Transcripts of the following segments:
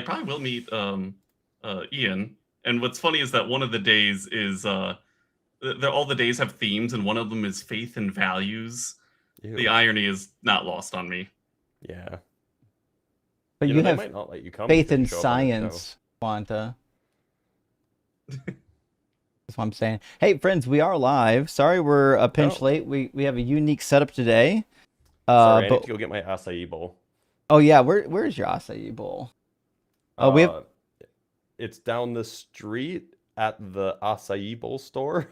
probably will meet Ian. And what's funny is that one of the days is all the days have themes, and one of them is faith and values. Ew. The irony is not lost on me. Yeah. But You you know, they have might not let you come faith because you in show up on their show. science, Quanta. That's what I'm saying. Hey, friends, we are live. Sorry we're a pinch late. We have a unique setup today. Sorry, I but need to go get my acai bowl. oh yeah, where's your acai bowl? We have It's down the street at the acai bowl store.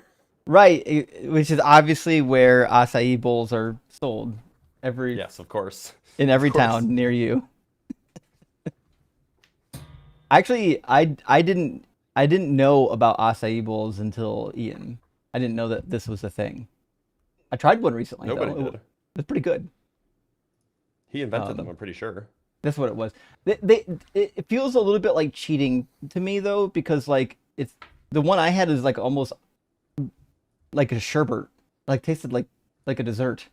right, which is obviously where acai bowls are sold Yes, of course. in every Of course. town near you. Actually, I didn't know about acai bowls until Ian. I didn't know that this was a thing. I tried one recently. Nobody though. did. It's pretty good. He invented them, I'm pretty sure. That's what it was. It feels a little bit like cheating to me though, because like it's the one I had is like almost like a sherbet, like tasted like a dessert.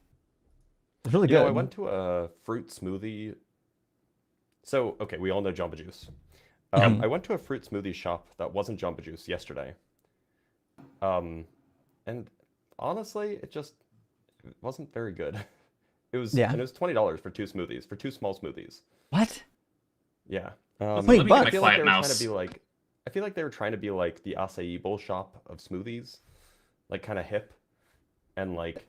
It's really You good. know, I went to a fruit smoothie. So, okay, we all know Jamba Juice. I went to a fruit smoothie shop that wasn't Jamba Juice yesterday. And honestly, it wasn't very good. It was Yeah. and it was $20 for two smoothies, for two small smoothies. What? Yeah. Let me me bucks. get I feel my like quiet they were trying mouse. to be like I feel like they were trying to be like the acai bowl shop of smoothies. Like kind of hip. And like,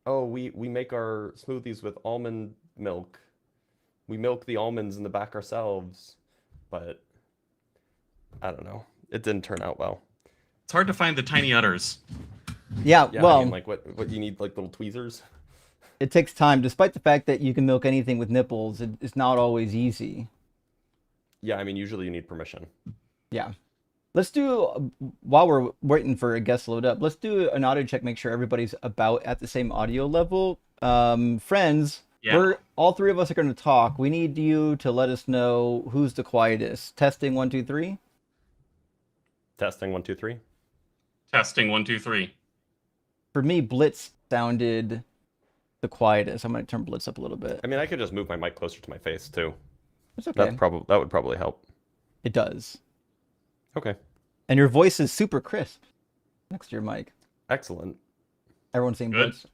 oh, we make our smoothies with almond milk. We milk the almonds in the back ourselves. But I don't know. It didn't turn out well. It's hard to find the tiny udders. Yeah. Yeah, Well, I mean, like what you need, like little tweezers. it takes time. Despite the fact that you can milk anything with nipples, it's not always easy. Yeah, I mean, usually you need permission. Yeah. Let's do, while we're waiting for a guest load up, let's do an audio check, make sure everybody's about at the same audio level. Friends, Yeah. all three of us are going to talk. We need you to let us know who's the quietest. Testing 1, 2, 3. Testing 1, 2, 3. Testing 1, 2, 3. For me, Blitz sounded the quietest. I'm going to turn Blitz up a little bit. I mean, I could just move my mic closer to my face too. It's okay. That would probably help. It does. Okay. And your voice is super crisp next to your mic. Excellent. Everyone's saying Good. Blitz.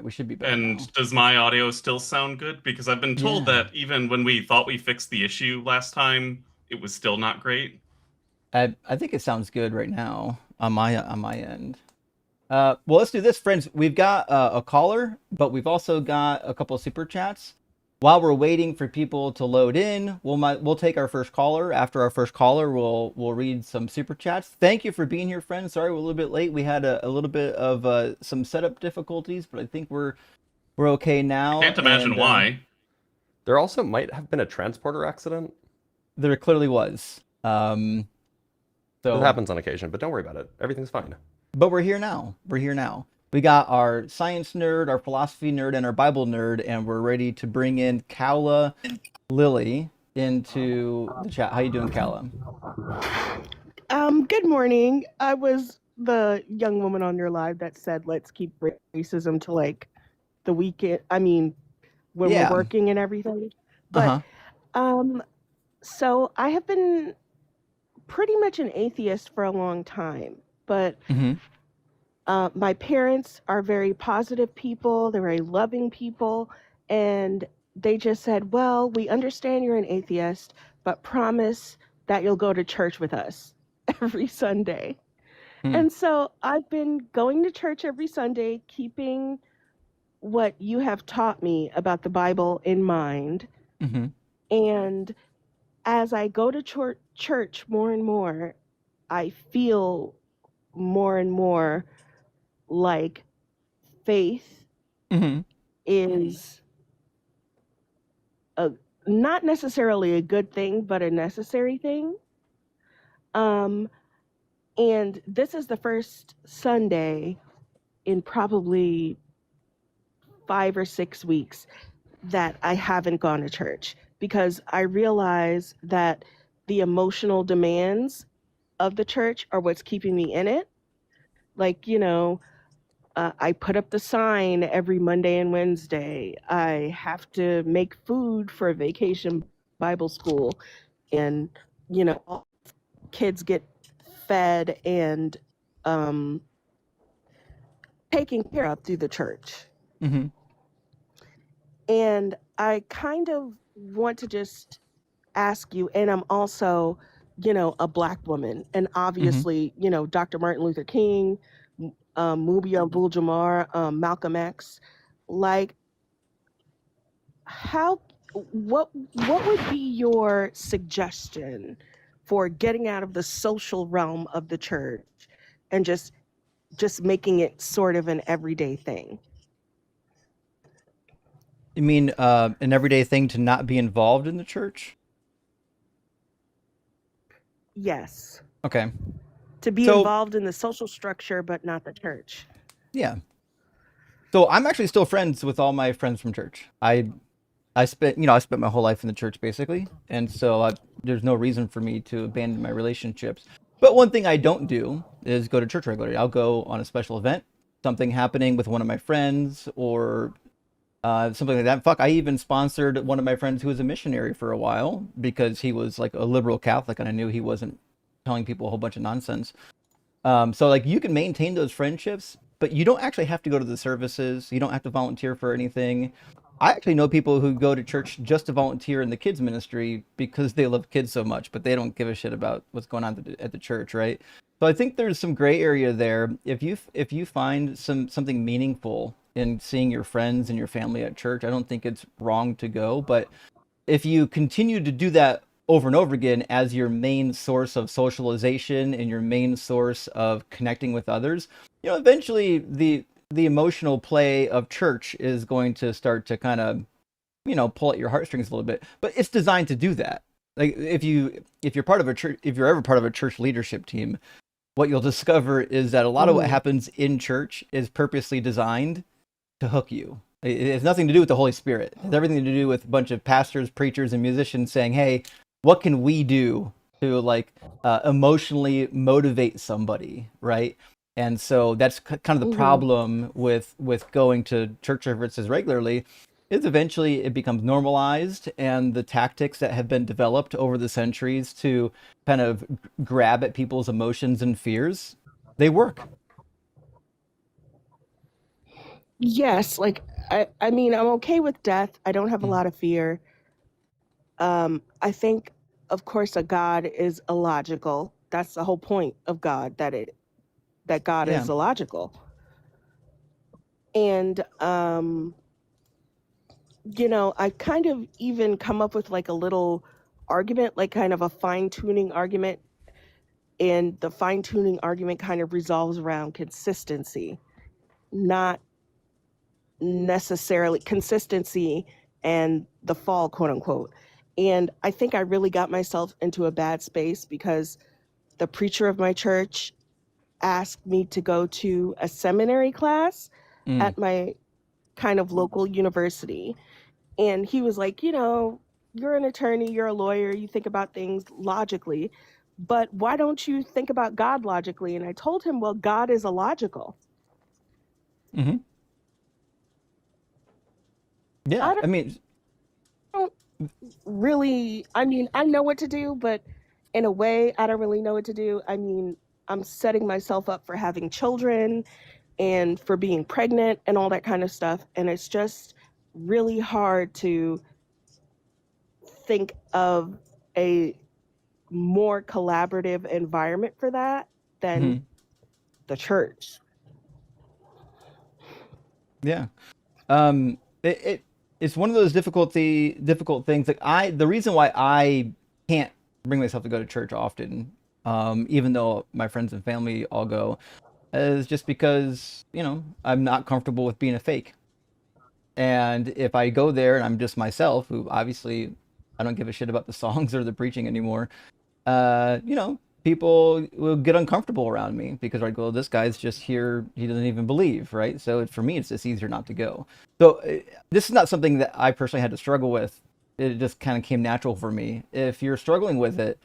We should be better And now. does my audio still sound good? Because I've been told Yeah. that even when we thought we fixed the issue last time, it was still not great. I think it sounds good right now on my end. Well, let's do this, friends. We've got a caller, but we've also got a couple of super chats. While we're waiting for people to load in, we'll take our first caller. After our first caller, we'll read some super chats. Thank you for being here, friends. Sorry we're a little bit late. We had a little bit of some setup difficulties, but I think we're okay now. Can't imagine why. There also might have been a transporter accident. There clearly was. So It happens on occasion, but don't worry about it. Everything's fine. But we're here now. We got our science nerd, our philosophy nerd, and our Bible nerd, and we're ready to bring in Kala Lily into the chat. How you doing, Kala? Good morning. I was the young woman on your live that said, let's keep racism to like the weekend. I mean, when Yeah. we're working and everything. But, so I have been pretty much an atheist for a long time, but my parents are very positive people. They're very loving people. And they just said, well, we understand you're an atheist, but promise that you'll go to church with us every Sunday. And so I've been going to church every Sunday, keeping what you have taught me about the Bible in mind. And as I go to church more and more, I feel more and more like faith is not necessarily a good thing, but a necessary thing. And this is the first Sunday in probably 5 or 6 weeks that I haven't gone to church, because I realize that the emotional demands of the church are what's keeping me in it. Like, I put up the sign every Monday and Wednesday. I have to make food for Vacation Bible School. And all kids get fed and um, taken care of through the church. Mm-hmm. And I kind of want to just ask you, and I'm also, a Black woman, and Mm-hmm. obviously, Dr. Martin Luther King, Mubia Abdul-Jabbar, Malcolm X, like, how, what would be your suggestion for getting out of the social realm of the church and just making it sort of an everyday thing? You mean an everyday thing to not be involved in the church? Yes. Okay. To be So involved in the social structure, but not the church. yeah. So I'm actually still friends with all my friends from church. I spent my whole life in the church basically, and so there's no reason for me to abandon my relationships. But one thing I don't do is go to church regularly. I'll go on a special event, something happening with one of my friends, or something like that. Fuck, I even sponsored one of my friends who was a missionary for a while because he was like a liberal Catholic, and I knew he wasn't telling people a whole bunch of nonsense. So like you can maintain those friendships, but you don't actually have to go to the services. You don't have to volunteer for anything. I actually know people who go to church just to volunteer in the kids ministry because they love kids so much, but they don't give a shit about what's going on at the church, right? So I think there's some gray area there. If you find something meaningful in seeing your friends and your family at church, I don't think it's wrong to go. But if you continue to do that over and over again as your main source of socialization and your main source of connecting with others, eventually the emotional play of church is going to start to kind of, pull at your heartstrings a little bit. But it's designed to do that. Like if you're part of a church, if you're ever part of a church leadership team, what you'll discover is that a lot of what happens in church is purposely designed to hook you. It has nothing to do with the Holy Spirit. It has everything to do with a bunch of pastors, preachers, and musicians saying, "Hey, what can we do to emotionally motivate somebody?" Right? And so that's kind of the problem with going to church services regularly. Is eventually it becomes normalized, and the tactics that have been developed over the centuries to kind of grab at people's emotions and fears, they work. Yes, like I mean, I'm okay with death. I don't have a lot of fear. I think, of course, a God is illogical. That's the whole point of God, that God Yeah. is illogical. And I kind of even come up with like a little argument, like kind of a fine-tuning argument, and the fine-tuning argument kind of resolves around consistency, not necessarily consistency and the fall, quote unquote. And I think I really got myself into a bad space because the preacher of my church asked me to go to a seminary class at my kind of local university. And he was like, you're an attorney, you're a lawyer, you think about things logically, but why don't you think about God logically? And I told him, well, God is illogical. Mm-hmm. Yeah, I mean, Don't really, I mean, I know what to do, but in a way, I don't really know what to do. I mean, I'm setting myself up for having children and for being pregnant and all that kind of stuff. And it's just really hard to think of a more collaborative environment for that than the church. Yeah. It's one of those difficult things. Like the reason why I can't bring myself to go to church often, even though my friends and family all go, is just because I'm not comfortable with being a fake. And if I go there and I'm just myself, who obviously I don't give a shit about the songs or the preaching anymore, people will get uncomfortable around me because like, well, this guy's just here, he doesn't even believe, right? So for me, it's just easier not to go. So this is not something that I personally had to struggle with. It just kind of came natural for me. If you're struggling with it,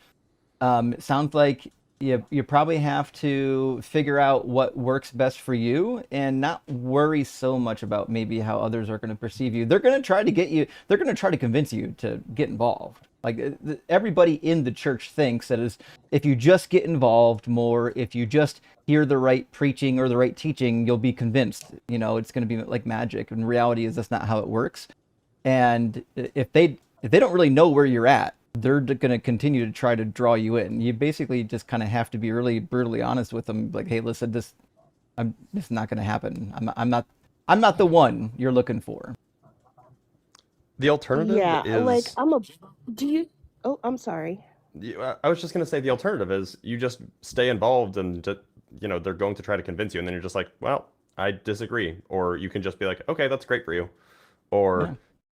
it sounds like you probably have to figure out what works best for you and not worry so much about maybe how others are going to perceive you. They're going to try to get you. They're going to try to convince you to get involved. Like everybody in the church thinks that is, if you just get involved more, if you just hear the right preaching or the right teaching, you'll be convinced. It's going to be like magic. And reality is that's not how it works. And if they don't really know where you're at, they're going to continue to try to draw you in. You basically just kind of have to be really brutally honest with them. Like, hey, listen, this is not going to happen. I'm not the one you're looking for. The alternative Yeah, like is. do you? Oh, I'm sorry. I was just going to say the alternative is you just stay involved and, they're going to try to convince you. And then you're just like, well, I disagree. Or you can just be like, okay, that's great for you. Or,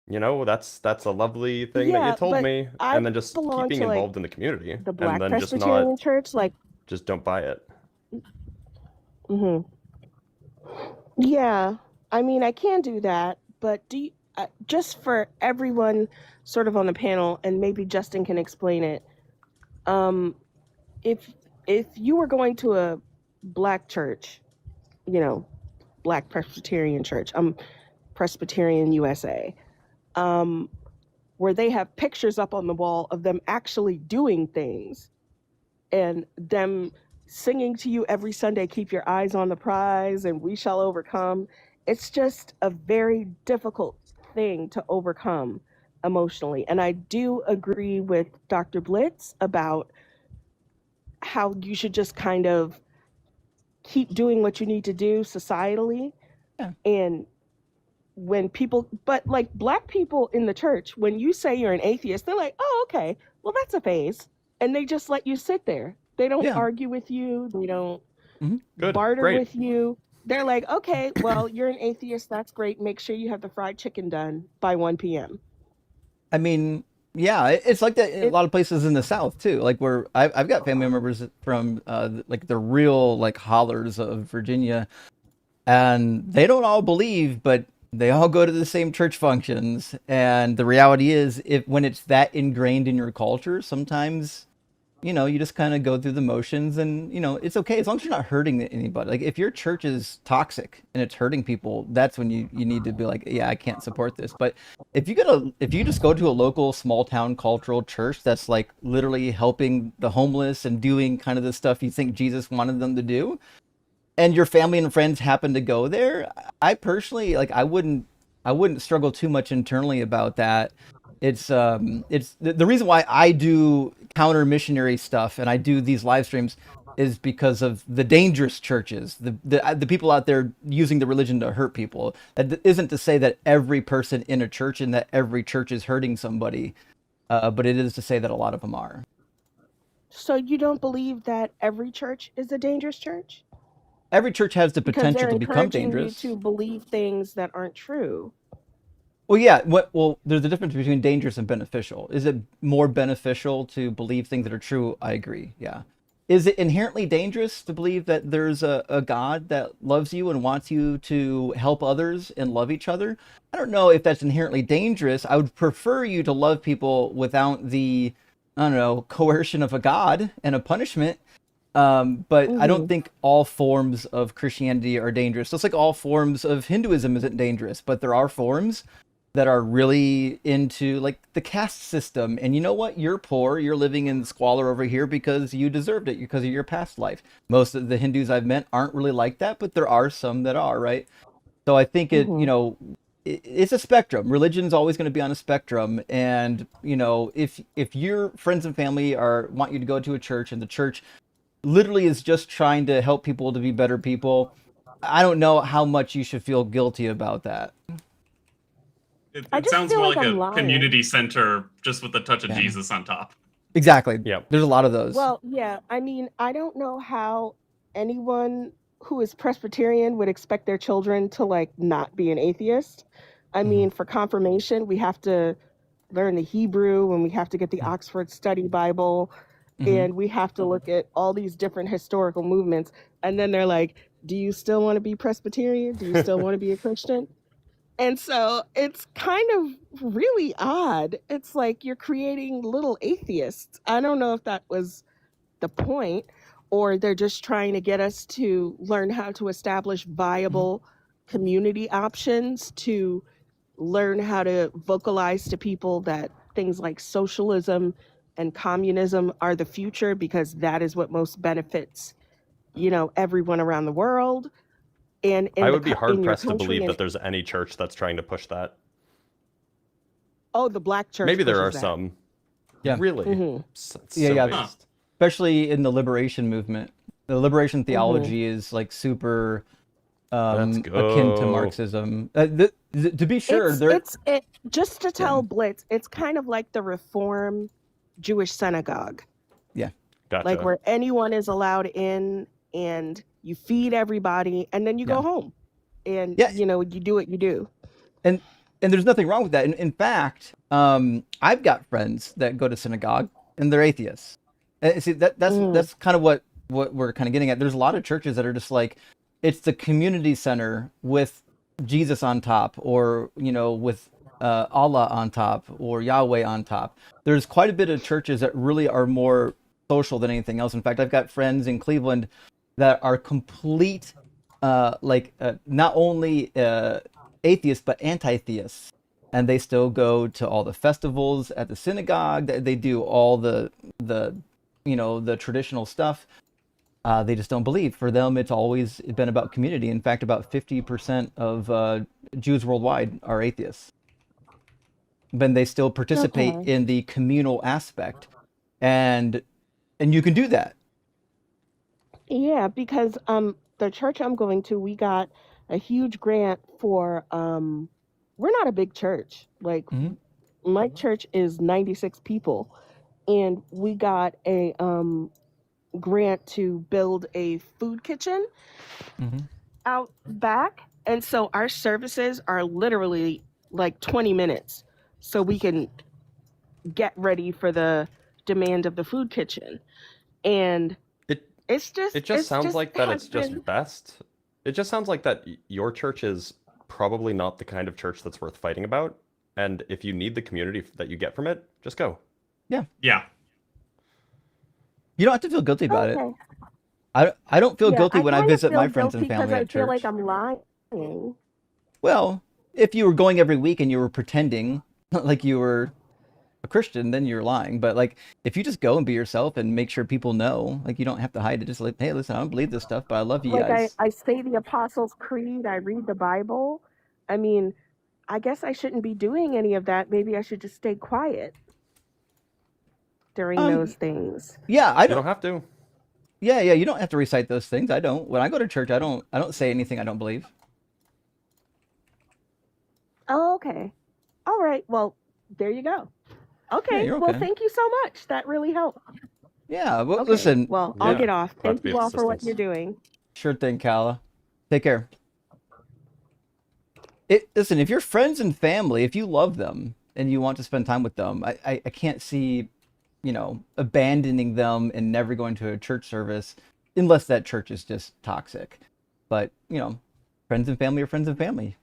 that's a lovely thing that you Yeah, told but me. I And then just keep belong being to like involved in the community. the And Black then just Presbyterian Church. Like, just don't buy it. hmm yeah, I mean, I can do that, but just for everyone sort of on the panel, and maybe Justin can explain it. Um, if you were going to a Black church, Black Presbyterian Church, Presbyterian USA, where they have pictures up on the wall of them actually doing things and them singing to you every Sunday, keep your eyes on the prize and we shall overcome. It's just a very difficult thing to overcome emotionally. And I do agree with Dr. Blitz about how you should just kind of keep doing what you need to do societally. Yeah. And when people, but like Black people in the church, when you say you're an atheist, they're like, oh, okay, well, that's a phase. And they just let you sit there. They don't Yeah. argue with you. They don't Good, barter great. with you. They're like, okay, well, you're an atheist. That's great. Make sure you have the fried chicken done by 1 p.m. I mean, yeah, it's like that in a lot of places in the South too. Like where I've got family members from like the real like hollers of Virginia, and they don't all believe, but they all go to the same church functions. And the reality is, if when it's that ingrained in your culture, sometimes you just kind of go through the motions, and it's okay as long as you're not hurting anybody. Like if your church is toxic and it's hurting people, that's when you need to be like, yeah, I can't support this. But if you just go to a local small town cultural church that's like literally helping the homeless and doing kind of the stuff you think Jesus wanted them to do, and your family and friends happen to go there, I personally like I wouldn't struggle too much internally about that. It's the reason why I do counter missionary stuff and I do these live streams is because of the dangerous churches, the people out there using the religion to hurt people. That isn't to say that every person in a church and that every church is hurting somebody, but it is to say that a lot of them are. So you don't believe that every church is a dangerous church? Every church has the Because potential they're to become encouraging you dangerous. to believe things that aren't true. Well, yeah. Well, there's a difference between dangerous and beneficial. Is it more beneficial to believe things that are true? I agree. Yeah. Is it inherently dangerous to believe that there's a God that loves you and wants you to help others and love each other? I don't know if that's inherently dangerous. I would prefer you to love people without the, I don't know, coercion of a God and a punishment. But I don't think all forms of Christianity are dangerous. Just like all forms of Hinduism isn't dangerous, but there are forms that are really into like the caste system. And you know what? You're poor. You're living in squalor over here because you deserved it because of your past life. Most of the Hindus I've met aren't really like that, but there are some that are, right? So I think it's a spectrum. Religion's always going to be on a spectrum. And, if your friends and family want you to go to a church and the church literally is just trying to help people to be better people, I don't know how much you should feel guilty about that. It I just sounds feel more like like I'm a lying. community center, just with a touch of Yeah. Jesus on top. Exactly. Yep. There's a lot of those. Well, yeah, I mean, I don't know how anyone who is Presbyterian would expect their children to like not be an atheist. I mean, for confirmation, we have to learn the Hebrew and we have to get the Oxford Study Bible and we have to look at all these different historical movements. And then they're like, do you still want to be Presbyterian? Do you still want to be a Christian? And so it's kind of really odd. It's like you're creating little atheists. I don't know if that was the point, or they're just trying to get us to learn how to establish viable community options, to learn how to vocalize to people that things like socialism and communism are the future because that is what most benefits, everyone around the world and I would be hard in your pressed to country. believe And that there's any church that's trying to push that. oh, the black church. Maybe there are pushes that. some. Yeah. Really? Mhm. Yeah. based. Especially in the liberation movement. The liberation Mm-hmm. theology is like super Let's akin to go. Marxism. To be sure, Just to tell Blitz, it's kind of like the Reform Jewish synagogue. Gotcha. Like where anyone is allowed in and you feed everybody and then you go home. And you do what you do. and there's nothing wrong with that. In fact, I've got friends that go to synagogue and they're atheists. And see, that's kind of what we're kind of getting at. There's a lot of churches that are just like, it's the community center with Jesus on top, or with Allah on top, or Yahweh on top. There's quite a bit of churches that really are more social than anything else. In fact, I've got friends in Cleveland that are complete, not only atheists but anti-theists, and they still go to all the festivals at the synagogue. They do all the traditional stuff. They just don't believe. For them, it's always been about community. In fact, about 50% of Jews worldwide are atheists. But they still participate in the communal aspect. And you can do that. Yeah, because the church I'm going to, we got a huge grant for we're not a big church. Like my church is 96 people, and we got a grant to build a food kitchen out back. And so our services are literally like 20 minutes so we can get ready for the demand of the food kitchen. And it just sounds like that it's just best. It just sounds like that your church is probably not the kind of church that's worth fighting about. And if you need the community that you get from it, just go. Yeah. Yeah. You don't have to feel guilty about it. I don't feel guilty when I visit my friends and family at church. I feel like I'm lying. Well, if you were going every week and you were pretending like you were a Christian, then you're lying. But like, if you just go and be yourself and make sure people know, like, you don't have to hide it. Just like, hey, listen, I don't believe this stuff, but I love you guys. I say the Apostles' Creed. I read the Bible. I mean, I guess I shouldn't be doing any of that. Maybe I should just stay quiet during those things. Yeah, You don't have to. Yeah, you don't have to recite those things. I don't. When I go to church, I don't say anything I don't believe. Oh, okay. All right. Well, there you go. Okay. you're Well, okay. thank you so much. That really helped. Yeah, well, Okay. listen. Well, I'll get off. Glad to Thank be you of all for what assistance. you're doing. Sure thing, Kala. Take care. Listen, if you're friends and family, if you love them and you want to spend time with them, I can't see, abandoning them and never going to a church service unless that church is just toxic. But, friends and family are friends and family.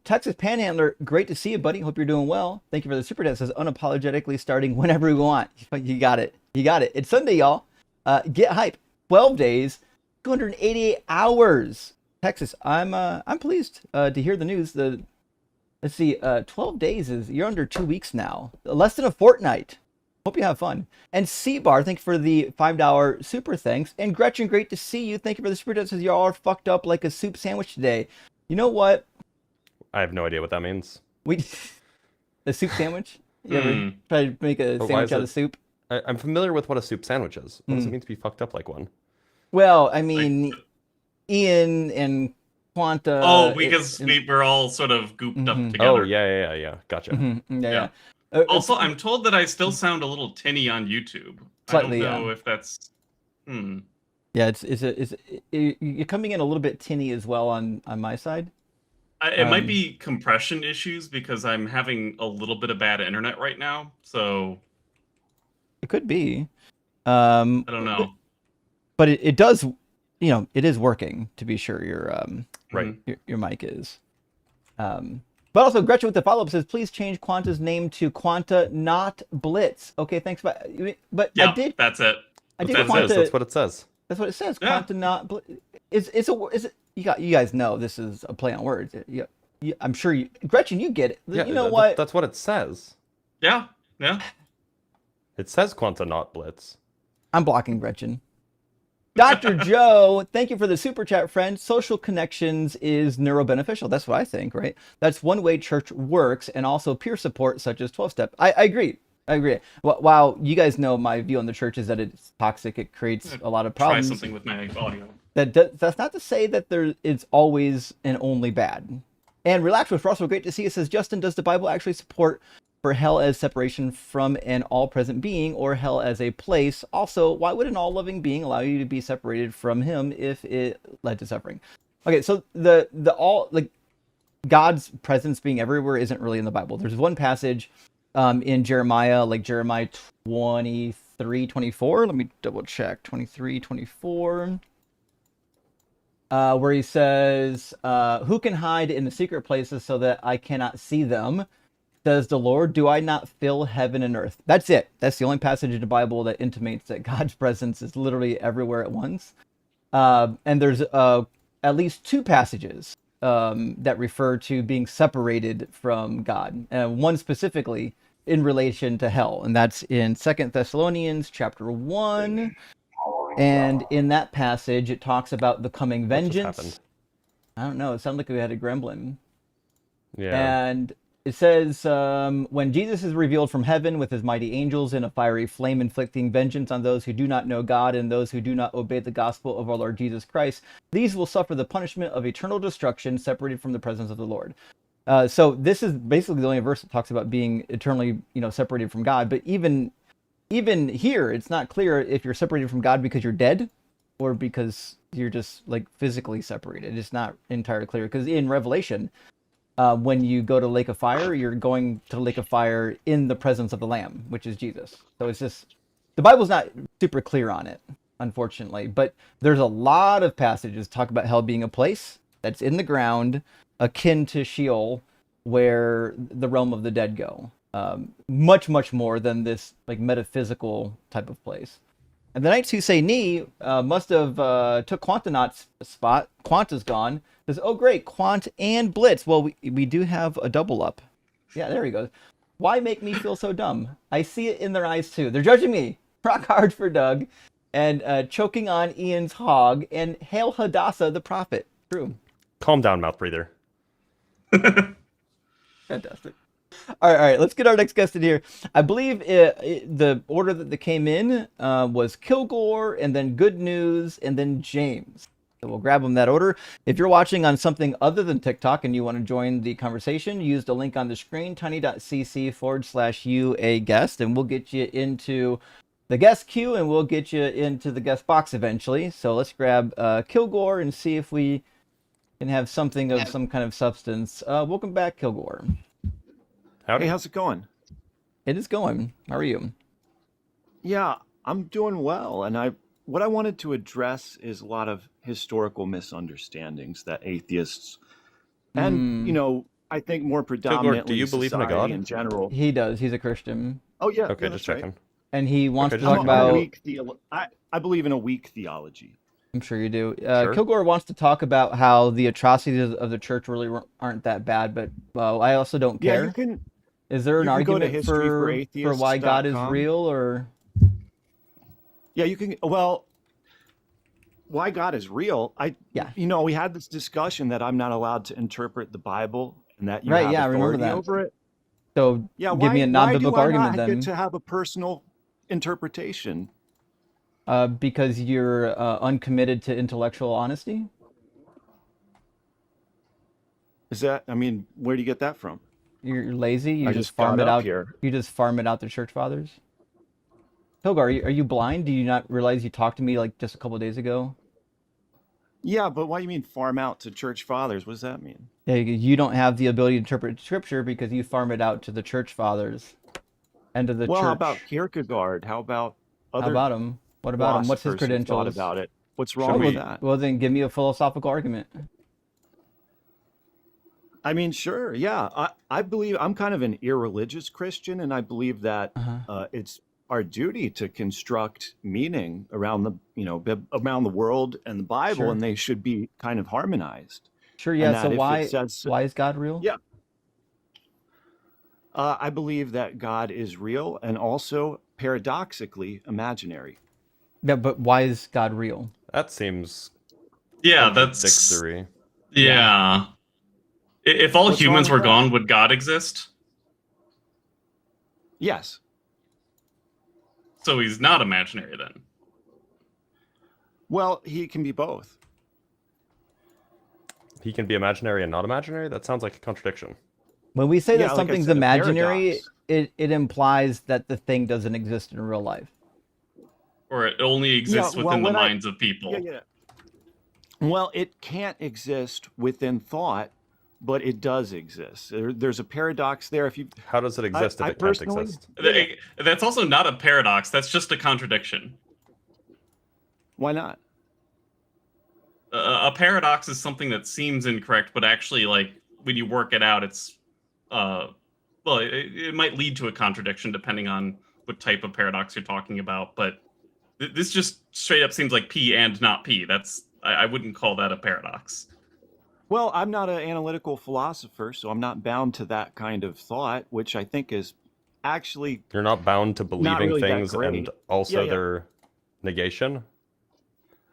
Texas Panhandler, great to see you, buddy. Hope you're doing well. Thank you for the super chat. It says unapologetically starting whenever we want. You got it. It's Sunday, y'all. Get hype. 12 days, 288 hours. Texas, I'm pleased to hear the news. Let's see, 12 days you're under 2 weeks now. Less than a fortnight. Hope you have fun. And C-Bar, thank you for the $5 super thanks. And Gretchen, great to see you. Thank you for the super chat. Says y'all are fucked up like a soup sandwich today. You know what? I have no idea what that means. A soup sandwich? You ever try to make a sandwich out of soup? I'm familiar with what a soup sandwich is. What does it mean to be fucked up like one? Well, I mean, Ian and Quanta. Oh, because we're all sort of gooped up together. Oh, yeah. Gotcha. Yeah. Also, I'm told that I still sound a little tinny on YouTube. Slightly, I don't know if that's. Yeah, you're coming in a little bit tinny as well on my side. It might be compression issues because I'm having a little bit of bad internet right now. So it could be. I don't know. But it does, it is working, to be sure. Right. Your mic is. But also, Gretchen with the follow-up says, please change Quanta's name to Quanta, not Blitz. Okay, thanks. But yeah, I did. That's it. That's what it says. That's what it says. Yeah. Quanta, not Blitz. You guys know this is a play on words. I'm sure Gretchen, you get it. Yeah, you know what? That's what it says. Yeah, yeah. It says Quanta, not Blitz. I'm blocking Gretchen. Dr. Joe, thank you for the super chat, friend. Social connections is neurobeneficial. That's what I think, right? That's one way church works, and also peer support, such as 12-step. I agree. I agree. While you guys know my view on the church is that it's toxic, it creates a lot of Try problems. something with my audio. That's not to say that it's always and only bad. And Relax with Russell, great to see you. Says, Justin, does the Bible actually support for hell as separation from an all-present being, or hell as a place? Also, why would an all-loving being allow you to be separated from him if it led to suffering? Okay, so the all, like, God's presence being everywhere isn't really in the Bible. There's one passage in Jeremiah, like Jeremiah 23:24. Let me double check. 23:24. Where he says, who can hide in the secret places so that I cannot see them? Says the Lord, do I not fill heaven and earth? That's it. That's the only passage in the Bible that intimates that God's presence is literally everywhere at once. And there's at least two passages that refer to being separated from God. One specifically in relation to hell, and that's in 2 Thessalonians chapter 1. And in that passage, it talks about the coming vengeance. I don't know. It sounded like we had a gremlin. Yeah. And it says, when Jesus is revealed from heaven with his mighty angels in a fiery flame, inflicting vengeance on those who do not know God and those who do not obey the gospel of our Lord Jesus Christ, these will suffer the punishment of eternal destruction, separated from the presence of the Lord. So this is basically the only verse that talks about being eternally, separated from God. But even here, it's not clear if you're separated from God because you're dead or because you're just like physically separated. It's not entirely clear, because in Revelation, when you go to lake of fire, you're going to lake of fire in the presence of the Lamb, which is Jesus. So it's just, the Bible's not super clear on it, unfortunately. But there's a lot of passages talk about hell being a place that's in the ground, akin to Sheol, where the realm of the dead go. Much, much more than this like metaphysical type of place. And the Knights Who Say Knee must have took Quantonaut's spot. Quanta's gone. Says, oh great, Quant and Blitz. Well, we do have a double up. Yeah, there he goes. Why make me feel so dumb? I see it in their eyes too. They're judging me. Rock hard for Doug. And choking on Ian's hog. And hail Hadassah the prophet. True. Calm down, mouth breather. Fantastic. All right. Let's get our next guest in here. I believe the order that they came in was Kilgore, and then Good News, and then James. So we'll grab them that order. If you're watching on something other than TikTok and you want to join the conversation, use the link on the screen, tiny.cc/UA guest, and we'll get you into the guest queue, and we'll get you into the guest box eventually. So let's grab Kilgore and see if we can have something of some kind of substance. Welcome back, Kilgore. Howdy. Hey, how's it going? It is going. How are you? Yeah, I'm doing well. And what I wanted to address is a lot of historical misunderstandings that atheists and, I think more predominantly do you believe in a society God? in general. He does. He's a Christian. Oh, yeah. Okay, yeah, just that's right. checking. And he wants Okay, to talk just I'm a about... weak I believe in a weak theology. I'm sure you do. Sure. Kilgore wants to talk about how the atrocities of the church really aren't that bad, but I also don't Yeah, care. you can. Is there an you can go to argument for why God is historyforatheists.com. real, or? Yeah, you can. Well, why God is real? Yeah. We had this discussion that I'm not allowed to interpret the Bible and that you Right, have yeah, I remember authority that. over it. So Yeah, give me a non-biblical why do I argument not then. get to have a personal interpretation? Because you're uncommitted to intellectual honesty? Is that? I mean, where do you get that from? You're lazy? You I just just farm got it up out here. You just farm it out to church fathers? Kilgore, are you blind? Do you not realize you talked to me like just a couple of days ago? Yeah, but why do you mean farm out to church fathers? What does that mean? Yeah, you don't have the ability to interpret scripture because you farm it out to the church fathers and to the Well, church. how about Kierkegaard? How about How other about him? What about him? What's his philosophers who thought credentials? about it? What's Should wrong we- with that? Well, then give me a philosophical argument. I mean, sure, yeah. I believe I'm kind of an irreligious Christian, and I believe that it's our duty to construct meaning around around the world and the Bible, Sure. and they should be kind of harmonized. Sure, And yeah. that So if it why says- why is God real? Yeah. I believe that God is real and also paradoxically imaginary. Yeah, but why is God real? That seems Yeah, that's contradictory. yeah. If all What's wrong humans with were that? gone, would God exist? Yes. So he's not imaginary then. Well, he can be both. He can be imaginary and not imaginary? That sounds like a contradiction. When we say Yeah, that like I something's said, a imaginary, paradox. it implies that the thing doesn't exist in real life. Or it only exists well, within the when I- minds of people. Yeah. Well, it can't exist within thought, but it does exist. There's a paradox there. If you, How does it exist if I it can't personally- exist? That's also not a paradox. That's just a contradiction. Why not? A paradox is something that seems incorrect, but actually, like, when you work it out, it's well, it might lead to a contradiction depending on what type of paradox you're talking about. But this just straight up seems like P and not P. I wouldn't call that a paradox. Well, I'm not an analytical philosopher, so I'm not bound to that kind of thought, which I think is actually You're not bound to believing really that things great. and also Yeah. their negation?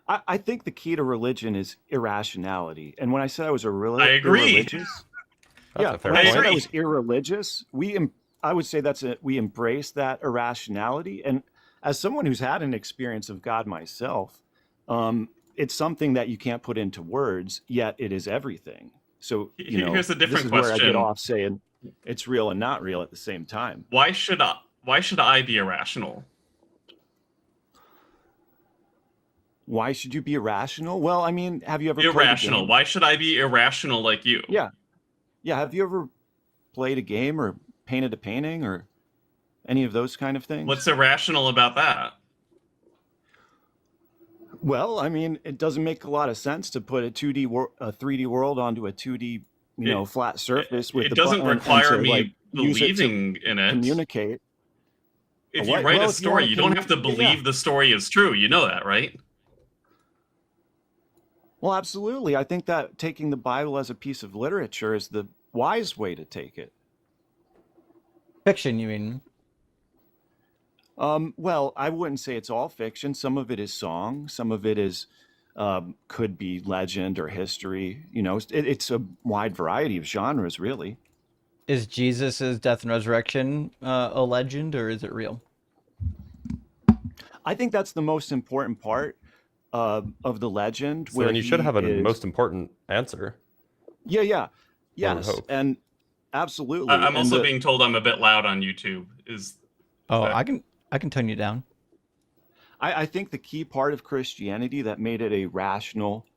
I think the key to religion is irrationality. And when I said I was I agree. irreligious, That's a fair when I point. said I was irreligious, I would say we embrace that irrationality. And as someone who's had an experience of God myself, it's something that you can't put into words, yet it is everything. So, Here's a different this is where I question. get off saying it's real and not real at the same time. Why should I be irrational? Why should you be irrational? Well, I mean, have you ever played a Irrational. game? Why should I be irrational like you? Yeah. Have you ever played a game or painted a painting or any of those kind of things? What's irrational about that? Well, I mean, it doesn't make a lot of sense to put a 3D world onto a 2D, flat surface with It the doesn't button and require to, me like, use it to believing in it. communicate. If What? you write Well, a if you story, wanna you don't have to believe the story is true. You know that, right? Well, absolutely. I think that taking the Bible as a piece of literature is the wise way to take it. Fiction, you mean? Well, I wouldn't say it's all fiction. Some of it is song. Some of it is could be legend or history. It's a wide variety of genres, really. Is Jesus' death and resurrection a legend, or is it real? I think that's the most important part of the legend. So then you should have a is... most important answer. Yeah. I would Yes, hope. and absolutely. I'm also being told I'm a bit loud on YouTube. I can tone you down. I think the key part of Christianity that made it a rational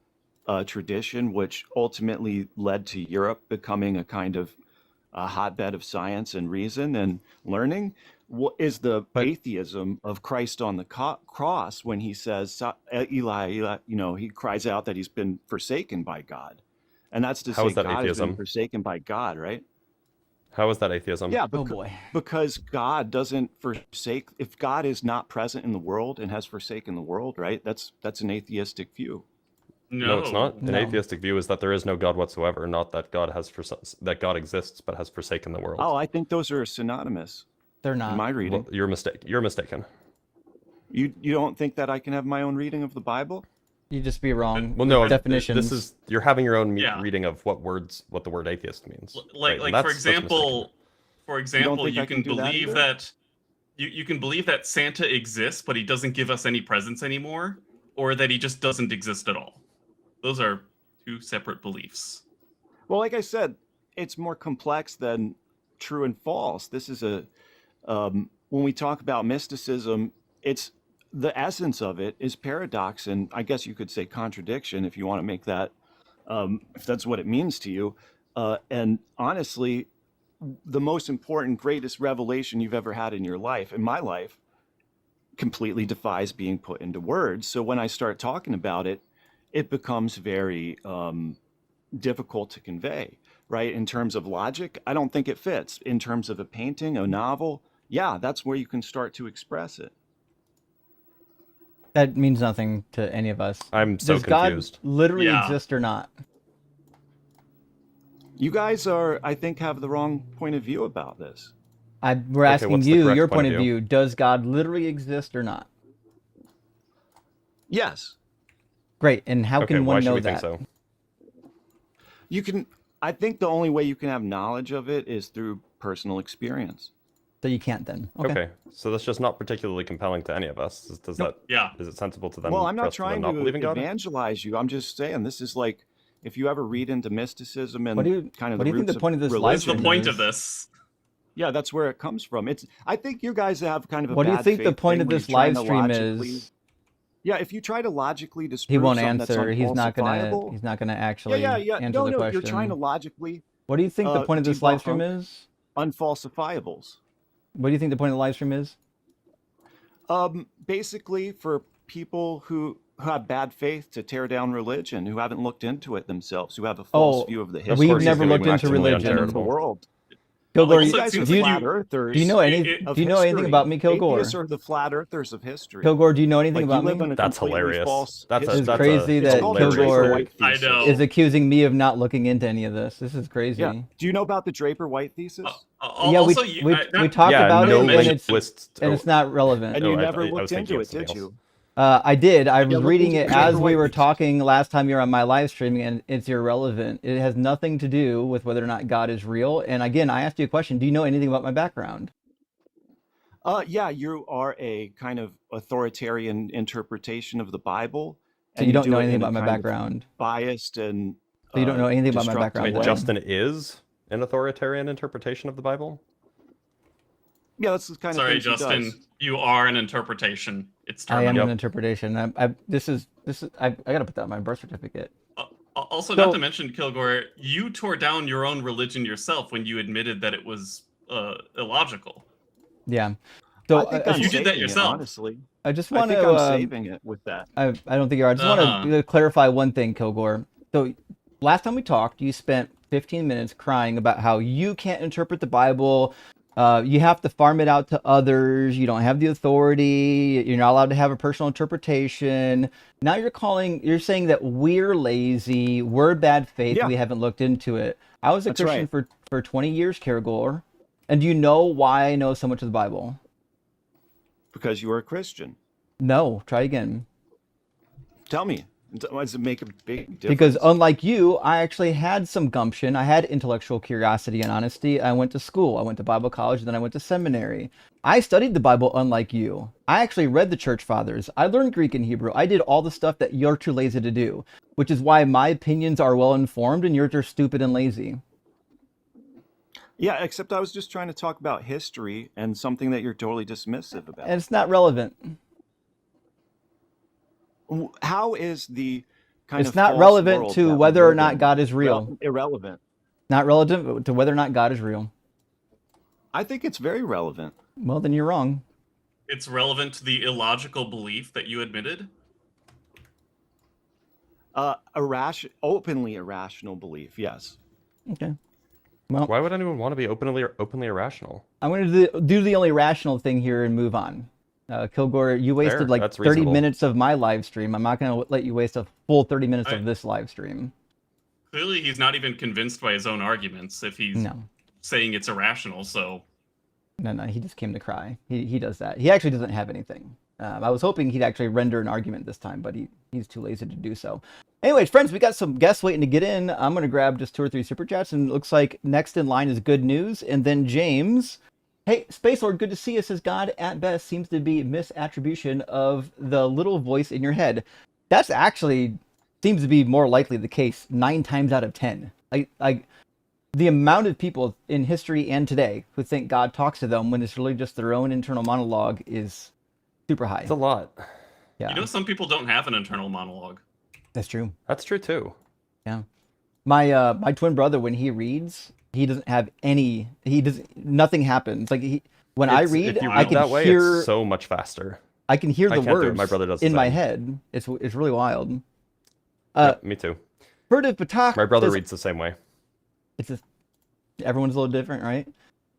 tradition, which ultimately led to Europe becoming a kind of a hotbed of science and reason and learning, is the atheism of Christ on the cross when he says, Eli, Eli, he cries out that he's been forsaken by God. And that's to say God has been forsaken by God, right? How is that atheism? Yeah, because God doesn't forsake. If God is not present in the world and has forsaken the world, right? That's an atheistic view. No, it's not. An atheistic view is that there is no God whatsoever, not that God God exists but has forsaken the world. Oh, I think those are synonymous. They're not. In my reading. Well, you're mistaken. You don't think that I can have my own reading of the Bible? You just be wrong. Well, no. Definitions. You're having your own reading of what the word atheist means. Like for example, you can believe that you can believe that Santa exists, but he doesn't give us any presents anymore, or that he just doesn't exist at all. Those are two separate beliefs. Well, like I said, it's more complex than true and false. This is when we talk about mysticism, it's the essence of it is paradox, and I guess you could say contradiction if you want to make that, if that's what it means to you. And honestly, the most important, greatest revelation you've ever had in your life, in my life, completely defies being put into words. So when I start talking about it, it becomes very difficult to convey, right? In terms of logic, I don't think it fits. In terms of a painting, a novel, yeah, that's where you can start to express it. That means nothing to any of us. I'm so confused. Does God literally exist or not? You guys I think, have the wrong point of view about this. We're asking what's the you correct your point point of of view. Does God literally exist or not? Yes. Great. And how Okay, can why one should know we think that? so? You can. I think the only way you can have knowledge of it is through personal experience. So you can't then. Okay, so that's just not particularly compelling to any of us. Does Nope. is it sensible to them Well, I'm for not us to trying not to believe in God? evangelize you. I'm just saying this is like if you ever read into mysticism and What do you kind of what the do you think roots the point of this live What's the stream religion. point of is? this? Yeah, that's where it comes from. I think you guys have kind of a What do you bad think the faith point thing of where this you're trying live to stream logically. is? Yeah, if you try to logically He disprove won't something that's answer. He's not unfalsifiable. gonna actually Yeah. answer the No, you're trying to question. logically What do you think the point of this live stream debunk is? unfalsifiables. What do you think the point of the live stream is? Basically, for people who have bad faith to tear down religion, who haven't looked into it themselves, who have a false view of the history. We've never doing looked into maximally religion. of the world. Kilgore, Also, You it guys are seems the that flat you- earthers. do you know any? it- Do you know anything history. about me, Kilgore? Atheists are the flat earthers of history. Kilgore, do you know anything Like about you live me? in a That's completely hilarious. false That's a- history. It's that's crazy It's that called the Draper Kilgore White I thesis. know. is accusing me of not looking into any of this. This is crazy. Yeah. Do you know about the Draper White thesis? Yeah, also, we talked Yeah, about no it, and linguist. it's not relevant. And you I never was looked thinking into of it, did something you? I did. I Yeah, was look reading into it the Draper as we White were thesis. talking last time you were on my live stream, and it's irrelevant. It has nothing to do with whether or not God is real. And again, I asked you a question. Do you know anything about my background? Yeah, you are a kind of authoritarian interpretation of the Bible. So and you don't do know it anything in a about my kind of background. biased and So you don't know anything about my destructive background Wait, then? way. Justin is an authoritarian interpretation of the Bible? Yeah, that's the kind of Sorry, things he Justin. does. You are an interpretation. It's I am terminal. an interpretation. I gotta put that on my birth certificate. Also, So- not to mention, Kilgore, you tore down your own religion yourself when you admitted that it was illogical. Yeah. So I think I, I'm You did that saving it, yourself. honestly. I just I want think to. I'm saving it with that. I don't think you are. I just want to clarify one thing, Kilgore. So last time we talked, you spent 15 minutes crying about how you can't interpret the Bible. You have to farm it out to others. You don't have the authority. You're not allowed to have a personal interpretation. Now you're saying that we're lazy. We're bad faith. Yeah. We haven't looked into it. I was a That's Christian right. for 20 years, Kilgore. And do you know why I know so much of the Bible? Because you are a Christian. No. Try again. Tell me. Does it make a big difference? Because unlike you, I actually had some gumption. I had intellectual curiosity and honesty. I went to school. I went to Bible college, then I went to seminary. I studied the Bible unlike you. I actually read the church fathers. I learned Greek and Hebrew. I did all the stuff that you're too lazy to do, which is why my opinions are well informed and you're just stupid and lazy. Yeah, except I was just trying to talk about history and something that you're totally dismissive about. And it's not relevant. How is the kind It's of not false relevant world to that we whether or live not in God is real. irrelevant? Not relevant to whether or not God is real. I think it's very relevant. Well, then you're wrong. It's relevant to the illogical belief that you admitted. Openly irrational belief, yes. Okay. Well, Why would anyone want to be openly irrational? I'm going to do the only rational thing here and move on. Kilgore, you wasted Fair, like that's 30 reasonable. minutes of my live stream. I'm not going to let you waste a full 30 minutes of this live stream. Clearly, he's not even convinced by his own arguments if he's No. saying it's irrational. So No, he just came to cry. He does that. He actually doesn't have anything. I was hoping he'd actually render an argument this time, but he's too lazy to do so. Anyways, friends, we got some guests waiting to get in. I'm going to grab just 2 or 3 super chats, and it looks like next in line is Good News, and then James. Hey, Space Lord, good to see you. Says God at best seems to be misattribution of the little voice in your head. That's actually seems to be more likely the case 9 times out of 10. Like the amount of people in history and today who think God talks to them when it's really just their own internal monologue is super high. It's a lot. Yeah, you know, some people don't have an internal monologue. that's true. That's true too. Yeah, my twin brother, when he reads, he doesn't have any. Nothing happens. Like when I read, if you I read can that way, hear. it's so much faster. I can hear I the can't do it. words. My brother does the in my same. head. It's really wild. Yeah, me too. Furtive Patak. My brother says- reads the same way. It's just everyone's a little different, right?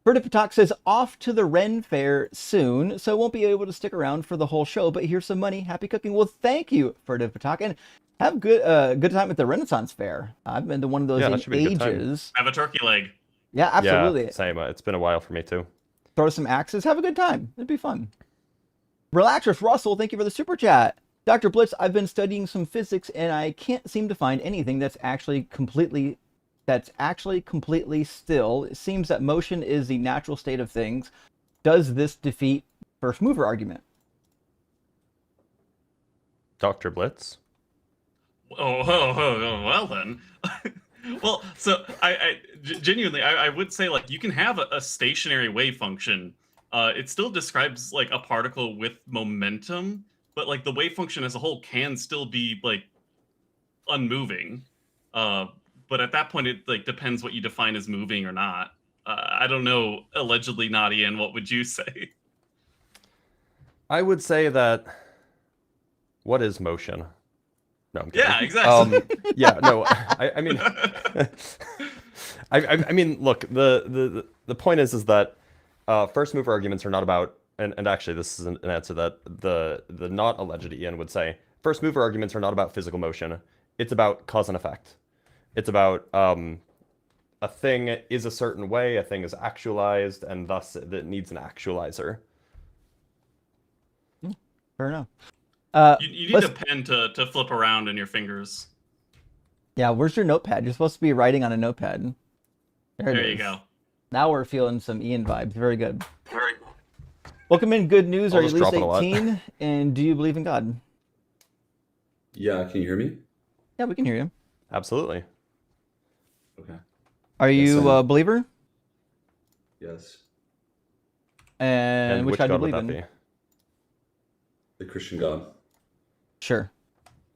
Furtive Patak says off to the Ren Fair soon, so won't be able to stick around for the whole show. But here's some money. Happy cooking. Well, thank you, Furtive Patak, and have good time at the Renaissance Fair. I've been to one of those Yeah, that in should be a good time. ages. Have a turkey leg. Yeah, absolutely. Yeah, same. It's been a while for me too. throw some axes, have a good time. It'd be fun. Relaxers Russell, thank you for the super chat. Dr. Blitz, I've been studying some physics and I can't seem to find anything that's actually completely still. It seems that motion is the natural state of things. Does this defeat first mover argument? Dr. Blitz? Well then. Well, so I genuinely, I would say, like, you can have a stationary wave function. It still describes like a particle with momentum, but like the wave function as a whole can still be like unmoving. But at that point, it like depends what you define as moving or not. I don't know. Allegedly, Nadia, and what would you say? I would say that. What is motion? No, I'm kidding. Yeah, exactly. Yeah, no. I mean, I mean, look. The point is that first mover arguments are not about. And actually, this is an answer that the not alleged Ian would say. First mover arguments are not about physical motion. It's about cause and effect. It's about a thing is a certain way, a thing is actualized, and thus it needs an actualizer. Fair enough. You need a pen to flip around in your fingers. Yeah, where's your notepad? You're supposed to be writing on a notepad. There you go. Now we're feeling some Ian vibes. Very good. Welcome in. Good news. I'll Are you just at least drop it a lot. 18? And do you believe in God? Yeah, can you hear me? Yeah, we can hear you. Absolutely. Okay. Are Yes, you I am. a believer? Yes. And which God do you God would believe that in? be? The Christian God. Sure.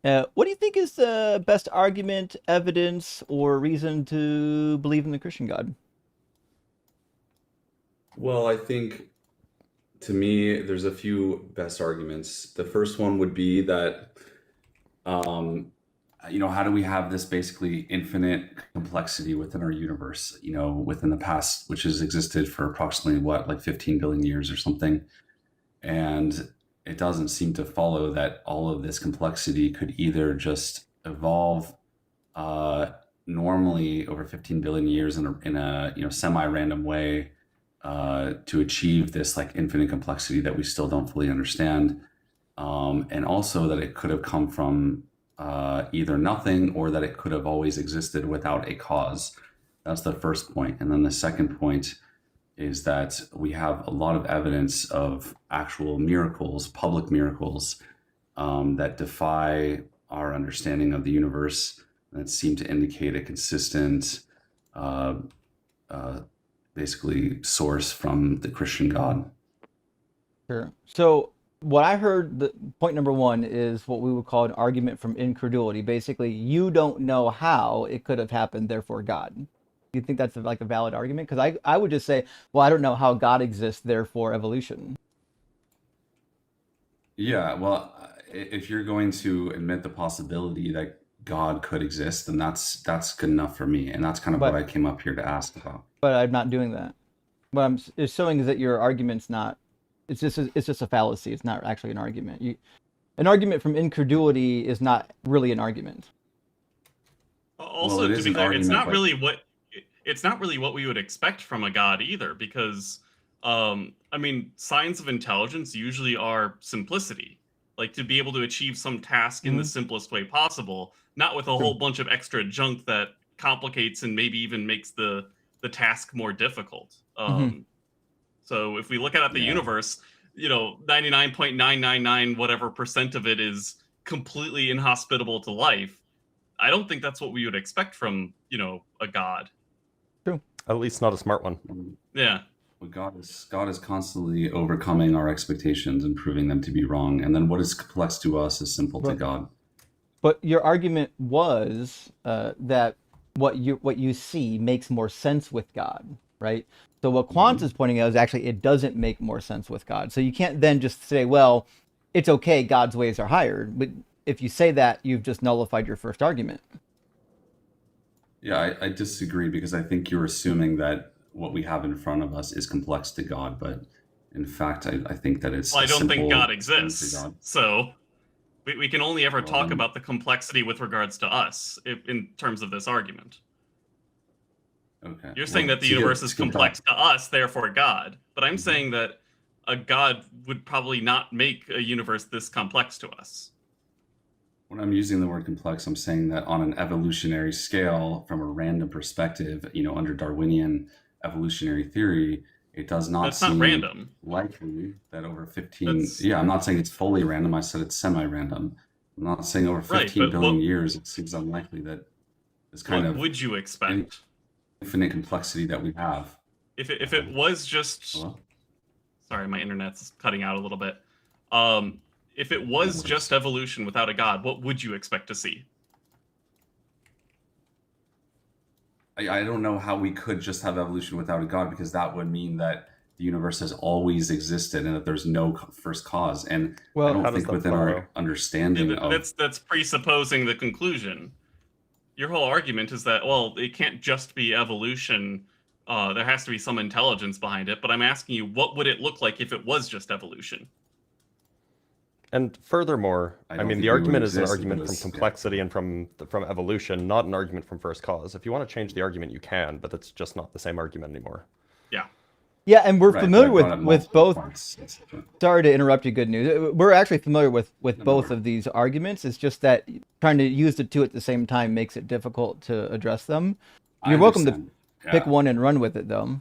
What do you think is the best argument, evidence, or reason to believe in the Christian God? Well, I think to me, there's a few best arguments. The first one would be that, how do we have this basically infinite complexity within our universe, within the past, which has existed for approximately like 15 billion years or something. And it doesn't seem to follow that all of this complexity could either just evolve normally over 15 billion years in a semi-random way to achieve this like infinite complexity that we still don't fully understand, and also that it could have come from either nothing or that it could have always existed without a cause. That's the first point. And then the second point is that we have a lot of evidence of actual miracles, public miracles, that defy our understanding of the universe, that seem to indicate a consistent, basically, source from the Christian God. Sure. So what I heard, the point number one is what we would call an argument from incredulity. Basically, you don't know how it could have happened, therefore God. Do you think that's like a valid argument? Because I would just say, well, I don't know how God exists, therefore evolution. Yeah, well, if you're going to admit the possibility that God could exist, then that's good enough for me, and that's kind of what I came up here to ask about. But I'm not doing that. What I'm showing is that your argument's not. It's just a fallacy. It's not actually an argument. An argument from incredulity is not really an argument. Also, to be clear, it's not really what we would expect from a god either, because signs of intelligence usually are simplicity, like to be able to achieve some task in the simplest way possible, not with a whole bunch of extra junk that complicates and maybe even makes the task more difficult. So if we look at the universe, 99.999 whatever percent of it is completely inhospitable to life. I don't think that's what we would expect from, a god. True. At least not a smart one. Yeah. Well, God is constantly overcoming our expectations and proving them to be wrong. And then what is complex to us is simple to God. But your argument was that what you see makes more sense with God, right? So what Quant is pointing out is actually it doesn't make more sense with God. So you can't then just say, well, it's okay, God's ways are higher. But if you say that, you've just nullified your first argument. Yeah, I disagree, because I think you're assuming that what we have in front of us is complex to God, but in fact, I think that it's. Well, I don't think God thing to exists. God. So we can only ever talk about the complexity with regards to us in terms of this argument. Okay. You're saying Well, that the to get- universe is to get back- complex to us, therefore God. But I'm Mhm. saying that a God would probably not make a universe this complex to us. When I'm using the word complex, I'm saying that on an evolutionary scale, from a random perspective, under Darwinian evolutionary theory, it does not That's seem not random. likely that over 15. That's Yeah, I'm not saying it's fully random. I said it's semi-random. I'm not saying over right. 15 But billion what, years, it seems unlikely that this kind what of would you expect infinite complexity that we have. if it was just? Hello? Sorry, my internet's cutting out a little bit. If it was worries. just evolution without a God, what would you expect to see? I don't know how we could just have evolution without a God, because that would mean that the universe has always existed and that there's no first cause. And Well, I how don't does think that within follow? our understanding of That's presupposing the conclusion. Your whole argument is that, well, it can't just be evolution. There has to be some intelligence behind it. But I'm asking you, what would it look like if it was just evolution? And furthermore, I I don't mean, think the we would argument is an exist if it argument from was- complexity and from evolution, not an argument from first cause. If you want to change the argument, you can, but that's just not the same argument anymore. Yeah. Yeah, and we're Right, familiar but I brought up with multiple both. parts. That's the point. Sorry to interrupt you. Good news. We're actually familiar with No, both no. of these arguments. It's just that trying to use the two at the same time makes it difficult to address them. I You're welcome to understand. pick Yeah. one and run with it, though.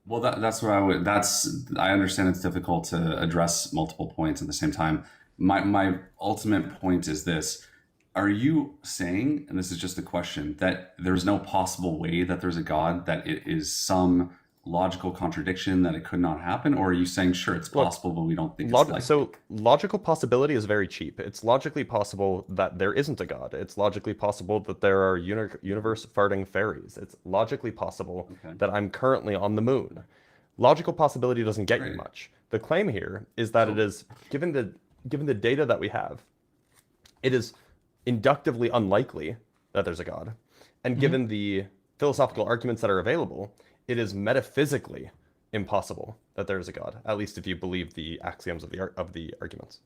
Well, that's what I would. I understand it's difficult to address multiple points at the same time. My ultimate point is this: are you saying, and this is just a question, that there's no possible way that there's a God, that it is some logical contradiction, that it could not happen, or are you saying, sure, it's Look, possible, but we don't think it's likely? So logical possibility is very cheap. It's logically possible that there isn't a God. It's logically possible that there are universe farting fairies. It's logically possible Okay. that I'm currently on the moon. Logical possibility doesn't get you Great. much. The claim here is that it is, given the data that we have, it is inductively unlikely that there's a God. And given the philosophical arguments that are available, it is metaphysically impossible that there is a God, at least if you believe the axioms of the arguments.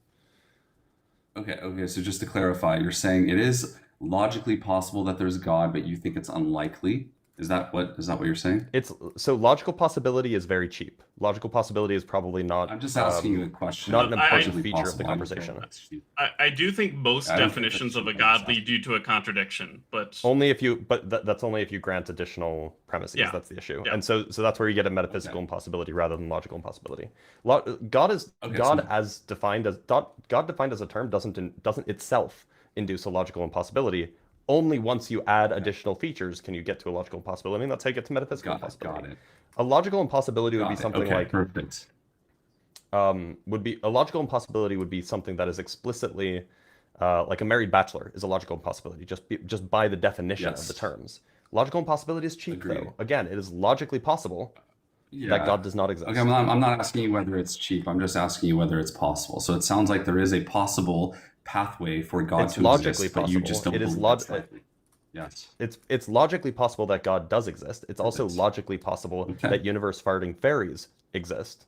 Okay. So just to clarify, you're saying it is logically possible that there's a God, but you think it's unlikely. Is that what you're saying? So logical possibility is very cheap. Logical possibility is probably not. I'm just asking you a question. Not an important Logically feature of the possible. I don't care conversation. if that's cheap. I do think most I don't think definitions that's of a true. God lead you to a contradiction, but Only if you, but that's only if you grant additional premises. Yeah. That's the issue, Yeah. and so that's where you get a metaphysical Okay. impossibility rather than logical impossibility. God Okay, God so- as defined as God defined as a term doesn't itself induce a logical impossibility. Only once you add additional features can you get to a logical impossibility, and that's how you get to metaphysical Got impossibility. it. A logical impossibility would Got be it. something Okay, like perfect. would be a logical impossibility would be something that is explicitly like a married bachelor is a logical impossibility just by the definition of the Yes. terms. Logical impossibility is cheap Agreed. though. Again, it is logically possible Yeah. that God does not exist. Okay, I'm not asking you whether it's cheap. I'm just asking you whether it's possible. So it sounds like there is a possible pathway for God It's to logically exist, but you just possible. don't It is believe it's likely. Yes. It's logically possible that God does exist. It's also Perfect. logically possible Okay. that universe farting fairies exist.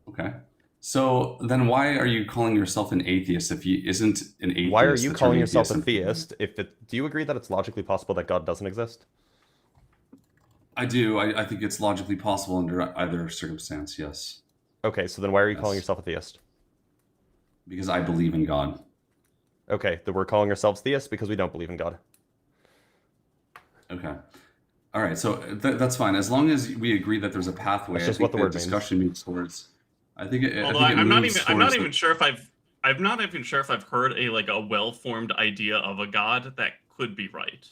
Okay. So then why are you calling yourself an atheist if you isn't an atheist? Why are you the term calling yourself a atheist- theist? Do you agree that it's logically possible that God doesn't exist? I do. I think it's logically possible under either circumstance, yes. Okay, so then why are you calling Yes. yourself a theist? Because I believe in God. Okay, then we're calling ourselves theists because we don't believe in God. Okay. All right. So that's fine. As long as we agree that there's a pathway, That's I just think what the the word means. discussion moves towards. I think it. although I think it I'm not moves even towards sure if I'm not even sure if I've heard a well-formed idea of a God that could be right.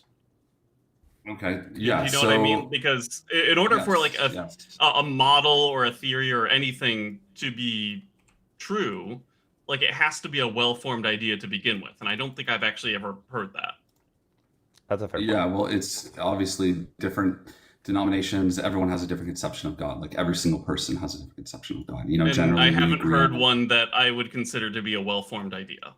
Okay. Do Yeah. you know what I mean? Because in order for like a model or a theory or anything to be true, like it has to be a well-formed idea to begin with, and I don't think I've actually ever heard that. That's a fair point. Yeah. Well, it's obviously different denominations. Everyone has a different conception of God. Like every single person has a different conception of God. You know, And generally I we haven't agree heard on- one that I would consider to be a well-formed idea.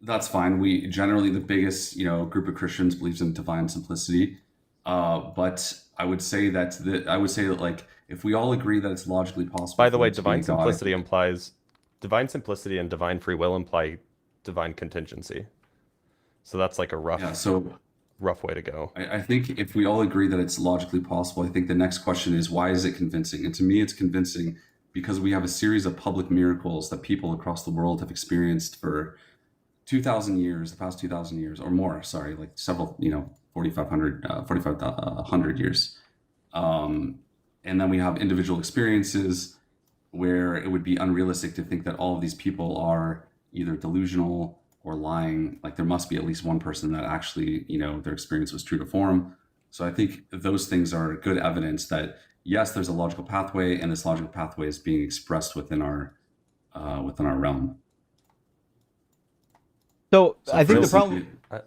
That's fine. We generally the biggest, group of Christians believes in divine simplicity. But I would say that like if we all agree that it's logically possible. By the for way, there to be a divine God, simplicity implies divine simplicity and divine free will imply divine contingency. So that's like a rough. Yeah. So rough way to go. I think if we all agree that it's logically possible, I think the next question is, why is it convincing? And to me, it's convincing because we have a series of public miracles that people across the world have experienced for 2,000 years, the past 2,000 years or more, sorry, like several, 4,500 years. And then we have individual experiences where it would be unrealistic to think that all of these people are either delusional or lying. Like there must be at least one person that actually, their experience was true to form. So I think those things are good evidence that yes, there's a logical pathway, and this logical pathway is being expressed within our realm. So So I think the for problem. instance, I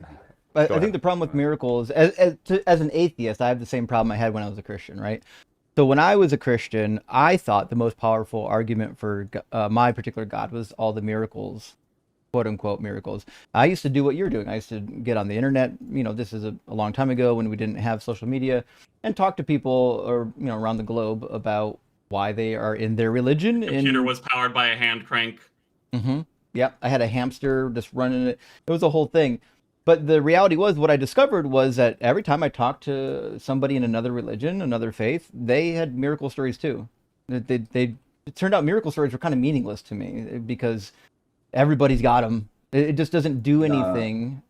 Go think ahead. the problem with miracles, as an atheist, I have the same problem I had when I was a Christian, right? So when I was a Christian, I thought the most powerful argument for my particular God was all the miracles, quote unquote miracles. I used to do what you're doing. I used to get on the internet. This is a long time ago when we didn't have social media, and talk to people or around the globe about why they are in their religion. Computer was powered by a hand crank. Mm-hmm. Yep, I had a hamster just running it. It was a whole thing. But the reality was, what I discovered was that every time I talked to somebody in another religion, another faith, they had miracle stories too. It turned out miracle stories were kind of meaningless to me because everybody's got them. It just doesn't do anything.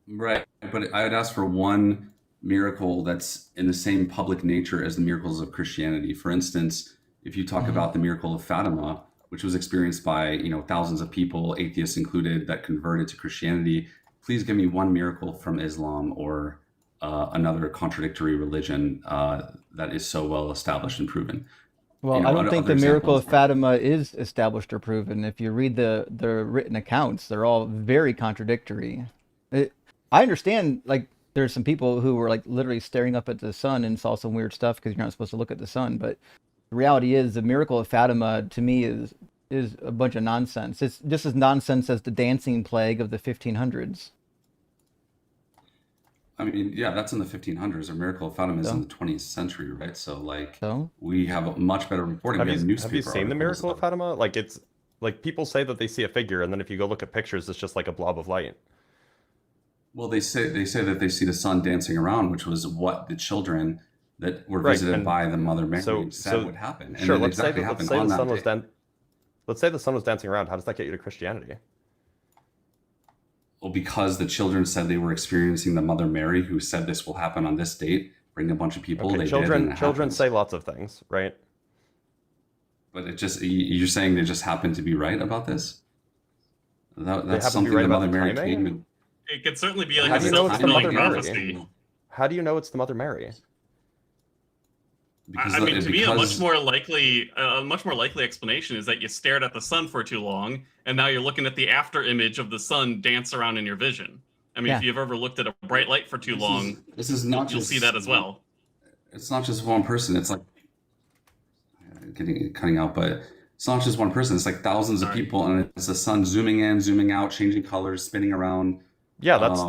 right. But I would ask for one miracle that's in the same public nature as the miracles of Christianity. For instance, if you talk about the miracle of Fatima, which was experienced by thousands of people, atheists included, that converted to Christianity, please give me one miracle from Islam or another contradictory religion that is so well established and proven. Well, I don't think the other miracle examples. of Fatima is established or proven. If you read the written accounts, they're all very contradictory. I understand, like, there's some people who were like literally staring up at the sun and saw some weird stuff because you're not supposed to look at the sun. But the reality is, the miracle of Fatima to me is a bunch of nonsense. It's just as nonsense as the dancing plague of the 1500s. I mean, yeah, that's in the 1500s. A miracle of Fatima is So? in the 20th century, right? So, like, So we have a much better reporting. Have We have you newspaper seen the articles miracle of about it. Fatima? Like it's like people say that they see a figure, and then if you go look at pictures, it's just like a blob of light. Well, they say that they see the sun dancing around, which was what the children that were Right, visited and by the Mother Mary so said would happen, and sure, it let's say exactly that happened on the that sun was day. let's say the sun was dancing around. How does that get you to Christianity? Well, because the children said they were experiencing the Mother Mary, who said this will happen on this date, bring a bunch of people. Okay, They did, and children it children happened. say lots of things, right? But it just you're saying they just happened to be right about this? They That's happen to be something right the about Mother the Mary timing? came and It could certainly be like How a do you know it's the self-fulfilling Mother Mary? prophecy. How do you know it's the Mother Mary? because I mean, to me, a because much more likely explanation is that you stared at the sun for too long, and now you're looking at the after image of the sun dance around in your vision. I mean, Yeah. if you've ever looked at a bright light for too long, this is not you'll just see that as well. It's not just one person. It's like cutting out, but it's not just one person. It's like thousands of Sorry. people, and it's the sun zooming in, zooming out, changing colors, spinning around. Yeah, that's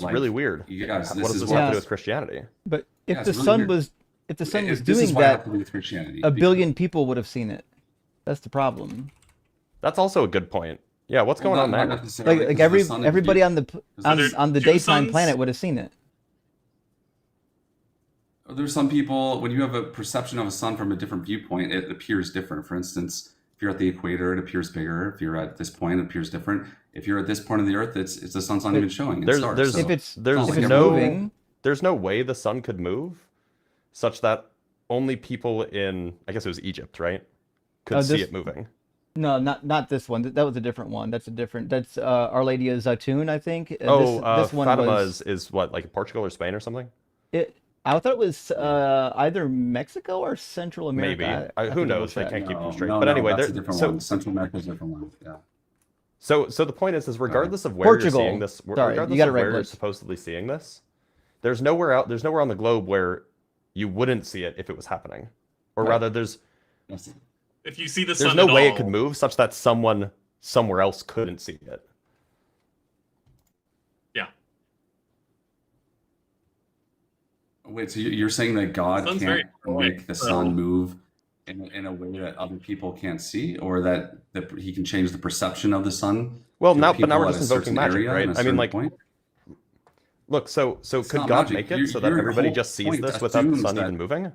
Like, really weird. you guys, What this does is this what have to do Yes. with Christianity? But if Yeah, the it's really sun weird. was this this doing is why I have that, to do with Christianity. a billion people would have seen it. That's the problem. That's also a good point. Yeah, what's going on Not there? necessarily, Like because the sun is everybody huge. on the there's on the two daytime suns? planet would have seen it. There's some people, when you have a perception of a sun from a different viewpoint, it appears different. For instance, if you're at the equator, it appears bigger. If you're at this point, it appears different. If you're at this point of the Earth, it's the sun's not even showing. It's dark. there's- So If it's not there's like if it's everyone- moving, There's no way the sun could move such that only people in, I guess it was Egypt, right, could see this- it moving. no, not this one. That was a different one. That's Our Lady of Zaytun, I think. This one Fatima was is what, like Portugal or Spain or something? it. I thought it was either Mexico or Central America. Maybe. I have Who to double knows? They check. can't keep them straight. No, But no, anyway, that's a there- different so one. Central America's a different one. Yeah. so the point is regardless of where Portugal. you're seeing this, Sorry, regardless you got it of right, where you're Blitz. supposedly seeing this, there's nowhere on the globe where you wouldn't see it if it was happening, or Right. rather, there's If you see the there's sun no at way all, it could move such that someone somewhere else couldn't see it. Yeah. Wait, so you're saying that God Sun's can't very quick, make the so- sun move in a way that other people can't see, or that he can change the perception of the sun? Well, to but now people we're at just a invoking certain magic, area right? and a I mean, certain like, point? Look, so It's could not God magic. make it Your- so that your everybody whole just sees point this without the assumes sun that- even moving?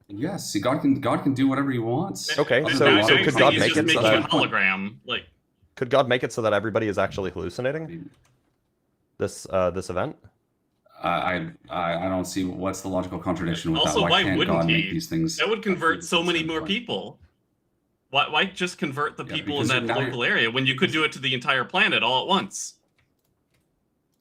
Yes, see, God can do whatever he wants. Okay, And so- now so you're could saying God he's make just it making so a that- hologram? Like, Could God make it so that everybody is actually hallucinating this event? I don't see what's the logical contradiction with also, that. why Can't wouldn't God he? make these things? That would convert appear so to many certain more point? people. Why just convert the Yeah, people in because that now local area when you could do it to the entire planet all at once?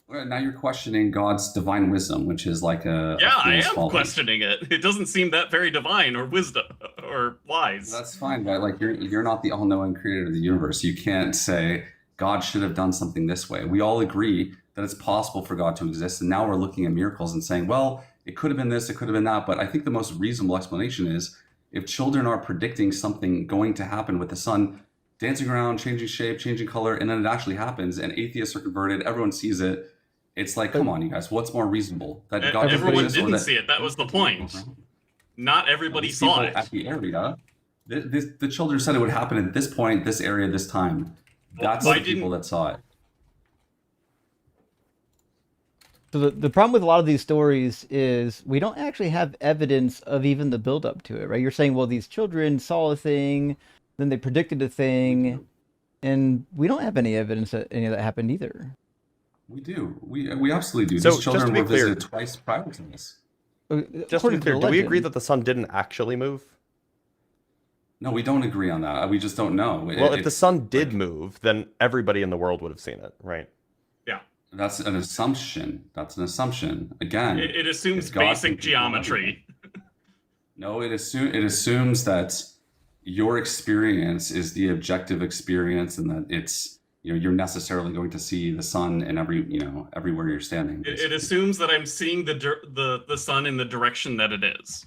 Well, now you're questioning God's divine wisdom, which is like a Yeah, I fool's am folly. questioning it. It doesn't seem that very divine or wisdom or wise. That's fine, but like you're not the all-knowing creator of the universe. You can't say God should have done something this way. We all agree that it's possible for God to exist, and now we're looking at miracles and saying, well, it could have been this, it could have been that. But I think the most reasonable explanation is if children are predicting something going to happen with the sun dancing around, changing shape, changing color, and then it actually happens, and atheists are converted, everyone sees it. It's like, come on, you guys, what's more reasonable? That God Everyone exists or didn't that- see it. That was the point. Not everybody These saw people it. at the area. The children said it would happen at this point, this area, this time. That's Why the people that saw it. So the problem with a lot of these stories is we don't actually have evidence of even the build up to it, right? You're saying, well, these children saw a thing, then they predicted a thing, and we don't have any evidence that any of that happened either. We do. We absolutely do. So, These just children to be were clear- visited twice prior to this. Just to be clear, do we agree that the sun didn't actually move? No, we don't agree on that. We just don't know. Well, if the sun did move, then everybody in the world would have seen it, right? Yeah. That's an assumption. That's an assumption. Again, It assumes if God can basic control geometry. everything. No, it assumes that your experience is the objective experience, and that it's you're necessarily going to see the sun in everywhere you're standing. It assumes that I'm seeing the sun in the direction that it is.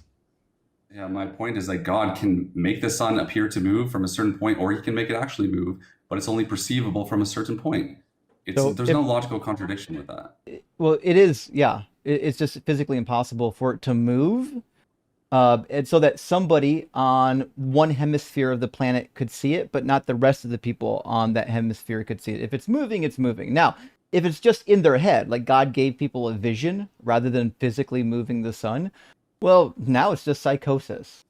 Yeah, my point is that God can make the sun appear to move from a certain point, or he can make it actually move, but it's only perceivable from a certain point. There's no logical contradiction with that. Well, it is, yeah. It's just physically impossible for it to move. And so that somebody on one hemisphere of the planet could see it, but not the rest of the people on that hemisphere could see it. If it's moving, it's moving. Now, if it's just in their head, like God gave people a vision rather than physically moving the sun, well, now it's just psychosis.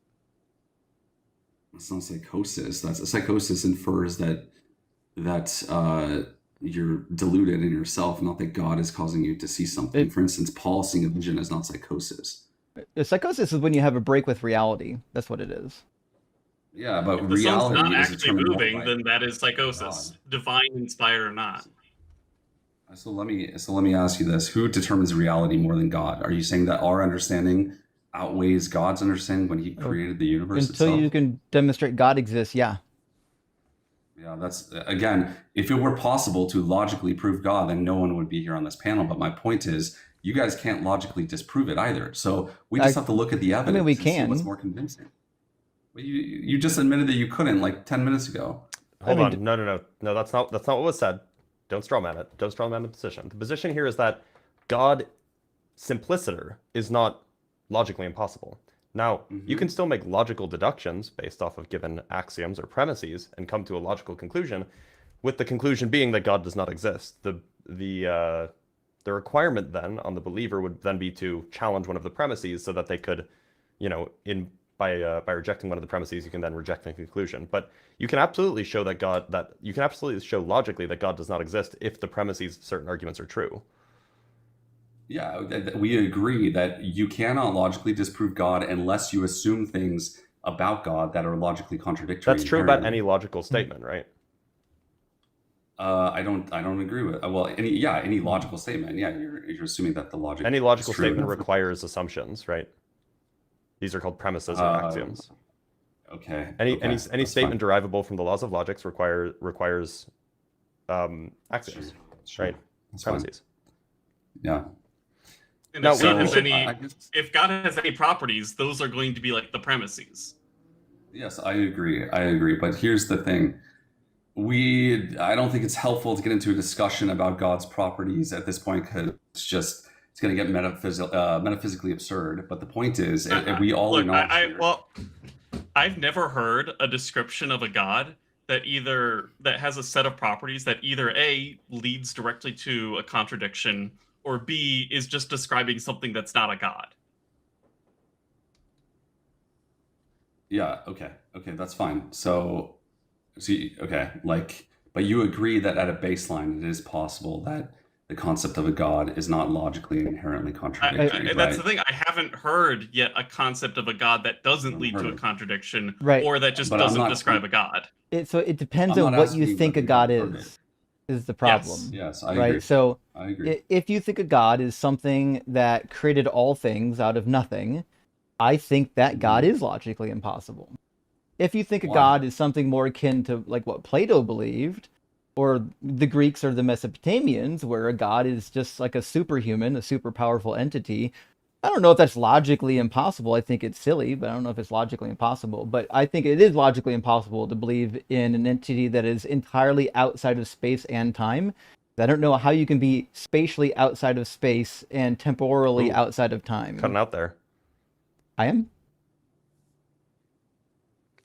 It's not psychosis. Psychosis infers that you're deluded in yourself, not that God is causing you to see something. For instance, Paul seeing a vision is not psychosis. Psychosis is when you have a break with reality. That's what it is. Yeah, but If the sun's reality not is actually determined more moving, by then that is psychosis, God. divine inspired or not. So let me ask you this: who determines reality more than God? Are you saying that our understanding outweighs God's understanding when He created the universe Until itself? you can demonstrate God exists, yeah. Yeah, that's again, if it were possible to logically prove God, then no one would be here on this panel. But my point is, you guys can't logically disprove it either. So we just have to look at the evidence. we and see can. what's more convincing. Well, you just admitted that you couldn't like 10 minutes ago. Hold on, no. That's not what was said. Don't straw man it. Don't straw man the position. The position here is that God simpliciter is not logically impossible. Now, you can still make logical deductions based off of given axioms or premises and come to a logical conclusion, with the conclusion being that God does not exist. The requirement then on the believer would then be to challenge one of the premises so that they could, by rejecting one of the premises, you can then reject the conclusion. But you can absolutely show logically that God does not exist if the premises of certain arguments are true. Yeah, we agree that you cannot logically disprove God unless you assume things about God that are logically contradictory. That's true about any logical statement, right? I don't agree with any logical statement. Yeah, you're assuming that the logic. Any logical is true. statement requires assumptions, right? These are called premises or axioms. Okay. Any that's statement fine. derivable from the laws of logic requires axioms, Sure. right? That's fine. Premises. Yeah. And No, if, God has I guess- if God has any properties, those are going to be like the premises. Yes, I agree. But here's the thing. I don't think it's helpful to get into a discussion about God's properties at this point, because it's going to get metaphysically absurd. But the point is, we all acknowledge here- I've never heard a description of a God that has a set of properties that either A, leads directly to a contradiction, or B, is just describing something that's not a god. Yeah, okay, that's fine. So, see, okay, like, but you agree that at a baseline, it is possible that the concept of a god is not logically and inherently contradictory, right? That's the thing. I haven't heard yet a concept of a god that doesn't lead to a contradiction, or that just doesn't describe a god. So it depends on what you think a god is the problem. Yes, I right? agree. So I agree. If you think a god is something that created all things out of nothing, I think that God is logically impossible. If you think a god is something more akin to like what Plato believed, or the Greeks or the Mesopotamians, where a god is just like a superhuman, a super powerful entity, I don't know if that's logically impossible. I think it's silly, but I don't know if it's logically impossible. But I think it is logically impossible to believe in an entity that is entirely outside of space and time. I don't know how you can be spatially outside of space and temporally outside of time. Cutting out there. I am?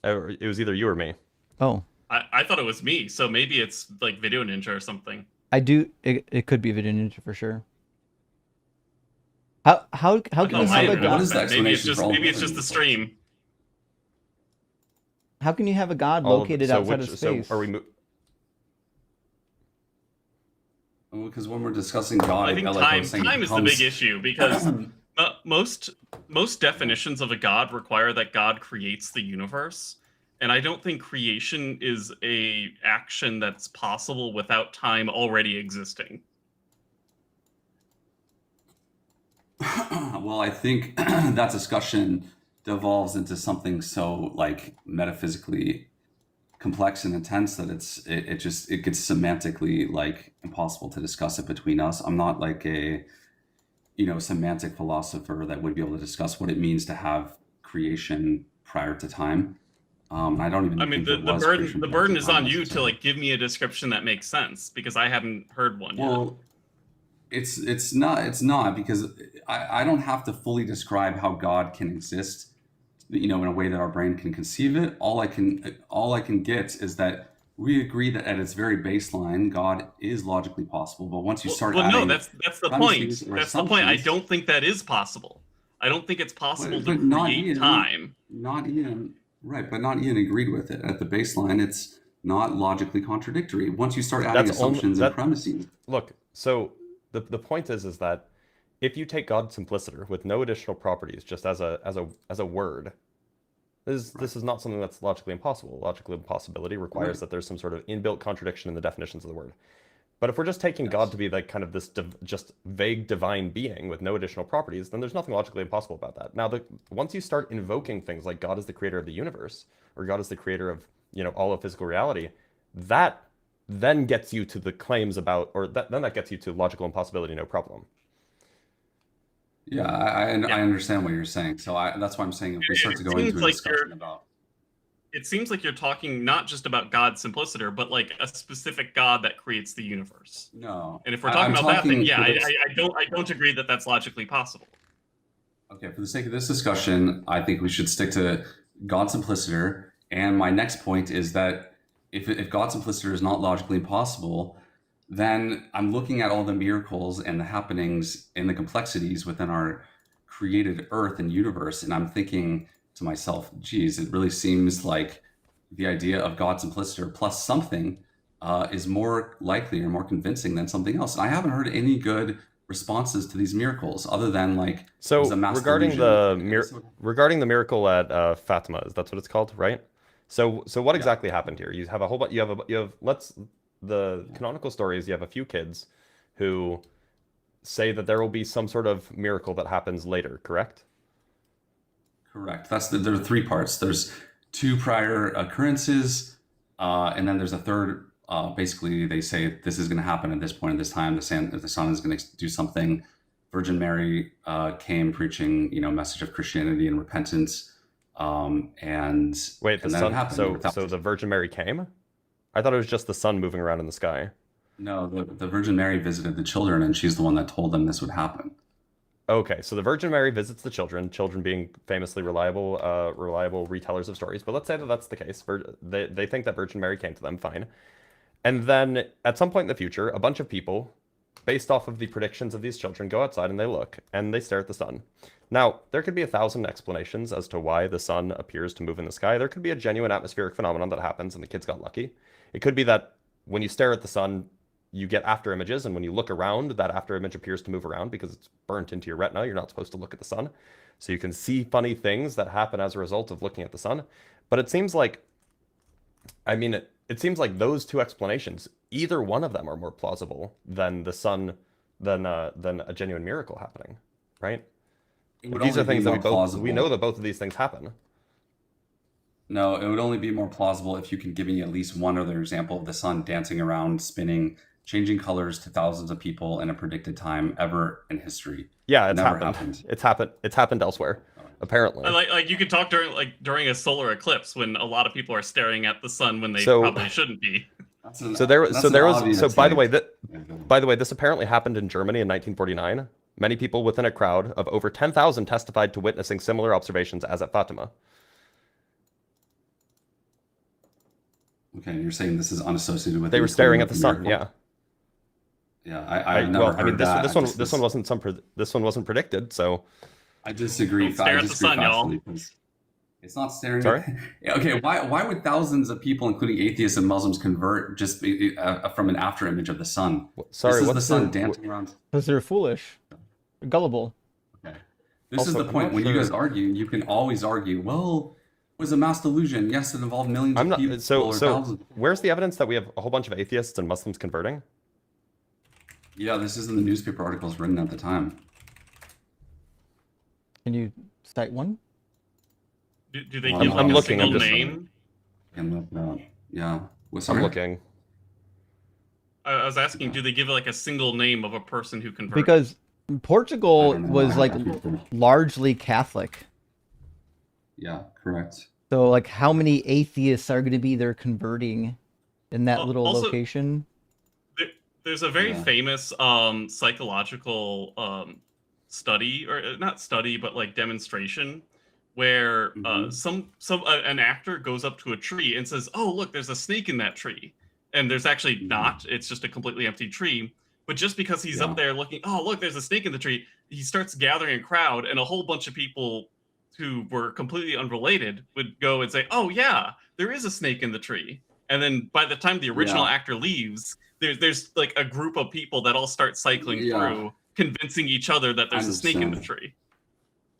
It was either you or me. Oh. I thought it was me, so maybe it's like Video Ninja or something. It could be Video Ninja for sure. How can you have a god? What is the explanation maybe it's just the stream. How can you have a god located outside of space? So are we? Because when we're discussing God, I think time is the big issue, because most definitions of a god require that God creates the universe, and I don't think creation is a action that's possible without time already existing. Well, I think that discussion devolves into something so like metaphysically complex and intense that it gets semantically like impossible to discuss it between us. I'm not like a semantic philosopher that would be able to discuss what it means to have creation prior to time. I don't even. I mean, the burden is on you to like give me a description that makes sense, because I haven't heard one yet. It's not because I don't have to fully describe how God can exist, in a way that our brain can conceive it. All I can get is that we agree that at its very baseline, God is logically possible. But once you start adding, that's the point. That's the point. I don't think that is possible. I don't think it's possible to create time. Not Ian, right? But not Ian agreed with it. At the baseline, it's not logically contradictory. Once you start adding assumptions and premises. Look, so the point is that if you take God simpliciter with no additional properties, just as a word, this is not something that's logically impossible. Logical impossibility requires that there's some sort of inbuilt contradiction in the definitions of the word. But if we're just taking God to be like kind of this just vague divine being with no additional properties, then there's nothing logically impossible about that. Now, once you start invoking things like God is the creator of the universe, or God is the creator of all of physical reality, that then gets you to the claims about, or then that gets you to logical impossibility, no problem. Yeah, I understand what you're saying. So that's why I'm saying if we start to go into a discussion about. It seems like you're talking not just about God simpliciter, but like a specific God that creates the universe. No. And if we're talking about that, then yeah, I don't agree that that's logically possible. Okay, for the sake of this discussion, I think we should stick to God simpliciter. And my next point is that if God simpliciter is not logically impossible, then I'm looking at all the miracles and the happenings and the complexities within our created earth and universe, and I'm thinking to myself, geez, it really seems like the idea of God simpliciter plus something is more likely or more convincing than something else. And I haven't heard any good responses to these miracles other than like regarding the miracle at Fatima, that's what it's called, right? So what exactly happened here? You have a whole bunch. The canonical story is you have a few kids who say that there will be some sort of miracle that happens later, correct? Correct. There are three parts. There's two prior occurrences, and then there's a third. Basically, they say this is going to happen at this point at this time. The sun is going to do something. Virgin Mary came preaching, message of Christianity and repentance. And wait, the sun. So the Virgin Mary came? I thought it was just the sun moving around in the sky. No, the Virgin Mary visited the children, and she's the one that told them this would happen. Okay, so the Virgin Mary visits the children being famously reliable retellers of stories. But let's say that that's the case. They think that Virgin Mary came to them, fine. And then at some point in the future, a bunch of people, based off of the predictions of these children, go outside and they look and they stare at the sun. Now, there could be 1,000 explanations as to why the sun appears to move in the sky. There could be a genuine atmospheric phenomenon that happens and the kids got lucky. It could be that when you stare at the sun, you get after images, and when you look around, that after image appears to move around because it's burnt into your retina. You're not supposed to look at the sun. So you can see funny things that happen as a result of looking at the sun. But it seems like, I mean, it seems like those two explanations, either one of them are more plausible than the sun, than a genuine miracle happening, right? These are things that we know that both of these things happen. No, it would only be more plausible if you can give me at least one other example of the sun dancing around, spinning, changing colors to thousands of people in a predicted time ever in history. Yeah, it's happened. It's happened elsewhere, apparently. Like you could talk during a solar eclipse when a lot of people are staring at the sun when they probably shouldn't be. By the way, this apparently happened in Germany in 1949. Many people within a crowd of over 10,000 testified to witnessing similar observations as at Fatima. Okay, you're saying this is unassociated with. They were staring at the sun. Yeah. Yeah, I've never heard that. This one wasn't predicted, so. I disagree. Stare at the sun, y'all. It's not staring. Sorry? Okay, why would thousands of people, including atheists and Muslims, convert just from an after image of the sun? Sorry, what's the sun dancing around? Because they're foolish, they're gullible. Okay, this is the point. When you guys argue, you can always argue. Well, it was a mass delusion. Yes, it involved millions of people. So where's the evidence that we have a whole bunch of atheists and Muslims converting? Yeah, this is in the newspaper articles written at the time. Can you cite one? Do they give a single name? Yeah. I'm looking. I was asking, do they give a single name of a person who converted? Because Portugal was largely Catholic. Yeah, correct. So how many atheists are going to be there converting in that little location? There's a very famous psychological study, or not study, but demonstration, where an actor goes up to a tree and says, "Oh, look, there's a snake in that tree," and there's actually not. It's just a completely empty tree. But just because he's up there looking, "Oh, look, there's a snake in the tree," he starts gathering a crowd, and a whole bunch of people who were completely unrelated would go and say, "Oh yeah, there is a snake in the tree." And then by the time the original actor leaves, there's a group of people that all start cycling through, convincing each other that there's a snake in the tree.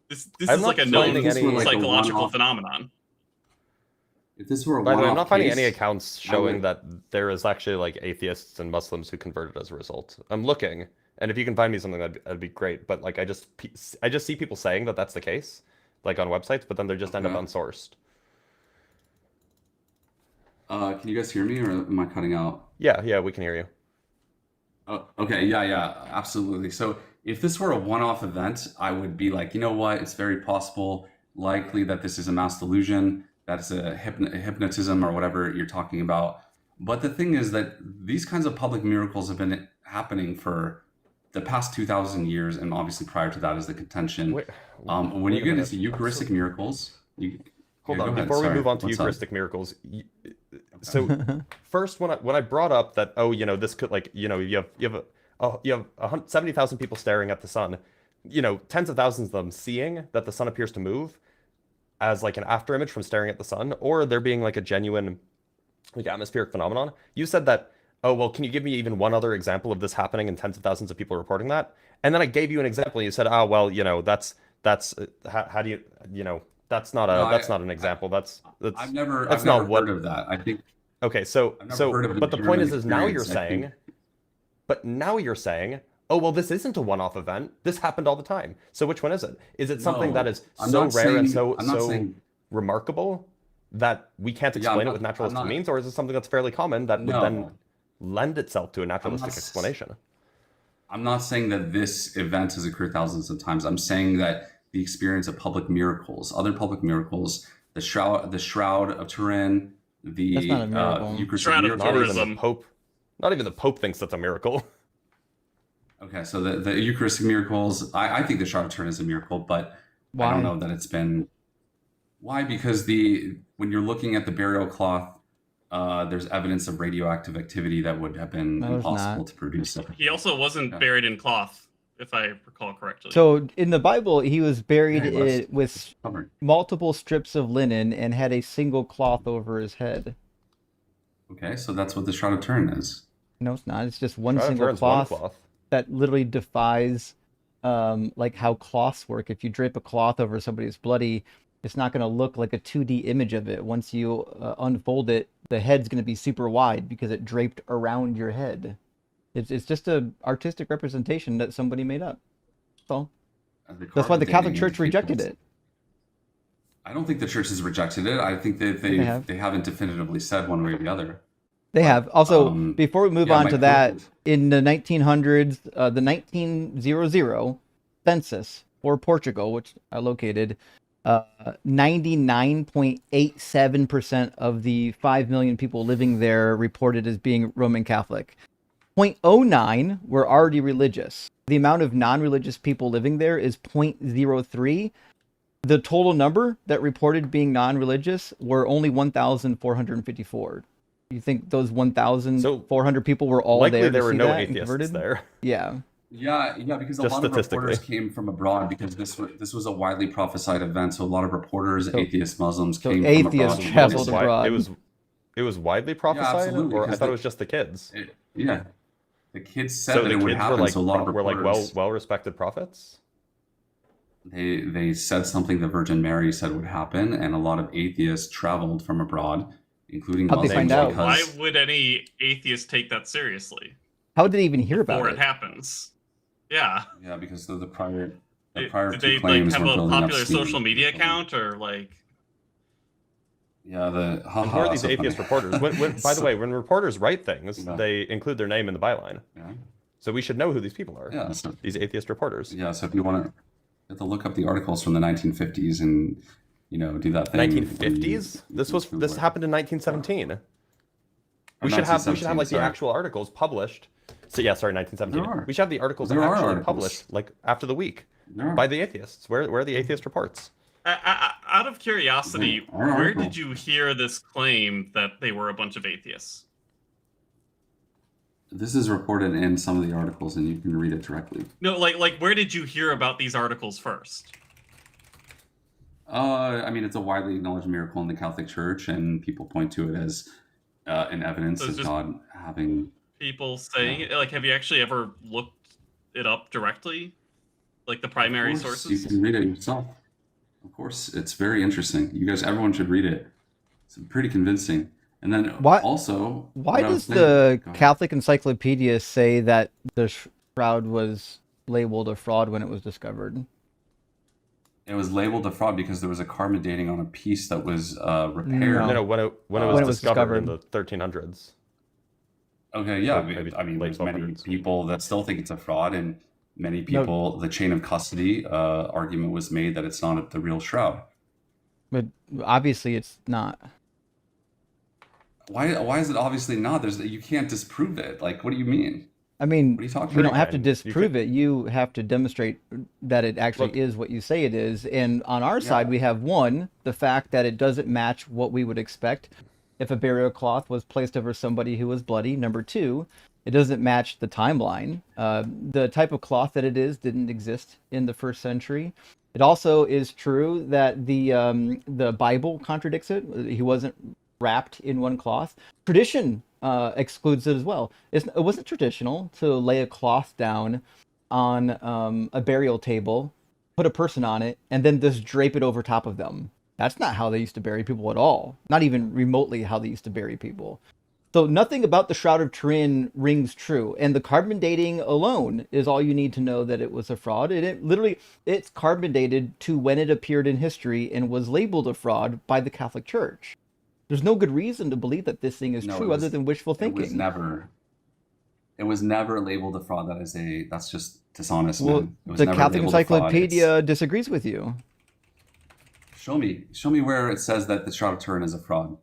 This is a known psychological phenomenon. If this were by the way, I'm not finding any accounts showing that there is actually atheists and Muslims who converted as a result. I'm looking, and if you can find me something, that'd be great. But I just see people saying that that's the case, on websites, but then they just end up unsourced. Can you guys hear me, or am I cutting out? Yeah, we can hear you. Okay, yeah, absolutely. So if this were a one-off event, I would be like, you know what? It's very possible, likely that this is a mass delusion, that it's a hypnotism or whatever you're talking about. But the thing is that these kinds of public miracles have been happening for the past 2,000 years, and obviously prior to that is the contention. When you get into Eucharistic miracles, hold on, before we move on to Eucharistic miracles. So first, when I brought up that, this could you have 70,000 people staring at the sun, tens of thousands of them seeing that the sun appears to move as an after image from staring at the sun, or there being a genuine atmospheric phenomenon. You said that, oh well, can you give me even one other example of this happening and tens of thousands of people reporting that? And then I gave you an example and you said, oh well, that's how do you that's not an example. I've never heard of that. I think. Okay, but the point is now you're saying, oh well, this isn't a one-off event. This happened all the time. So which one is it? Is it something that is so rare and so remarkable that we can't explain it with naturalistic means, or is it something that's fairly common that would then lend itself to a naturalistic explanation? I'm not saying that this event has occurred thousands of times. I'm saying that the experience of public miracles, other public miracles, the Shroud of Turin, the Eucharistic Shroud of miracle. Tourism. Not even the Pope thinks that's a miracle. Okay, so the Eucharistic miracles, I think the Shroud of Turin is a miracle, but I don't Why? know that it's been. Why? Because when you're looking at the burial cloth, there's evidence of radioactive activity that would have been No, there's impossible not. to produce. He also wasn't Yeah. buried in cloth, if I recall correctly. So in the Bible, he was buried Yeah, he was. with Covered. multiple strips of linen and had a single cloth over his head. Okay, so that's what the Shroud of Turin is. No, it's not. It's just one Shroud of single Turin's one cloth cloth. that literally defies like how cloths work. If you drape a cloth over somebody's bloody, it's not going to look like a 2D image of it. Once you unfold it, the head's going to be super wide because it draped around your head. It's just a artistic representation that somebody made up. So that's why the Catholic Church rejected it. I don't think the church has rejected it. I think that they haven't definitively said one way or the other. They have. Also, Um, before we move yeah, on my to that, point is- in the 1900s, the 1900 census for Portugal, which I located, 99.87% of the 5 million people living there reported as being Roman Catholic. 0.09 were already religious. The amount of non-religious people living there is 0.03. The total number that reported being non-religious were only 1,454. You think those 1,400 people were all Likely there there to were see no that and atheists converted? there. Yeah. Yeah, because a Just lot of reporters statistically. came from abroad because this was a widely prophesied event. So a lot of reporters, So- atheist Muslims so came atheists from abroad. traveled It was abroad. It was widely prophesied, absolutely, or I because thought it was just the kids. Yeah, the kids said So that the it would kids happen. were like So a lot of were reporters like well respected prophets. they said something the Virgin Mary said would happen, and a lot of atheists traveled from abroad, including How'd they Muslims. find out? Because Why would any atheist take that seriously How did they even hear before about it it? happens? Yeah. Yeah, because the prior Did two they like claims have were a building up popular steam. social media account or like? Yeah, And who are these so atheist funny. reporters? By the way, when reporters write things, Yeah. they include their name in the byline. Yeah. So we should know who these people are. Yeah, so, These atheist reporters. yeah. So if you want to, you have to look up the articles from the 1950s and do that thing. 1950s? This happened in 1917. We should have like the sorry. actual articles published. So yeah, sorry, 1917. There are. We should have the articles There are actually articles. published like after the week There are. by the atheists. Where are the atheist reports? Out of curiosity, There are where articles. did you hear this claim that they were a bunch of atheists? This is reported in some of the articles, and you can read it directly. No, like where did you hear about these articles first? It's a widely acknowledged miracle in the Catholic Church, and people point to it as an evidence So it's of just- God having. People saying it? Like, have you actually ever looked it up directly? Like the primary Of course, sources? You can read it yourself. Of course, it's very interesting. Everyone should read it. It's pretty convincing. And then Why- also, Why what I was does saying- the Go ahead. Catholic Encyclopedia say that the shroud was labeled a fraud when it was discovered? It was labeled a fraud because there was a carbon dating on a piece that was repaired. No. No, when it When was it was discovered in discovered. the 1300s. Okay, yeah. Or maybe late There's many 1200s. people that still think it's a fraud, and many people, the chain of custody argument was made that it's not the real shroud. But obviously it's not. Why is it obviously not? You can't disprove it. Like, what do you mean? I mean, What are you talking you about? don't have to And you disprove it. You have to demonstrate that it actually Look- is what you say it is. And on our side, we have one, the fact that it doesn't match what we would expect if a burial cloth was placed over somebody who was bloody. Number two, it doesn't match the timeline. The type of cloth that it is didn't exist in the first century. It also is true that the Bible contradicts it. He wasn't wrapped in one cloth. Tradition excludes it as well. It wasn't traditional to lay a cloth down on a burial table, put a person on it, and then just drape it over top of them. That's not how they used to bury people at all. Not even remotely how they used to bury people. So nothing about the Shroud of Turin rings true. And the carbon dating alone is all you need to know that it was a fraud. And it's carbon dated to when it appeared in history and was labeled a fraud by the Catholic Church. There's no good reason to believe that this thing is No, true it was- other than wishful It was thinking. never labeled a fraud. That's just dishonest. Well, man. It was the never Catholic labeled a fraud. Encyclopedia disagrees with you. Show me where it says that the Shroud of Turin is a fraud.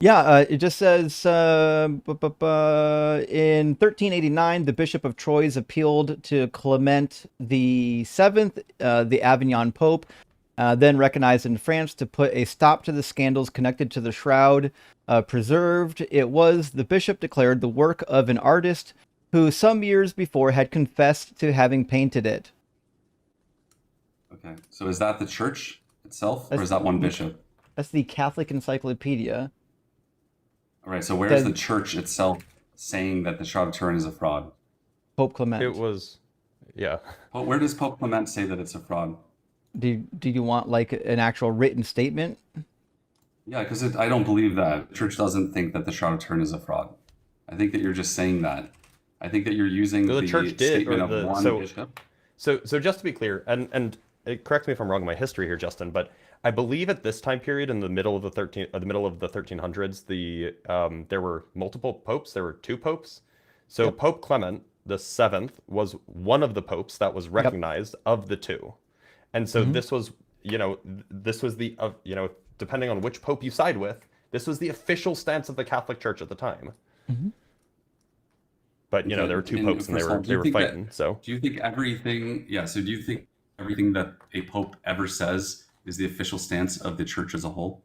Yeah, it just says in 1389, the Bishop of Troyes appealed to Clement the Seventh, the Avignon Pope, then recognized in France to put a stop to the scandals connected to the shroud preserved. It was, the bishop declared, the work of an artist who some years before had confessed to having painted it. Okay, so is that the church itself, or is that one bishop? That's the Catholic Encyclopedia. All right, so where's the church itself saying that the Shroud of Turin is a fraud? Pope Clement. It was, yeah. Well, where does Pope Clement say that it's a fraud? Do you want like an actual written statement? Yeah, because I don't believe that. The church doesn't think that the Shroud of Turin is a fraud. I think that you're just saying that. I think that you're using the church did, statement or of one bishop. So just to be clear, and correct me if I'm wrong in my history here, Justin, but I believe at this time period, in the middle of the 1300s, there were multiple popes. There were 2 popes. So yep. Pope Clement the Seventh was one of the popes that was recognized of the 2, and so this was, this was the, depending on which pope you side with, this was the official stance of the Catholic Church at the time. But there were 2 popes, and they were fighting. So do you think everything? Yeah. So do you think everything that a pope ever says is the official stance of the church as a whole?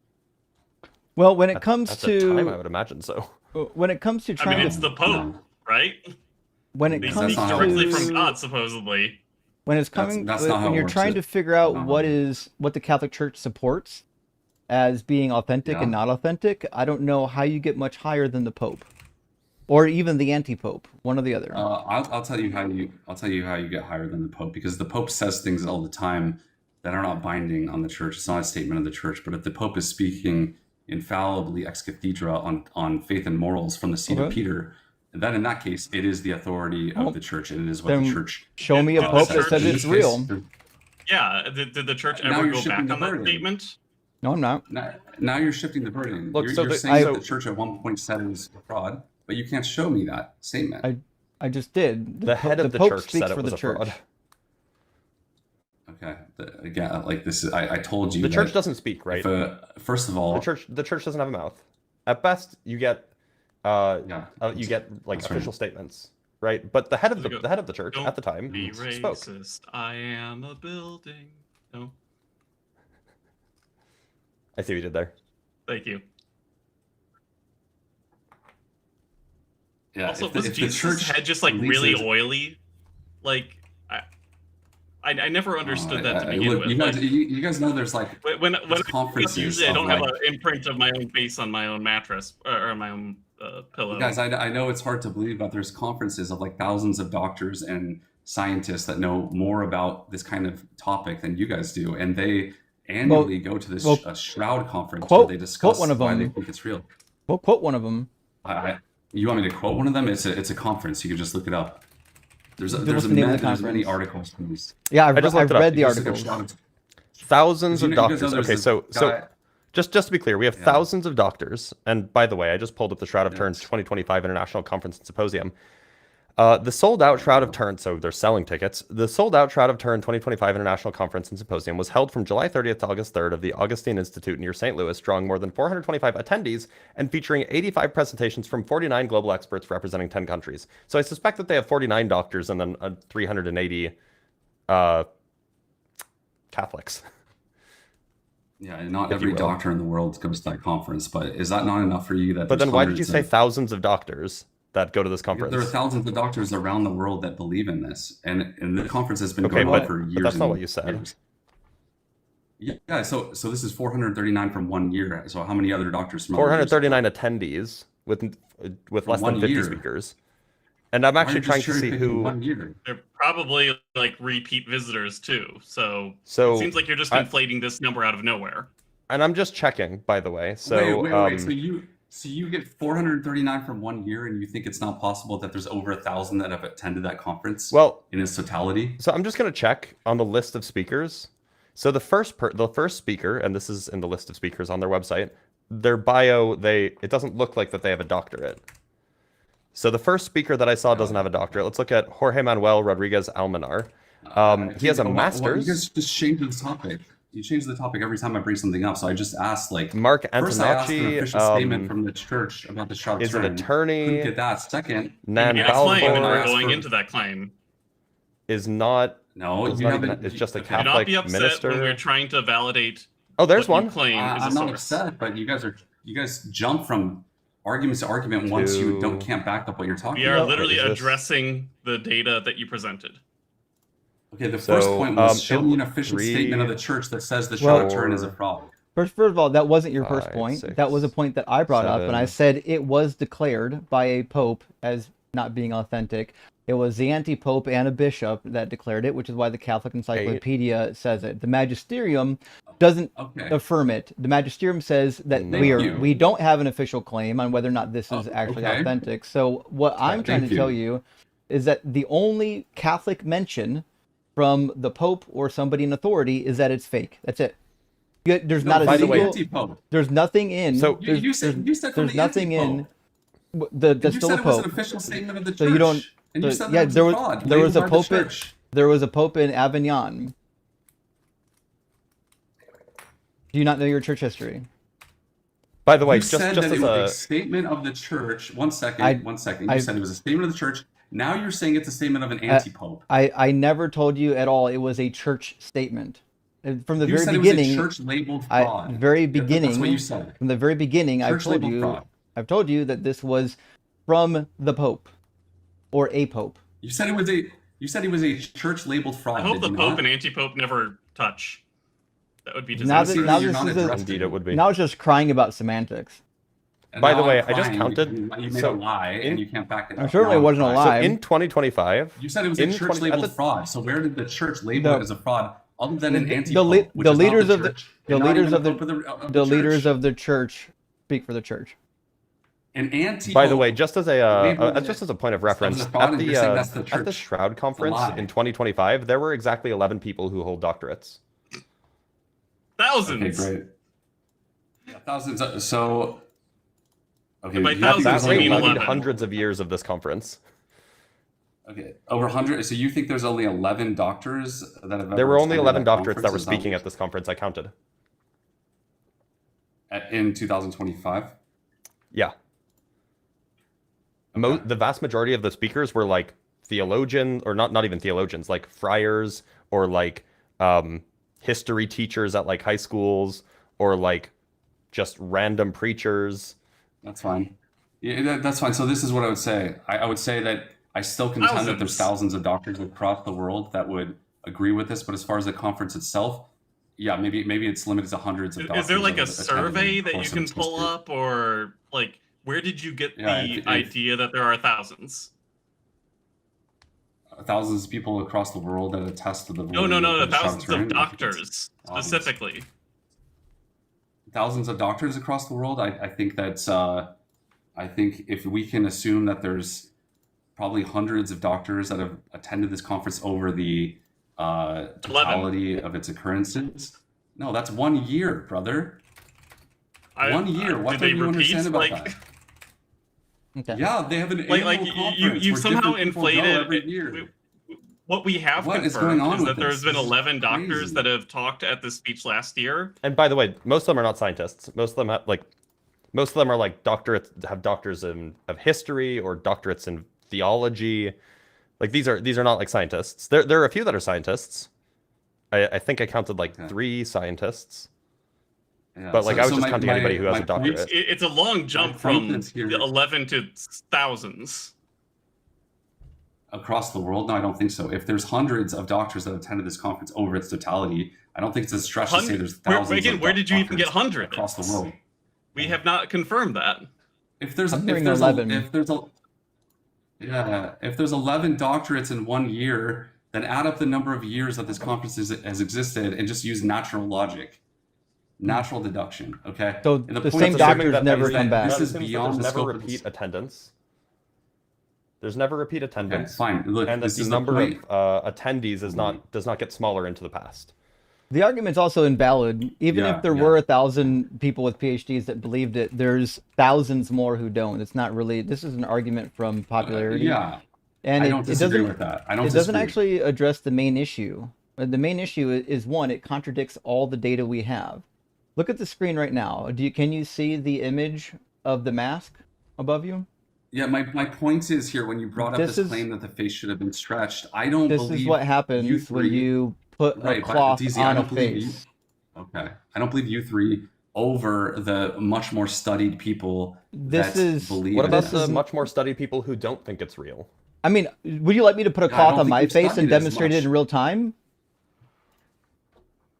Well, when it comes at to the time, I would imagine so. When it comes to trying, it's the Pope, right? When it comes speaks directly from God, supposedly. When it's coming, that's not how when you're trying to figure out what the Catholic Church supports as being authentic and not authentic, I don't know how you get much higher than the Pope, or even the anti-Pope, one or the other. I'll tell you how you get higher than the Pope, because the Pope says things all the time that are not binding on the church. It's not a statement of the church. But if the Pope is speaking infallibly ex cathedra on faith and morals from the seat of Peter, then in that case, it is the authority of the church, and it is what the church. Show me a Pope that says it's real. Yeah, did the church ever go back on that statement? No, I'm not. Now you're shifting the burden. Look, you're saying that the church at one point said it was a fraud, but you can't show me that statement. I just did. The head of the Pope church speaks said it for was the a church. fraud. Okay, again, like this is, I told you the church doesn't speak, right? First of all, the church doesn't have a mouth. At best, you get you get like official statements, right? But the head of the church at the time spoke. I am a building. No. I see what you did there. Thank you. Yeah. Also, was Jesus' head just like really oily? Like, I never understood that to begin with. You guys know there's like when conferences. Usually, I don't have an imprint of my own face on my own mattress or my own pillow. You guys, I know it's hard to believe, but there's conferences of like thousands of doctors and scientists that know more about this kind of topic than you guys do, and they annually go to this shroud conference where they discuss why they think it's real. Well, quote one of them. You want me to quote one of them? It's a conference. You can just look it up. There's many articles from these. Yeah, I've read the articles. Thousands of doctors. Okay, so just to be clear, we have thousands of doctors. And by the way, I just pulled up the Shroud of Turin's 2025 International Conference and Symposium. The sold-out Shroud of Turin, so they're selling tickets. The sold-out Shroud of Turin 2025 International Conference and Symposium was held from July 30th to August 3rd of the Augustine Institute near St. Louis, drawing more than 425 attendees and featuring 85 presentations from 49 global experts representing 10 countries. So I suspect that they have 49 doctors and then 380 Catholics. Yeah, and not every doctor in the world goes to that conference, but is that not enough for you? But then why did you say thousands of doctors that go to this conference? There are thousands of doctors around the world that believe in this, and the conference has been going on for years. But that's not what you said. Years. Yeah, so this is 439 from 1 year. So how many other doctors? 439 attendees with less than 50 speakers. And I'm actually trying to see who. They're probably like repeat visitors too. So it seems like you're just inflating this number out of nowhere. And I'm just checking, by the way. So wait. So you get 439 from 1 year, and you think it's not possible that there's over 1,000 that have attended that conference? Well, in its totality. So I'm just going to check on the list of speakers. So the first speaker, and this is in the list of speakers on their website, their bio, it doesn't look like that they have a doctorate. So the first speaker that I saw doesn't have a doctorate. Let's look at Jorge Manuel Rodriguez Almanar. He has a master's. You guys just changed the topic. change the topic every time I bring something up. So I just asked, like, Mark first I asked for an official statement Antonacci from the church about the Shroud is an Turin. Couldn't attorney. get that. Second, Nan a claim, and we're Balfour going into that claim. is not. no, Is you not haven't. even, it's just a okay. Do not Catholic be upset minister. when we're trying to validate Oh, there's what you one. claim is a I'm not source. upset, but you guys jump from argument to argument once you can't back up what you're talking We are about. literally Is this- addressing the data that you presented. Okay, the first So, point was show it- me an official statement of the church that says the Shroud Turin is a fraud. First of all, that wasn't your first 5, point. 6, That was a point that I brought up, and I 7. said it was declared by a pope as not being authentic. It was the anti-pope and a bishop that declared it, which is why the Catholic Encyclopedia says it. The Magisterium doesn't Okay. affirm it. The Magisterium says that Thank you. we don't have an official claim on whether or not this is actually okay. authentic. So what I'm trying to Thank tell you. you is that the only Catholic mention from the Pope or somebody in authority is that it's fake. That's it. There's No, not a by the way- single. anti-pope. There's nothing in. So- there's, You said from there's the nothing anti-pope. in. And That's you still said a it was an pope. official statement of the church. So you don't. And you said that Yeah, it was there a was fraud. there was a labeled by the pope. church. There was a pope in Avignon. Do you not know your church history? By the way, You just said that as it was a a statement of the church. One second. I- You said it was a statement of the church. Now you're saying it's a statement of an anti-pope. I never told you at all it was a church statement. From the You very said beginning, it was a church-labeled fraud. That's what you said. From the very beginning, Church-labeled fraud. I've told you that this was from the Pope or a Pope. You said it was a church-labeled fraud. I hope did the you Pope not? and anti-pope never touch. That would be Now disastrous. that- now You're this not is a- addressing indeed it would be. Now it's just crying about semantics. And By the now way, I'm I just crying counted- because You made so a lie, in- and you can't back it up. I'm certainly Now I'm wasn't a crying. lie. So in 2025, You said it was a in 20 church-labeled at the- fraud. So where did the church label The- it as a fraud, other than an the anti-pope, le- which the is not leaders of the- church, the and not leaders even of the- Pope of The church? leaders of the church speak for the church. An anti. by the way, just as Labeled just it as a point of as reference, a fraud, at and you're saying the that's the at the church. Shroud Conference lie. in 2025, there were exactly 11 people who hold doctorates. Okay, Thousands. great. Yeah, thousands. So. Okay. By you- thousands, That's you mean like 11. hundreds of years of this conference. Okay, over 100. So you think there's only 11 doctors that have? There ever were only attended 11 that doctorates that conference? were Is that speaking at this conference. I counted. in 2025. Yeah. The vast majority of the speakers were like theologians, or not even theologians, like friars, or like history teachers at like high schools, or like just random preachers. That's fine. Yeah, that's fine. So this is what I would say. I would say that I still contend that there's thousands of doctors across the world that would agree with this. But as far as the conference itself, yeah, maybe it's limited to hundreds of doctors. Is there like that a have attended survey the that you course of can its pull history. up, or like where did you get Yeah, the if- idea that there are thousands? Thousands of people across the world that attest to the No, validity of the the thousands Shroud of Turin. I think it's doctors obvious. specifically. Thousands of doctors across the world. I think that's. I think if we can assume that there's probably hundreds of doctors that have attended this conference over the totality of its occurrences. No, that's 1 year, brother. 1 year. What Did don't they you repeat? understand about Like, that? Okay. Yeah, they have an like annual conference you where somehow different people go inflated every year. what we have What is confirmed going on is with that there's this? been This is 11 doctors crazy. that have talked at this speech last year. And by the way, most of them are not scientists. Most of them have most of them are like doctorates, have doctors of history or doctorates in theology. Like these are not like scientists. There are a few that are scientists. I think I counted like 3 scientists. Yeah, But like I was just my- counting anybody who has my a point- doctorate. It's a long jump point from is here- 11 to thousands. Across the world? No, I don't think so. If there's hundreds of doctors that attended this conference over its totality, I don't think it's a stretch to say there's thousands. Again, of where did you even get doctors 100? across the world? We have not confirmed that. If there's I'm hearing if there's 11. if there's if there's 11 doctorates in 1 year, then add up the number of years that this conference has existed and just use natural logic, natural deduction. Okay. So And the point same of doctors that never is that come back. This That is assumes that beyond the there's never scope of repeat this. attendance. There's never repeat Okay, attendance. fine. Look, And that this the is number the point. of attendees does not get smaller into the past. The argument's also invalid. Even Yeah, if there yeah. were 1,000 people with PhDs that believed it, there's thousands more who don't. It's not really. This is an argument from popularity. Yeah, and I it, don't it disagree doesn't. with that. I don't. It doesn't disagree. actually address the main issue. The main issue is one, it contradicts all the data we have. Look at the screen right now. Can you see the image of the mask above you? Yeah, my point is here, when you brought up this claim that the face should have been stretched, I don't This believe is what happens when you put a cloth on a face. Okay. I don't believe you three over the much more studied people believe What about in the this. much more studied people who don't think it's real? I mean, would you like me to put a Yeah, I cloth don't on think my you've face and studied as demonstrate it much. in real time?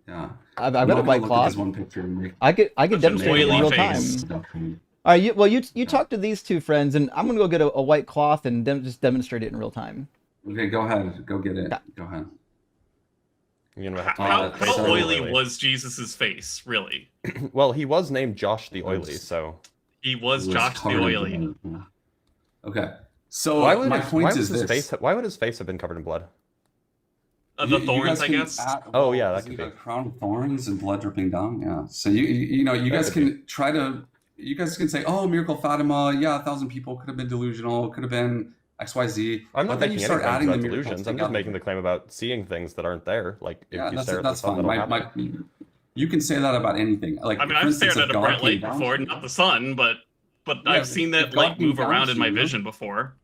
Yeah. I've I'm got a not white gonna look at this cloth. one picture and make I could Such an demonstrate it in oily real face. time. All right, you talk to these two friends, and I'm gonna go get a white cloth and just demonstrate it in real time. Okay, go ahead. Go get it. Yeah. Go ahead. You know, have to How face so oily was Jesus's face, really? Well, he was named Josh the Oily, so He was It was Josh the covered in Oily. blood. Yeah. Okay. So why would my point is his this. face? Why would his face have been covered in blood? The thorns, I guess. Oh, yeah, that isn't could it be. a crown of thorns and blood dripping down. Yeah. So you know you guys could can you guys can say, oh, Miracle Fatima, yeah, 1,000 people could have been delusional, could have been XYZ. I'm but not then you making start any claims adding the about miracles delusions. I'm just together. making the claim about seeing things that aren't there. Like if Yeah, you stare at the that's sun, fine. that'll happen. You can say that about anything. Like, I mean, for I've instance, stared if at a God bright came light down before, to you- not the sun, but Yeah, I've seen that if light God came move down around to in my you- vision before.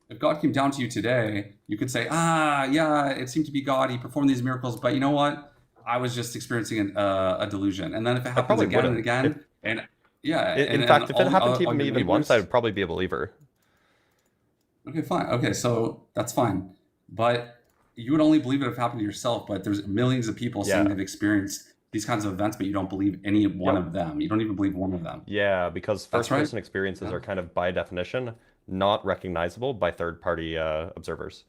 If God came down to you today, you could say, yeah, it seemed to be God. He performed these miracles, but you know what? I was just experiencing a delusion. And then if it happens probably again and wouldn't. again, and yeah, In fact, if it happened to even me even once, I would probably be a believer. Okay, fine. Okay, so that's fine. But you would only believe it if it happened to yourself. But there's millions of people saying Yeah. they've experienced these kinds of events, but you don't believe any one of them. You don't even believe one of them. Yeah, because That's right. first-person experiences are kind of, by definition, not recognizable by third-party observers.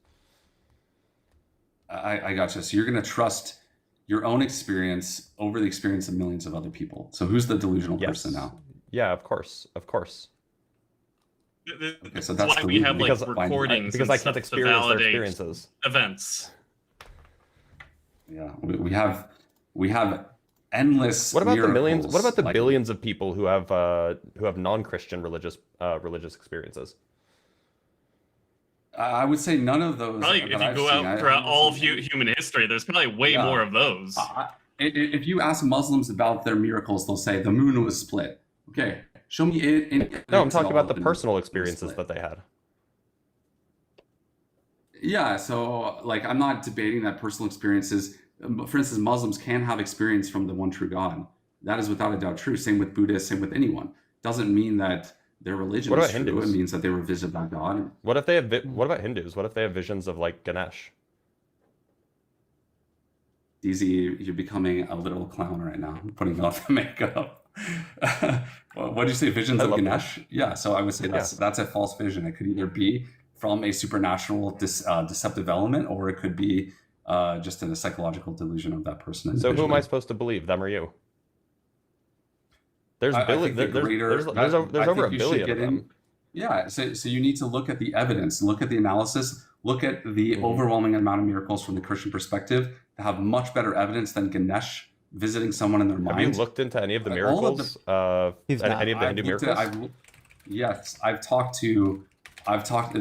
I gotcha. So you're going to trust your own experience over the experience of millions of other people. So who's the delusional Yes. person now? Yeah, of course. Okay, so That's that's why we have like delusional. recordings Because and I can't stuff to experience their validate experiences. events. Yeah, we have endless. What about the millions? miracles, What about the like- billions of people who have non-Christian religious experiences? I would say none of those. Probably that if you I've go seen. out I throughout haven't all of seen- human history, there's probably way Yeah. more of those. If you ask Muslims about their miracles, they'll say the moon was split. Okay, show me it. No, I'm talking about the personal experiences that they had. Yeah, so like I'm not debating that personal experiences. For instance, Muslims can have experience from the one true God. That is without a doubt true. Same with Buddhists, same with anyone. Doesn't mean that their religion What is about true. Hindus? It means that they were visited by God. What if they have? What about Hindus? What if they have visions of like Ganesh? DZ, you're becoming a literal clown right now, putting on the makeup. What did you say? Visions I of love Ganesh? Yeah, so I would say that's a false vision. It could either be from a supernatural deceptive element, or it could be just in a psychological delusion of that person. So who am I individually. supposed to believe, them or you? There's I billion. think the greater- There's I over a think you should billion get of them. Yeah, so you need to look at the evidence, look at the analysis, look at the Mhm. overwhelming amount of miracles from the Christian perspective to have much better evidence than Ganesh visiting someone in their Have you mind. looked into any of the All of miracles? He's not. Any of the Hindu miracles? Yes, I've talked.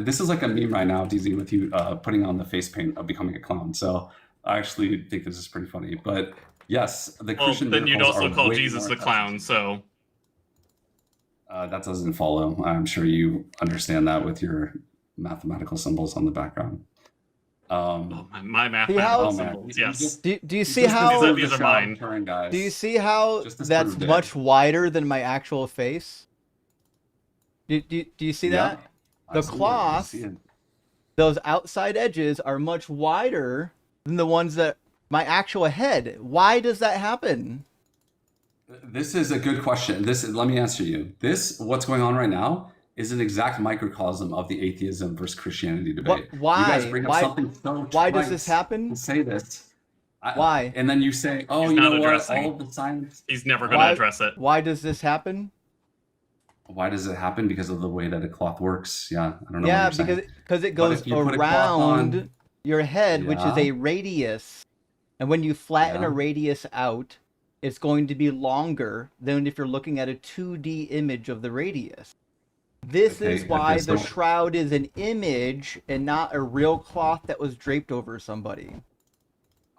This is like a meme right now, DZ, with you putting on the face paint of becoming a clown. So I actually think this is pretty funny. But yes, the Well, Christian then you'd miracles also are call way Jesus more the clown. So that doesn't follow. I'm sure you understand that with your mathematical symbols on the background. my mathematical how- symbols, yes. Do you see These how? are- these are mine. Do you see how Just to that's prove it. much wider than my actual face? Do you see that? The cloth, those outside edges are much wider than the ones that my actual head. Why does that happen? This is a good question. Let me answer you. What's going on right now is an exact microcosm of the atheism versus Christianity debate. Why? You guys bring up Why- something so why does trite this happen? to say this. Why? And then you say, "Oh, He's you not know what? addressing. All of the science." He's never going Why- to address it. Why does this happen? Why does it happen? Because of the way that a cloth works. Yeah, I don't know. Yeah, what you're saying. because it But goes if you put a cloth around on- your head, which is Yeah. a radius. And when you flatten Yeah. a radius out, it's going to be longer than if you're looking at a 2D image of the radius. This Okay, is why okay, so- the shroud is an image and not a real cloth that was draped over somebody.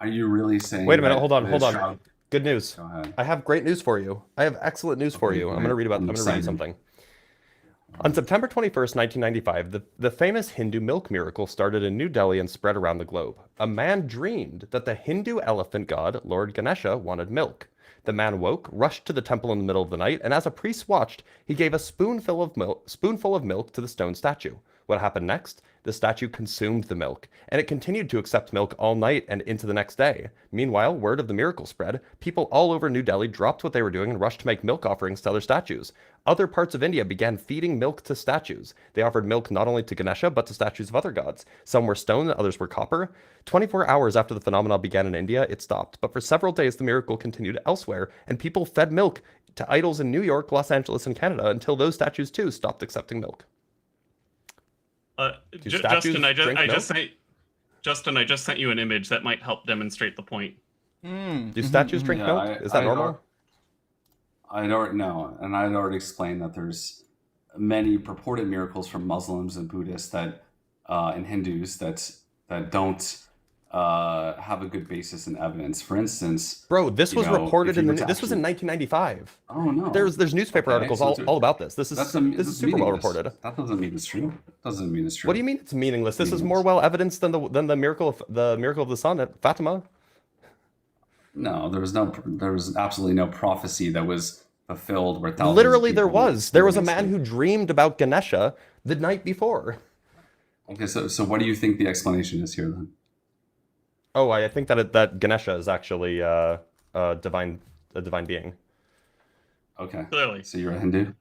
Are you really saying? Wait a minute. that Hold on. the Hold on. shroud- Good news. Go ahead. I have great news for you. I have excellent news for Okay, you. I'm great. going to read you excited. something. On September 21st, 1995, the famous Hindu milk miracle started in New Delhi and spread around the globe. A man dreamed that the Hindu elephant god, Lord Ganesha, wanted milk. The man woke, rushed to the temple in the middle of the night, and as a priest watched, he gave a spoonful of milk to the stone statue. What happened next? The statue consumed the milk, and it continued to accept milk all night and into the next day. Meanwhile, word of the miracle spread. People all over New Delhi dropped what they were doing and rushed to make milk offerings to other statues. Other parts of India began feeding milk to statues. They offered milk not only to Ganesha, but to statues of other gods. Some were stone, others were copper. 24 hours after the phenomenon began in India, it stopped. But for several days, the miracle continued elsewhere, and people fed milk to idols in New York, Los Angeles, and Canada until those statues too stopped accepting milk. Justin, I just sent you an image that might help demonstrate the point. Do statues drink milk? Is that normal? I don't know, and I'd already explained that there's many purported miracles from Muslims and Buddhists that and Hindus that don't have a good basis in evidence. For instance, bro, this was reported this was in 1995. Oh no, there's newspaper articles all about this. This is super well reported. That doesn't mean it's true. Doesn't mean it's true. What do you mean it's meaningless? This is more well evidenced than the miracle of the sun at Fatima. No, there was absolutely no prophecy that was fulfilled where thousands literally of there people was. There was a man who dreamed about Ganesha the night before. Okay, so what do you think the explanation is here then? Oh, I think that Ganesha is actually a divine being. Okay. Clearly. So you're a Hindu?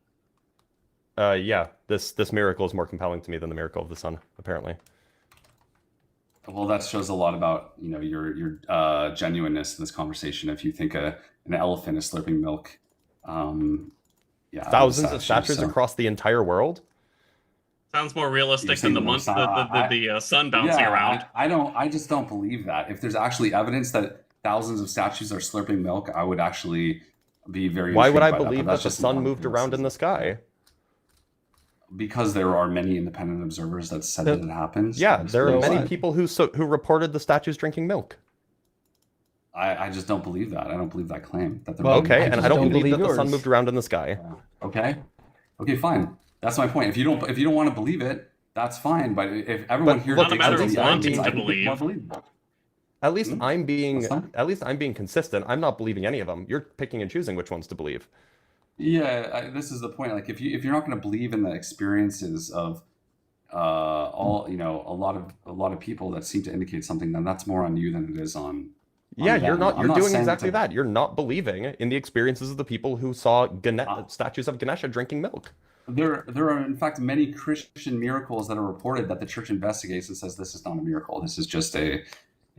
Yeah. This miracle is more compelling to me than the miracle of the sun, apparently. Well, that shows a lot about your genuineness in this conversation. If you think an elephant is slurping milk, thousands of statues across the entire world. Sounds more realistic than the sun bouncing around. I just don't believe that. If there's actually evidence that thousands of statues are slurping milk, I would actually be very. Why would I believe that the sun moved around in the sky? Because there are many independent observers that said that it happens. Yeah, there are many people who reported the statues drinking milk. I just don't believe that. I don't believe that claim. That and I don't believe that the sun moved around in the sky. Okay, fine. That's my point. If you don't want to believe it, that's fine. But if everyone here doesn't matter wanting to believe. At least I'm being consistent. I'm not believing any of them. You're picking and choosing which ones to believe. Yeah, this is the point. Like if you're not going to believe in the experiences of a lot of people that seem to indicate something, then that's more on you than it is on. Yeah, you're doing exactly that. You're not believing in the experiences of the people who saw statues of Ganesha drinking milk. There are in fact many Christian miracles that are reported that the church investigates and says this is not a miracle. This is just either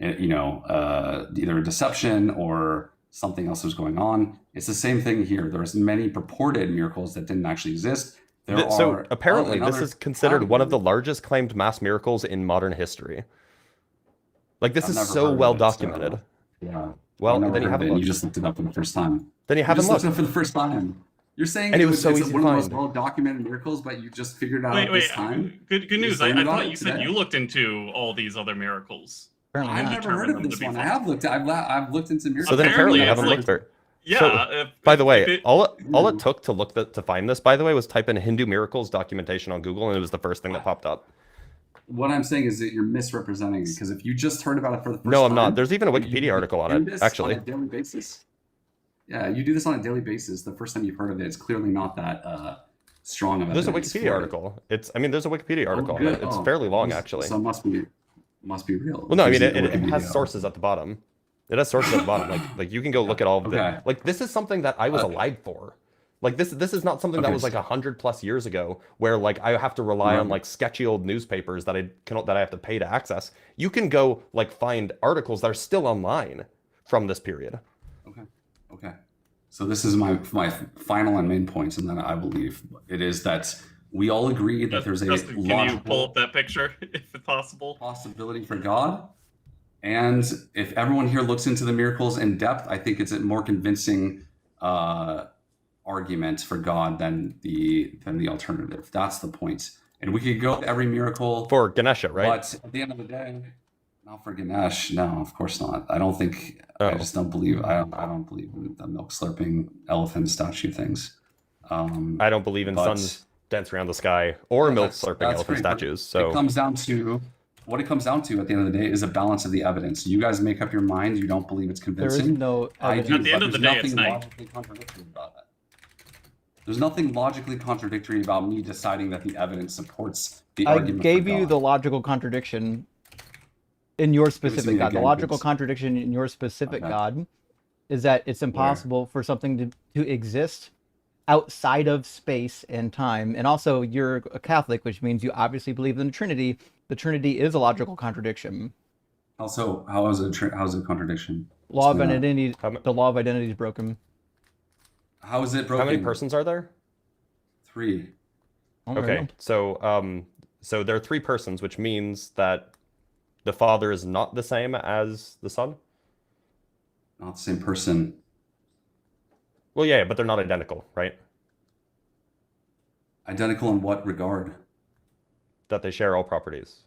a deception or something else was going on. It's the same thing here. There's many purported miracles that didn't actually exist. So apparently this is considered one of the largest claimed mass miracles in modern history. Like this is so well documented. Yeah. Well, then you haven't looked. You just looked it up for the first time. Then you haven't looked. Looked it up for the first time. You're saying and it was so easy one to of the most find. well-documented miracles, but you just figured it out at this time? Good news. I thought you said you looked into all these other miracles. I've never heard of this one. I have looked. I've looked into miracles. So then apparently you haven't looked for it. Yeah. So, by the way, all it took to find this, by the way, was type in Hindu miracles documentation on Google, and it was the first thing that popped up. What I'm saying is that you're misrepresenting it, because if you just heard about it for the first time... No, I'm not. There's even a Wikipedia article on it, actually. On a daily basis. Yeah, you do this on a daily basis. The first time you've heard of it, it's clearly not that strong of There's evidence. a Wikipedia article. There's a Wikipedia article on it. It's fairly long, actually. So it must be real. Well, no, I mean, it has sources at the bottom. It has sources at the bottom. Like you can go look at all of it. Like, this is something that I was alive for. Like this is not something that was like 100+ years ago, where like I have to rely on like sketchy old newspapers that I have to pay to access. You can go like find articles that are still online from this period. Okay. So this is my final and main points, and then I believe it is that we all agree that there's a Justin, can you pull up that picture if possible? Possibility for God. And if everyone here looks into the miracles in depth, I think it's a more convincing argument for God than the alternative. That's the point. And we could go to every miracle for Ganesha, right? But at the end of the day, Not for Ganesh. No, of course not. I don't think. I just don't believe. I don't believe in the milk slurping elephant statue things. I don't believe in but- suns dancing around the sky or Yeah, milk that's- slurping that's elephant great, but statues. So it comes down to what it comes down to at the end of the day is a balance of the evidence. You guys make up your mind. You don't believe it's There is convincing. no I evidence. do, At the end but of the there's day, it's nothing night. logically contradictory about that. There's nothing logically contradictory about me deciding that the evidence supports the I argument. gave for you God. the logical contradiction in your to specific me God. The again, logical please. contradiction in your specific Okay. God is that it's impossible for something to exist outside of space and time. And also, you're a Catholic, which means you obviously believe in the Trinity. The Trinity is a logical contradiction. Also, how is it a contradiction? Law of Explain that. identity. How ma- The law of identity is broken. How is it how broken? many persons are there? 3. Oh, there you Okay, go. so there are 3 persons, which means that the Father is not the same as the Son. Not the same person. Well, yeah, but they're not identical, right? Identical in what regard? That they share all properties.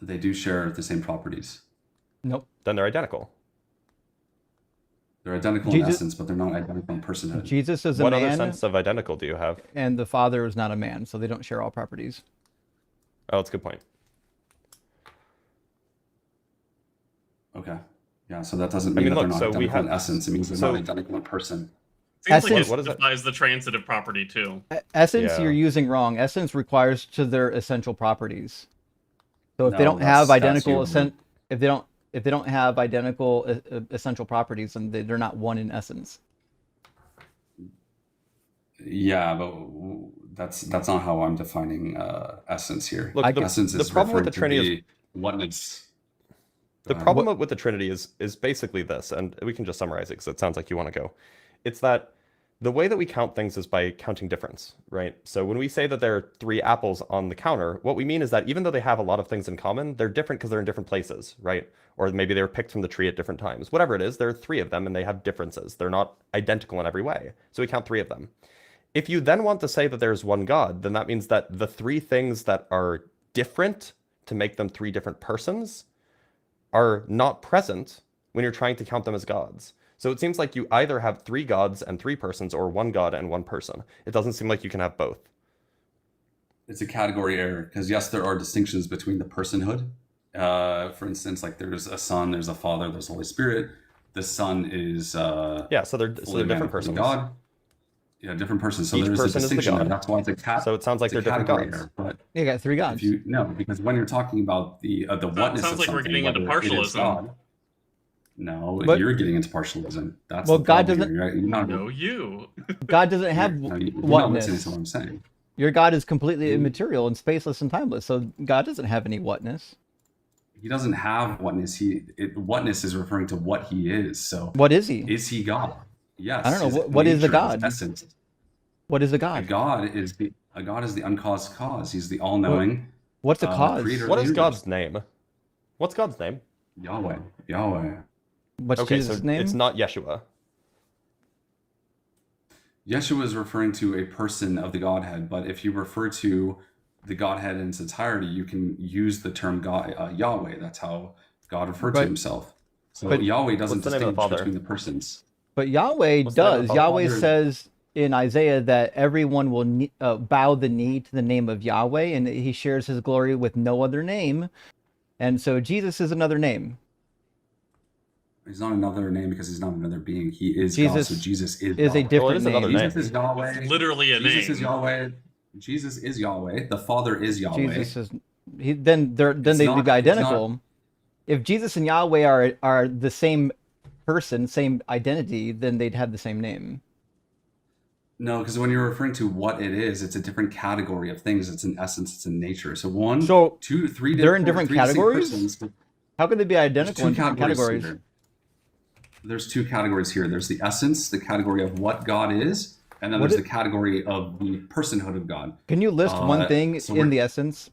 They do share the same properties. Nope. Then they're identical. They're identical in Jesus- essence, but they're not identical in personhood. Jesus is a What other man, sense of identical do you have? and the Father is not a man, so they don't share all properties. Oh, that's a good point. Okay. Yeah, so that doesn't I mean mean, that they're look, not so we identical in have- essence. It means they're so- not identical in person. Seems like Essence- it What is that? defies the transitive property too. Essence, Yeah. you're using wrong. Essence requires to their essential properties. So if they No, don't have that's identical your- if they don't have identical essential properties, then they're not one in essence. Yeah, but that's not how I'm defining essence here. Look, the, essence the is problem with the referred to Trinity is the oneness. the Go ahead. problem with the Trinity is basically this, and we can just summarize it because it sounds like you want to go. It's that the way that we count things is by counting difference, right? So when we say that there are 3 apples on the counter, what we mean is that even though they have a lot of things in common, they're different because they're in different places, right? Or maybe they were picked from the tree at different times. Whatever it is, there are 3 of them and they have differences. They're not identical in every way. So we count 3 of them. If you then want to say that there's one God, then that means that the 3 things that are different to make them 3 different persons are not present when you're trying to count them as gods. So it seems like you either have 3 gods and 3 persons or 1 god and 1 person. It doesn't seem like you can have both. It's a category error because yes, there are distinctions between the personhood. For instance, like there's a Son, there's a Father, there's a Holy Spirit. The Son is Yeah, so they're fully man, different fully persons. God. Yeah, different persons. So Each there's a person is the distinction there. God. That's why it's a So it sounds like it's a they're different category gods. error. But You got 3 if gods. you no, because when you're talking about the oneness sounds of like we're something, getting into whether it is partialism. God. No, But- you're getting into partialism. That's Well, the God problem doesn't- here. You're not, No, you. God doesn't have you're not listening to whatness. what I'm saying. Your God is completely immaterial and spaceless and timeless. So God doesn't have any whatness. He doesn't have oneness. Oneness is referring to what he is. So What is he? is he God? Yes. I don't know. his What is a nature, his God? essence. What is a A God? God is the uncaused cause. He's the all-knowing What's a cause? creator. What is universe. God's name? What's God's name? Yahweh. Yahweh. What's Okay, Jesus' so name? it's not Yeshua. Yeshua is referring to a person of the Godhead, but if you refer to the Godhead in its entirety, you can use the term God, Yahweh. That's how God referred to But- himself. So but Yahweh doesn't what's the name of the distinguish Father? between the persons. But Yahweh What's the name of does. the Yahweh Father? says in Isaiah that everyone will bow the knee to the name of Yahweh, and he shares his glory with no other name. And so Jesus is another name. He's not another name because he's not another being. He is God. Jesus So Jesus is Is a Yahweh. Well, it different is another name. name. Jesus is Yahweh. It's literally a Jesus name. is Yahweh. Jesus is Yahweh. The Father is Yahweh. Jesus is then It's they'd not- be it's identical. If Jesus and Yahweh are the same person, same identity, then they'd have the same name. No, because when you're referring to what it is, it's a different category of things. It's an essence. It's a nature. So one, So two, three. they're in different different three distinct categories? persons. How could they be There's identical two in different categories? here. There's 2 categories here. There's the essence, the category of what God is, and then What there's it- the category of the personhood of God. Can you list one thing so in we're- the essence?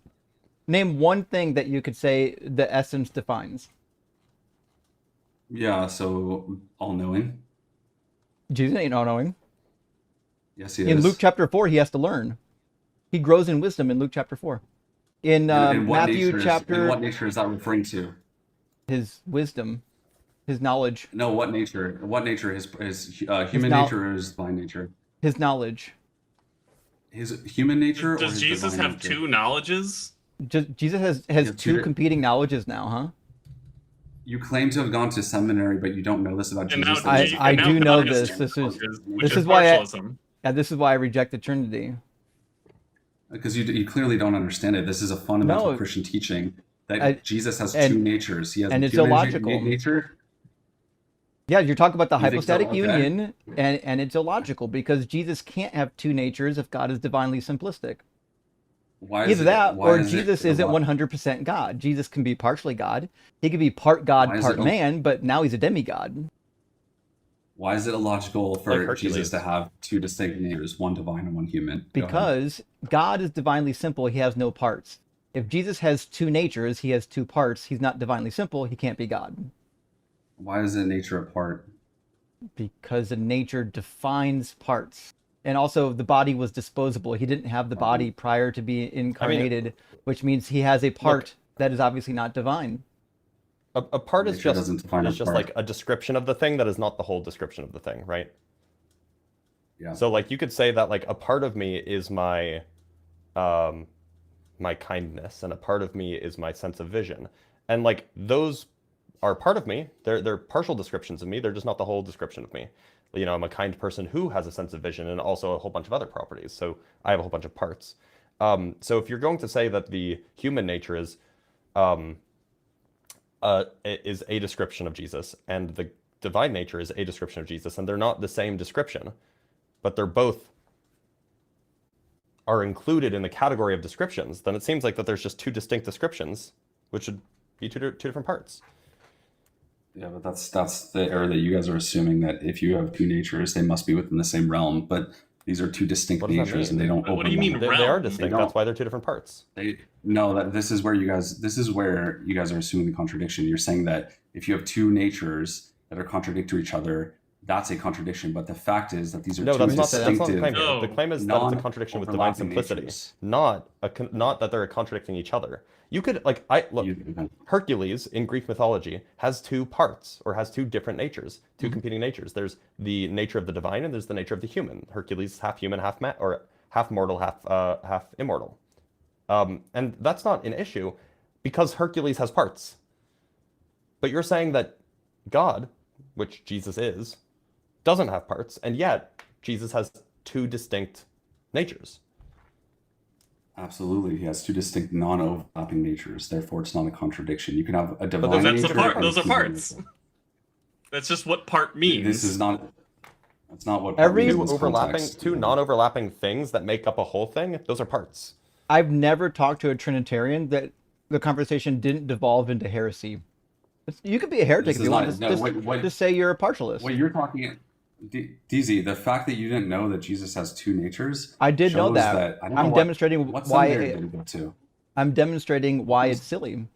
Name one thing that you could say the essence defines. Yeah, so all-knowing. Jesus ain't all knowing. Yes, he In is. Luke chapter 4, he has to learn. He grows in wisdom in Luke chapter 4. in And what Matthew nature chapter, what nature is that referring to? his wisdom, his knowledge, No, what nature? What nature? His his human now nature or his divine nature? his knowledge. His human nature or Does his Jesus divine have nature? two knowledges? Jesus has He has two two. competing knowledges now, huh? You claim to have gone to seminary, but you don't know this about And now, Jesus. I now do God know has this. two This is knowledges, which this is is why partialism. this is why I reject the Trinity. Because you clearly don't understand it. This is a fundamental No, Christian teaching that I, Jesus has two and natures. He has and a it's human illogical. nature. Yeah, you're talking about the You think so? hypostatic Okay. union, and it's illogical because Jesus can't have two natures if God is divinely simplistic. Why is Either it? that Why or is Jesus it isn't illo- 100% God. Jesus can be partially God. He could be part God, Why is part it? man, but now he's a demigod. Why is it illogical Like for Hercules. Jesus to have two distinct natures, one divine and one human? Go ahead. Because God is divinely simple, he has no parts. If Jesus has two natures, he has two parts, he's not divinely simple, he can't be God. Why is it nature apart? Because the nature defines parts. And also the body was disposable. He didn't have the body prior to being incarnated, which means he has a part that is obviously not divine. A part is Nature doesn't define a part. like a description of the thing that is not the whole description of the thing, right? Yeah. So like you could say that like a part of me is my my kindness, and a part of me is my sense of vision. And like those are part of me. They're partial descriptions of me. They're just not the whole description of me. You know, I'm a kind person who has a sense of vision and also a whole bunch of other properties. So I have a whole bunch of parts. So if you're going to say that the human nature is a description of Jesus, and the divine nature is a description of Jesus, and they're not the same description, but they're both are included in the category of descriptions, then it seems like that there's just two distinct descriptions, which should be two different parts. Yeah, but that's the error that you guys are assuming, that if you have two natures, they must be within the same realm. But these are two distinct What does that natures, mean? and they don't. What do you mean They are realm? distinct. They That's don't. why they're two different parts. This is where you guys are assuming the contradiction. You're saying that if you have two natures that are contradictory to each other, that's a contradiction. But the fact is that these are No, two that's not the distinctive. claim. No. The claim is that it's a contradiction with divine non-overlapping simplicity, natures. not that they're contradicting each other. You could look. Hercules in Greek mythology has two parts, or has two different natures, two competing natures. There's the nature of the divine, and there's the nature of the human. Hercules is half human, half mortal, half immortal. And that's not an issue because Hercules has parts. But you're saying that God, which Jesus is, doesn't have parts, and yet Jesus has two distinct natures. Absolutely, he has two distinct non-overlapping natures. Therefore, it's not a contradiction. You can have a divine those- That's nature. the part. and a Those are human parts. nature. That's just what part means. This is not. That's not what part Every- means in Two this overlapping, context. two non-overlapping things that make up a whole thing, those are parts. I've never talked to a Trinitarian that the conversation didn't devolve into heresy. You could be a heretic This if is you want. not- no, Just say you're a partialist. What you're talking, DZ, the fact that you didn't know that Jesus has two natures. I did know shows that. I don't know I'm what- demonstrating what why seminary did you go to? I'm demonstrating why it's silly.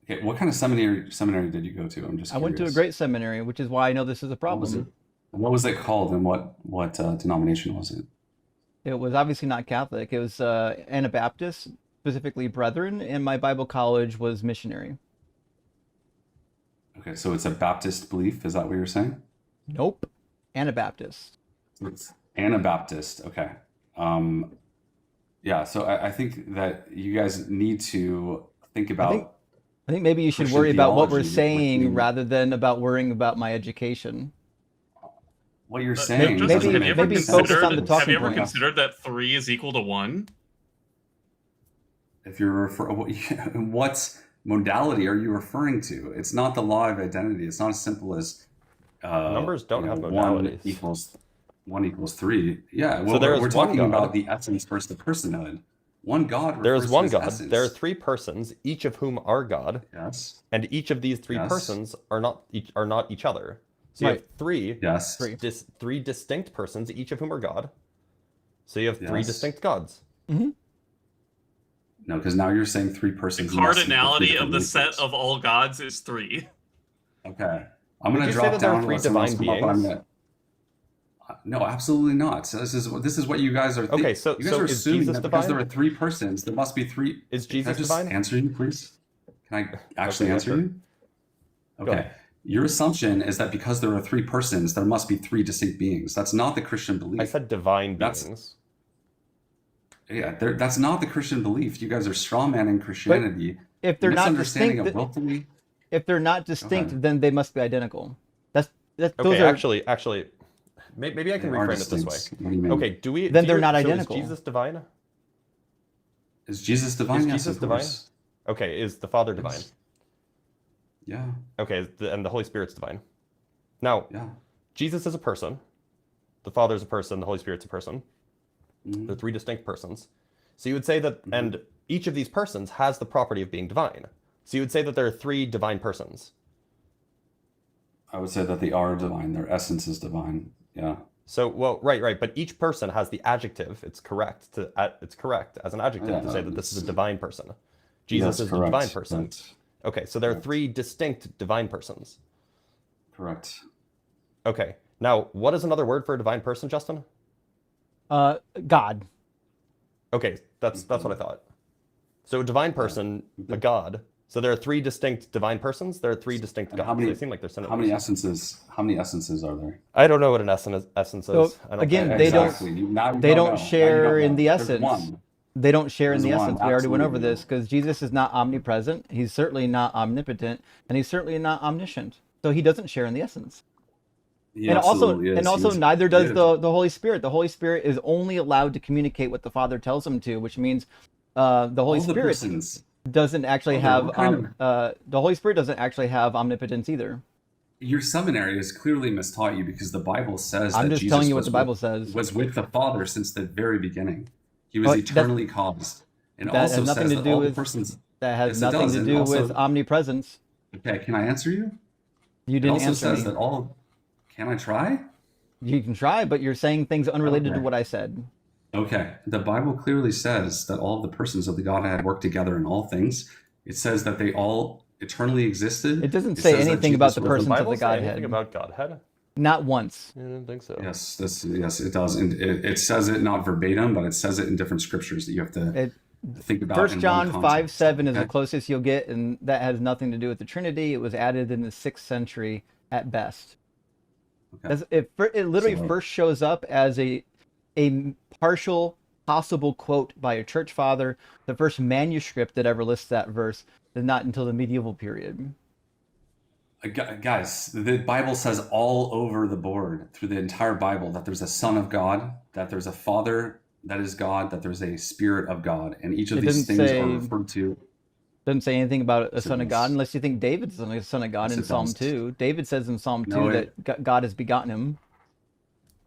Okay, what kind of seminary did you go to? I'm just. I went to a curious. great seminary, which is why I know this is a What was it? problem. What was it called, and what denomination was it? It was obviously not Catholic. It was Anabaptist, specifically Brethren, and my Bible college was missionary. Okay, so it's a Baptist belief. Is that what you're saying? Nope, Anabaptist. It's Anabaptist. Okay. Yeah. So I think that you guys need to think about. I think maybe you should Christian worry about what we're theology, saying which- rather than about worrying about my education. What you're saying. maybe- doesn't maybe make maybe any focus sense. on the talking Have you ever points. considered that 3 is equal to 1? If you're what modality are you referring to? It's not the law of identity. It's not as simple as Numbers don't have One modalities. equals 3. Yeah. Well, there is we're one talking God. about the essence versus the personhood. One God. There refers is to one his God. essence. There are three persons, each of whom are God, Yes. and each of these three Yes. persons are not each other. So you have three Yes. three distinct persons, each of whom are God. So you have three Yes. distinct gods. No, because now you're saying three The persons. must equal three cardinality of different the set natures. of all gods is 3. Okay. I'm Would gonna you say drop that there are down. three let someone else divine come up, but No, absolutely not. So this is what you guys are thinking. Okay, so You guys are is assuming Jesus that because divine? there are three persons, there must be three. Is Can I Jesus just divine? answer you, please? Can I actually Okay, yeah, answer sure. you? Go Okay. ahead. Your assumption is that because there are three persons, there must be three distinct beings. That's not the Christian belief. I said divine That's- beings. Yeah, that's not the Christian belief. You guys are straw manning Christianity. If they're not Misunderstanding distinct, of willfully. if they're not distinct, ahead. then they must be identical. Those Okay, are actually, maybe I can They are reframe it this way. distinct. What do you mean? Okay, Then they're not so identical. Is Jesus divine? Is Jesus divine? Is Yes, Jesus of divine? course. Okay, is the Father divine? Yeah, Okay, and the Holy Spirit's divine. Now, yeah. Jesus is a person. The Father's a person. The Holy Spirit's a person. Mhm. They're three distinct persons. So you would say that, and each of these persons has the property of being divine. So you would say that there are three divine persons. I would say that they are divine. Their essence is divine. Yeah. So, well, right, but each person has the adjective. It's correct as an adjective Yeah, to say that this is a it's- divine person. Jesus Yes, is a divine correct. person. That's Okay, so there are correct. three distinct divine persons. correct. Okay, now what is another word for a divine person, Justin? God. Okay, that's what I thought. So a divine person, a god. So there are three distinct divine persons. There are three distinct And gods. how many- They seem like they're synonyms. How many essences are there? I don't know what an essence is. So, I don't again, think- they don't- Exactly. Now you they don't know. Now you share in know. the There's essence. one. They don't share in There's the one, essence. We already went over absolutely. this because Jesus is not omnipresent. He's certainly not omnipotent, and he's certainly not omniscient. So he doesn't share in the essence. He And also, absolutely is. and also, He is- neither he does is. the Holy Spirit. The Holy Spirit is only allowed to communicate what the Father tells him to, which means the Holy All the Spirit persons. doesn't actually Oh, have what kind the Holy Spirit doesn't actually have omnipotence either. Your seminary has clearly mistaught you because the Bible says I'm that just Jesus telling you what was the Bible with, says. was with the Father since the very beginning. He was But that's- eternally caused. And that also has nothing says to that do all the with- persons. That has Yes, it nothing does, to and do also- with omnipresence. Okay, can I answer you? You It didn't also answer says me. that all. Can I try? You can try, but you're saying things unrelated to Okay. what I said. Okay, the Bible clearly says that all the persons of the Godhead work together in all things. It says that they all eternally existed. It doesn't It say says that anything about Jesus the was Does persons the of Bible the say anything Godhead. about Godhead? Not once. I didn't think so. Yes, yes, it does, and it says it not verbatim, but it says it in different scriptures that you have to It, think about. First in John one 5:7 is context, the closest you'll get, and that has nothing to do with the Trinity. It was added in the 6th century at best. Okay. It literally So- first shows up as a partial possible quote by a church father. The first manuscript that ever lists that verse is not until the medieval period. Guys, the Bible says all over the board through the entire Bible that there's a Son of God, that there's a Father that is God, that there's a Spirit of God, and each of It these doesn't things say- are referred to. Doesn't say anything about a Yes, it son of does. God, unless you think David's a son of God Yes, in it Psalm does. 2. David says in Psalm 2 No, that God has begotten him.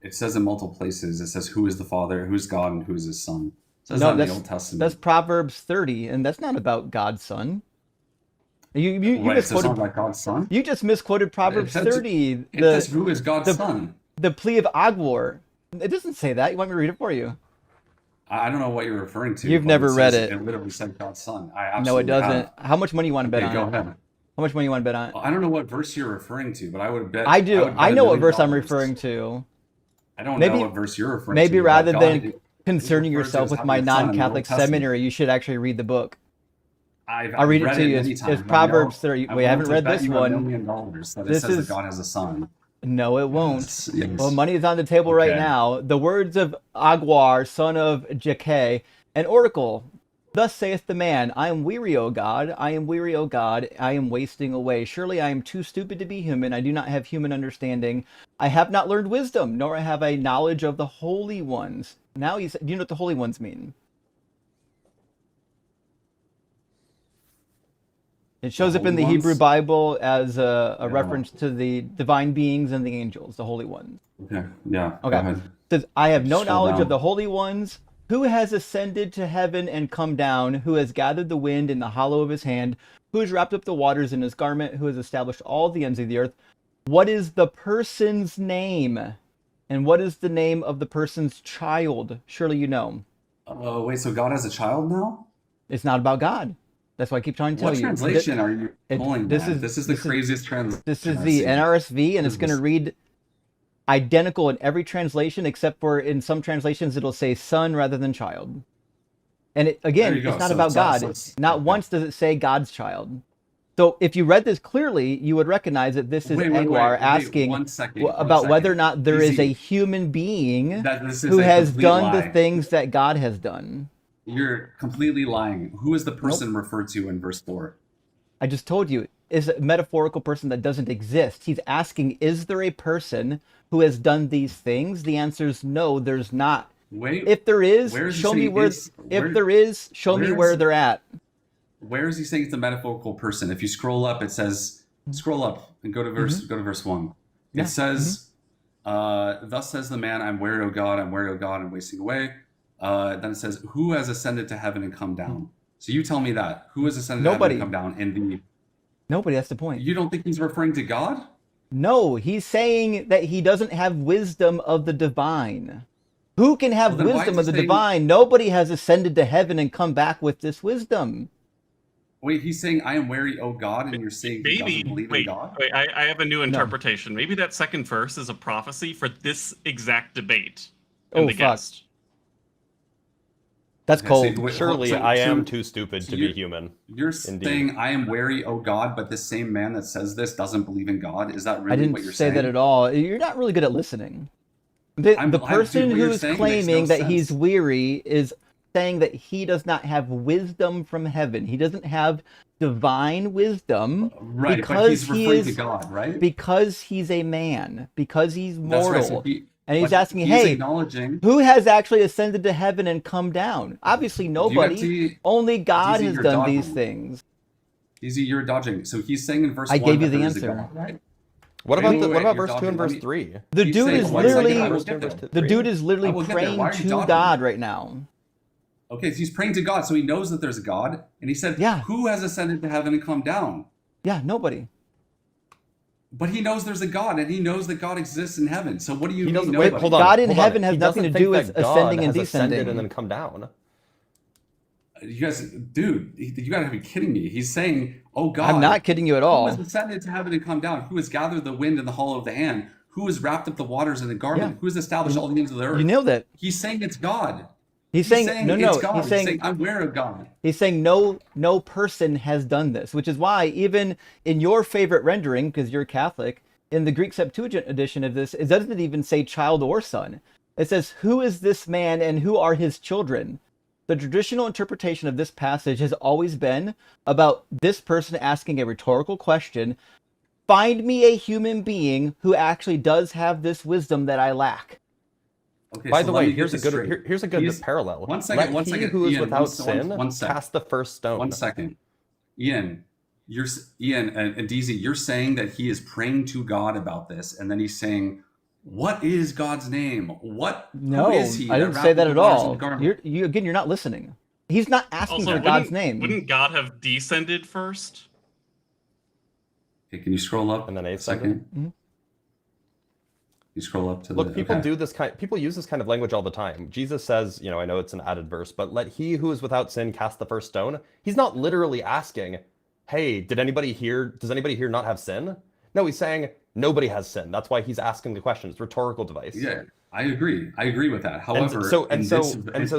It says in multiple places. It says who is the Father, who is God, and who is His Son. It says No, that in the that's- Old Testament. That's Proverbs 30, and that's not about God's son. You Right, so it's not misquoted. like God's Son. You just misquoted Proverbs says- 30. It says who is God's the- Son. The plea of Agwar. It doesn't say that. You want me to read it for you? I don't know what you're referring to. You've but never read says it. It literally said God's Son. I No, absolutely it doesn't. have. How much money you want to bet Okay, go on it? ahead. How much money you want to bet on it? I don't know what verse you're referring to, but I would bet. I do. would I bet know $1 what million. verse I'm referring to. I don't Maybe- know what verse you're referring to. Maybe but rather God- than concerning refers to yourself as with having my a son in the non-Catholic Old Testament. seminary, you should actually read the book. I've I'll read it read to you. many It's times. I know- Proverbs 30. I We haven't want to read bet this you one. $1 million that it This says is- that God has a son. No, it won't. Yes, yes. Well, money is on the table right Okay. now. The words of Agwar, son of Jakeh, an oracle. Thus saith the man, I am weary, O God, I am weary, O God, I am wasting away. Surely I am too stupid to be human, I do not have human understanding. I have not learned wisdom, nor have I knowledge of the holy ones. Now do you know what the holy ones mean? It shows up in the holy Hebrew ones? Bible as a Yeah. reference to the divine beings and the angels, the holy ones. Okay, yeah. Okay. Go ahead. It says, I have no Scroll knowledge down. of the holy ones. Who has ascended to heaven and come down? Who has gathered the wind in the hollow of his hand? Who has wrapped up the waters in his garment? Who has established all the ends of the earth? What is the person's name? And what is the name of the person's child? Surely you know. Wait, so God has a child now? It's not about God. That's why I keep trying to tell What you. translation are you it- pulling? this man? is- This is the this is- craziest translation. This is I've the seen. NRSV, and it's This going to is- read identical in every translation, except for in some translations it'll say son rather than child. And again, There you go. it's not So about it's God. us. Not Okay. once does it say God's child. So if you read this clearly, you would recognize that this is Eglar asking 1 second. about whether or not there is a Easy. human being That this is who a has complete done lie. the things that God has done. You're completely lying. Who is the person referred to in verse 4? I just told you, is a metaphorical person that doesn't exist. He's asking, is there a person who has done these things? The answer is no, there's not. Wait. If there is, where is he show me saying where. is- If where- there is, show me where where is- they're at. Where is he saying it's a metaphorical person? If you scroll up, it says, scroll up and go to verse 1. Yeah. It says, thus says the man, I'm weary, O God, I'm weary, O God, I'm wasting away. Then it says, who has ascended to heaven and come down? So you tell me that. Who has ascended to Nobody. heaven and come down? And Nobody, that's the point. you don't think he's referring to God? No, he's saying that he doesn't have wisdom of the divine. Who can have Well, then why wisdom is of he the saying- divine? Nobody has ascended to heaven and come back with this wisdom. Wait, he's saying, I am weary, O God, and you're saying he Maybe. doesn't believe in Wait, God? wait. I have a new interpretation. Maybe that second verse is a prophecy for this exact debate. And Oh, the fuck. guest. That's Okay, cold. so wait, Surely so- I am so- too stupid so to you- be human. You're Indeed. saying, I am weary, O God, but the same man that says this doesn't believe in God? Is that I really didn't what you're say saying? that at all. You're not really good at listening. The dude, person what you're who's saying makes claiming no that he's sense. weary is saying that he does not have wisdom from heaven. He doesn't have divine wisdom Right, but because he's he referring to is God, right? because he's a man, because he's That's mortal. right. So And he's but asking, he's hey, acknowledging. who has actually ascended to heaven and come down? Obviously nobody. see- Only God see has you're done these dodging. things. Easy, you're dodging. So he's saying in verse I 1 gave you that the there is a answer. God, right? What Wait, about wait, the, wait, what about you're verse 2 and dodging. verse Let me- 3? The He's dude saying, is wait a second, literally I will get there. the dude is I literally will get there. praying Why are you to dodging? God right now. Okay, so he's praying to God, so he knows that there's a God, and he said, Yeah. who has ascended to heaven and come down? Yeah, nobody. But he knows there's a God, and he knows that God exists in heaven. So what do you He mean? doesn't. nobody? Wait, hold on. God in hold on. heaven has He nothing doesn't to do think with that God ascending and has ascended descending. and then come down. You guys, dude, you gotta be kidding me. He's saying, oh God. I'm not kidding you at Who all. has ascended to heaven and come down? Who has gathered the wind in the hollow of the hand? Who has wrapped up the waters in a garment? Yeah. Who has established all the ends of the earth? You nailed it. He's saying it's God. He's saying no, it's no. God. He's saying I'm aware of God. He's saying no person has done this, which is why even in your favorite rendering, because you're Catholic, in the Greek Septuagint edition of this, it doesn't even say child or son. It says, who is this man and who are his children? The traditional interpretation of this passage has always been about this person asking a rhetorical question. Find me a human being who actually does have this wisdom that I lack. Okay, By so the let way, me get here's a this good straight. here's a good He's- parallel. One second, Let he who is Ian, without one sin sec. cast the first stone. 1 second. Ian, Ian and DZ, you're saying that he is praying to God about this, and then he's saying, what is God's name? Who No, is he? I didn't wrapped say up that the at waters in all. the garment? You're not listening. He's not asking Also, for God's wouldn't- name. Wouldn't God have descended first? Okay, can you scroll up And then a ascended? second? Mhm. You scroll up to Look, the people okay. do this kind. People use this kind of language all the time. Jesus says, I know it's an added verse, but let he who is without sin cast the first stone. He's not literally asking, "Hey, does anybody here not have sin?" No, he's saying nobody has sin. That's why he's asking the question. It's a rhetorical device. Yeah, I agree. I agree with that. And However, so in this,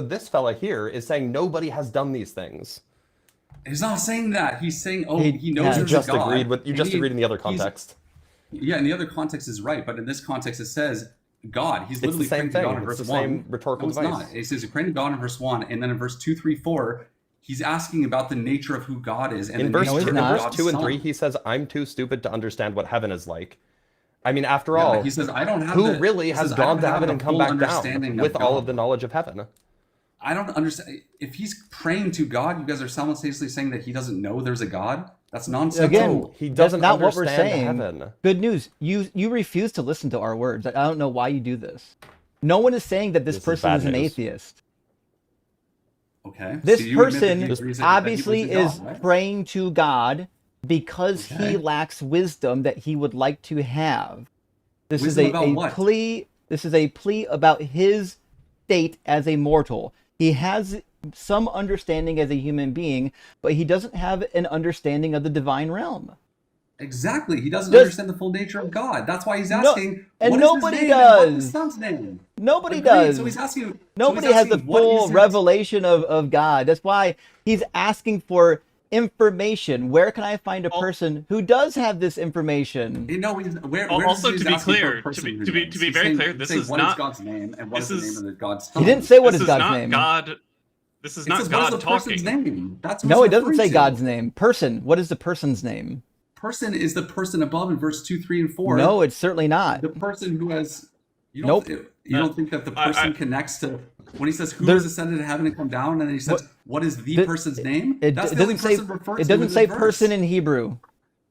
this fella here is saying nobody has done these things. he's not saying that. He's saying, He- he knows yeah. You there's just a God. agreed in the other he's- context. Yeah, in the other context is right, but in this context it says God. He's the literally same praying to God thing. in It's verse the 1. same rhetorical No, it's device. not. It says he's praying to God in verse 1, and then in verse 2, 3, 4, he's asking about the nature of who God is. And In the verse, No, he's nature in of not. verse God's 2 and Son. 3, he says, "I'm too stupid to understand what heaven is like." I mean, after Yeah, all, he says, I don't have who the- really he has says, I gone don't to have heaven the and come full back understanding down of with all God. of the knowledge of heaven? I don't understand. If he's praying to God, you guys are simultaneously saying that he doesn't know there's a God? That's nonsense. Again, No, he that's doesn't not what we're understand saying. heaven. Good news. You refuse to listen to our words. I don't know why you do this. No one is saying that this This is person bad is an news. atheist. Okay. This so you admit that person he agrees that he obviously believes is in God, right? praying to God because Okay. he lacks wisdom that he would like to have. This Wisdom is about a what? plea. This is a plea about his state as a mortal. He has some understanding as a human being, but he doesn't have an understanding of the divine realm. Exactly. He doesn't Does- understand the full nature of God. That's why he's No, asking, and what is nobody his name and what's his does. son's name? Nobody Agreed. does. So he's asking. Nobody so he's has the asking, what full is it? revelation of God. That's why he's asking for information. Where can I find a person who does have this information? You know, where Also, does to he be asking for a clear, person who to be knows? very He's saying- clear, he's this saying, is what is not God's name and what is this the is- name of the God's He son? didn't say what This is is God's not name. God. This is It not says, what is God the person's talking. name? That's what No, it it's doesn't say referring to. God's name. Person. What is the person's name? Person is the person above in verse 2, 3, and 4. No, it's certainly not. The person who has. You Nope. don't, you don't think that the person connects to when he says who There's- has ascended to heaven and come down, and then he says what is the The- person's name? It That's the only doesn't say. person referred It to doesn't in say this person verse. in Hebrew.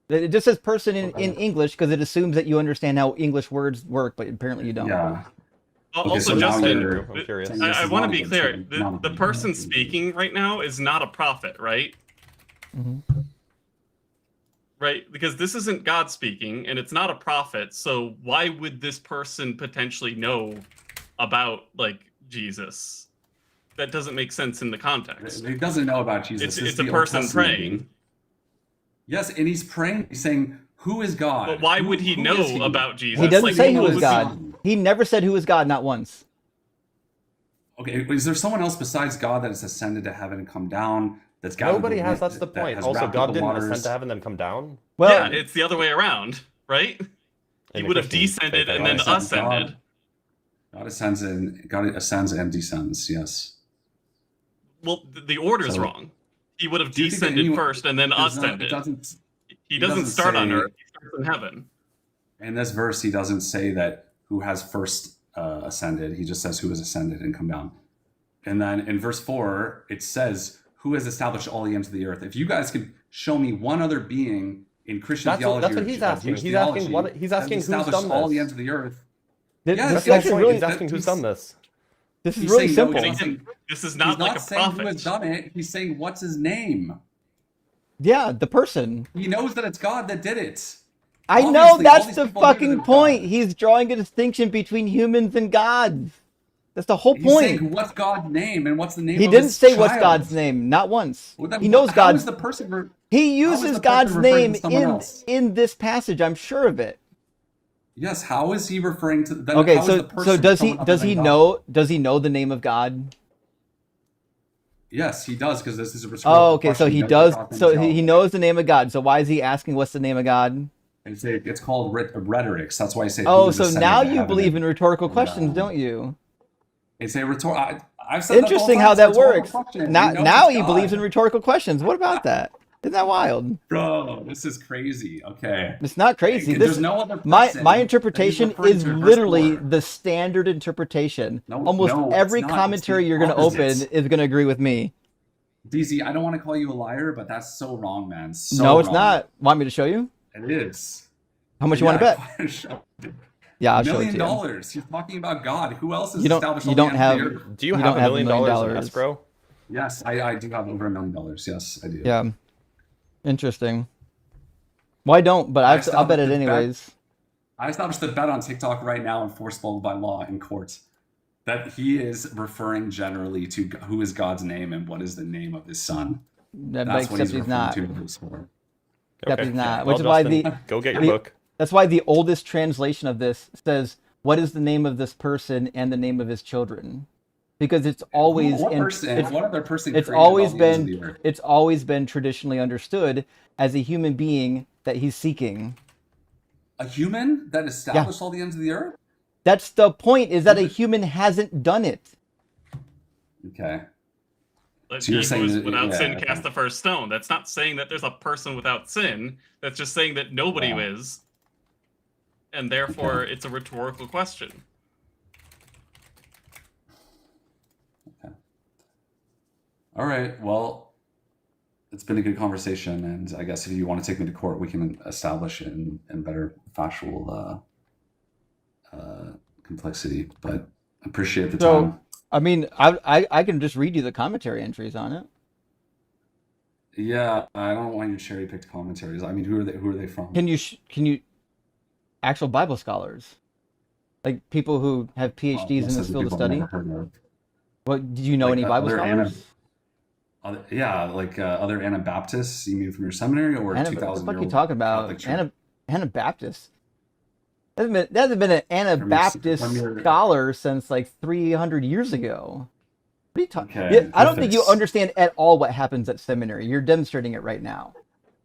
It just says person in English because it assumes that you understand how English words work, but apparently you don't. Yeah. Also, so now Justin, you're- I'm curious. This I is want to not be a good clear. statement. Not a The good person statement. speaking right now is not a prophet, right? Mhm. Right? Because this isn't God speaking, and it's not a prophet. So why would this person potentially know about like Jesus? That doesn't make sense in the context. He doesn't know about Jesus. It's the a Old person Testament praying. being. Yes, and he's praying. He's saying, "Who is God?" But why would he Who know is he? about Jesus? He doesn't Like, say who what is would God. He never said who is God, not once. Okay, is there someone else besides God that has ascended to heaven and come down? That's gathered Nobody the has. wind- That's the that point. has Also, wrapped God the didn't waters? ascend to heaven then come down. Well, Yeah, it's the other way around, right? He In the would have Christian descended faith, and I then guess. ascended. God ascends and descends. Yes. Well, the order's So- wrong. He would have Do you think that descended anyone- first and then There's no- ascended. It doesn't. He it doesn't doesn't start on say- earth. He starts in heaven. In this verse, he doesn't say that who has first ascended. He just says who has ascended and come down. And then in verse 4, it says who has established all the ends of the earth. If you guys could show me one other being in Christian theology, That's what or he's Jewish asking. He's theology asking what. He's that has asking who's established done all the this. ends of the earth. This, Yeah, this that's is the actually point. really. He's asking who's done this. This is He's really saying simple. no, And he's again, saying- this is He's not like not a saying who has prophet. done it. He's saying what's his name. Yeah, the person. He knows that it's God that did it. I know Obviously, all that's these the people knew that fucking it was point. God. He's drawing a distinction between humans and gods. That's the whole He's point. saying what's God's name and what's the name He of didn't his say what's child. God's name, not once. Well, then He knows how God's. is the person He how is uses the person God's referring to name someone else? in this passage. I'm sure of it. Yes, how is he referring to then Okay, how is so the person does someone other does than he God? know the name of God? Yes, he does, because this is a rhetorical Oh, okay. So question. he Does does. God So himself? he knows the name of God. So why is he asking what's the name of God? It's called rhetorics. That's why I say. Oh, who is so ascended now to you heaven believe in rhetorical and questions, down. don't you? It's a rhetorical. I've said Interesting that how that the whole time. works. It's a rhetorical question. Now, He knows now it's he God. believes in rhetorical questions. What about that? Isn't that wild? Bro, this is crazy. Okay. It's not crazy. There's This no other my person my that he's interpretation referring is to in verse literally 4. the standard interpretation. No, Almost no, it's every not. It's commentary the you're going to open opposite. is going to agree with me. DZ, I don't want to call you a liar, but that's so wrong, man. So No, it's wrong. not. Want me to show you? It is. How much you want to bet? bet? Yeah, I'll $1 show it million. to you. He's talking about God. Who else has You don't- established you all the don't ends of have- the earth? Do you You have don't $1 have million $1 million in escrow? Yes, I do have over $1 million. Yes, I do. Yeah. Interesting. Well, I don't, but I'll bet it established the bet. anyways. I established the bet on TikTok right now, enforceable by law in court, that he is referring generally to who is God's name and what is the name of his son. That That's makes what sense. he's He's not. referring to this for. Except he's not. Well, Which is why Justin, go get your the- book. That's why the oldest translation of this says, "What is the name of this person and the name of his children?" Because it's always What in, person? it's, What other person? it's created all always the ends of been the earth? it's always been traditionally understood as a human being that he's seeking. A human that established all the ends of the earth. That's the point, is that a human hasn't done it. Okay. Like, So he you're who saying is that- without yeah, sin okay. cast the first stone. That's not saying that there's a person without sin. That's just saying that nobody Wow. is. And therefore, it's a rhetorical question. All right. Well, it's been a good conversation, and I guess if you want to take me to court, we can establish it in better factual complexity. But I appreciate the So, time. I mean, I can just read you the commentary entries on it. Yeah, I don't want you to cherry picked commentaries. I mean, who are they from? Can you actual Bible scholars, like people who have PhDs in Most this the field of people I've study? never heard of. What, do you know Like, any Bible other scholars? Yeah, like other Anabaptists. You mean from your seminary or What the 2,000 fuck year you old talking about? Catholic Church? Anabaptist. There hasn't been an From your Anabaptist scholar since like 300 years ago. What are you talking? Yeah, Okay, I don't think you perfect. understand at all what happens at seminary. You're demonstrating it right now.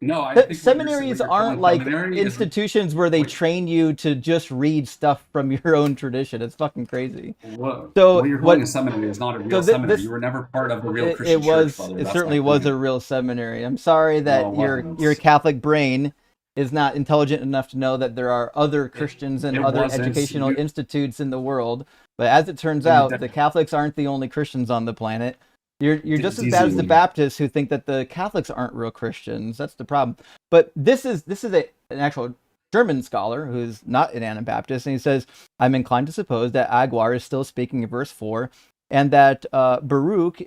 No, I think what Seminaries you're aren't calling like seminary is institutions where they what train you to just read stuff from your own tradition. It's fucking crazy. what you're calling a seminary is not a real seminary. You This were never part of the real it, Christian church, brother. it That's my certainly was a point. real seminary. I'm sorry No, that it your wasn't. Catholic brain is not intelligent enough to know that there are other Christians and It other wasn't. educational institutes in the world. But as it turns I mean, out, the Catholics aren't the only Christians on the planet. You're just as bad as the DZ. Baptists who think that the Catholics aren't real Christians. That's the problem. But this is an actual German scholar who's not an Anabaptist, and he says, I'm inclined to suppose that Aguiar is still speaking in verse 4, and that Baruch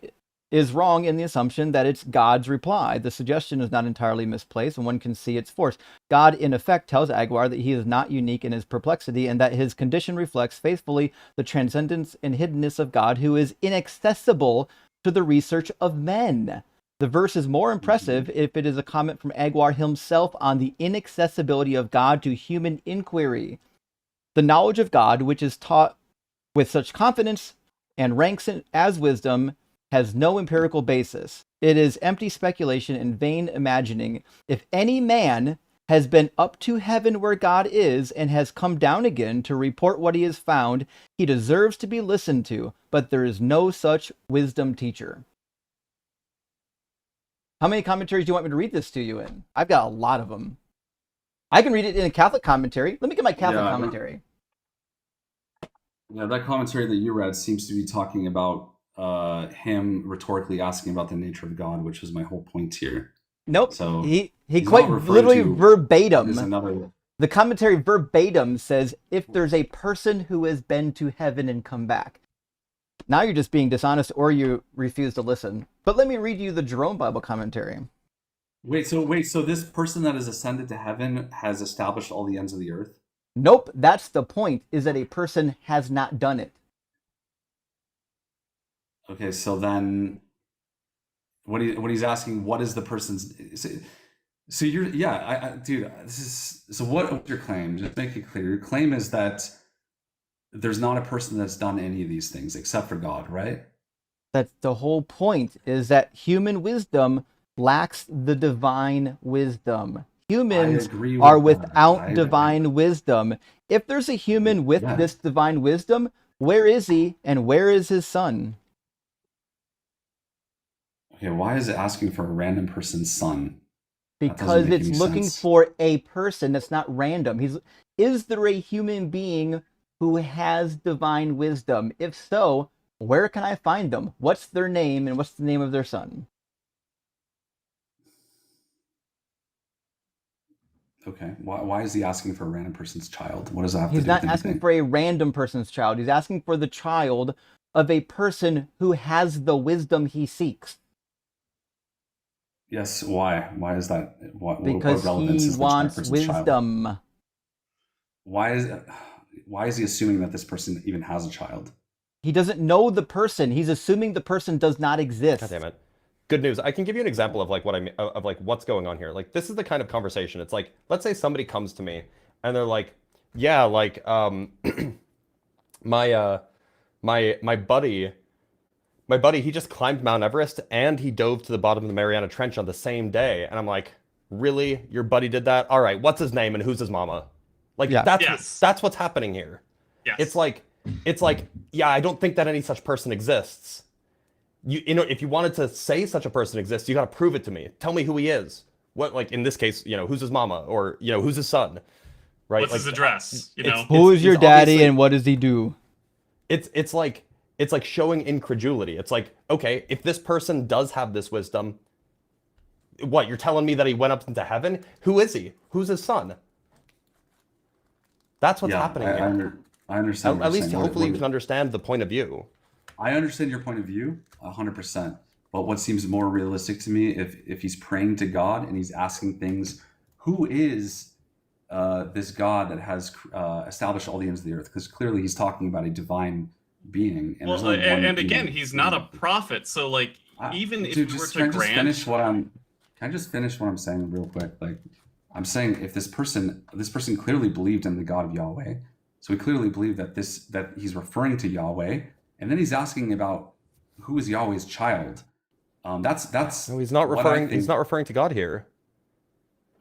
is wrong in the assumption that it's God's reply. The suggestion is not entirely misplaced, and one can see its force. God, in effect, tells Aguiar that he is not unique in his perplexity, and that his condition reflects faithfully the transcendence and hiddenness of God, who is inaccessible to the research of men. The verse is more impressive if it is a comment from Aguiar himself on the inaccessibility of God to human inquiry. The knowledge of God, which is taught with such confidence and ranks as wisdom, has no empirical basis. It is empty speculation and vain imagining. If any man has been up to heaven where God is and has come down again to report what he has found, he deserves to be listened to, but there is no such wisdom teacher. How many commentaries do you want me to read this to you in? I've got a lot of them. I can read it in a Catholic commentary. Let me get my Catholic commentary. Yeah, that commentary that you read seems to be talking about him rhetorically asking about the nature of God, which is my whole point here. Nope. So he quite literally verbatim. The commentary verbatim says, if there's a person who has been to heaven and come back. Now you're just being dishonest or you refuse to listen. But let me read you the Jerome Bible commentary. Wait, so this person that has ascended to heaven has established all the ends of the earth? Nope, that's the point, is that a person has not done it. Okay, so then what he's asking, what is the person's... So you're... Yeah, dude, this is... So what's your claim? Just make it clear. Your claim is that there's not a person that's done any of these things except for God, right? That's the whole point, is that human wisdom lacks the divine wisdom. Humans are without divine wisdom. If there's a human with this divine wisdom, where is he and where is his son? Okay, why is it asking for a random person's son? Because it's looking for a person that's not random. Is there a human being who has divine wisdom? If so, where can I find them? What's their name and what's the name of their son? Okay, why is he asking for a random person's child? What does that have He's to do with not asking for a random person's child. He's asking for the child of a person who has the wisdom he seeks. Yes, why? Why is that? Because he wants wisdom. Child? Why is he assuming that this person even has a child? He doesn't know the person. He's assuming the person does not exist. God damn it. Good news. I can give you an example of like what I mean, of like what's going on here. Like this is the kind of conversation. It's like, let's say somebody comes to me and they're like, yeah, like my buddy, he just climbed Mount Everest and he dove to the bottom of the Mariana Trench on the same day. And I'm like, really? Your buddy did that? All right, what's his name and who's his mama? Like that's what's happening here. Yes. It's like, yeah, I don't think that any such person exists. You know, if you wanted to say such a person exists, you got to prove it to me. Tell me who he is. What, like in this case, you know, who's his mama, or you know, who's his son, right? What's his address? You know, who is your daddy and what does he do? It's like showing incredulity. It's like, okay, if this person does have this wisdom, what, you're telling me that he went up into heaven? Who is he? Who's his son? That's what's happening here. I understand. At least hopefully you can understand the point of view. I understand your point of view 100%. But what seems more realistic to me, if he's praying to God and he's asking things, who is this God that has established all the ends of the earth? Because clearly he's talking about a divine being. And again, he's not a prophet. So like even if Dude, we were just to can I just grant, finish what I'm? Can I just finish what I'm saying real quick? Like, I'm saying if this person clearly believed in the God of Yahweh, so he clearly believed that he's referring to Yahweh, and then he's asking about who is Yahweh's child. That's No, he's not what I referring. He's think. not referring to God here.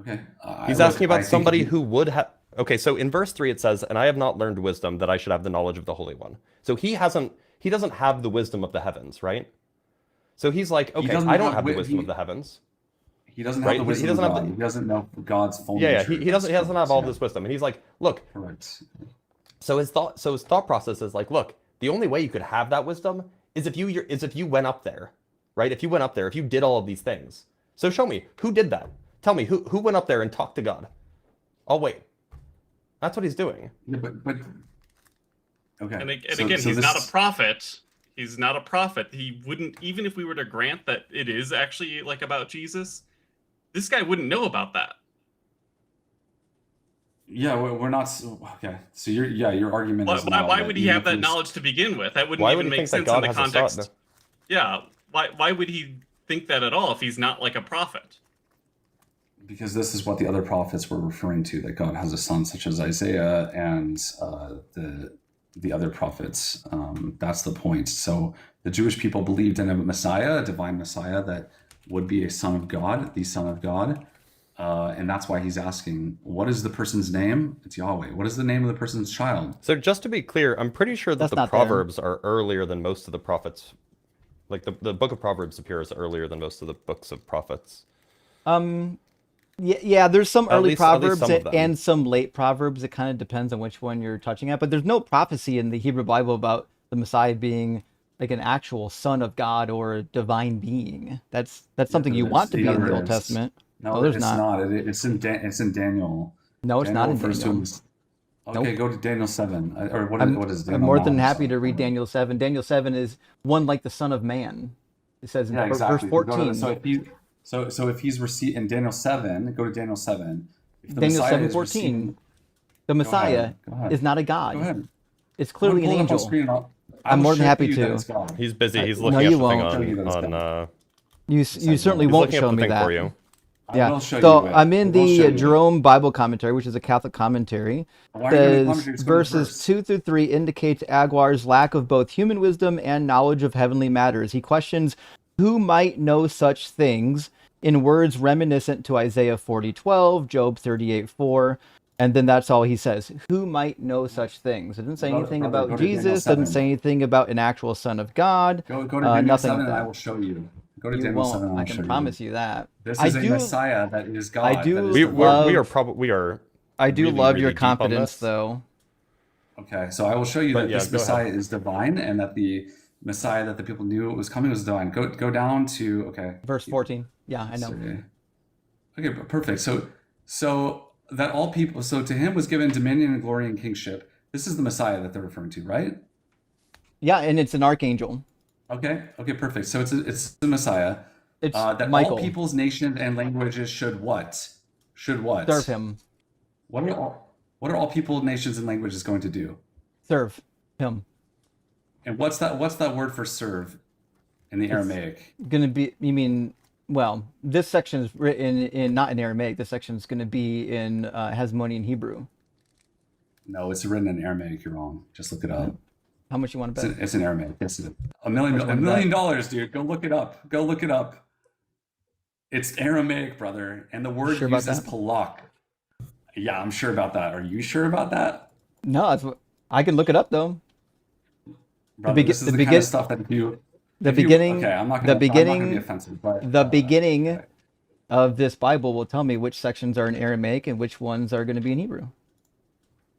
Okay, He's look, asking I about think somebody who would have. Okay, so in verse 3 it says, "And I have not learned wisdom that I should have the knowledge of the Holy One." So he hasn't. He doesn't have the wisdom of the heavens, right? So he's like, he okay, doesn't I don't have have the wi- wisdom of the heavens, he doesn't have right? the He wisdom of doesn't have God. the. He doesn't know God's full Yeah, nature. he doesn't. He doesn't have all this wisdom, and he's like, look. Correct. So his thought process is like, look, the only way you could have that wisdom is if you went up there, right? If you went up there, if you did all of these things. So show me who did that. Tell me who went up there and talked to God. I'll wait. That's what he's doing. Yeah, but okay. and So- again, so he's this- not a prophet. He's not a prophet. He wouldn't, even if we were to grant that it is actually like about Jesus, this guy wouldn't know about that. Yeah, we're not. Okay, so your argument is now Why that would he even have if that we- knowledge to begin with? That wouldn't Why even would he make think that sense in God the has a context. son? Yeah, why would he think that at all if he's not like a prophet? Because this is what the other prophets were referring to, that God has a son, such as Isaiah and the other prophets. That's the point. So the Jewish people believed in a Messiah, a divine Messiah that would be a son of God, the Son of God. And that's why he's asking, what is the person's name? It's Yahweh. What is the name of the person's child? So just to be clear, I'm pretty sure that That's the not there. Proverbs are earlier than most of the prophets. Like the book of Proverbs appears earlier than most of the books of prophets. Yeah, there's some early least proverbs some of them. and some late proverbs. It kind of depends on which one you're touching at. But there's no prophecy in the Hebrew Bible about the Messiah being like an actual son of God or a divine being. That's something you want to be in the Old Testament. No, there's it's not. It's in Daniel. No, it's not in refers to Daniel. him as- Okay, go to Daniel 7. Or what is I'm Daniel more than 9? happy to read Daniel 7. Daniel 7 is one like the Son of Man. It says in Yeah, exactly. verse 14. So if he's received in Daniel 7, go to Daniel 7. If the Daniel Messiah is 7:14. receiving- The Messiah Go ahead. is not a god. Go ahead. It's clearly an Pull it up on angel. screen and I I'm will more than show happy you that to. it's God. He's busy. He's No, looking you at the thing won't. Show you that it's on You certainly he's won't looking show up the me thing that. for you. I Yeah. will show So you it. I'm in I will show the you it. Jerome Bible commentary, which is a Catholic commentary. Why are you going to Says commentary? Just go to the verses verse. 2 through 3 indicates Aguar's lack of both human wisdom and knowledge of heavenly matters. He questions who might know such things in words reminiscent to Isaiah 40:12, Job 38:4, and then that's all he says. Who might know such things? It didn't say anything Brother, about go to Daniel Jesus. 7. Doesn't say anything about an actual son of God. Go to Daniel nothing 7 like and I that. will show you. Go to You Daniel 7 won't. and I I'll show can you. promise you that. This I is a do. Messiah that is God. I do that is We divine. love- are do really, love really your deep on confidence, this. though. Okay, so I will show you But that yeah, this go ahead. Messiah is divine and that the Messiah that the people knew was coming was divine. Go down to, okay. Verse 14. Yeah, I know. Okay, perfect. So that all people, so to him was given dominion and glory and kingship. This is the Messiah that they're referring to, right? Yeah, and it's an archangel. Okay, perfect. So it's the Messiah. It's That Michael. all peoples, nations, and languages should what? Should what? Serve him. What are all people, nations, and languages going to do? Serve him. And what's that word for serve in the Aramaic? Gonna be, you mean, well, this section is written in, not in Aramaic. This section is going to be in Hasmonean Hebrew. No, it's written in Aramaic. You're wrong. Just look it up. How much you want to bet? It's in Aramaic. Yes, it is. $1 Which one million, is that? dude. Go look it up. Go look it up. It's Aramaic, brother, and the word Sure about used is that? palak. Yeah, I'm sure about that. Are you sure about that? No, I can look it up though. Brother, this is the kind of stuff that beginning. Okay, I'm not the gonna beginning. be offensive, but The beginning okay. of this Bible will tell me which sections are in Aramaic and which ones are going to be in Hebrew.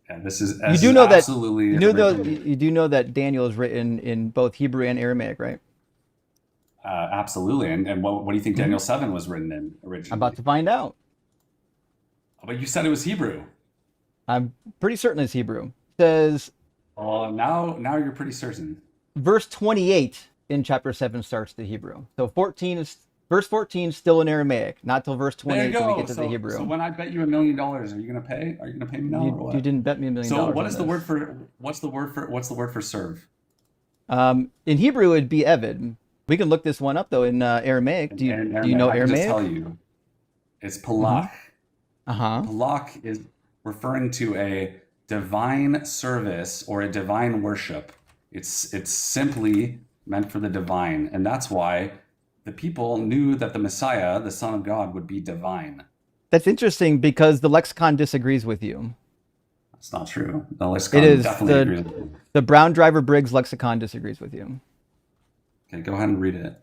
Yeah, this is You do know that. absolutely You do know that Daniel is written in both Hebrew and Aramaic, right? absolutely. And what do you think Daniel 7 was written in originally? I'm about to find out. But you said it was Hebrew. I'm pretty certain it's Hebrew. It says Oh, now you're pretty certain. verse 28 in chapter 7 starts the Hebrew. So verse 14 still in Aramaic, not till verse There you 28 when we go. get to the Hebrew. So when I bet you $1 million, are you gonna pay? Are you gonna pay me now or what? You didn't bet me $1 million. So what on is the this. word for what's the word for serve? In Hebrew it'd be Eved, We can look this one up though in Aramaic. Do you know I can just Aramaic? tell you, it's Palach. Uh-huh. Palach is referring to a divine service or a divine worship. It's simply meant for the divine, and that's why the people knew that the Messiah, the Son of God, would be divine. That's interesting because the lexicon disagrees with you. That's not true. The lexicon It is definitely agrees with you. the Brown Driver Briggs lexicon disagrees with you. Okay, go ahead and read it.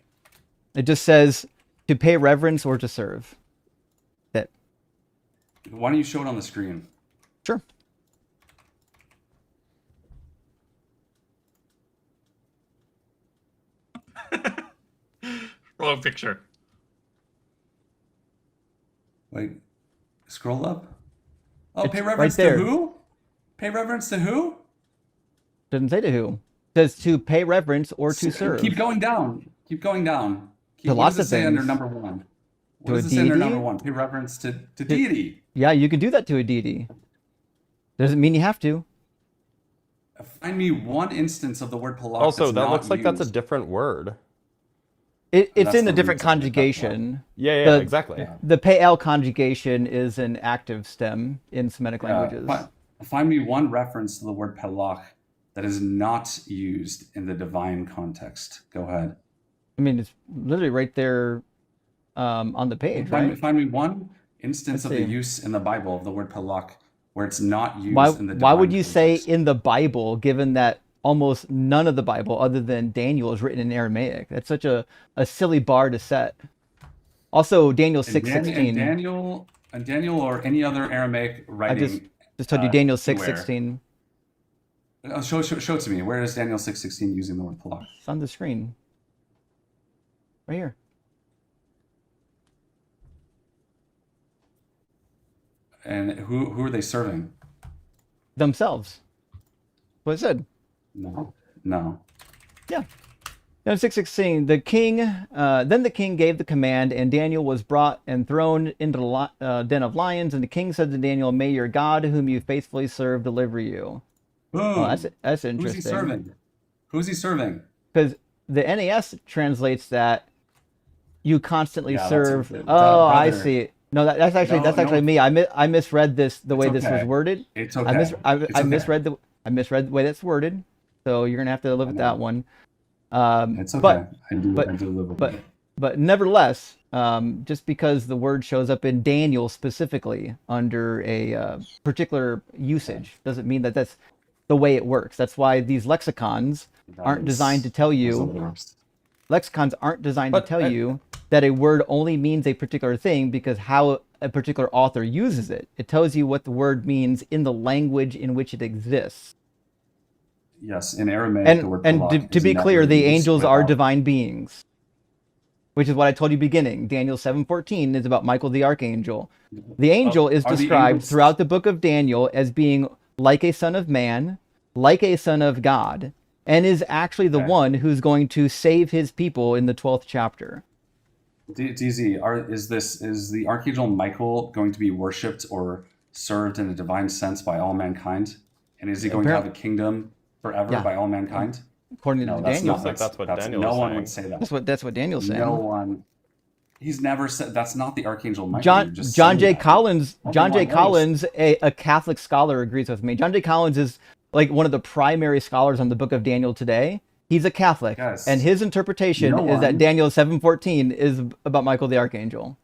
It just says to pay reverence or to serve. That Why don't you show it on the screen? sure. Wrong picture. Wait, scroll up. Oh, It's pay right reverence there. to who? Pay reverence to who? Doesn't say to who. It says to pay reverence or to serve. Keep going down. Keep going down. To What lots does it of say under things. number one? What To a does it say under deity? number one? Pay reverence to deity. Yeah, you can do that to a deity. Doesn't mean you have to. Find me one instance of the word palak. Also, that's that not looks like that's a used. different word. It's That's in the a different roots of it, that's why. conjugation. Yeah, The- exactly. Yeah. The payal conjugation is an active stem in Semitic languages. Find me one reference to the word palak that is not used in the divine context. Go ahead. I mean, it's literally right there on the page, right? Find me one instance Let's of the see. use in the Bible of the word palak where it's not used Why, in the divine why would you say context. in the Bible, given that almost none of the Bible, other than Daniel, is written in Aramaic? That's such a silly bar to set. Also, Daniel And 6:16. And Daniel or any other Aramaic I writing. just told you Daniel anywhere. 6:16. Show it to me. Where is Daniel 6:16 using the word palak? It's on the screen. Right here. And who are they serving? Themselves. What it said. No. Yeah. Then 6:16, then the king gave the command, and Daniel was brought and thrown into the den of lions. And the king said to Daniel, "May your God, whom you faithfully serve, deliver you." Boom. Well, that's Who's he interesting. serving? Who's he serving? Because the NAS translates that you constantly Yeah, that's serve. it. Oh, I Brother. see. No, that's actually No. me. I misread this the way It's this was okay. worded. It's I okay. mis I, It's I okay. misread the way that's worded. So you're gonna have to live with know. that one. It's okay. But I do live with but it. but nevertheless, just because the word shows up in Daniel specifically under a particular usage doesn't mean that that's the way it works. That's why these lexicons aren't designed to tell you. Lexicons aren't designed to But tell you that a word only means a particular thing because how a particular author uses it. It tells you what the word means in the language in which it exists. Yes, in Aramaic, the word And palak to is be never clear, the used angels are without- divine beings, which is what I told you beginning. Daniel 7:14 is about Michael the archangel. The angel is Are the described angels- throughout the book of Daniel as being like a son of man, like a son of God, and is actually the Okay. one who's going to save his people in the 12th chapter. DZ, is the Archangel Michael going to be worshipped or served in a divine sense by all mankind? And is he going to have a kingdom forever Yeah. by all mankind? According No, to that's Daniel. not. That's what Daniel no is one saying. would say that. That's what Daniel's saying. No one. He's never said that's not the Archangel Michael. John You're just John saying J. that. Collins John J. Everyone knows. Collins, a Catholic scholar, agrees with me. John J. Collins is like one of the primary scholars on the book of Daniel today. He's a Catholic, Yes. and his interpretation No is that one- Daniel 7:14 is about Michael the archangel.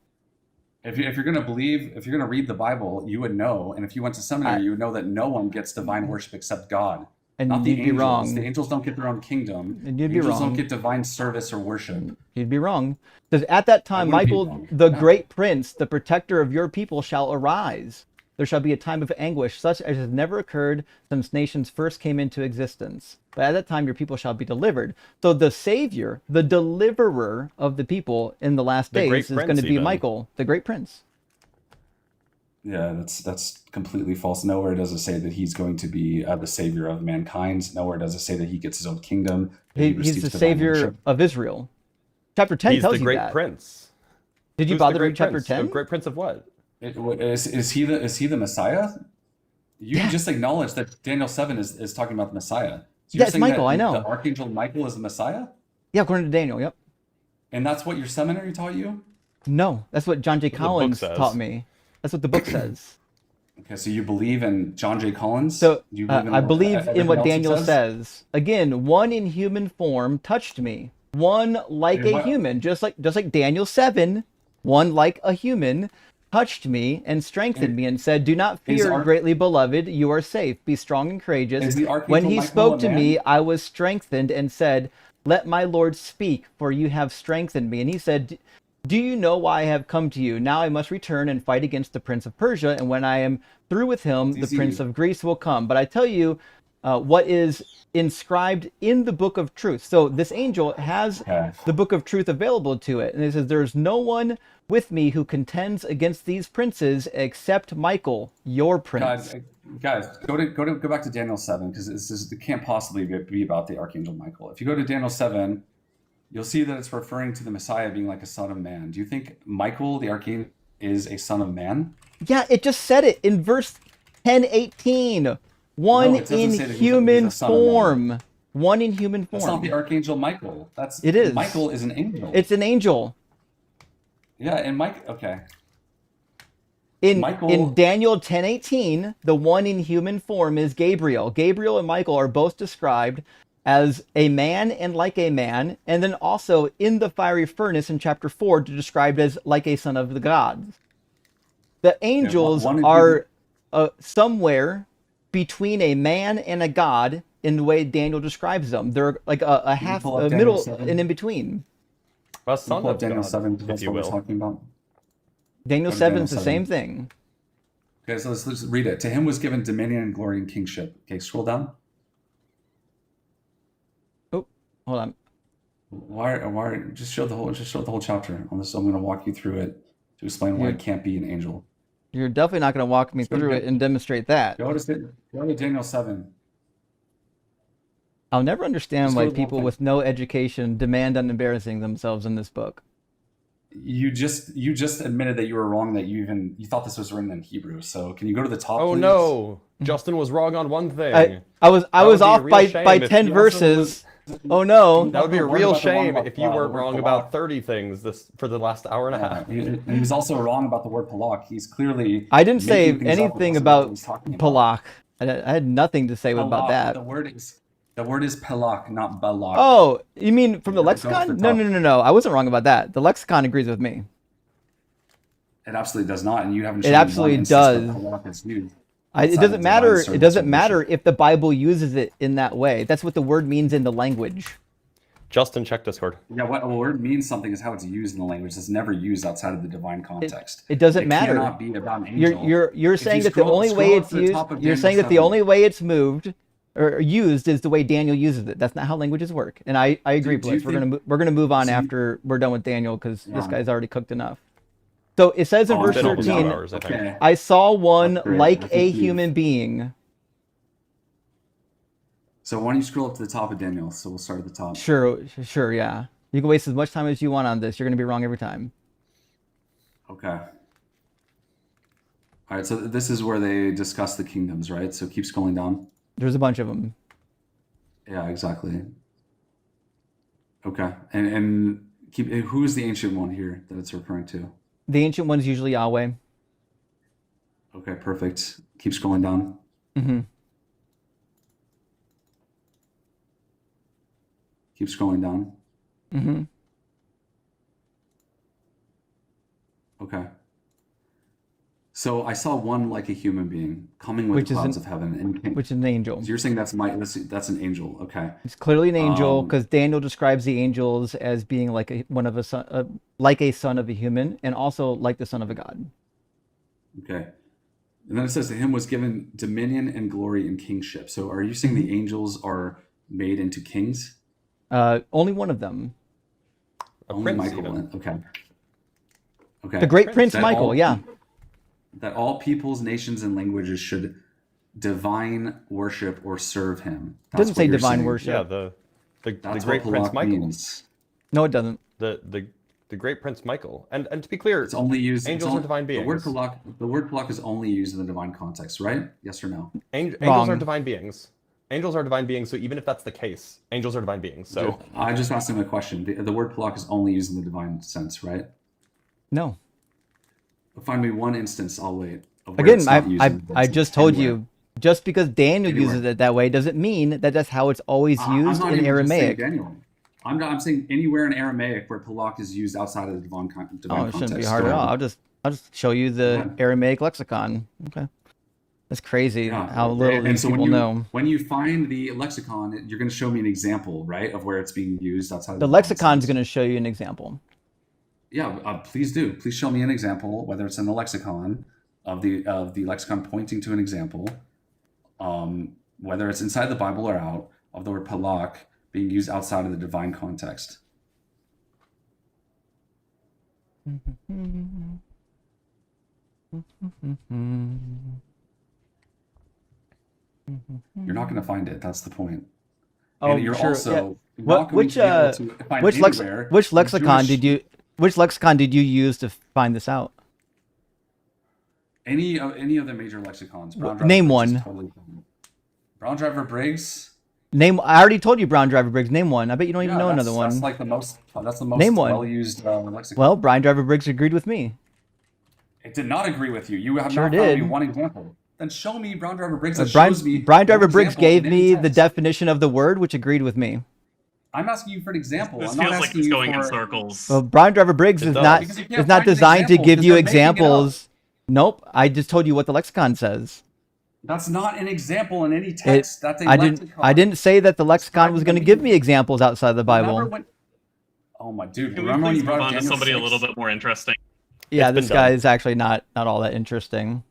If you're going to believe, if you're going to read the Bible, you would know. And if you went to seminary, you would know that no one gets divine worship except God. And Not the you'd be angels. wrong. The angels don't get their own kingdom. And you'd be angels wrong. don't get divine service or worship. You'd be wrong. Because at that time, wouldn't be Michael, wrong. the Yeah. great prince, the protector of your people, shall arise. There shall be a time of anguish, such as has never occurred since nations first came into existence. But at that time, your people shall be delivered. So the Savior, the deliverer of the people in the last The great days, is going prince to be even. Michael, the great prince. Yeah, that's completely false. Nowhere does it say that he's going to be the savior of mankind. Nowhere does it say that he gets his own kingdom. that He's receives the divine Savior worship. of Israel. Chapter 10 He's tells the you great that. prince. Did you Who's the bother to great read chapter prince? 10? The great prince of what? Is he the Messiah? You Yeah. just acknowledged that Daniel 7 is talking about the Messiah. So Yeah, you're it's saying Michael, that I know. The Archangel Michael is the Messiah? Yeah, according to Daniel, yep. And that's what your seminary taught you? No, that's what John J. That's what the book Collins says. taught me. That's what the book says. Okay, so you believe in John J. Collins? So Do you believe in I believe in everything what else he Daniel says. Again, one in human form touched me. One like And a what- human, just like Daniel 7, one like a human touched me and strengthened me and said, "Do not Is fear, Arch- greatly beloved. You are safe. Be strong and courageous." Is the When Archangel he Michael spoke a to man? me, I was strengthened and said, "Let my Lord speak, for you have strengthened me." And he said, "Do you know why I have come to you? Now I must return and fight against the prince of Persia, and when I am through with him, the easy. prince of Greece will come. But I tell you what is inscribed in the book of truth." So this angel has Okay. the book of truth available to it. And it says, "There's no one with me who contends against these princes except Michael, your prince." Guys, go back to Daniel 7, because it can't possibly be about the Archangel Michael. If you go to Daniel 7, you'll see that it's referring to the Messiah being like a son of man. Do you think Michael, the Archangel, is a son of man? Yeah, it just said it in verse 10:18. One No, it doesn't in say that he's human a son of man. form. One in human That's not form. the Archangel Michael. It is. Michael is an angel. It's an angel. Yeah, and okay. In Michael- Daniel 10:18, the one in human form is Gabriel. Gabriel and Michael are both described as a man and like a man, and then also in the fiery furnace in chapter 4 described as like a son of the gods. The angels one in are somewhere between a man and a god in the way Daniel describes them. They're like a half, pull up a Daniel middle, 7? and in between. A son Pull up of Daniel God, 7, because if that's you what we're will. talking about. Daniel Go to 7 Daniel is the 7. same thing. Okay, so let's read it. To him was given dominion and glory and kingship. Okay, scroll down. Oh, hold on. Why just show the whole chapter on this. I'm going to walk you through it to explain why Yeah. it can't be an angel. You're definitely not going to walk me Sure, through yeah. it and demonstrate that. Go to Daniel 7. I'll never understand Just why go to people one with no education demand on embarrassing themselves in this book. You just admitted that you were wrong, that you thought this was written in Hebrew. So can you go to the top? Oh please? no, Justin was wrong on one thing. I was That would be a off real by shame 10 you also verses. Oh no. That would be a What real about the one shame about, if you weren't word wrong Palak? about 30 things for the last hour and a half. He was also wrong about the word Palak. He's clearly I didn't say making things up anything and doesn't know what about he's talking Palak. I had nothing to say about Palak, that. The word is Palak, not Balak. Oh, you mean from the Yeah, go to lexicon? the No, top. I wasn't wrong about that. The lexicon agrees with me. It absolutely does not, and you haven't. It shown absolutely one instance does. where Palak is used. It outside doesn't of matter. divine It service doesn't or matter worship. if the Bible uses it in that way. That's what the word means in the language. Justin, check Discord. Yeah, what a word means something is how it's used in the language. It's never used outside of the divine context. It doesn't matter. Cannot be about an angel. You're If saying you that the only way scroll up it's to the used. top of You're Daniel saying that the 7. only way it's moved or used is the way Daniel uses it. That's not how languages work. And I agree, Do you Blitz. think- We're gonna move on so you- after we're done with Daniel because this Yeah. guy's already cooked enough. So it says in Oh, verse been over 2 13, hours, I think. Okay. I saw one That's great. like I a think you've- human being. So why don't you scroll up to the top of Daniel? So we'll start at the top. Sure, yeah. You can waste as much time as you want on this. You're gonna be wrong every time. Okay. All right. So this is where they discuss the kingdoms, right? So keep scrolling down. There's a bunch of them. Yeah, exactly. Okay. And keep. Who is the ancient one here that it's referring to? The ancient one's usually Yahweh. Okay, perfect. Keep scrolling down. hmm Keep scrolling down. hmm Okay. So I saw one like a human being coming with Which is clouds an- of heaven. And Which is an angel. so you're saying that's an angel. Okay. It's clearly an angel Um, because Daniel describes the angels as being like like a son of a human, and also like the son of a god. Okay. And then it says to him was given dominion and glory and kingship. So are you saying Mm-hmm. the angels are made into kings? Only one of them, Only prince Michael. even. Okay. Okay. the great Prince. Prince That Michael. all- Yeah, That all peoples, nations, and languages should divine worship or serve him. it doesn't what say you're divine saying. worship. Yeah, the That's great what Prince Palak Michael. means. No, it doesn't. The great Prince Michael. And to be clear, It's only used. Angels are divine The word beings. Palak is only used in the divine context, right? Yes or no? angels Wrong. are divine beings. Angels are divine beings, so even if that's the case, angels are divine beings. So I just asked him a question. The word Palak is only used in the divine sense, right? No. Find me one instance, I'll wait. Of where Again, it's not used in the divine I sense. just told Anywhere. you, just because Daniel Anywhere. uses it that way doesn't mean that that's how it's always I'm used not in even just saying Aramaic. Daniel. I'm saying anywhere in Aramaic where Palak is used outside of the divine Oh, it context. shouldn't be hard at all. I'll just show you the Yeah. Aramaic lexicon. Okay. That's crazy Yeah. how little And these so people know. when you find the lexicon, you're going to show me an example, right, of where it's being used outside of The divine lexicon's sense. going to show you an example. Yeah, please do. Please show me an example, whether it's in the lexicon of the lexicon pointing to an example, whether it's inside the Bible or out, of the word palak being used outside of the divine context. You're not going to find it. That's the point. Oh, And you're sure. also Yeah. not going to be able to find anywhere Which in lexicon Jewish- which lexicon did you use to find this out? any of the major lexicons. Name Briggs is one. totally fine. Brown Driver Briggs. I already told you Brown Driver Briggs. Name one. I bet you don't even know another one. That's like the most. That's the most Name one. well-used lexicon. Well, Brown Driver Briggs agreed with me. It did not agree with you. You have Sure not found me did. one example. Then show me Brown Driver Briggs that Brian shows me. Driver one Briggs example gave in any me the text. definition of the word, which agreed with me. I'm asking you for an example. This I'm not feels like asking it's you going in for. circles. Well, Brian Driver Briggs It is does. not Because you can't is not find an designed to example give because you they're making it up. examples. Nope, I just told you what the lexicon says. That's not an example in any text. That's a I lexicon. didn't say that the lexicon was Describing going to the give meaning. me examples outside the Remember Bible. when? Oh my dude! Can we Remember when please you move brought up on to Daniel somebody 6? a little bit more interesting? Yeah, It's been this guy done. is actually not all that interesting.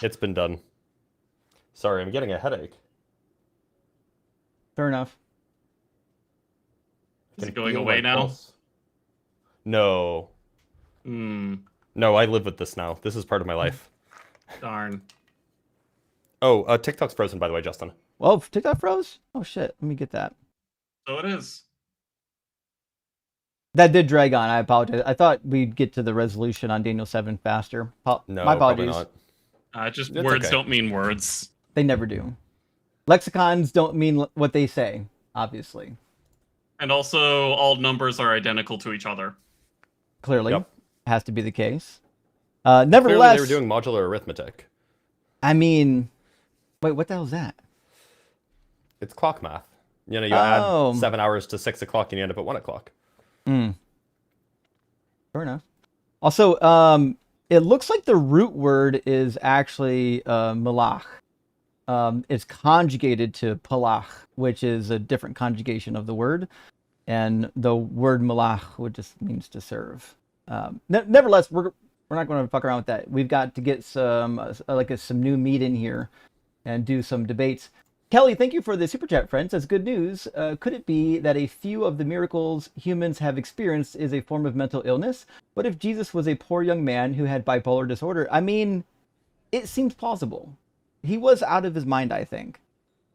it's been done. Sorry, I'm getting a headache. Fair enough. Is Can it going feel away my now? pulse. No. No, I live with this now. This is part of my life. Darn. Oh, TikTok's frozen, by the way, Justin. Well, TikTok froze? Oh shit, let me get that. So it is. That did drag on. I apologize. I thought we'd get to the resolution on Daniel 7 faster. No, My probably apologies. not. Just It's words okay. don't mean words. They never do. Lexicons don't mean what they say, obviously. And also, all numbers are identical to each other. Clearly, Yep. has to be the case. Clearly, Nevertheless, they were doing modular arithmetic. I mean, wait, what the hell is that? It's clock math. You know, you Oh. add 7 hours to 6 o'clock and you end up at 1 o'clock. Fair enough. Also, it looks like the root word is actually malach. It's conjugated to palach, which is a different conjugation of the word, and the word malach would just means to serve. Nevertheless, we're not going to fuck around with that. We've got to get some some new meat in here and do some debates. Kelly, thank you for the super chat, friends. That's good news. Could it be that a few of the miracles humans have experienced is a form of mental illness? What if Jesus was a poor young man who had bipolar disorder? I mean, it seems plausible. He was out of his mind, I think.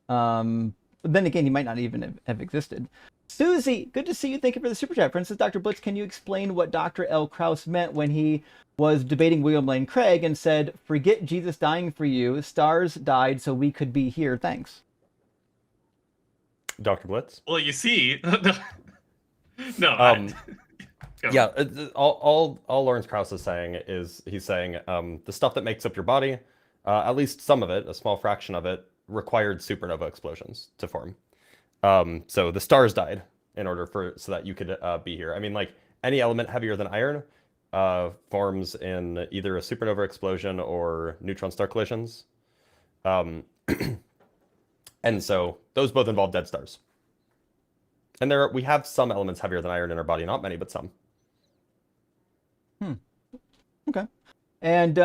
But then again, he might not even have existed. Susie, good to see you. Thank you for the super chat. For instance, Dr. Blitz, can you explain what Dr. L. Krauss meant when he was debating William Lane Craig and said, "Forget Jesus dying for you. Stars died so we could be here. Thanks." Dr. Blitz? Well, you see, no. Go. Yeah, all Lawrence Krauss is saying is he's saying the stuff that makes up your body, at least some of it, a small fraction of it, required supernova explosions to form. So the stars died in order so that you could be here. I mean, like any element heavier than iron forms in either a supernova explosion or neutron star collisions. And so those both involve dead stars. And we have some elements heavier than iron in our body, not many, but some. Okay. And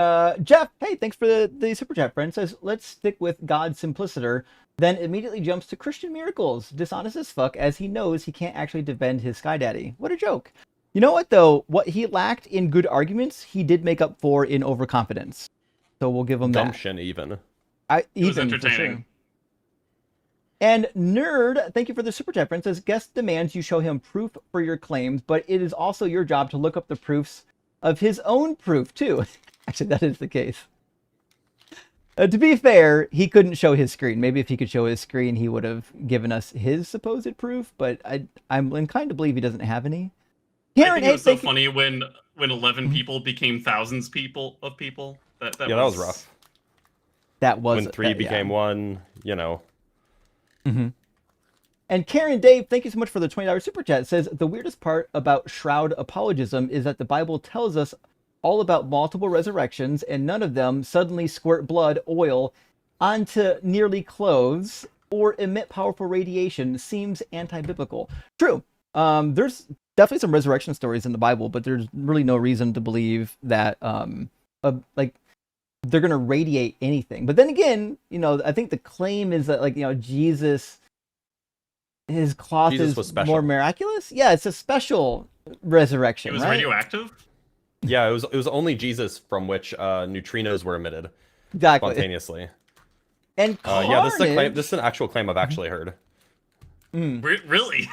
Jeff, hey, thanks for the super chat, friend. Says, let's stick with God's simpliciter, then immediately jumps to Christian miracles. Dishonest as fuck, as he knows he can't actually defend his Sky Daddy. What a joke. You know what, though? What he lacked in good arguments, he did make up for in overconfidence. So we'll give him Gumption, even. that. It was Even, for entertaining. sure. And Nerd, thank you for the super chat, friend. Says, guest demands you show him proof for your claims, but it is also your job to look up the proofs of his own proof, too. Actually, that is the case. To be fair, he couldn't show his screen. Maybe if he could show his screen, he would have given us his supposed proof. But I'm inclined to believe he doesn't have any. I think it was so funny when 11 people became thousands of people. That was rough. That was when 3 became 1. You know. Mm-hmm. And Karen Dave, thank you so much for the $20 super chat. It says the weirdest part about shroud apologism is that the Bible tells us all about multiple resurrections, and none of them suddenly squirt blood, oil onto nearly clothes or emit powerful radiation. Seems anti-biblical. True. There's definitely some resurrection stories in the Bible, but there's really no reason to believe that like they're gonna radiate anything. But then again, you know, I think the claim is that, like, you know, Jesus, his cloth is more miraculous. Yeah, it's a special resurrection. It was right? Radioactive. Yeah, it was only Jesus from which neutrinos were emitted spontaneously. And yeah, this is an actual claim I've actually heard. Really?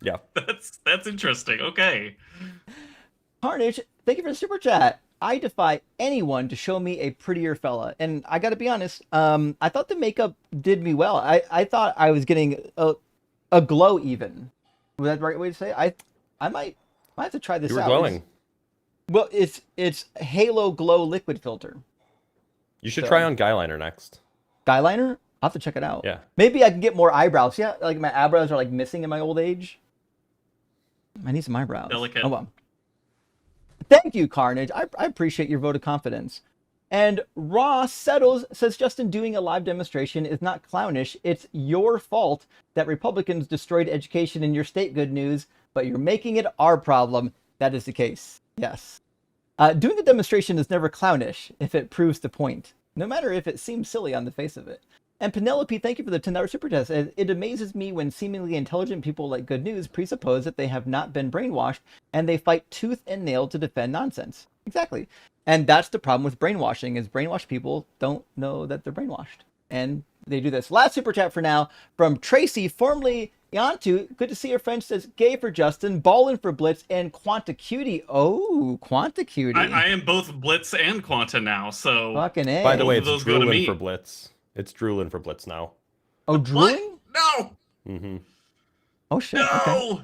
Yeah. That's interesting. Okay. Carnage, thank you for the super chat. I defy anyone to show me a prettier fella. And I got to be honest, I thought the makeup did me well. I thought I was getting a glow even. Was that the right way to say it? I might have to try this out. You were glowing. Well, it's Halo Glow liquid filter. You should try on guy liner next. Guy liner? I'll have to check it out. Yeah. Maybe I can get more eyebrows. Yeah, like my eyebrows are like missing in my old age. I need some eyebrows. Delicate. Oh well. Thank you, Carnage. I appreciate your vote of confidence. And Ross Settles says, Justin, doing a live demonstration is not clownish. It's your fault that Republicans destroyed education in your state. Good news, but you're making it our problem. That is the case. Yes. Doing a demonstration is never clownish if it proves the point, no matter if it seems silly on the face of it. And Penelope, thank you for the $10 super chat. It amazes me when seemingly intelligent people like Good News presuppose that they have not been brainwashed and they fight tooth and nail to defend nonsense. Exactly. And that's the problem with brainwashing, is brainwashed people don't know that they're brainwashed. And they do this. Last super chat for now from Tracy, formerly Yantu. Good to see your friend. Says, gay for Justin, ballin' for Blitz, and Quanta Cutie. Oh, Quanta Cutie. I am both Blitz and Quanta now, so... Fucking A. By the way, it's drooling for Blitz. It's drooling for Blitz now. Oh, drooling? No! Mm-hmm. Oh, shit. No! Okay.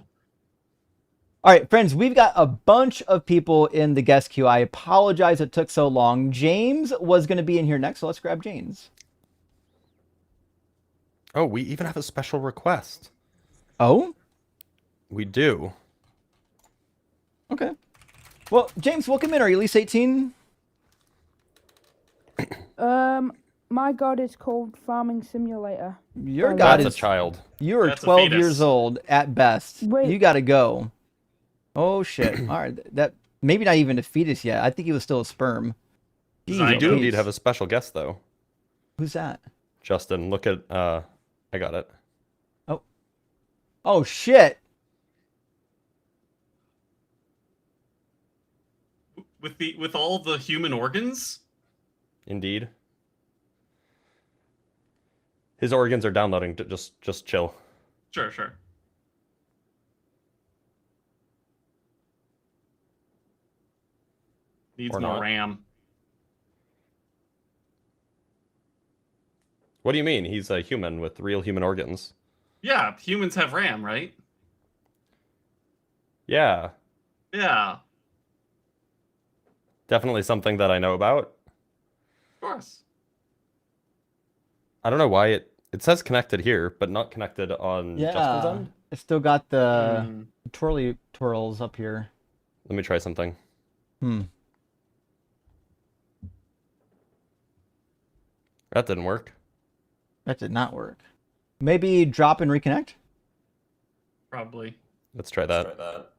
All right, friends, we've got a bunch of people in the guest queue. I apologize it took so long. James was going to be in here next, so let's grab James. Oh, we even have a special request. Oh? We do. Okay. Well, James, welcome in. Are you at least 18? My god is called Farming Simulator. Your god is a child. You are That's 12 years old at best. Wait. You got to go. Oh shit! All right, that maybe not even a fetus yet. I think he was still a sperm. We Jeez, do Jeez. indeed have a special guest though. Who's that? Justin, look at I got it. Oh shit! With all the human organs? Indeed. His organs are downloading. Just chill. Sure. Needs Or more not. RAM. What do you mean? He's a human with real human organs. Yeah, humans have RAM, right? Yeah. Yeah, Definitely something that I know about. of course. I don't know why it says connected here, but not connected on Justin's Yeah, end. I still got the Hmm. twirly twirls up here. Let me try something. That didn't work. That did not work. Maybe drop and reconnect. Probably. Let's try that.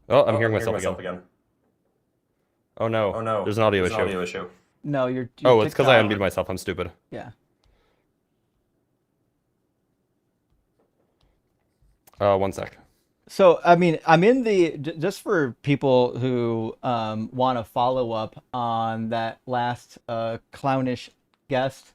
Oh, I'm hearing myself again. Oh no. There's an audio issue. No, you're Oh, it's kicked because I out. unmuted myself. I'm stupid. Yeah. One sec. So, I mean, I'm in the, just for people who want to follow up on that last clownish guest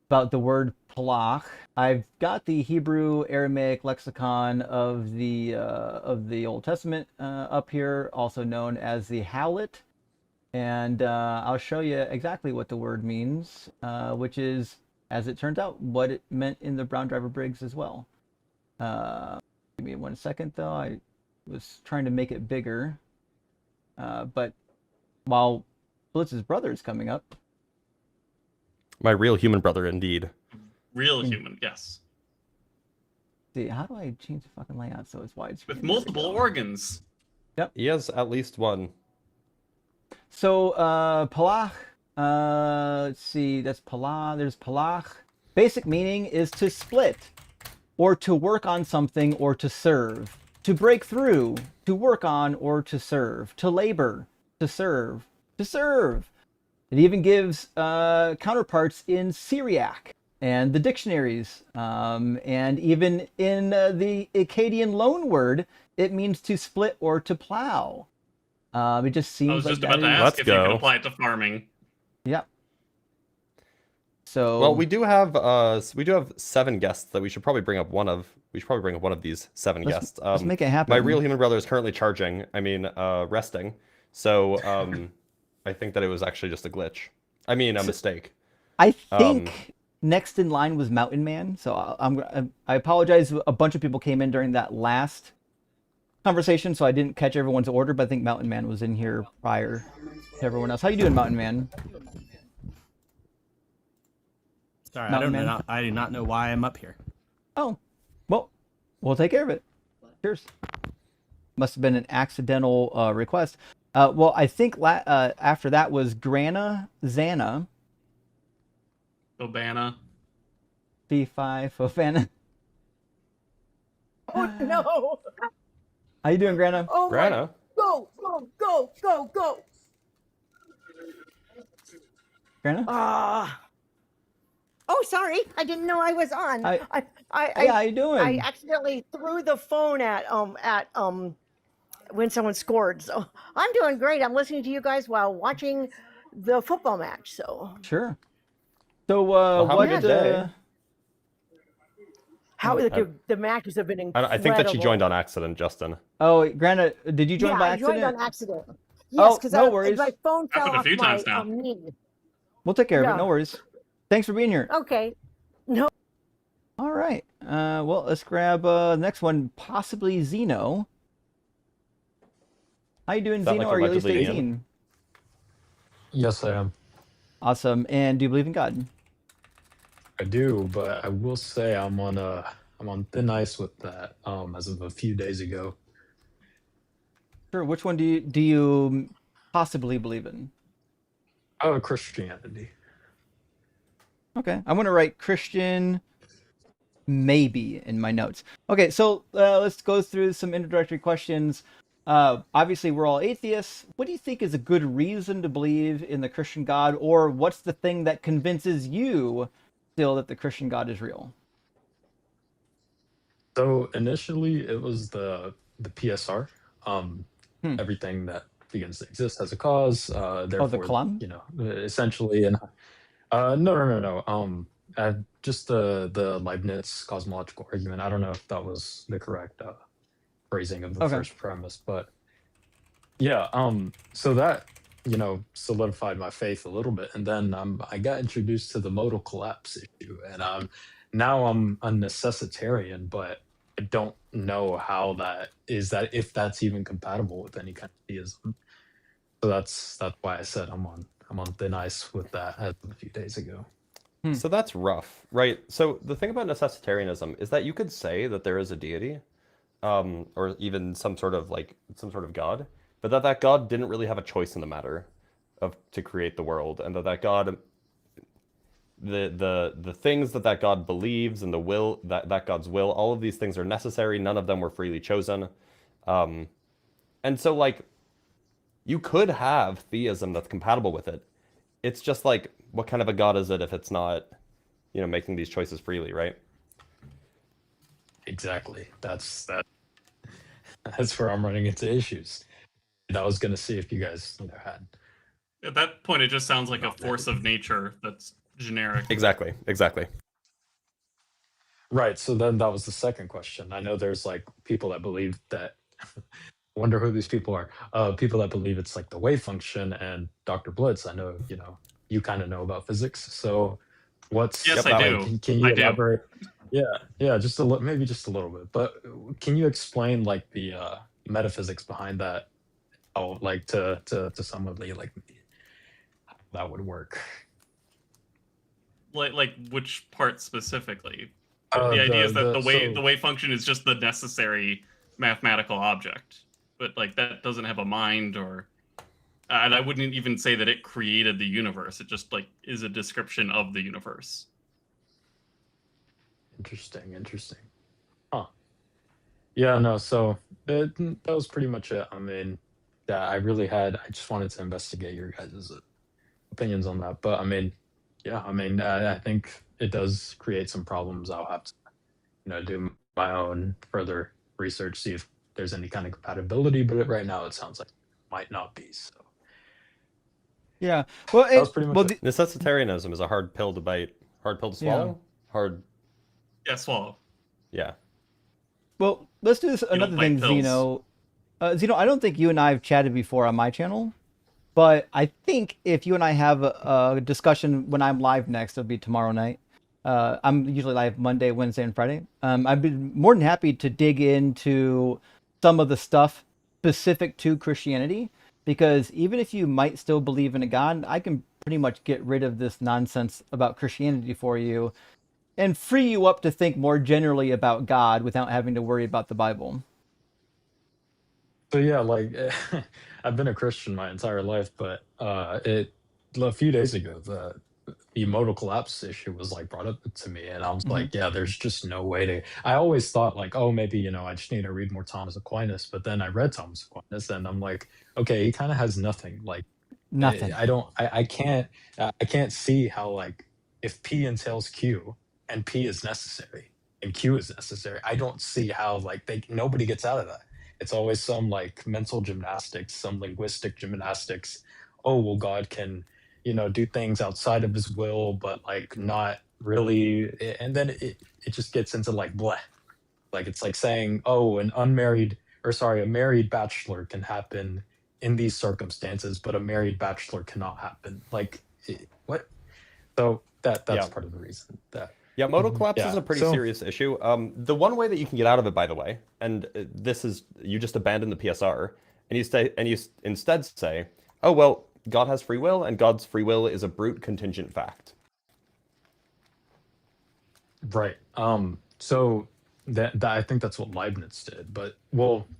about the word palach, I've got the Hebrew Aramaic lexicon of the Old Testament up here, also known as the Hallett. and I'll show you exactly what the word means, which is, as it turns out, what it meant in the Brown Driver Briggs as well. Give me 1 second, though. I was trying to make it bigger, but while Blitz's brother is coming up. My real human brother, indeed. Real human, yes. See, how do I change the fucking layout so it's widescreen? With multiple organs. Yep. He has at least one. So, palach, let's see, that's palach, there's palach. Basic meaning is to split, or to work on something, or to serve. To break through, to work on, or to serve. To labor, to serve, to serve. It even gives counterparts in Syriac and the dictionaries. And even in the Akkadian loanword, it means to split or to plow. It just seems I was just like about to that is... ask if you could apply it to farming. Yeah. So well, we do have 7 guests that we should probably bring up one of. We should probably bring up one of these 7 guests. Let's make it happen. My real human brother is currently charging. Resting. So I think that it was actually just a glitch. I mean, a mistake. I think next in line was Mountain Man. So I apologize. A bunch of people came in during that last conversation, so I didn't catch everyone's order. But I think Mountain Man was in here prior to everyone else. How you doing, Mountain Man? Sorry, I do not know why I'm up here. Oh, well, we'll take care of it. Cheers. Must have been an accidental request. Well, I think after that was Grana Zana. Obana. B5 Fofana. Oh no! How you doing, Grana? Oh Grana? Go, go, go, go, go! Grana? Oh, sorry. I didn't know I was on. Hey, how you doing? I accidentally threw the phone at when someone scored. So I'm doing great. I'm listening to you guys while watching the football match. So sure. So what did the matches have been incredible. I think that she joined on accident, Justin. Oh, Grana, did you join by accident? I joined on accident. Yes, because no worries. my phone fell Happened a off few my times now. knee. We'll take care of it. No worries. Thanks for being here. Okay. No. All right. Well, let's grab the next one, possibly Zeno. How you doing, Zeno? Are you at least 18? Yes, I am. Awesome. And do you believe in God? I do, but I will say I'm on thin ice with that. As of a few days ago. Sure. Which one do you possibly believe in? Christianity. Okay, I'm gonna write Christian maybe in my notes. Okay, so let's go through some introductory questions. Obviously, we're all atheists. What do you think is a good reason to believe in the Christian God, or what's the thing that convinces you still that the Christian God is real? So initially, it was the PSR. Everything that begins to exist has a cause. Therefore, the Kalam? Essentially, and no. Just the Leibniz cosmological argument. I don't know if that was the correct phrasing of the first premise, but yeah. So that solidified my faith a little bit, and then I got introduced to the modal collapse issue, and now I'm a necessitarian, but I don't know how that is, that if that's even compatible with any kind of theism. So that's why I said I'm on thin ice with that as of a few days ago. So that's rough, right? So the thing about necessitarianism is that you could say that there is a deity, or even some sort of God, but that God didn't really have a choice in the matter to create the world, and that God, the things that God believes and the will that God's will, all of these things are necessary. None of them were freely chosen, and so you could have theism that's compatible with it. It's just what kind of a God is it if it's not, making these choices freely, right? Exactly. That's where I'm running into issues. And I was going to see if you guys had. At that point, it just sounds like a force of nature that's generic. Exactly. Right. So then that was the second question. I know there's people that believe that wonder who these people are. People that believe it's like the wave function, and Dr. Blitz, I know, you kind of know about physics. So what's Yes, I like, do. can you I do. elaborate? Yeah, just maybe just a little bit. But can you explain like the metaphysics behind that? Oh, like to somebody like me, how that would work. Like which part specifically? The idea is that the wave function is just the necessary mathematical object, but like that doesn't have a mind, or and I wouldn't even say that it created the universe. It just like is a description of the universe. Interesting. Huh. Yeah, no, so that was pretty much it. I mean, yeah, I just wanted to investigate your guys' opinions on that. But I mean, yeah, I think it does create some problems. I'll have to, do my own further research, see if there's any kind of compatibility. But right now, it sounds like it might not be. So Yeah. Well, that was pretty much it. Necessitarianism is a hard pill to bite, hard pill to swallow. Hard. Yeah, swallow. Yeah. Well, let's do this. Another thing, Zeno. Zeno, I don't think you and I have chatted before on my channel, but I think if you and I have a discussion when I'm live next, it'll be tomorrow night. I'm usually live Monday, Wednesday, and Friday. I've been more than happy to dig into some of the stuff specific to Christianity, because even if you might still believe in a God, I can pretty much get rid of this nonsense about Christianity for you and free you up to think more generally about God without having to worry about the Bible. So yeah, like I've been a Christian my entire life, but a few days ago the modal collapse issue was like brought up to me, and I was like, yeah, there's just no way to. I always thought like, oh, maybe I just need to read more Thomas Aquinas, but then I read Thomas Aquinas, and I'm like, okay, he kind of has nothing. Like Nothing. I can't see how like if P entails Q and P is necessary and Q is necessary, I don't see how like nobody gets out of that. It's always some like mental gymnastics, some linguistic gymnastics. Oh, well, God can, do things outside of his will, but like not really. And then it just gets into like bleh. Like it's like saying, oh, a married bachelor can happen in these circumstances, but a married bachelor cannot happen. Like what? So that's part of the reason that. Yeah, modal collapse is a pretty serious issue. The one way that you can get out of it, by the way, and this is you just abandon the PSR and you instead say, oh well, God has free will, and God's free will is a brute contingent fact. Right. So that I think that's what Leibniz did, but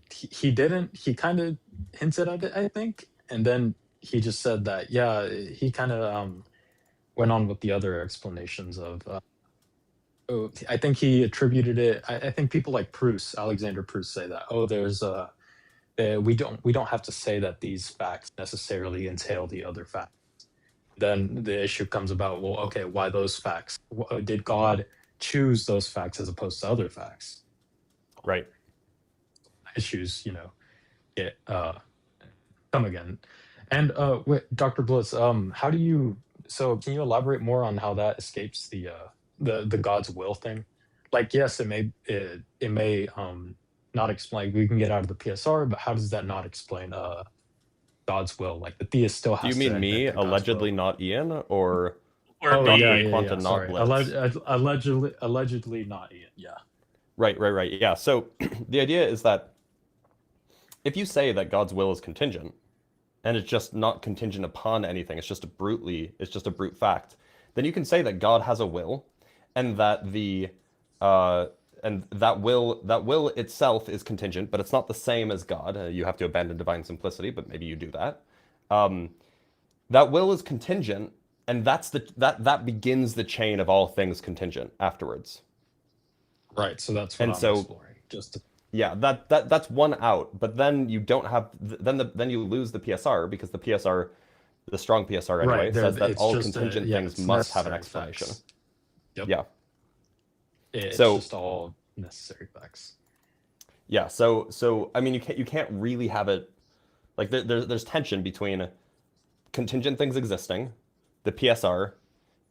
he didn't. He kind of hinted at it, I think, and then he just said that he kind of went on with the other explanations of. I think he attributed it. I think people like Proust, Alexander Proust, say that. Oh, there's we don't have to say that these facts necessarily entail the other facts. Then the issue comes about. Well, okay, why those facts? Did God choose those facts as opposed to other facts? Right. Issues, get come again. And Dr. Bliss, how do you? So can you elaborate more on how that escapes the God's will thing? Like, yes, it may not explain. We can get out of the PSR, but how does that not explain God's will? Like the theist still has. Do you mean me, allegedly not Ian, or Quanta not Blitz? Allegedly not Ian. Yeah. Right. Yeah. So the idea is that if you say that God's will is contingent, and it's just not contingent upon anything, it's just a brute fact, then you can say that God has a will, and that that will itself is contingent, but it's not the same as God. You have to abandon divine simplicity, but maybe you do that. That will is contingent, and that begins the chain of all things contingent afterwards. Right. So that's what I'm exploring. Yeah, that's one out, but then you don't have then you lose the PSR, because the PSR, the strong PSR anyway, says that all contingent things must have an explanation. Facts. Yep. Yeah. It's just all necessary facts. Yeah. So I mean, you can't really have it like there's tension between contingent things existing, the PSR,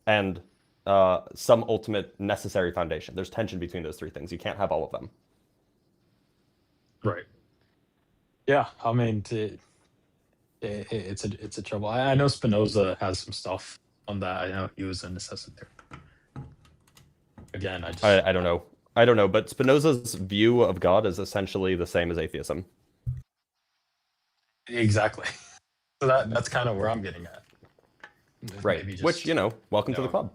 and some ultimate necessary foundation. There's tension between those three things. You can't have all of them. Right. Yeah, I mean, it's a trouble. I know Spinoza has some stuff on that. I know he was a necessitaire. Again, I don't know. I don't know, but Spinoza's view of God is essentially the same as atheism. Exactly. So that's kind of where I'm getting at. Right. Maybe just, Which, welcome to the club.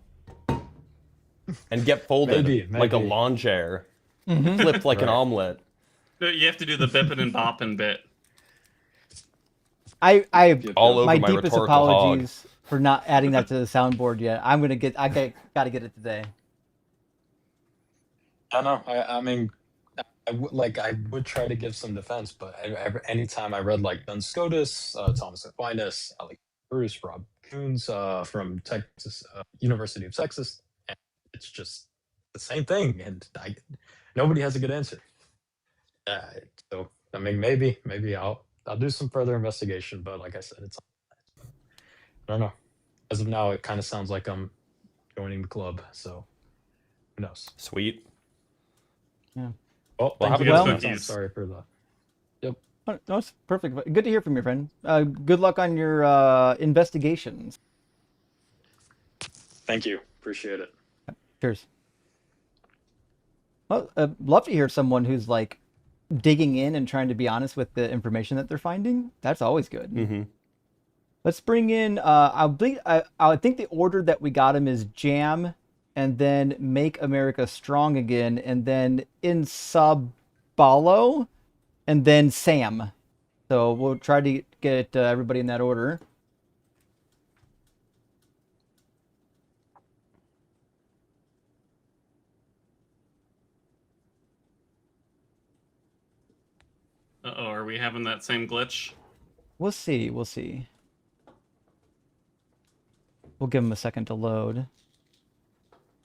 And get folded maybe. like a lawn chair, Mhm. flipped like an Right. omelet. You have to do the bippin' and boppin' bit. I All over my my deepest rhetorical hog. apologies for not adding that to the soundboard yet. I gotta get it today. I don't know. I mean, I would try to give some defense, but anytime I read like Duns Scotus, Thomas Aquinas, Alec Bruce, Rob Coons from Texas University of Texas, and it's just the same thing, and nobody has a good answer. So I mean, maybe I'll do some further investigation, but like I said, I don't know. As of now, it kind of sounds like I'm joining the club. So who knows? Sweet. Yeah. Well, Well, thank have you a guys good for one. your time. Sorry for the. Yep. Oh, no, it's perfect. Good to hear from you, friend. Good luck on your investigations. Thank you. Appreciate it. Cheers. Well, love to hear someone who's like digging in and trying to be honest with the information that they're finding. That's always good. Mm-hmm. Let's bring in. I think the order that we got him is Jam, and then Make America Strong Again, and then Insabalo, and then Sam. So we'll try to get everybody in that order. Uh-oh, are we having that same glitch? We'll see. We'll see. We'll give him a second to load.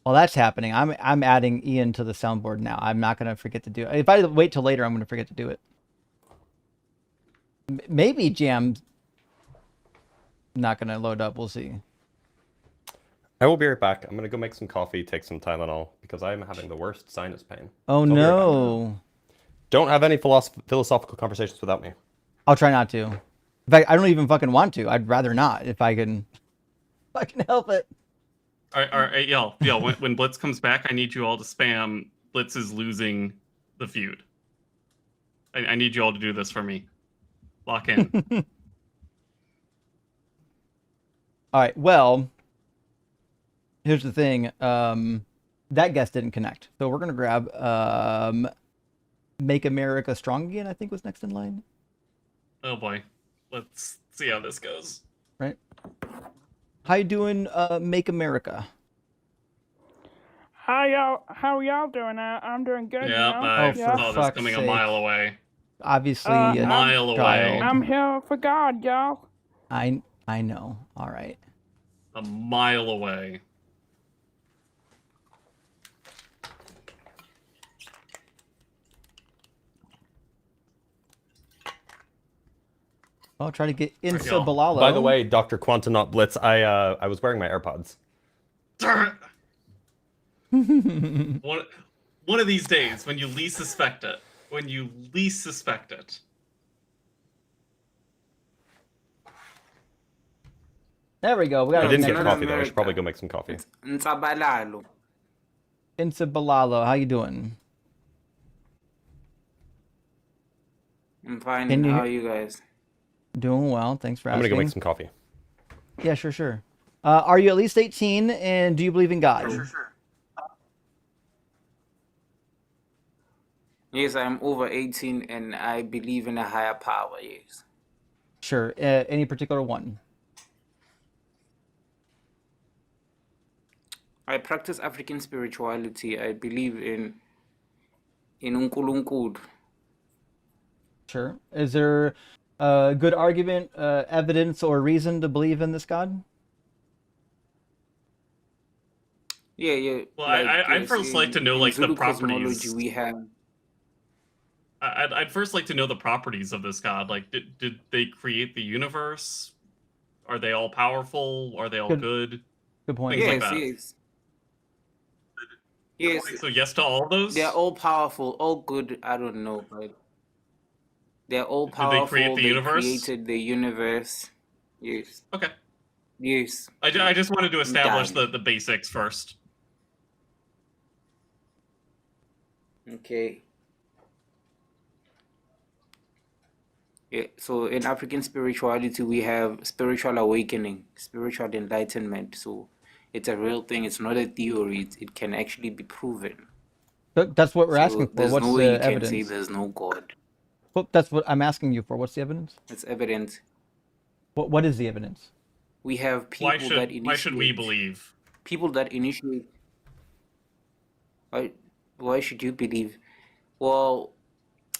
While that's happening, I'm adding Ian to the soundboard now. I'm not gonna forget to do it. If I wait till later, I'm gonna forget to do it. Maybe Jam's not gonna load up. We'll see. I will be right back. I'm gonna go make some coffee, take some Tylenol, because I am having the worst sinus pain. Oh So I'll be right back. no! Don't have any philosophical conversations without me. I'll try not to. In fact, I don't even fucking want to. I'd rather not if I can. If I can help it. All right, y'all. When Blitz comes back, I need you all to spam Blitz is losing the feud. I need you all to do this for me. Lock in. All right. Well, here's the thing. That guest didn't connect, so we're gonna grab Make America Strong Again. I think was next in line. Oh boy. Let's see how this goes. Right. How you doing, Make America? How are y'all doing? I'm doing good. Yeah, you know? I for saw this fuck's coming a sake. mile away. Obviously, A a mile away. child. I'm here for God, y'all. I know. All right. A mile away. I'll try to get y'all. Insabalalo. By the way, Dr. Quantonaut Blitz, I was wearing my AirPods. Darn it. One of these days, when you least suspect it. When you least suspect it. There we go. We got I it. didn't get coffee though. I should probably go make some coffee. Nsabalalo. Insabalalo, how you doing? I'm fine. Can you- How are you guys? Doing well. Thanks for I'm asking. gonna go make some coffee. Yeah, sure. Are you at least 18 and do you believe in God? Sure. Yes, I'm over 18 and I believe in a higher power. Yes. Sure. Any particular one? I practice African spirituality. I believe in Unkulunkulu. Sure. Is there a good argument, evidence, or reason to believe in this God? Yeah. Well, I'd first like to know, like, the Zulu properties. cosmology we have. I'd first like to know the properties of this god. Like, did they create the universe? Are they all powerful? Are they all good? Good point. Things like that. Yes. So yes to all of those? They're all powerful, all good. I don't know, but They're all Did they create powerful. the They universe? created the universe. Yes. Okay. Yes. I just wanted to establish done. the basics first. Okay. Yeah. So in African spirituality, we have spiritual awakening, spiritual enlightenment. So it's a real thing. It's not a theory. It can actually be proven. That's what we're asking So for. there's What's no the way you can say evidence? there's no God. Well, that's what I'm asking you for. What's the evidence? It's evident. What is the evidence? We have people that initiate. Why should we believe? People that initiate. Why should you believe? Well,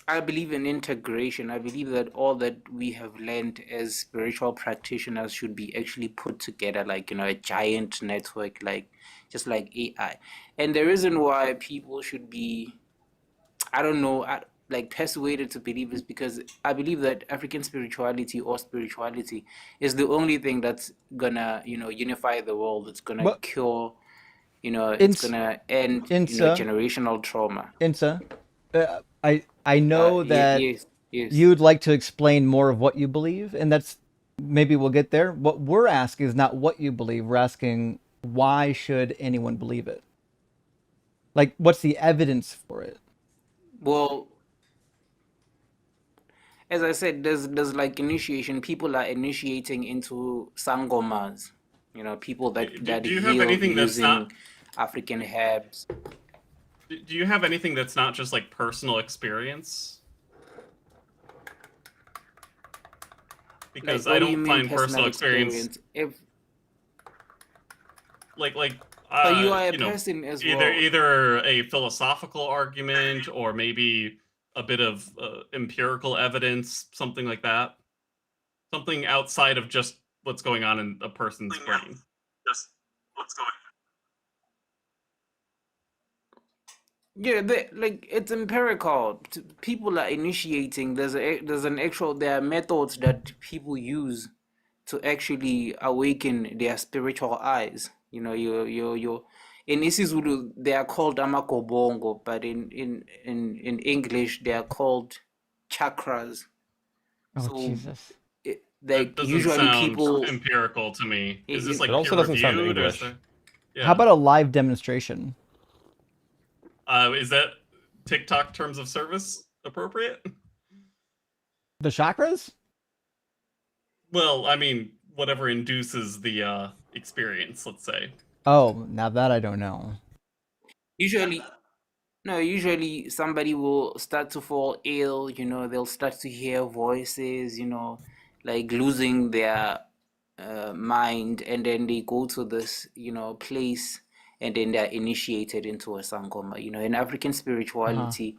I believe in integration. I believe that all that we have learned as spiritual practitioners should be actually put together, like, a giant network, like just like AI. And the reason why people should be, I don't know, like persuaded to believe is because I believe that African spirituality or spirituality is the only thing that's gonna, unify the world. It's gonna cure, it's gonna end, generational trauma. Insa, I know that yes. you'd like to explain more of what you believe, and that's maybe we'll get there. What we're asking is not what you believe. We're asking why should anyone believe it? Like, what's the evidence for it? Well, as I said, there's like initiation. People are initiating into sangomas. People that Do you heal have anything that's using not African herbs. Do you have anything that's not just like personal experience? Because Like, I don't find personal experience. If like you are a person as well. Either a philosophical argument or maybe a bit of empirical evidence, something like that. Something outside of just what's going on in a person's brain. Just what's going on. Yeah, like it's empirical. People are initiating. There are methods that people use to actually awaken their spiritual eyes. In isiZulu they are called amakobongo, but in English they are called chakras. Oh, Jesus. That doesn't usually sound people empirical to me. Is this like it also peer doesn't sound reviewed, English. How about a live demonstration? Is that TikTok terms of service appropriate? The chakras? Well, I mean, whatever induces the experience, let's say. Oh, now that I don't know. Usually somebody will start to fall ill, they'll start to hear voices, like losing their mind, and then they go to this, place, and then they're initiated into a sangoma. In African spirituality,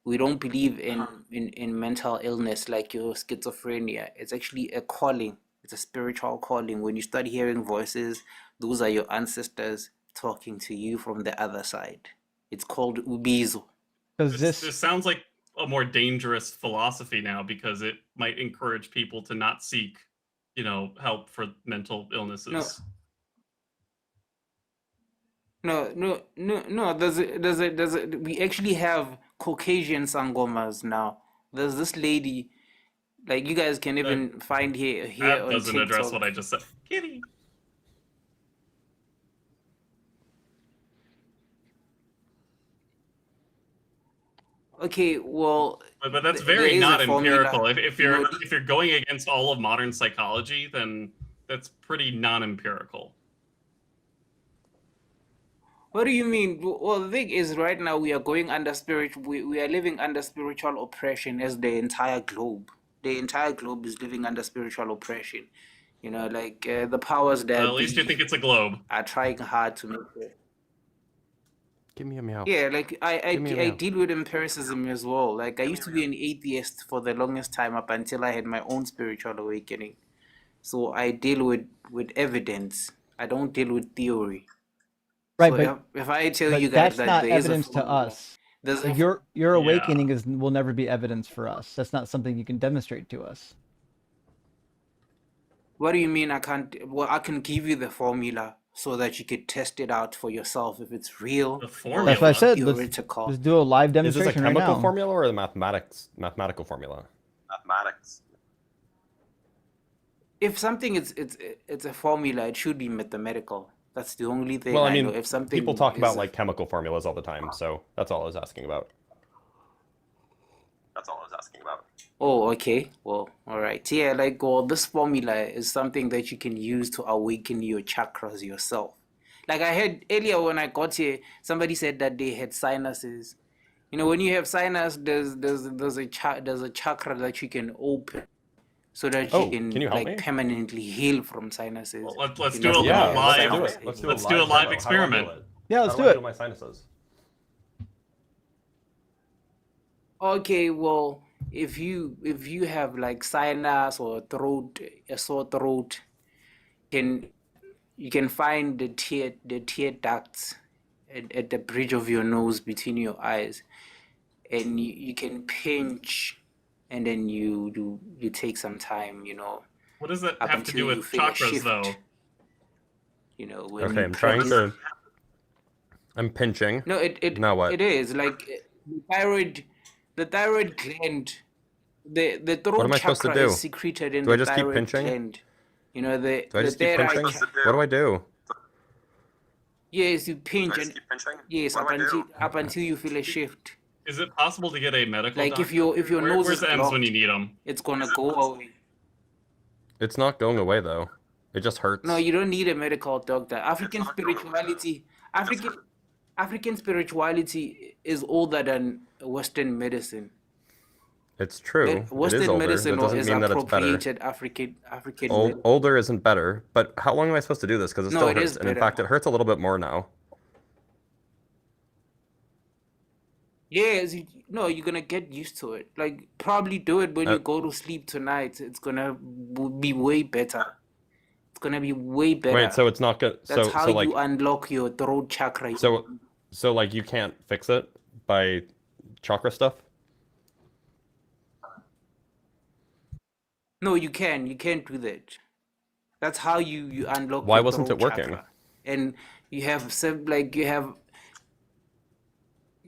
we don't believe in mental illness like your schizophrenia. It's actually a calling. It's a spiritual calling. When you start hearing voices, those are your ancestors talking to you from the other side. It's called ubizo. This sounds like a more dangerous philosophy now, because it might encourage people to not seek, help for mental illnesses. No. We actually have Caucasian sangomas now. There's this lady, like you guys can even find here that on doesn't TikTok. address what I just said. Kitty. Okay, well, but that's very not empirical. If you're going against all of modern psychology, then that's pretty non-empirical. What do you mean? Well, the thing is, right now we are going under we are living under spiritual oppression as the entire globe. The entire globe is living under spiritual oppression. Like the powers that at least you think it's a globe. Are trying hard to make it. Give me a meow. Yeah, like I deal with empiricism as well. Like I used to be an atheist for the longest time up until I had my own spiritual awakening. So I deal with evidence. I don't deal with theory. Right, so but if I tell you that's guys that not there is evidence to us. Your awakening will never be evidence for us. That's not something you can demonstrate to us. What do you mean I can't? Well, I can give you the formula so that you could test it out for yourself if it's real. The formula? That's what I said. Theoretical. Let's do a live demonstration right now. Is this a chemical formula or a mathematical formula? mathematics. If something it's a formula, it should be mathematical. That's the only thing Well, I I mean, know. If something people talk is about like chemical formulas all the time, so that's all I was asking about. Oh, okay. Well, all right. Yeah, like, well, this formula is something that you can use to awaken your chakras yourself. Like I heard earlier when I got here, somebody said that they had sinuses. You know, when you have sinus, there's a chakra that you can open so that Oh, you can can you help like me? permanently heal from sinuses. Well, let's You're do not a gonna Yeah, have let's do live. it. sinus Let's do a anymore. Let's do a live demo. How do I experiment. heal it? Yeah, let's How do do I it. heal my sinuses? Okay, well, if you have like sinus or a sore throat, you can find the tear ducts at the bridge of your nose between your eyes, and you can pinch, and then you take some time, What does that up have to do until you with feel a chakras, shift. though? When Okay, you I'm trying practice. to. I'm pinching. No, Now what? it is like the thyroid gland. The What throat am I supposed to chakra is do? secreted in Do I the just keep thyroid pinching? gland. The Do I just keep pinching? What do I do? yes, you pinch and yes, up until you feel a shift. Is it possible to get a medical Like doctor? if your nose Where's is Ems when blocked, you need them? it's gonna go away. It's not going away though. It just hurts. No, you don't need a medical doctor. African spirituality is older than Western medicine. It's true. It is Western older. medicine That doesn't is mean that it's better. appropriated African medicine. Older isn't better, but how long am I supposed to do this? Because it No, still it hurts. is And in better. fact, it hurts a little bit more now. Yes, no, you're gonna get used to it. Like, probably do it when Uh, you go to sleep tonight. It's gonna be way better. It's gonna be way better. Wait, so it's not good. That's So how so like you unlock your throat chakra. so like you can't fix it by chakra stuff? No, you can. You can't do that. That's how you unlock Why your wasn't throat it working? chakra. And you have like you have.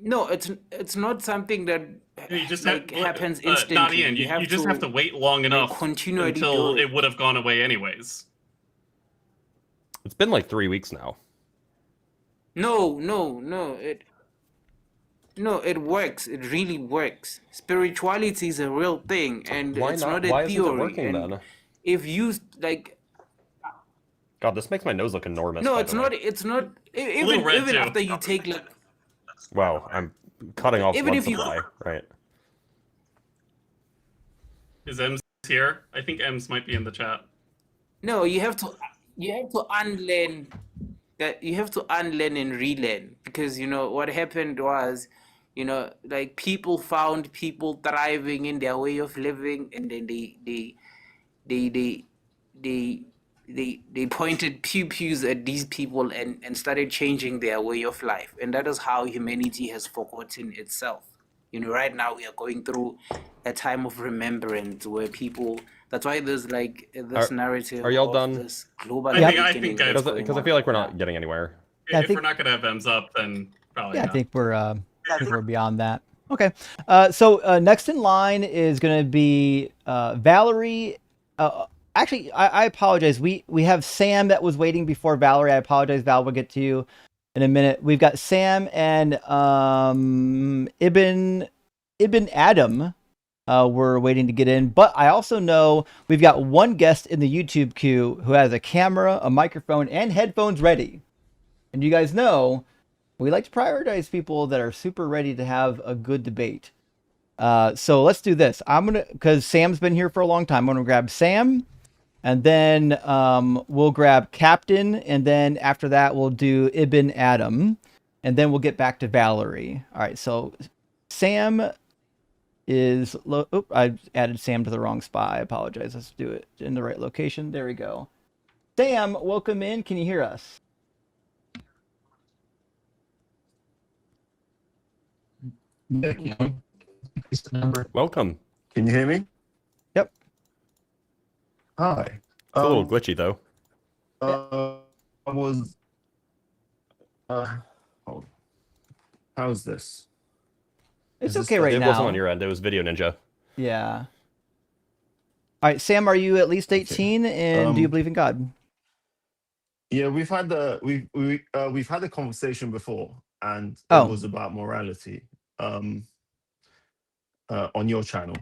No, it's not something that You just like have, happens not instantly. Ian. You just have to wait long like, enough continually until do it. it would have gone away anyways. It's been like 3 weeks now. No, it works. It really works. Spirituality is a real thing, and Why it's not? not Why a isn't it theory. working And then? if you like, God, this makes my nose look enormous. no, by it's the way. not. It's not. little Even red, even too. after you take like, Wow, I'm cutting off even blood if you supply, right? Is Ems here? I think Ems might be in the chat. no, you have to unlearn that. You have to unlearn and relearn, because what happened was, like, people found people thriving in their way of living, and then they they pointed pews at these people and started changing their way of life. And that is how humanity has forgotten itself. Right now we are going through a time of remembrance where people, that's why there's like this narrative Are y'all of done? this global I think awakening that's going Because I on feel like we're right not getting anywhere. Yeah, I If think- we're not gonna have Ems up, then probably Yeah, not. I think we're beyond that. Okay. So next in line is going to be Valerie. Actually, I apologize. We have Sam that was waiting before Valerie. I apologize, Val. We'll get to you in a minute. We've got Sam and Ibn Adam. We're waiting to get in. But I also know we've got one guest in the YouTube queue who has a camera, a microphone, and headphones ready. And you guys know we like to prioritize people that are super ready to have a good debate. So let's do this. Because Sam's been here for a long time, I'm gonna grab Sam, and then we'll grab Captain, and then after that we'll do Ibn Adam, and then we'll get back to Valerie. All right, so Sam is... I added Sam to the wrong spot. I apologize. Let's do it in the right location. There we go. Sam, welcome in. Can you hear us? Welcome. Can you hear me? Yep. Hi. It's a little glitchy though. I was. Hold on. How's this? It's Is this okay right It now. wasn't on your end. It was Video Ninja. Yeah. All right, Sam, are you at least 18, and do you believe in God? Yeah, we've had a conversation before, and it was about morality. On your channel.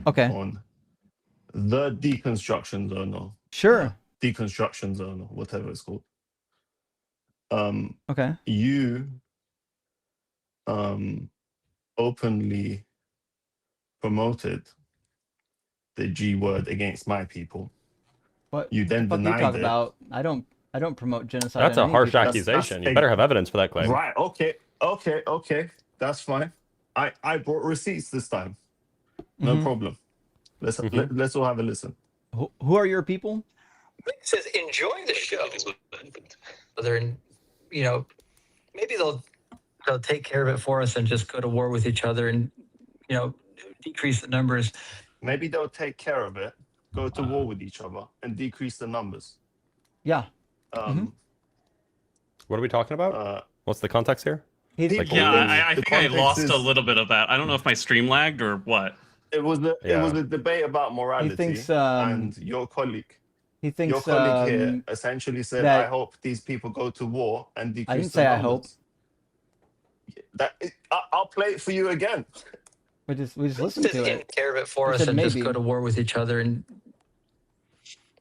Okay. On the deconstruction zone, or deconstruction zone, or whatever it's called. Okay. You openly promoted the G word against my people. What you then the fuck denied are you talking it. about? I don't promote genocide. That's on a any harsh people. accusation. You better have evidence for that claim. Right. Okay. That's fine. I brought receipts this time. No problem. Let's all have a listen. Who are your people? It says enjoy the show. And maybe they'll take care of it for us and just go to war with each other and decrease the numbers. Maybe they'll take care of it, go to war with each other, and decrease the numbers. Yeah. What are we talking about? What's the context here? I think I lost a little bit of that. I don't know if my stream lagged or what. It was a debate about morality. He thinks, and your colleague. Your colleague here essentially said, "I hope these people go to war and decrease." I didn't say I hope. I'll play it for you again. We just listen to it. Take care of it for us and just go to war with each other and.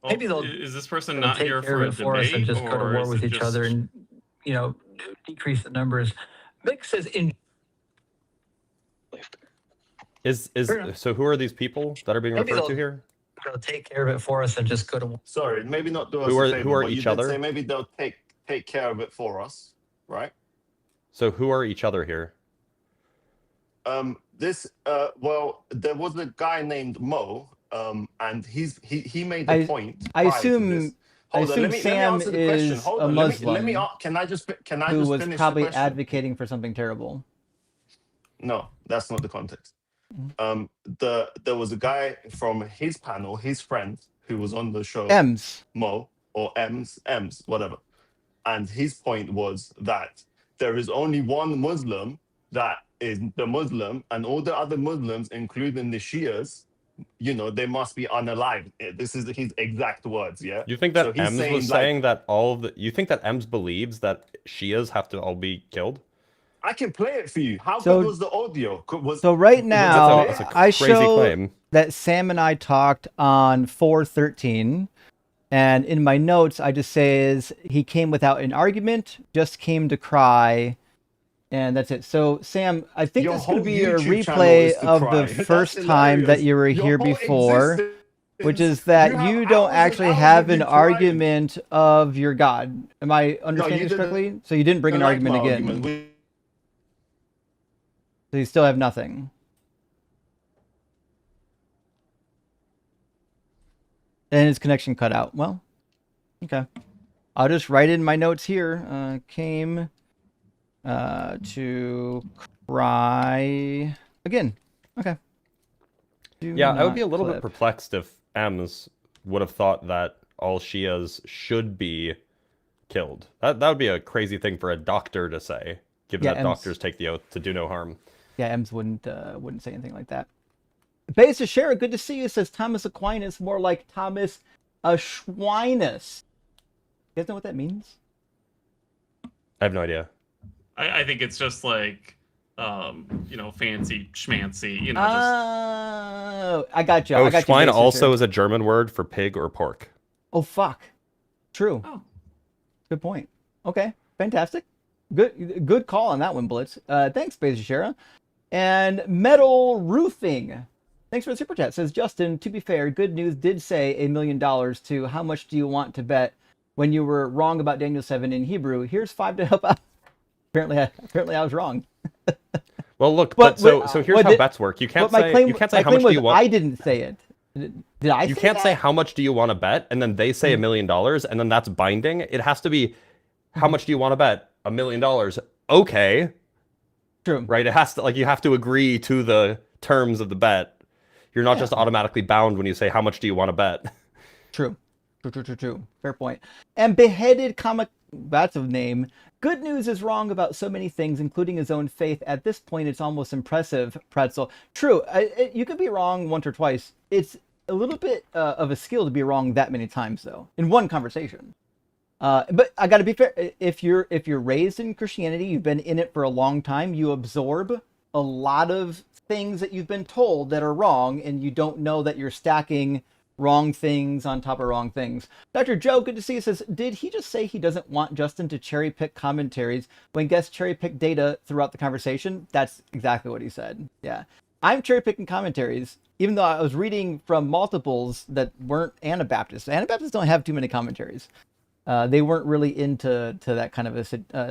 Maybe they'll. Is this person not here for a debate, us and just go to war with each just... other and decrease the numbers? Mick says in. So who are these people that are being referred to here? They'll take care of it for us and just go to. Sorry, maybe not do us Who are- a favor, who are but you each did other? say maybe they'll take care of it for us, right? So who are each other here? Well, there was a guy named Mo, and he made a point. I prior to assume this. Hold on, let me Sam answer the question. is Hold a on, Muslim let me can I just who was finish probably the question? advocating for something terrible. No, that's not the context. There was a guy from his panel, his friend, who was on the show. Ems. Mo or Ems, whatever. And his point was that there is only one Muslim that is the Muslim, and all the other Muslims, including the Shias, they must be unalived. This is his exact words, yeah? You think that So he's Ems was saying that you think that Ems believes that Shias have to all be killed? I can play it for you. How So- good was the audio? So right now, That's a I crazy show claim. that Sam and I talked on 413, and in my notes, I just says he came without an argument, just came to cry, and that's it. So Sam, I think Your this could whole be a YouTube channel replay is to of cry. the That's first time that hilarious. you were Your here whole before, existence, which is that you have you don't hours and actually hours have of an you crying. argument of your God. Am I understanding this didn't. correctly? So you didn't bring an like argument my again. argument. So you still have nothing. And his connection cut out. Well, okay. I'll just write in my notes here. Came to cry again. Okay. Yeah, I would be a little bit perplexed if Ems would have thought that all Shias should be killed. That would be a crazy thing for a doctor to say, given that doctors take the oath to do no harm. Yeah, Ems wouldn't say anything like that. Base Shara, good to see you, says Thomas Aquinas, more like Thomas Aquinas. You guys know what that means? I have no idea. I think it's just like, fancy schmancy, Oh, I got you. Oh, I got Schwein you, also is a German word for pig or pork. Oh, fuck. True. Oh. Good point. Okay, fantastic. Good call on that one, Blitz. Thanks, Base Shara. And Metal Roofing. Thanks for the super chat. Says Justin, to be fair, Good News did say $1 million to how much do you want to bet when you were wrong about Daniel 7 in Hebrew. Here's 5 to help out. Apparently I was wrong. Well, look, but so here's how bets work. You can't say how much do you want. I didn't say it. Did I? You can't say how much do you want to bet, and then they say $1 million, and then that's binding. It has to be how much do you want to bet? $1 million. Okay. True. Right? It has to you have to agree to the terms of the bet. You're not just automatically bound when you say how much do you want to bet. True. Fair point. And Beheaded Comic, that's a name. Good News is wrong about so many things, including his own faith. At this point, it's almost impressive, Pretzel. True. You could be wrong once or twice. It's a little bit of a skill to be wrong that many times, though, in one conversation. But I got to be fair. If you're raised in Christianity, you've been in it for a long time, you absorb a lot of things that you've been told that are wrong, and you don't know that you're stacking wrong things on top of wrong things. Dr. Joe, good to see you, says, did he just say he doesn't want Justin to cherry pick commentaries when guests cherry pick data throughout the conversation? That's exactly what he said. Yeah. I'm cherry picking commentaries, even though I was reading from multiples that weren't Anabaptists. Anabaptists don't have too many commentaries. They weren't really into that kind of a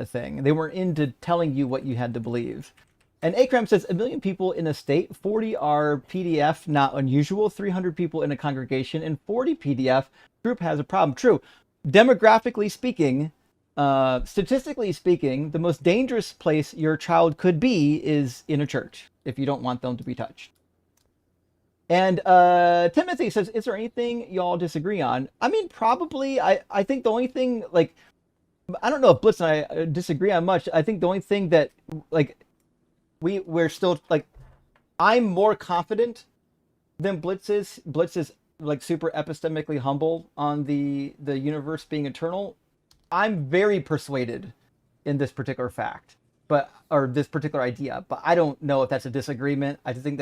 thing. They weren't into telling you what you had to believe. And Akram says, 1 million people in a state, 40 are PDF, not unusual, 300 people in a congregation, and 40 PDF, group has a problem. True. Demographically speaking, statistically speaking, the most dangerous place your child could be is in a church, if you don't want them to be touched. And Timothy says, is there anything y'all disagree on? I mean, probably. I think the only thing, like, I don't know if Blitz and I disagree on much. I think the only thing that, like, we're still, like, I'm more confident than Blitz is. Blitz is, like, super epistemically humble on the universe being eternal. I'm very persuaded in this particular fact, or this particular idea, but I don't know if that's a disagreement. I just think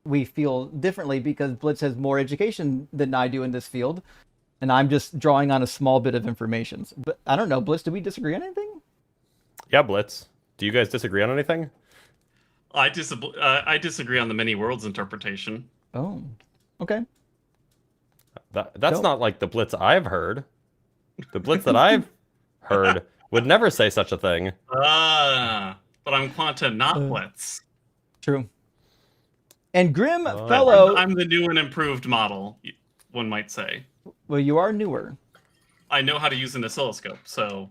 we feel differently because Blitz has more education than I do in this field, and I'm just drawing on a small bit of information. But I don't know, Blitz, do we disagree on anything? Yeah, Blitz. Do you guys disagree on anything? I disagree on the many worlds interpretation. Oh, okay. That's not like the Blitz I've heard. The Blitz that I've heard would never say such a thing. But I'm Quanta, not Blitz. True. And Grim Fellow... I'm the new and improved model, one might say. Well, you are newer. I know how to use an oscilloscope, so...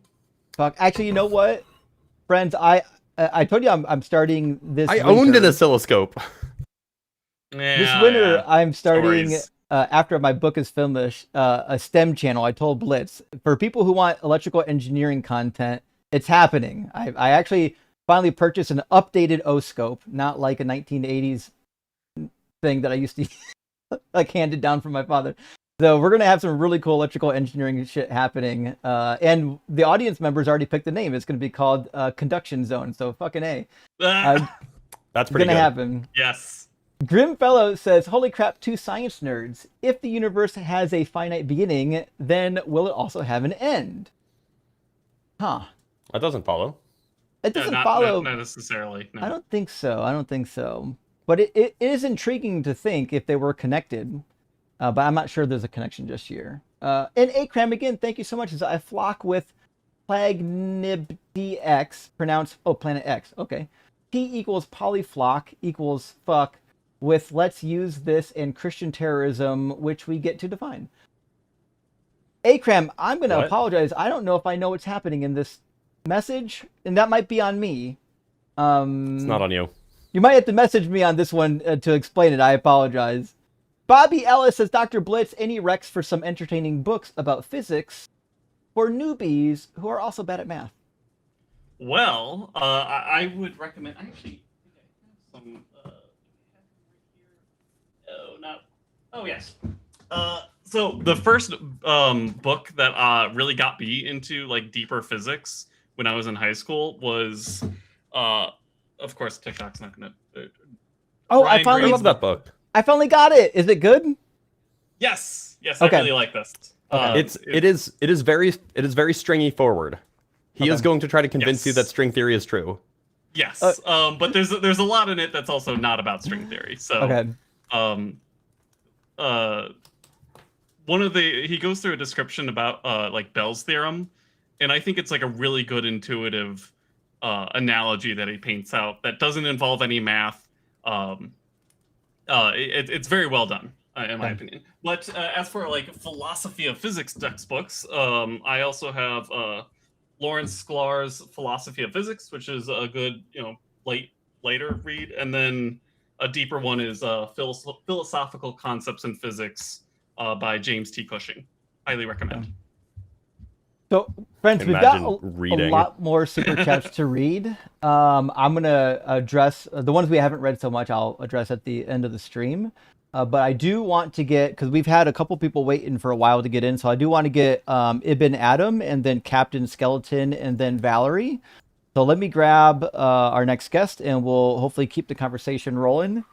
Fuck. Actually, you know what? Friends, I told you I'm starting this winter. Owned an oscilloscope. Yeah, this winter, I'm starting... Stories. After my book is finished, a STEM channel. I told Blitz, for people who want electrical engineering content, it's happening. I actually finally purchased an updated O-scope, not like a 1980s thing that I used to like handed down from my father. So we're gonna have some really cool electrical engineering shit happening, and the audience members already picked the name. It's gonna be called Conduction Zone. So fucking A. That's pretty gonna good. happen. Yes. Grim Fellow says, holy crap, two science nerds. If the universe has a finite beginning, then will it also have an end? Huh. That doesn't follow. It doesn't follow. Not necessarily. No. I don't think so. But it is intriguing to think if they were connected. But I'm not sure there's a connection just here. And Akram, again, thank you so much. I flock with PlagnibDX, pronounced, Planet X. Okay. P equals polyflock equals fuck with let's use this in Christian terrorism, which we get to define. Akram, I'm going to apologize. I don't know if I know what's happening in this message, and that might be on me. It's not on you. You might have to message me on this one to explain it. I apologize. Bobby Ellis says, Dr. Blitz, any recs for some entertaining books about physics for newbies who are also bad at math? Well, I would recommend. Actually, I have some. Oh yes. So the first book that really got me into like deeper physics when I was in high school was, of course, TikTok's not gonna. I finally love that book. I finally got it. Is it good? Yes. Okay. I really like this. It is very stringy forward. He is going to try to convince you that string theory is true. Yes. But there's a lot in it that's also not about string theory. So okay. He goes through a description about like Bell's theorem, and I think it's like a really good intuitive analogy that he paints out that doesn't involve any math. It's very well done, in my opinion. But as for like philosophy of physics textbooks, I also have Lawrence Sklar's Philosophy of Physics, which is a good, later read, and then a deeper one is Philosophical Concepts in Physics by James T. Cushing. Highly recommend. So, friends, we've got a lot more super chats to read. I'm going to address the ones we haven't read so much. I'll address at the end of the stream. But I do want to get, because we've had a couple people waiting for a while to get in, so I do want to get Ibn Adam and then Captain Skeleton and then Valerie. So let me grab our next guest, and we'll hopefully keep the conversation rolling.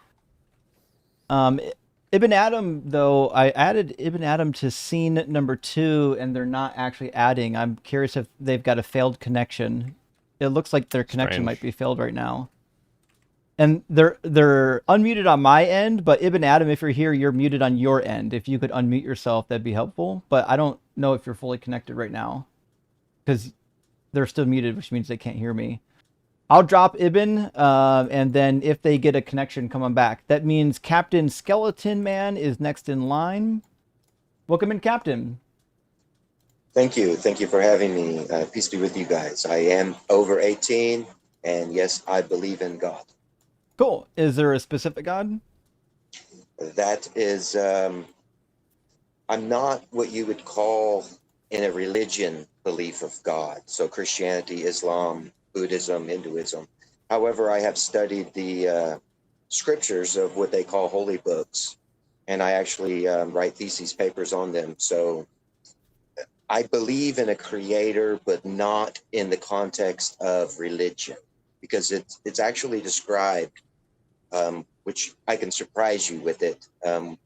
Ibn Adam, though, I added Ibn Adam to scene number 2, and they're not actually adding. I'm curious if they've got a failed connection. It looks like their connection might be failed right now. And they're unmuted on my end, but Ibn Adam, if you're here, you're muted on your end. If you could unmute yourself, that'd be helpful. But I don't know if you're fully connected right now, because they're still muted, which means they can't hear me. I'll drop Ibn, and then if they get a connection coming back, that means Captain Skeleton Man is next in line. Welcome in, Captain. Thank you. Thank you for having me. Peace be with you guys. I am over 18, and yes, I believe in God. Cool. Is there a specific God? That is, I'm not what you would call in a religion belief of God. So Christianity, Islam, Buddhism, Hinduism. However, I have studied the scriptures of what they call holy books, and I actually write thesis papers on them. So I believe in a creator, but not in the context of religion, because it's actually described, which I can surprise you with it,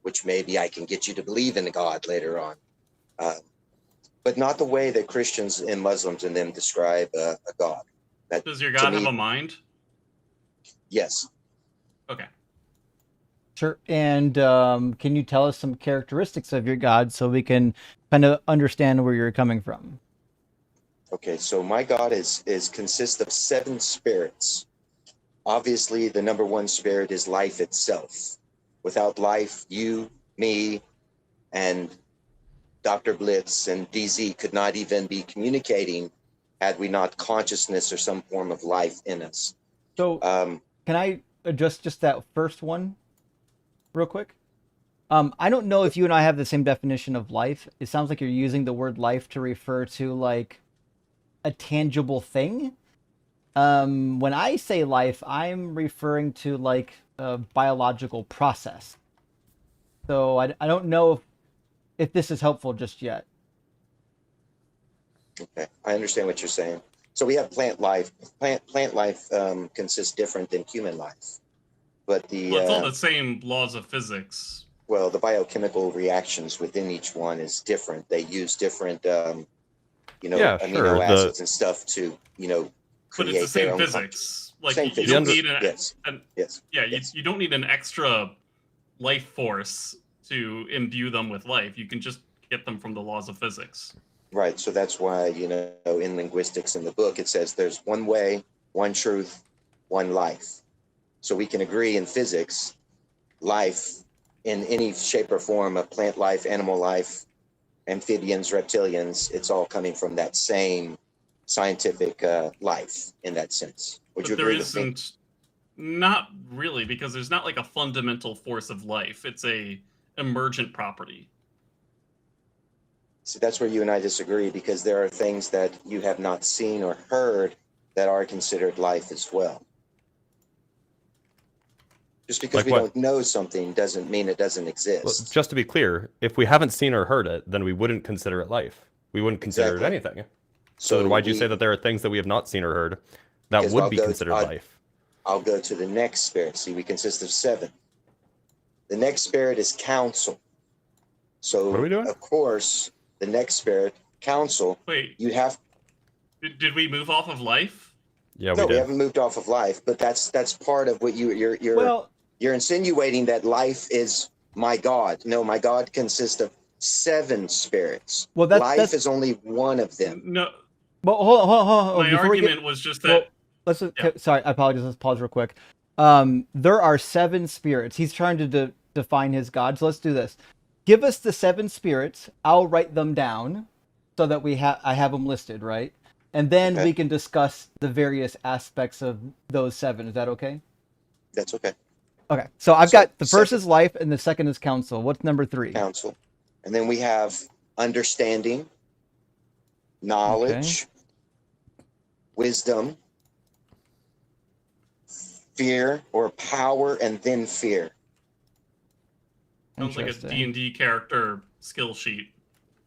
which maybe I can get you to believe in a God later on. But not the way that Christians and Muslims and them describe a God. Does your God have a mind? Yes. Okay. Sure. And can you tell us some characteristics of your God so we can kind of understand where you're coming from? Okay, so my God consists of 7 spirits. Obviously, the number 1 spirit is life itself. Without life, you, me, and Dr. Blitz and DZ could not even be communicating had we not consciousness or some form of life in us. So can I address just that first one real quick? I don't know if you and I have the same definition of life. It sounds like you're using the word life to refer to like a tangible thing. When I say life, I'm referring to like a biological process. So I don't know if this is helpful just yet. Okay, I understand what you're saying. So we have plant life. Plant life consists different than human life, but Well, it's all the same laws of physics. Well, the biochemical reactions within each one is different. They use different, amino acids and stuff to, create. But it's the same physics. Like you don't need you don't need an extra life force to imbue them with life. You can just get them from the laws of physics. Right. So that's why, in linguistics in the book, it says there's one way, one truth, one life. So we can agree in physics, life in any shape or form of plant life, animal life, amphibians, reptilians, it's all coming from that same scientific life in that sense. Would you agree with me? Not really, because there's not like a fundamental force of life. It's a emergent property. So that's where you and I disagree, because there are things that you have not seen or heard that are considered life as well. Just because we don't know something doesn't mean it doesn't exist. Well, just to be clear, if we haven't seen or heard it, then we wouldn't consider it life. We wouldn't consider it anything. So then why'd you say that there are things that we have not seen or heard that would be considered life? I'll go to the next spirit. See, we consist of 7. The next spirit is counsel. So, what are we doing? Of course, the next spirit, counsel. Wait. You have. Did we move off of life? Yeah, no, we haven't moved off of life, but that's part of what you're insinuating, that life is my God. No, my God consists of 7 spirits. Well, life is only one of them. No. Well, hold on. My argument was just that. Sorry, I apologize. Let's pause real quick. There are 7 spirits. He's trying to define his God. So let's do this. Give us the 7 spirits. I'll write them down so that I have them listed, right? And then we can discuss the various aspects of those 7. Is that okay? That's okay. Okay. So I've got the first is life and the second is counsel. What's number 3? Counsel. And then we have understanding, knowledge, wisdom, fear or power, and then fear. Sounds like a Interesting. D&D character skill sheet.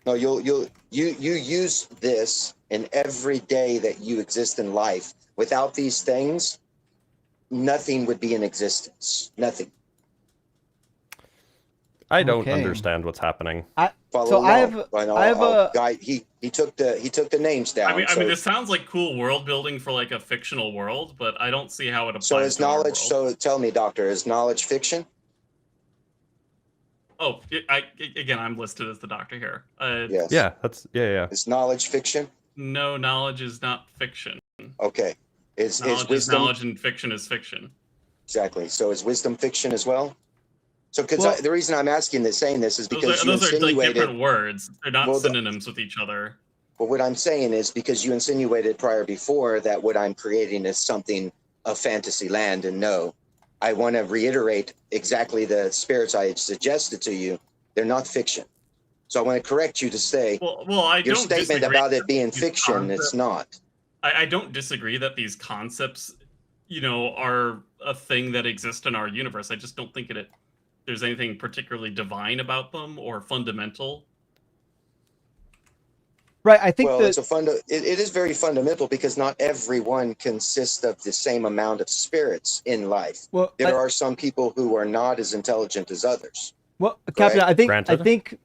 No, you use this in every day that you exist in life. Without these things, nothing would be in existence. Nothing. I don't Okay. understand what's happening. Follow I along. have a guy. He took the names down. I mean, this sounds like cool world building for like a fictional world, but I don't see how it applies so is to our knowledge. world. So tell me, Doctor, is knowledge fiction? Oh, again, I'm listed as the doctor here. Yes. Yeah, yeah. Is knowledge fiction? No, knowledge is not fiction. Okay. Is Knowledge wisdom is knowledge and fiction is fiction. Exactly. So is wisdom fiction as well? So, Well- the reason I'm asking this, saying this is because you Those are like insinuated. different words. They're not Well, synonyms with each other. But what I'm saying is because you insinuated before that what I'm creating is something of fantasy land, and no, I want to reiterate exactly the spirits I had suggested to you. They're not fiction. So I want to correct you to say Well, I your don't statement disagree about it with being these fiction. concepts. It's not. I don't disagree that these concepts, are a thing that exist in our universe. I just don't think there's anything particularly divine about them or fundamental. right. I think Well, that it is very fundamental because not everyone consists of the same amount of spirits in life. well, There are some people who are not as intelligent as others. well, Captain, I think Granted.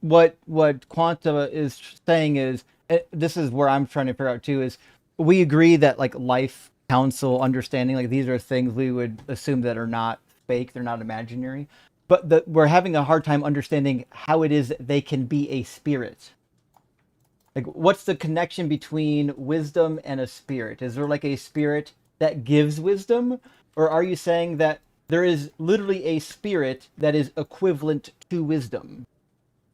what Quanta is saying is this is where I'm trying to figure out too is we agree that like life council understanding, like these are things we would assume that are not fake, they're not imaginary, but we're having a hard time understanding how it is that they can be a spirit. Like, what's the connection between wisdom and a spirit? Is there like a spirit that gives wisdom, or are you saying that there is literally a spirit that is equivalent to wisdom?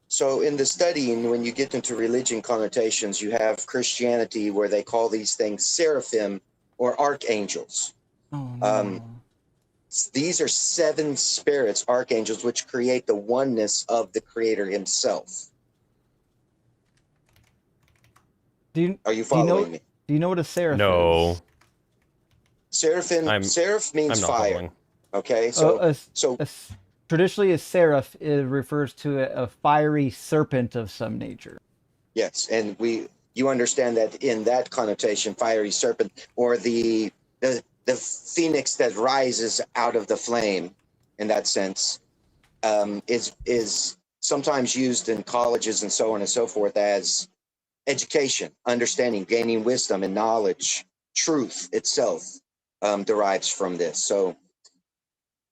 So in the studying, when you get into religion connotations, you have Christianity where they call these things seraphim or archangels. Oh, no. These are 7 spirits, archangels, which create the oneness of the Creator Himself. Are you following me? Do you know what a seraph No. is? Seraph means I'm not fire. following. Okay, Traditionally, a seraph refers to a fiery serpent of some nature. yes, and you understand that in that connotation, fiery serpent or the phoenix that rises out of the flame, in that sense, is sometimes used in colleges and so on and so forth as education, understanding, gaining wisdom and knowledge. Truth itself derives from this. So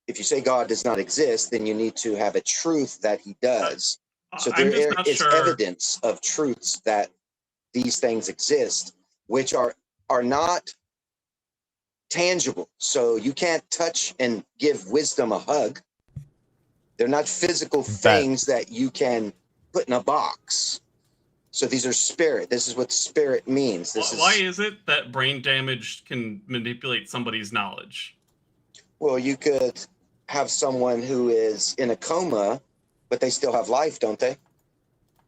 if you say God does not exist, then you need to have a truth that He does. So I'm there just not is sure. evidence of truths that these things exist, which are not tangible. So you can't touch and give wisdom a hug. They're not physical things that you can put in a box. So these are spirit. This is what spirit means. Why is it that brain damage can manipulate somebody's knowledge? Well, you could have someone who is in a coma, but they still have life, don't they?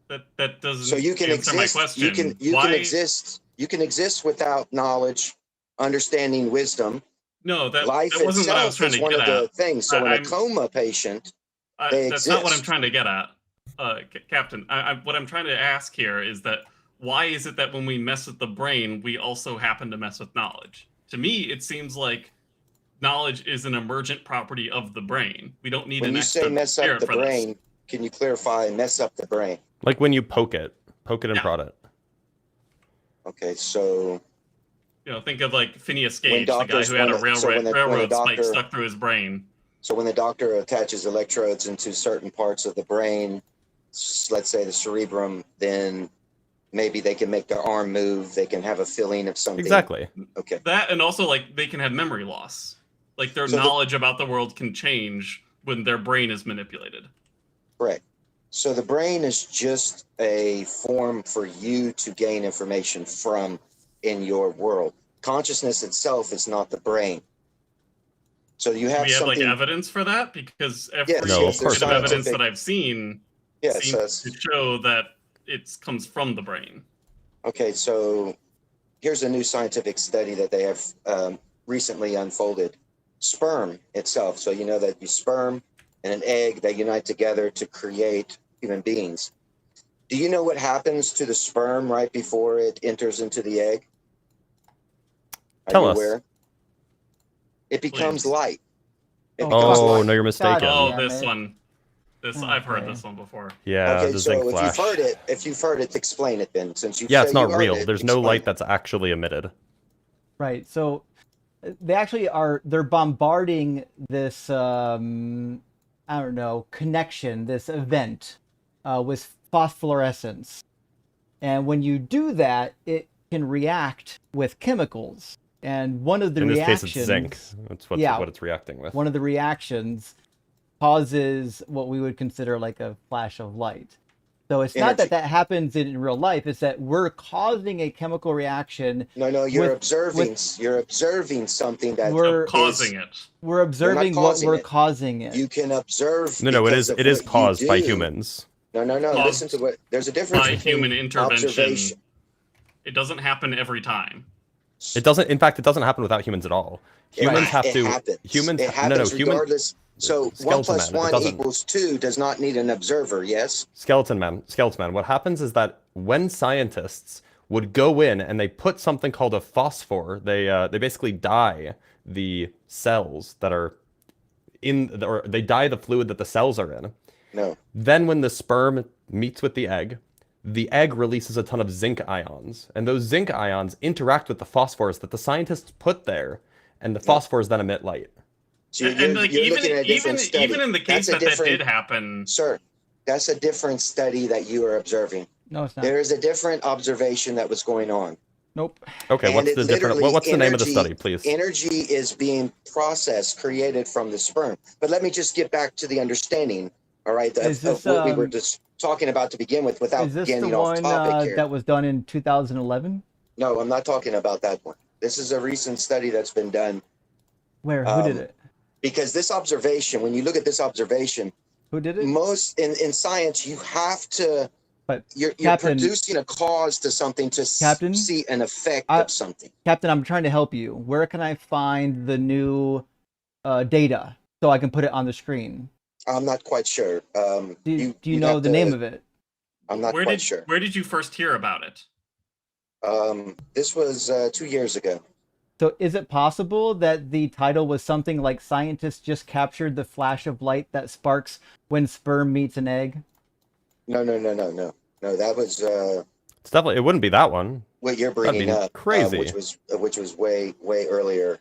That doesn't So you can answer exist. my question. You can exist. You can exist without knowledge, understanding, wisdom. No, that life wasn't what I was itself trying is to one get of the at. things. So in a coma patient, they that's exist. not what I'm trying to get at, Captain. What I'm trying to ask here is that why is it that when we mess with the brain, we also happen to mess with knowledge? To me, it seems like knowledge is an emergent property of the brain. We don't need When an you extra say mess up spirit the for this. brain, can you clarify mess up the brain? Like when you poke it and prod it. Okay, so Think of like Phineas When Gage, the guy doctors who had a wanna- so when railroad a spike doctor- stuck through his brain. So when the doctor attaches electrodes into certain parts of the brain, let's say the cerebrum, then maybe they can make their arm move. They can have a feeling of something. Exactly. Okay. That, and also like they can have memory loss. Like their So knowledge about the world can change when their brain is manipulated. Correct. So the brain is just a form for you to gain information from in your world. Consciousness itself is not the brain. So you have Do we have something. like evidence for that? Because every Yes, No, of bit course of not. evidence that I've seen Yes, seems to show that it comes from the brain. Okay, so here's a new scientific study that they have recently unfolded. Sperm itself. So you know that you sperm and an egg that unite together to create human beings. Do you know what happens to the sperm right before it enters into the egg? Are Tell you us. aware? It becomes Please. light. It Oh, becomes Oh, light. no, you're mistaken. Oh, damn this it. one. I've heard this one before. Yeah, Okay, the so zinc if flash. you've heard it, explain it then. Since you Yeah, say it's not you heard real. it, There's no explain light it. that's actually emitted. Right. So they actually they're bombarding this I don't know, connection, this event with phosphorescence. And when you do that, it can react with chemicals. And one of the In this reactions, case, it's zinc. That's what it's reacting with. one of the reactions causes what we would consider like a flash of light. So it's not that happens in real life. It's that we're causing a chemical reaction. No, you're observing something that we're causing it. We're observing what we're causing it. You can observe. No, it is caused by humans. No. Listen to what. There's a difference By between human intervention. observation. It doesn't happen every time. It doesn't. In fact, it doesn't happen without humans at all. Humans have to. Happens. Humans. It happens regardless. So Skeleton 1 + Man, 1 = 2 does not need an observer. Yes. Skeleton Man. What happens is that when scientists would go in and they put something called a phosphor, they basically dye the cells that are in, or they dye the fluid that the cells are in. No. Then when the sperm meets with the egg releases a ton of zinc ions, and those zinc ions interact with the phosphors that the scientists put there, and the phosphors then emit light. So you're looking at a different study. Even in the case that did happen, sir, that's a different study that you are observing. No, it's not. There is a different observation that was going on. Nope. Okay, what's the different? What's the name of the study, please? Energy is being processed, created from the sperm. But let me just get back to the understanding. All right, of what we were just talking about to begin with, without getting off topic here. That was done in 2011? No, I'm not talking about that one. This is a recent study that's been done. Where? Who did it? Because this observation, when you look at this observation, who did it? Most in science, you have to. But you're producing a cause to something to see an effect of something. Captain, I'm trying to help you. Where can I find the new data so I can put it on the screen? I'm not quite sure. Do you know the name of it? I'm not quite sure. Where did you first hear about it? This was 2 years ago. So is it possible that the title was something like "Scientists just captured the flash of light that sparks when sperm meets an egg"? No. That was. It's definitely. It wouldn't be that one. What you're bringing up, crazy. Which was way earlier.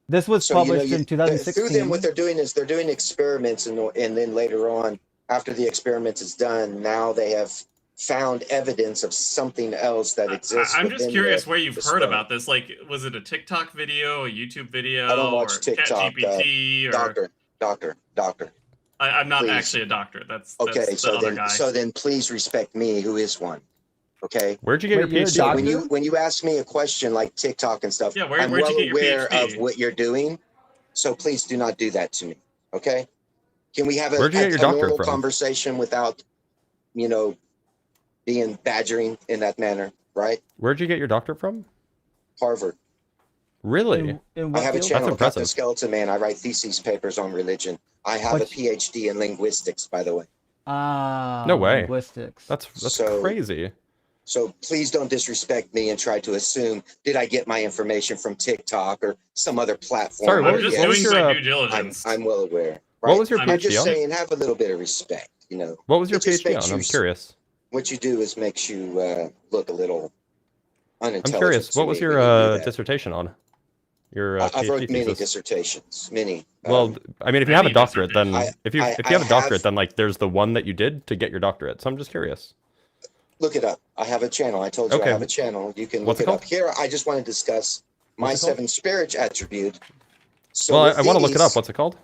This was published in 2016. Through them, what they're doing is they're doing experiments, and then later on, after the experiment is done, now they have found evidence of something else that exists. I'm just curious where you've heard about this. Like, was it a TikTok video, a YouTube video, I don't watch or TikTok. ChatGPT, or Doctor. I'm not please. Actually a doctor. That's okay. The other guy. So then, please respect me, who is one. Okay. Where'd you get your PhD? So when you ask me a question like TikTok and stuff, yeah, I'm well aware of what you're doing. So please do not do that to me. Okay. Can we have a normal conversation without, being badgering in that manner, right? Where'd you get your doctorate from? Harvard. Really? I have a channel, Captain Skeleton Man. I write thesis papers on religion. I have a PhD in linguistics, by the way. No way. Linguistics. That's crazy. So please don't disrespect me and try to assume, did I get my information from TikTok or some other platform? Sorry, I'm just doing my due diligence. I'm well aware. Right? What was your PhD I'm just on? saying, have a little bit of respect, What was your PhD on? I'm curious. What you do is makes you look a little unintelligent. I'm curious. What was your dissertation on? Your I've wrote PhD many thesis? dissertations, many. Well, I mean, if you have a doctorate, then if you have a doctorate, have, then like there's the one that you did to get your doctorate. So I'm just curious. Look it up. I have a channel. I told you I have a channel. You can look it up. Here, I just want to discuss my 7 spirit attribute. So well, I want to look it up. What's it called?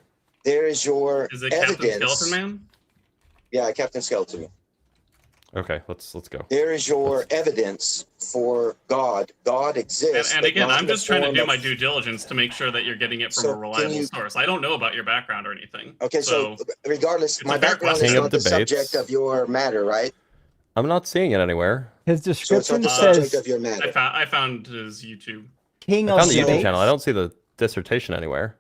There is your evidence. Captain Skeleton Man? Yeah, Captain Skeleton Man. Okay, let's go. There is your evidence for God. God exists. And again, I'm just trying to do my due diligence to make sure that you're getting it from a reliable source. I don't know about your background or anything. Okay, so regardless, my background is not the subject of your matter, right? I'm not seeing it anywhere. His description the says subject of your matter. I found his YouTube. King I of found the YouTube Debates. channel. I don't see the dissertation anywhere.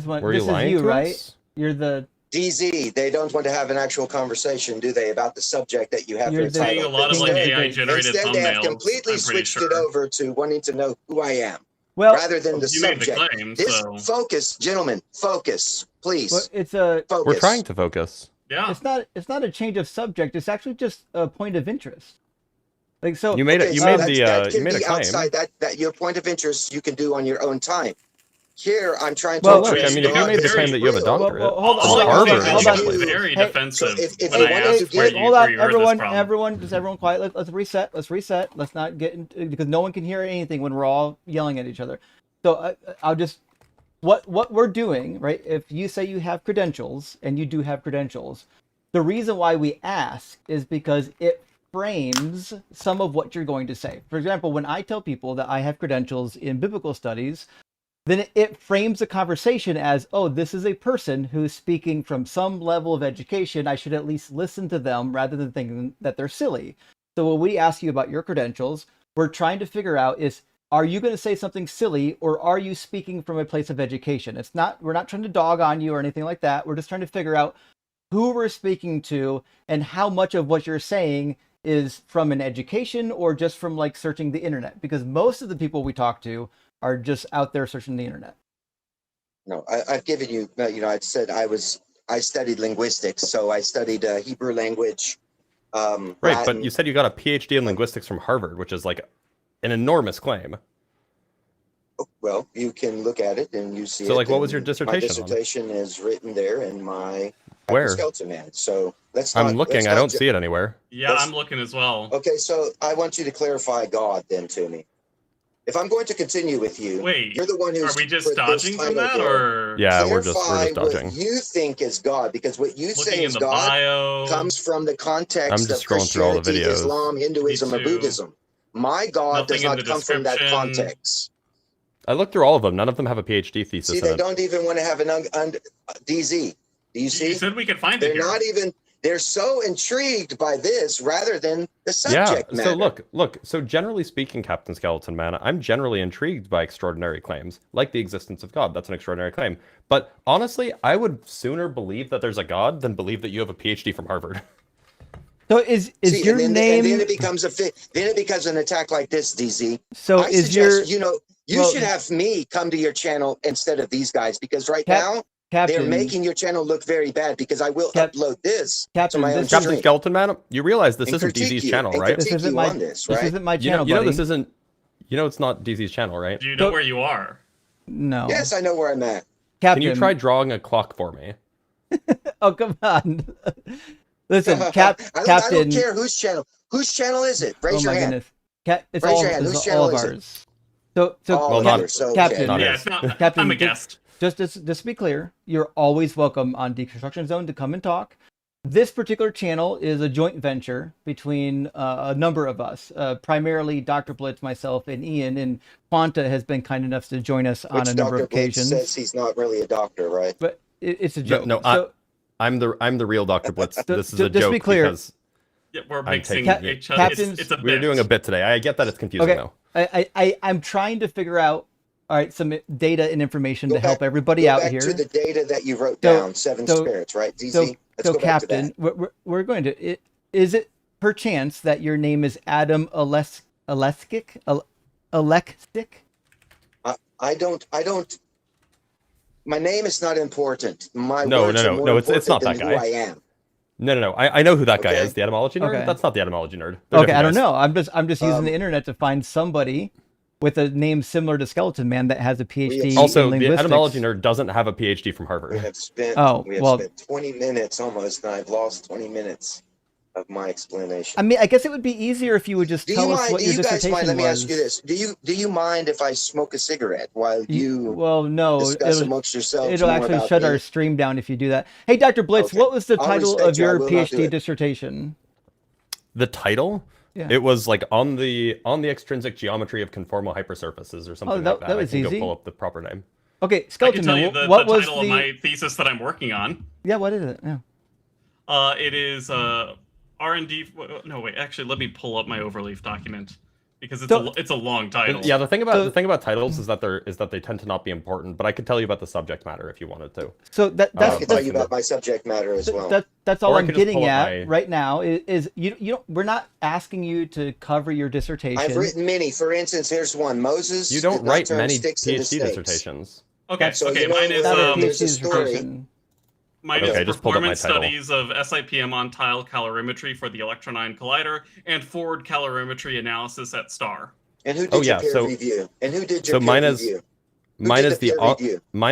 Were you lying you, to right? us? You're the DZ, they don't want to have an actual conversation, do they, about the subject that you have You're for a the title? A lot of like AI generated Instead, they have thumbnails. completely I'm pretty switched sure. it over to wanting to know who I am, well, rather than the You made the subject. claim, This so focus, gentlemen, focus, please. well, it's a Focus. We're trying to focus. yeah. it's not a change of subject. It's actually just a point of interest. Like so, You made it. Okay, You so made that the. can You made a be claim. outside that your point of interest you can do on your own time. Here, I'm trying to Well, look. address I mean, if you God made the is claim that you have a real. doctorate, hold All on, I Harvard can say is hold I on. was actually. very Hey, defensive so if when you I wanted to asked where get- you hold where on, you heard this from. everyone, just everyone quiet. Let's reset. Let's reset. Let's not get into, because no one can hear anything when we're all yelling at each other. So I'll just what we're doing, right? If you say you have credentials and you do have credentials, the reason why we ask is because it frames some of what you're going to say. For example, when I tell people that I have credentials in biblical studies, then it frames the conversation as, oh, this is a person who's speaking from some level of education. I should at least listen to them rather than thinking that they're silly. So when we ask you about your credentials, we're trying to figure out is, are you going to say something silly or are you speaking from a place of education? We're not trying to dog on you or anything like that. We're just trying to figure out who we're speaking to and how much of what you're saying is from an education or just from like searching the internet, because most of the people we talk to are just out there searching the internet. No, I've given you, I said I studied linguistics, so I studied Hebrew language. Right, Latin. but you said you got a PhD in linguistics from Harvard, which is like an enormous claim. Well, you can look at it and you see it. So, like, what was and your dissertation My dissertation is written there in my Where? Skeleton Man. So let's not. I'm looking. I don't see it anywhere. Yeah, I'm looking as well. Okay, so I want you to clarify God then to me. If I'm going to continue with you, Wait, you're the one who's. are we just put this dodging from title that, there. or Yeah, we're Clarify just dodging. what you think is God, because what you say looking in is the God bio? comes from the I'm context just of scrolling through all the Christianity, videos. Islam, Hinduism, or Me too. Buddhism. My God Nothing does in not the come from that description. context. I looked through all of them. None of them have a PhD thesis See, in they it. don't even want to have an DZ. Do you see? You said we could find it They're here. not even. They're so intrigued by this rather than the Yeah. subject matter. So look. So generally speaking, Captain Skeleton Man, I'm generally intrigued by extraordinary claims, like the existence of God. That's an extraordinary claim. But honestly, I would sooner believe that there's a God than believe that you have a PhD from Harvard. So is See, your and name? then it becomes then it becomes an attack like this, DZ. So I is suggest, your? you well, should have me come to your channel instead of these guys, because right now Captain, they're making your channel look very bad, because I will upload this Captain, to my own this is- Captain stream. Skeleton Man, you realize this And isn't critique DZ's you, channel, and right? critique This isn't you my- on this, this right? isn't my You channel, know buddy. this isn't. You know it's not DZ's channel, right? Do you know where you are? No. Yes, I know where I'm at. Captain, Can you try drawing a clock for me? Oh, come on. Listen, I Captain. don't care whose channel. Whose channel is it? Raise Oh your my hand. goodness. It's Raise all, your hand. it's Whose all channel of is it? ours. So All Well, of not- yours, so, Captain. okay. Yeah, it's not. Captain, I'm a guest. Just to be clear, you're always welcome on Deconstruction Zone to come and talk. This particular channel is a joint venture between a number of us, primarily Dr. Blitz, myself, and Ian. And Quanta has been kind enough to join us on Which a number Dr. of Blitz occasions. says he's not really a doctor, right? But it's a joke. No, So- I'm the real Dr. Blitz. This is a just to joke be clear, because Yeah, we're I'm mixing taking each other. It's a bit. we're doing a bit today. I get that it's confusing okay, though. I'm trying to figure out, all right, some data and information to help everybody Go out back here. to the data that you wrote So- down, seven so- spirits, right? DZ? So, Let's go back to Captain, that. we're going to. Is it perchance that your name is Adam Alekstick? I don't. My name is not important. My No, words are more it's not important that than guy. who I am. No. I know who that guy Okay. is. The etymology nerd. Okay. That's not the etymology nerd. They're Okay, I different don't guys. know. I'm just using the internet to find somebody with a name similar to Skeleton Man that has a PhD Also, in the linguistics. etymology nerd doesn't have a PhD from We Harvard. have spent. Oh, we have well- spent 20 minutes almost, and I've lost 20 minutes of my explanation. I mean, I guess it would be easier if you would just Do tell you us mind? what Do your you guys dissertation mind? Let me was. ask you this: Do you mind if I smoke a cigarette while you Well, no, discuss amongst yourselves? it'll more actually about shut me? our stream down if you do that. Hey, Dr. Blitz, Okay. what was the I'll title respect of you. I your will not do PhD it. dissertation? The title? Yeah. It was like on the extrinsic geometry of conformal hypersurfaces or something that- like that. that was I can easy. go pull up the proper name. Okay, I can Skeleton tell Man, you the what was title of my thesis that I'm working on. Yeah, what is it? Yeah. It is R&D. No, wait. Actually, let me pull up my overleaf document. because it's a long title. Yeah, the thing about titles is that they tend to not be important. But I could tell you about the subject matter if you wanted to. So I can tell you about my subject matter as well. That's all I'm getting at right now. Is you don't, we're not asking you to cover your dissertation. I've written many. For instance, here's one. Moses. You don't write many PhD dissertations. Okay, so okay. You know, Mine is there's a story. Mine is performance studies of SIPM on tile calorimetry for the electron ion collider and forward calorimetry analysis at STAR. And who did your peer review? And who did your peer review? Mine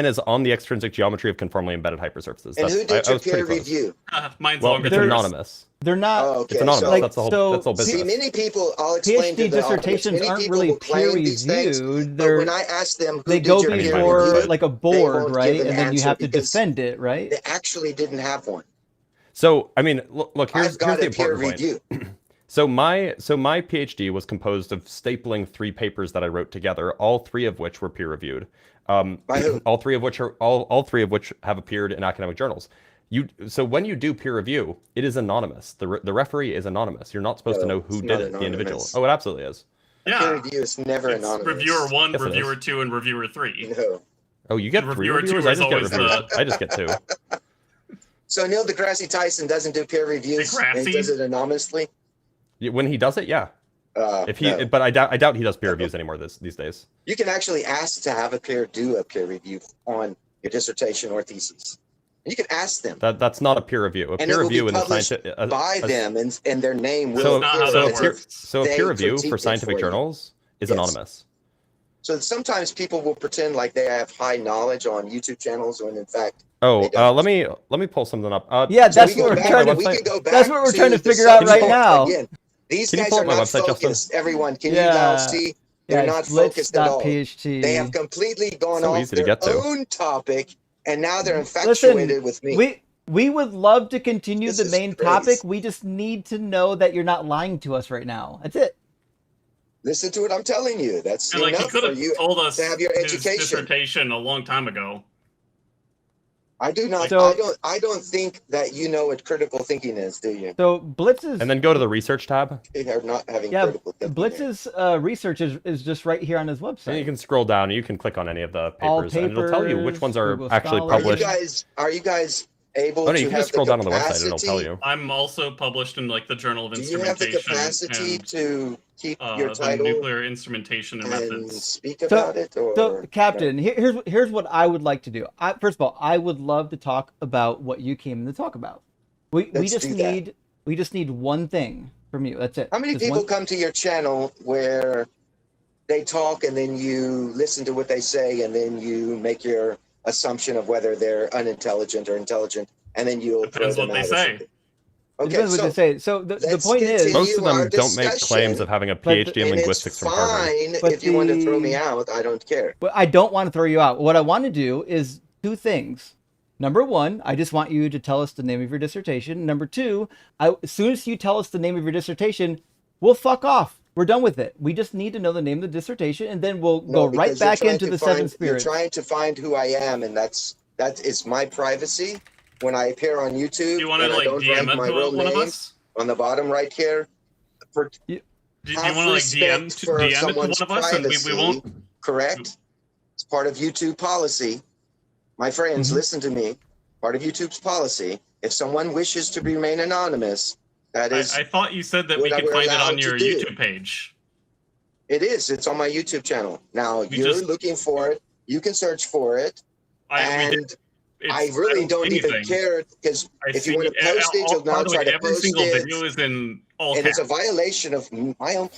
is on the extrinsic geometry of conformally embedded hypersurfaces. And who did your peer review? Mine's longer. It's anonymous. They're not. Oh, okay. It's anonymous. So, that's the whole business. See, many people. I'll explain PhD to the dissertations audience. aren't really peer reviewed. But when I ask them, they go before like a board, right? And then you have to defend it, right? They actually didn't have one. So I mean, look. Here's the important peer point. review. So my PhD was composed of stapling 3 papers that I wrote together, all 3 of which were peer reviewed. All three of which have appeared in academic journals. So when you do peer review, it is anonymous. The referee is anonymous. You're not supposed to know who did it, the individual. Oh, it absolutely is. Yeah. Peer review is never anonymous. Reviewer 1, Yes, reviewer 2, and reviewer 3. No. Oh, you get 3 reviewer reviewers? 2 I is just get always reviewers. I just get 2. So Neil deGrasse Tyson doesn't do peer reviews. And he does it anonymously. When he does it, yeah. No. But I doubt he does peer reviews anymore these days. You can actually ask to have do a peer review on your dissertation or thesis. And you can ask them. That's not a peer review. A peer review in the scientific by them and their name will So a peer review for scientific journals is anonymous. So sometimes people will pretend like they have high knowledge on YouTube channels when in fact let me pull something up. Yeah, that's what we're trying to. That's what we're trying to figure out right now. Again, these guys are not focused. Everyone, can you now see? They're not focused at all. They have completely gone off their own topic, and now they're infatuated with me. We would love to continue the main topic. We just need to know that you're not lying to us right now. That's it. Listen to what I'm telling you. That's and enough he could for have you told us to have your his education. Dissertation a long time ago. I do not. I don't think that you know what critical thinking is, do you? So Blitz's and then go to the research tab. They are not having critical thinking. Blitz's research is just right here on his website. And you can scroll down and you can click on any of the papers, and it'll tell you which ones are actually published. Are you guys able you to can have just scroll the down on the website and it'll tell you. I'm also published in like the Journal of Do you Instrumentation. have the capacity to keep your the title? Nuclear Instrumentation and Methods. Speak about it, or so Captain, here's what I would like to do. First of all, I would love to talk about what you came to talk about. We just need one thing from you. That's it. How many people come to your channel where they talk and then you listen to what they say and then you make your assumption of whether they're unintelligent or intelligent, and then you'll Depends throw them what they out? say. Okay, depends what they say. So the point is, most of them don't make claims of having a PhD in linguistics from Harvard. Fine, if you want to throw me out, I don't care. But I don't want to throw you out. What I want to do is 2 things. Number 1, I just want you to tell us the name of your dissertation. Number 2, as soon as you tell us the name of your dissertation, we'll fuck off. We're done with it. We just need to know the name of the dissertation, and then we'll go right back into the 7 spirits. You're trying to find who I am, and that is my privacy. When I appear on YouTube, you want to and like I don't DM write my real one of name us? on the bottom right here. Do you want to like DM it to one of us, and we won't? Correct. It's part of YouTube policy. My friends, listen to me. Part of YouTube's policy. If someone wishes to remain anonymous, that is. I thought you said that we could find it on your YouTube page. It is. It's on my YouTube channel. Now you're looking for it. You can search for it. I really don't even care, because if you want to post it, you'll now try to every post single it. video is in all and caps. it's a violation of my own.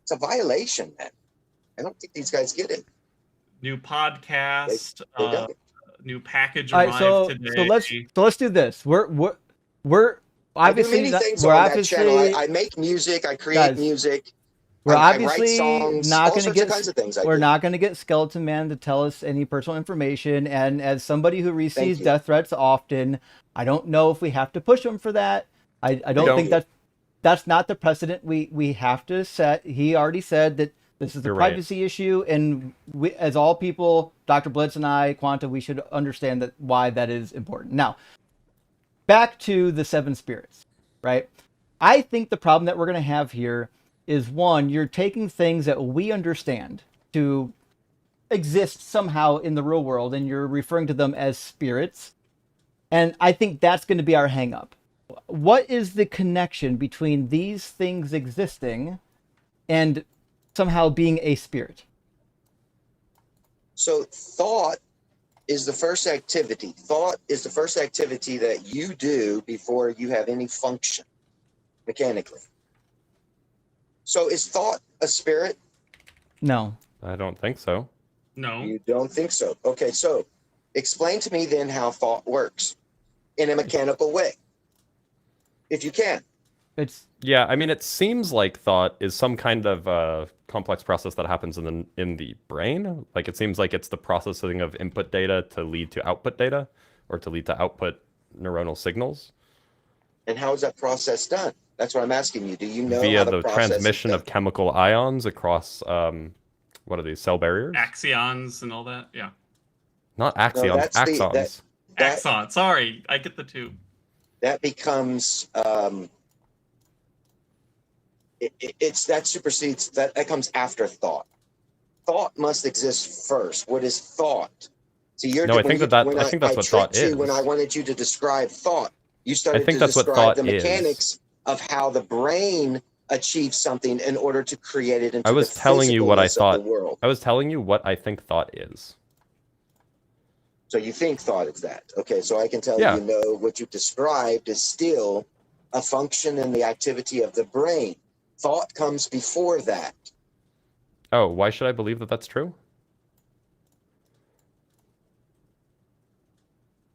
It's a violation, man. I don't think these guys get it. New podcast, new package All right, arrived today. So let's do this. We're obviously I do many things we're on obviously that channel. I make music. I create music. We're I obviously write songs, not all going to sorts get. of kinds of things I We're do. not going to get Skeleton Man to tell us any personal information. And as somebody who receives death threats often, I don't know if we have to push him for that. I don't think that's not the precedent we have to set. He already said that this is a privacy issue, and we, as all people, Dr. Blitz and I, Quanta, we should understand that why that is important. Now, back to the 7 spirits, right? I think the problem that we're going to have here is one, you're taking things that we understand to exist somehow in the real world, and you're referring to them as spirits. And I think that's going to be our hang up. What is the connection between these things existing and somehow being a spirit? So thought is the first activity. Thought is the first activity that you do before you have any function mechanically. So is thought a spirit? No. I don't think so. No. You don't think so? Okay, so explain to me then how thought works in a mechanical way, if you can. Yeah, I mean, it seems like thought is some kind of complex process that happens in the brain. Like, it seems like it's the processing of input data to lead to output data, or to lead to output neuronal signals. And how is that process done? That's what I'm asking you. Do you know via how the transmission of chemical ions across what are these, cell barriers? Axions and all that. Yeah. Not axions, that's axons. Axon. Sorry, I get the two. That becomes that supersedes that comes after thought. Thought must exist first. What is thought? So you're No, I think that's what thought is. When I wanted you to describe thought, you started I think to that's what describe thought the is. mechanics of how the brain achieves something in order to create it into I was the telling you what I physicalness thought. of the world. I was telling you what I think thought is. So you think thought is that. Okay, so I can tell Yeah. you know what you described is still a function in the activity of the brain. Thought comes before that. Oh, why should I believe that that's true?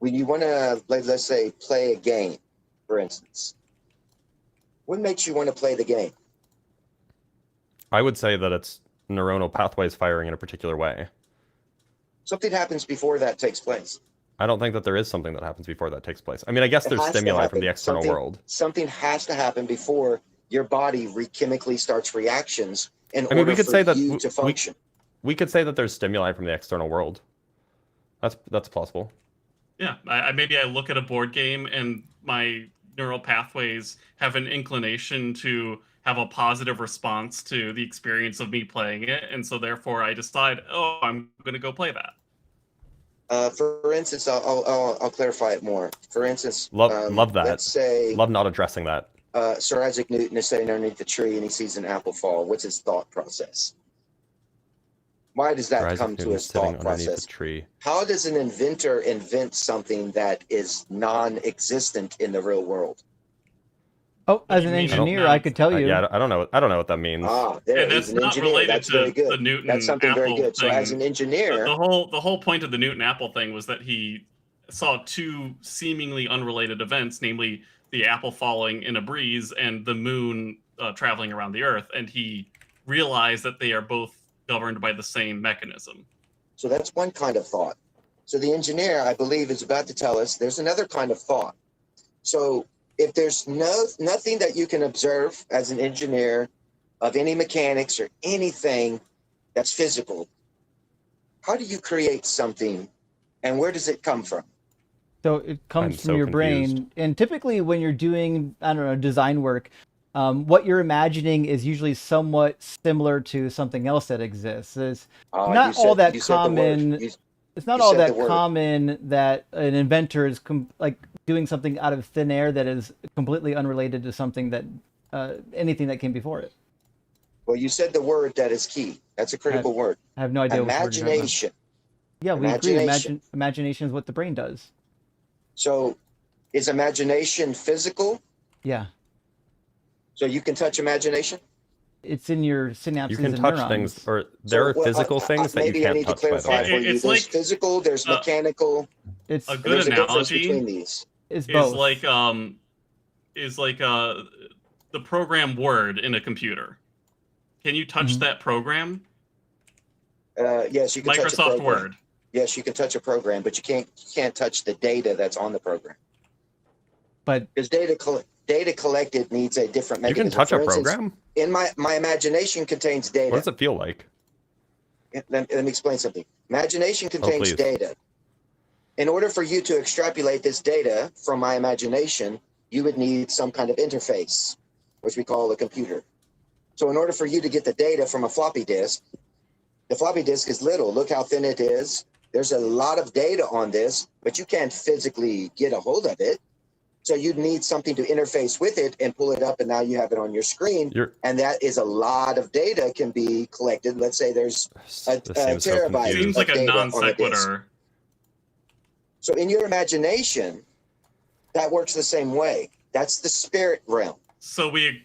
When you want to, let's say, play a game, for instance, what makes you want to play the game? I would say that it's neuronal pathways firing in a particular way. Something happens before that takes place. I don't think that there is something that happens before that takes place. I mean, I guess It there's has to stimuli from happen. the external world. Something has to happen before your body chemically starts reactions in I mean, order we could for say that you to function. we could say that there's stimuli from the external world. That's possible. Yeah, maybe I look at a board game and my neural pathways have an inclination to have a positive response to the experience of me playing it, and so therefore I decide, oh, I'm going to go play that. For instance, I'll clarify it more. For instance, Love that. Let's say love not addressing that. Sir Isaac Newton is sitting underneath the tree and he sees an apple fall. What's his thought process? Why does that come to his thought process? Tree. How does an inventor invent something that is non-existent in the real world? Oh, as an engineer, I could tell you. Yeah, I don't know what that means. Ah, there And he's that's an not engineer. related That's to very good. the Newton That's something very Apple good. So as thing. an engineer, the whole point of the Newton Apple thing was that he saw two seemingly unrelated events, namely the apple falling in a breeze and the moon traveling around the Earth, and he realized that they are both governed by the same mechanism. so that's one kind of thought. So the engineer, I believe, is about to tell us there's another kind of thought. So if there's nothing that you can observe as an engineer of any mechanics or anything that's physical, how do you create something and where does it come from? So it comes from your brain. And typically when you're doing, I don't know, design work, what you're imagining is usually somewhat similar to something else that exists. It's not all that common. It's not all that common that an inventor is like doing something out of thin air that is completely unrelated to something that anything that came before it. Well, you said the word that is key. That's a critical word. I have no idea. Imagination. Yeah, we agree. Imagination is what the brain does. So is imagination physical? Yeah. So you can touch imagination? It's in your synapses. You can and touch neurons. things, or there are physical things that you maybe I can't need to touch. By the clarify way, for you. It's There's like physical, there's mechanical. It's a good analogy. Between these. It's both. Is like the program Word in a computer. Can you touch that program? Yes, you can touch a Microsoft program. Word. Yes, you can touch a program, but you can't touch the data that's on the program. But because data collected needs a different mechanism. You can touch For a instance, program? In my imagination contains data. What does it feel like? Let me explain something. Imagination contains data. In order for you to extrapolate this data from my imagination, you would need some kind of interface, which we call a computer. So in order for you to get the data from a floppy disk, the floppy disk is little. Look how thin it is. There's a lot of data on this, but you can't physically get a hold of it. So you'd need something to interface with it and pull it up, and now you have it on your screen. And that is a lot of data can be collected. Let's say there's a terabyte Seems of like a data non on a disk. sequitur. So in your imagination, that works the same way. That's the spirit realm. So wait,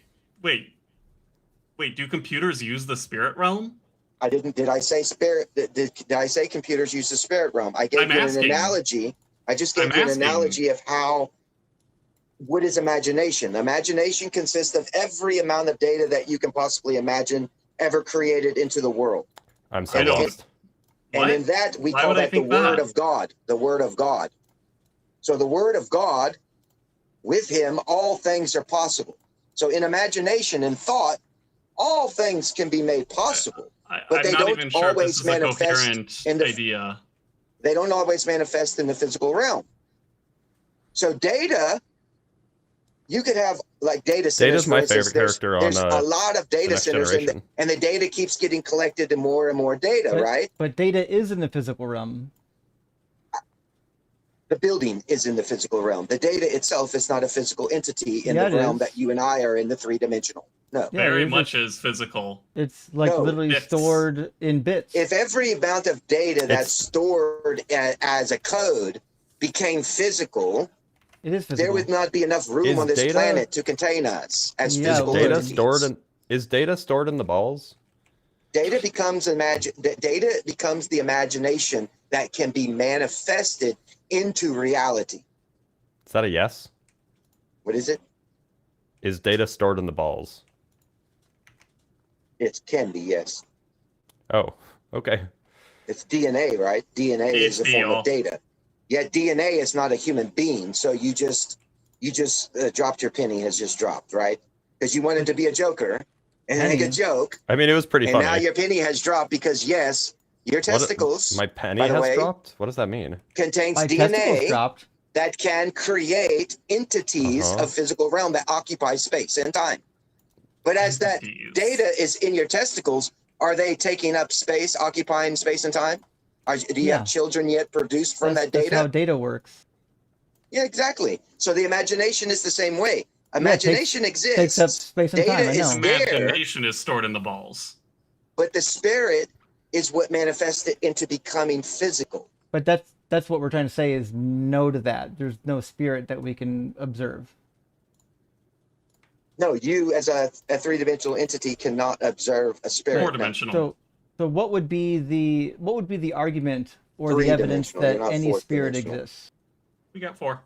do computers use the spirit realm? I didn't. Did I say spirit? Did I say computers use the spirit realm? I gave you an analogy. I just gave you an analogy of how. What is imagination? Imagination consists of every amount of data that you can possibly imagine ever created into the world. I'm so lost. And in that, we call that the Word of God. The Word of God. So the Word of God, with Him, all things are possible. So in imagination and thought, all things can be made possible. But they don't always manifest in the idea. They don't always manifest in the physical realm. So data, you could have like data centers. Data's my favorite character on There's a lot of data centers, Generation. and the data keeps getting collected and more data, right? But data is in the physical realm. The building is in the physical realm. The data itself is not a physical entity in the realm that you and I are in the three-dimensional. No. Very much is physical. It's like literally stored in bits. If every amount of data that's stored as a code became physical, it is physical. There would not be enough room on this planet to contain us as physical entities. Is data stored in the balls? Data becomes the imagination that can be manifested into reality. Is that a yes? What is it? Is data stored in the balls? It can be, yes. Oh, okay. It's DNA, right? DNA is a form of data. Yet DNA is not a human being, so you just dropped your penny, has just dropped, right? Because you wanted to be a joker and make a joke. I mean, it was pretty funny. And now your penny has dropped because, yes, your testicles, my penny has dropped? What does that mean? Contains DNA that can create entities of physical realm that occupy space and time. But as that data is in your testicles, are they taking up space, occupying space and time? Do you have children yet produced from that data? That's how data works. Yeah, exactly. So the imagination is the same way. Imagination exists. Takes up space and data time. I know. is there, Imagination is stored in the balls. but the spirit is what manifests it into becoming physical. But that's what we're trying to say is no to that. There's no spirit that we can observe. No, you as a three-dimensional entity cannot observe a spirit. Four-dimensional. So what would be the argument or the evidence that any spirit exists? We got 4.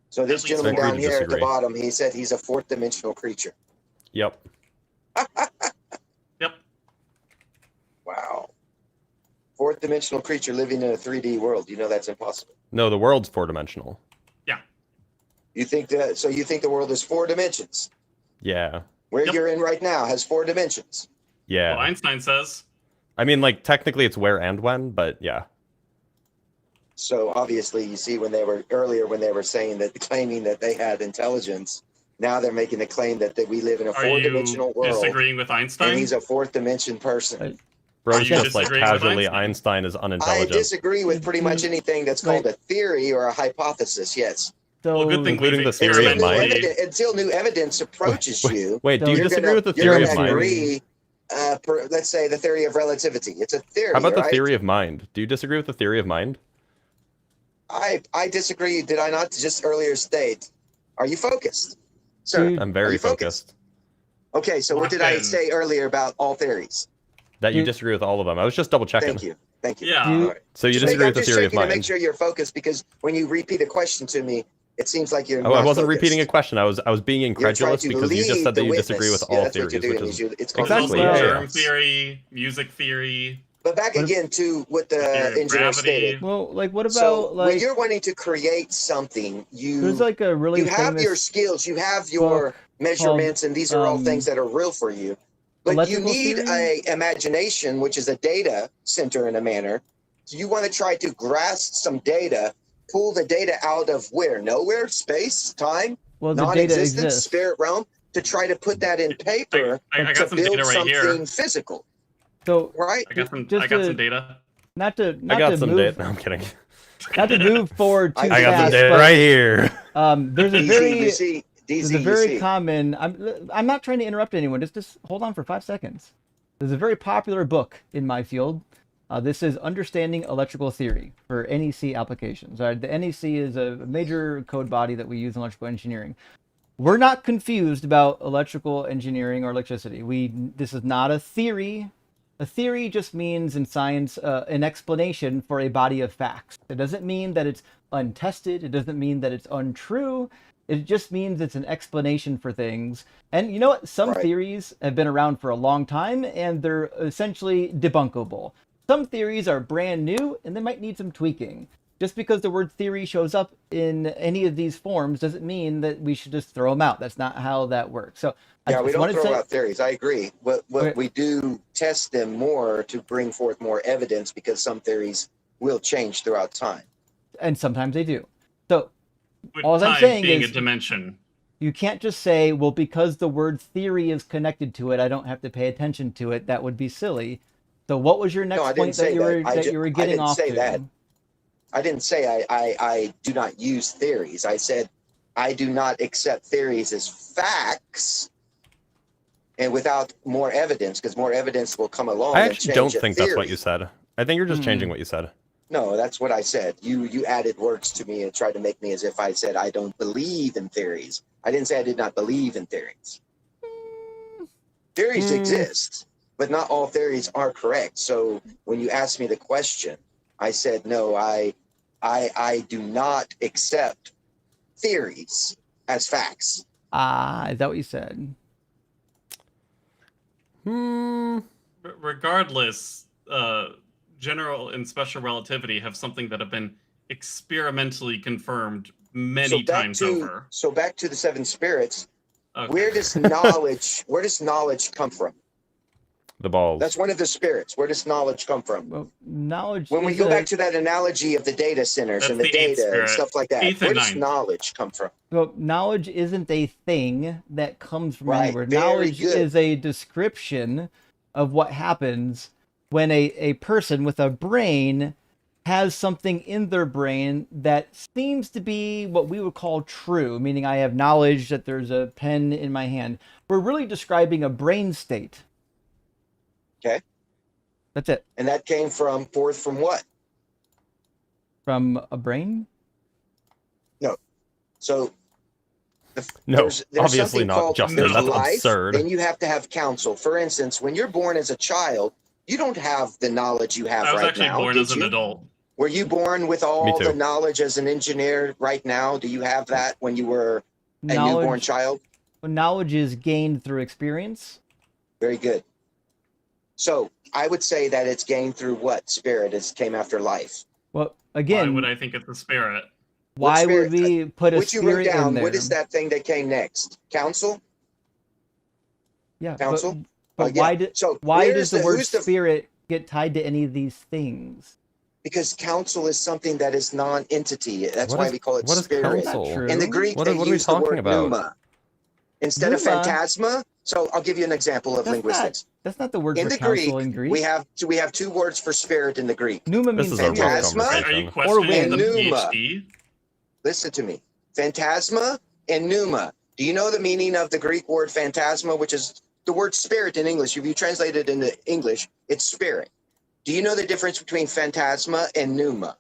So this gentleman down here at the bottom, he said he's a fourth-dimensional creature. Yep. Yep. Wow. Fourth-dimensional creature living in a 3D world. You know that's impossible. No, the world's 4-dimensional. Yeah. You think that? So you think the world is 4 dimensions? Yeah. Where you're in right now has 4 dimensions. Yeah. Well, Einstein says. I mean, like, technically it's where and when, but yeah. So obviously, you see when they were saying that, claiming that they had intelligence, now they're making the claim that we live in a 4-dimensional world. Are you disagreeing with Einstein? And he's a 4th dimension person. Bro's just like casually Einstein is unintelligent. I disagree with pretty much anything that's called a theory or a hypothesis, yes. So, well, good thing including the theory of mind. Until new evidence approaches you. Wait, do you disagree with the theory of mind? Let's say the theory of relativity. It's a theory. How about the theory of mind? Do you disagree with the theory of mind? I disagree. Did I not just earlier state? Are you focused, sir? I'm very focused. Okay, so what did I say earlier about all theories? That you disagree with all of them. I was just double checking. Thank you. Yeah. So you disagree with the theory of mind? To make sure you're focused, because when you repeat a question to me, it seems like you're. Oh, I wasn't repeating a question. I was being incredulous because you just said that you disagree with all theories, which is exactly germ theory, music theory. But back again to what the engineer stated. Well, like what about when you're wanting to create something, there's like a really you have your skills, you have your measurements, and these are all things that are real for you. But you need a imagination, which is a data center in a manner. So you want to try to grasp some data, pull the data out of where? Nowhere, space, time, well, the data non-existence, exists. spirit realm. to try to put that in paper I got to some build data right here. something physical. So right? I got some data. Not to I got some move, data. No, I'm kidding. Not to move forward too I got some fast, data but, right here. There's a DZ, very you see, there's DZ, a you very see. common. I'm not trying to interrupt anyone. Just hold on for 5 seconds. There's a very popular book in my field. This is Understanding Electrical Theory for NEC applications. The NEC is a major code body that we use in electrical engineering. We're not confused about electrical engineering or electricity. This is not a theory. A theory just means in science an explanation for a body of facts. It doesn't mean that it's untested. It doesn't mean that it's untrue. It just means it's an explanation for things. And you know what? Some theories have been around for a long time and they're essentially debunkable. Some theories are brand new and they might need some tweaking. Just because the word theory shows up in any of these forms doesn't mean that we should just throw them out. That's not how that works. So Yeah, we don't throw out theories. I agree. What we do test them more to bring forth more evidence because some theories will change throughout time. And sometimes they do. So With all I'm time saying being is a dimension. you can't just say, well, because the word theory is connected to it, I don't have to pay attention to it. That would be silly. So what was your next point that you were getting off to? That. I didn't say I do not use theories. I said I do not accept theories as facts and without more evidence, because more evidence will come along. I and actually change don't think that's what you said. I think you're just changing what you said. No, that's what I said. You added words to me and tried to make me as if I said I don't believe in theories. I didn't say I did not believe in theories. Theories exist, but not all theories are correct. So when you asked me the question, I said no. I do not accept theories as facts. Is that what you said? Regardless, general and special relativity have something that have been experimentally confirmed many times over. So back to the seven spirits. Okay. Where does knowledge come from? The balls. That's one of the spirits. Where does knowledge come from? Well, knowledge. When we go back to that analogy of the data centers and the data and stuff like that, where does knowledge come from? Well, knowledge isn't a thing that comes from anywhere. Very Knowledge good. is a description of what happens when a person with a brain has something in their brain that seems to be what we would call true, meaning I have knowledge that there's a pen in my hand. We're really describing a brain state. Okay. That's it. And that came forth from what? From a brain? No. So there's obviously not, Justin. That's life, absurd. Then you have to have counsel. For instance, when you're born as a child, you don't have the knowledge you have right now. I was actually born as an adult. Were you born with all the knowledge as an engineer right now? Do you have that when you were a newborn child? Well, knowledge is gained through experience. Very good. So I would say that it's gained through what? Spirit came after life. Well, again, why would I think it's a spirit? Why would we put a spirit you wrote down, in there? What is that thing that came next? Counsel? Yeah. Counsel? But why does the word spirit get tied to any of these things? Because counsel is something that is non-entity. That's why we call it spirit. What is counsel? In the Greek, they use the word pneuma. Instead of phantasma, so I'll give you an example of linguistics. That's not the word in for the counsel Greek, in Greek. We have two words for spirit in the Greek. Pneuma means phantasma. Are you questioning the pneuma. PhD? Listen to me. Phantasma and pneuma. Do you know the meaning of the Greek word phantasma, which is the word spirit in English? If you translate it into English, it's spirit. Do you know the difference between phantasma and pneuma?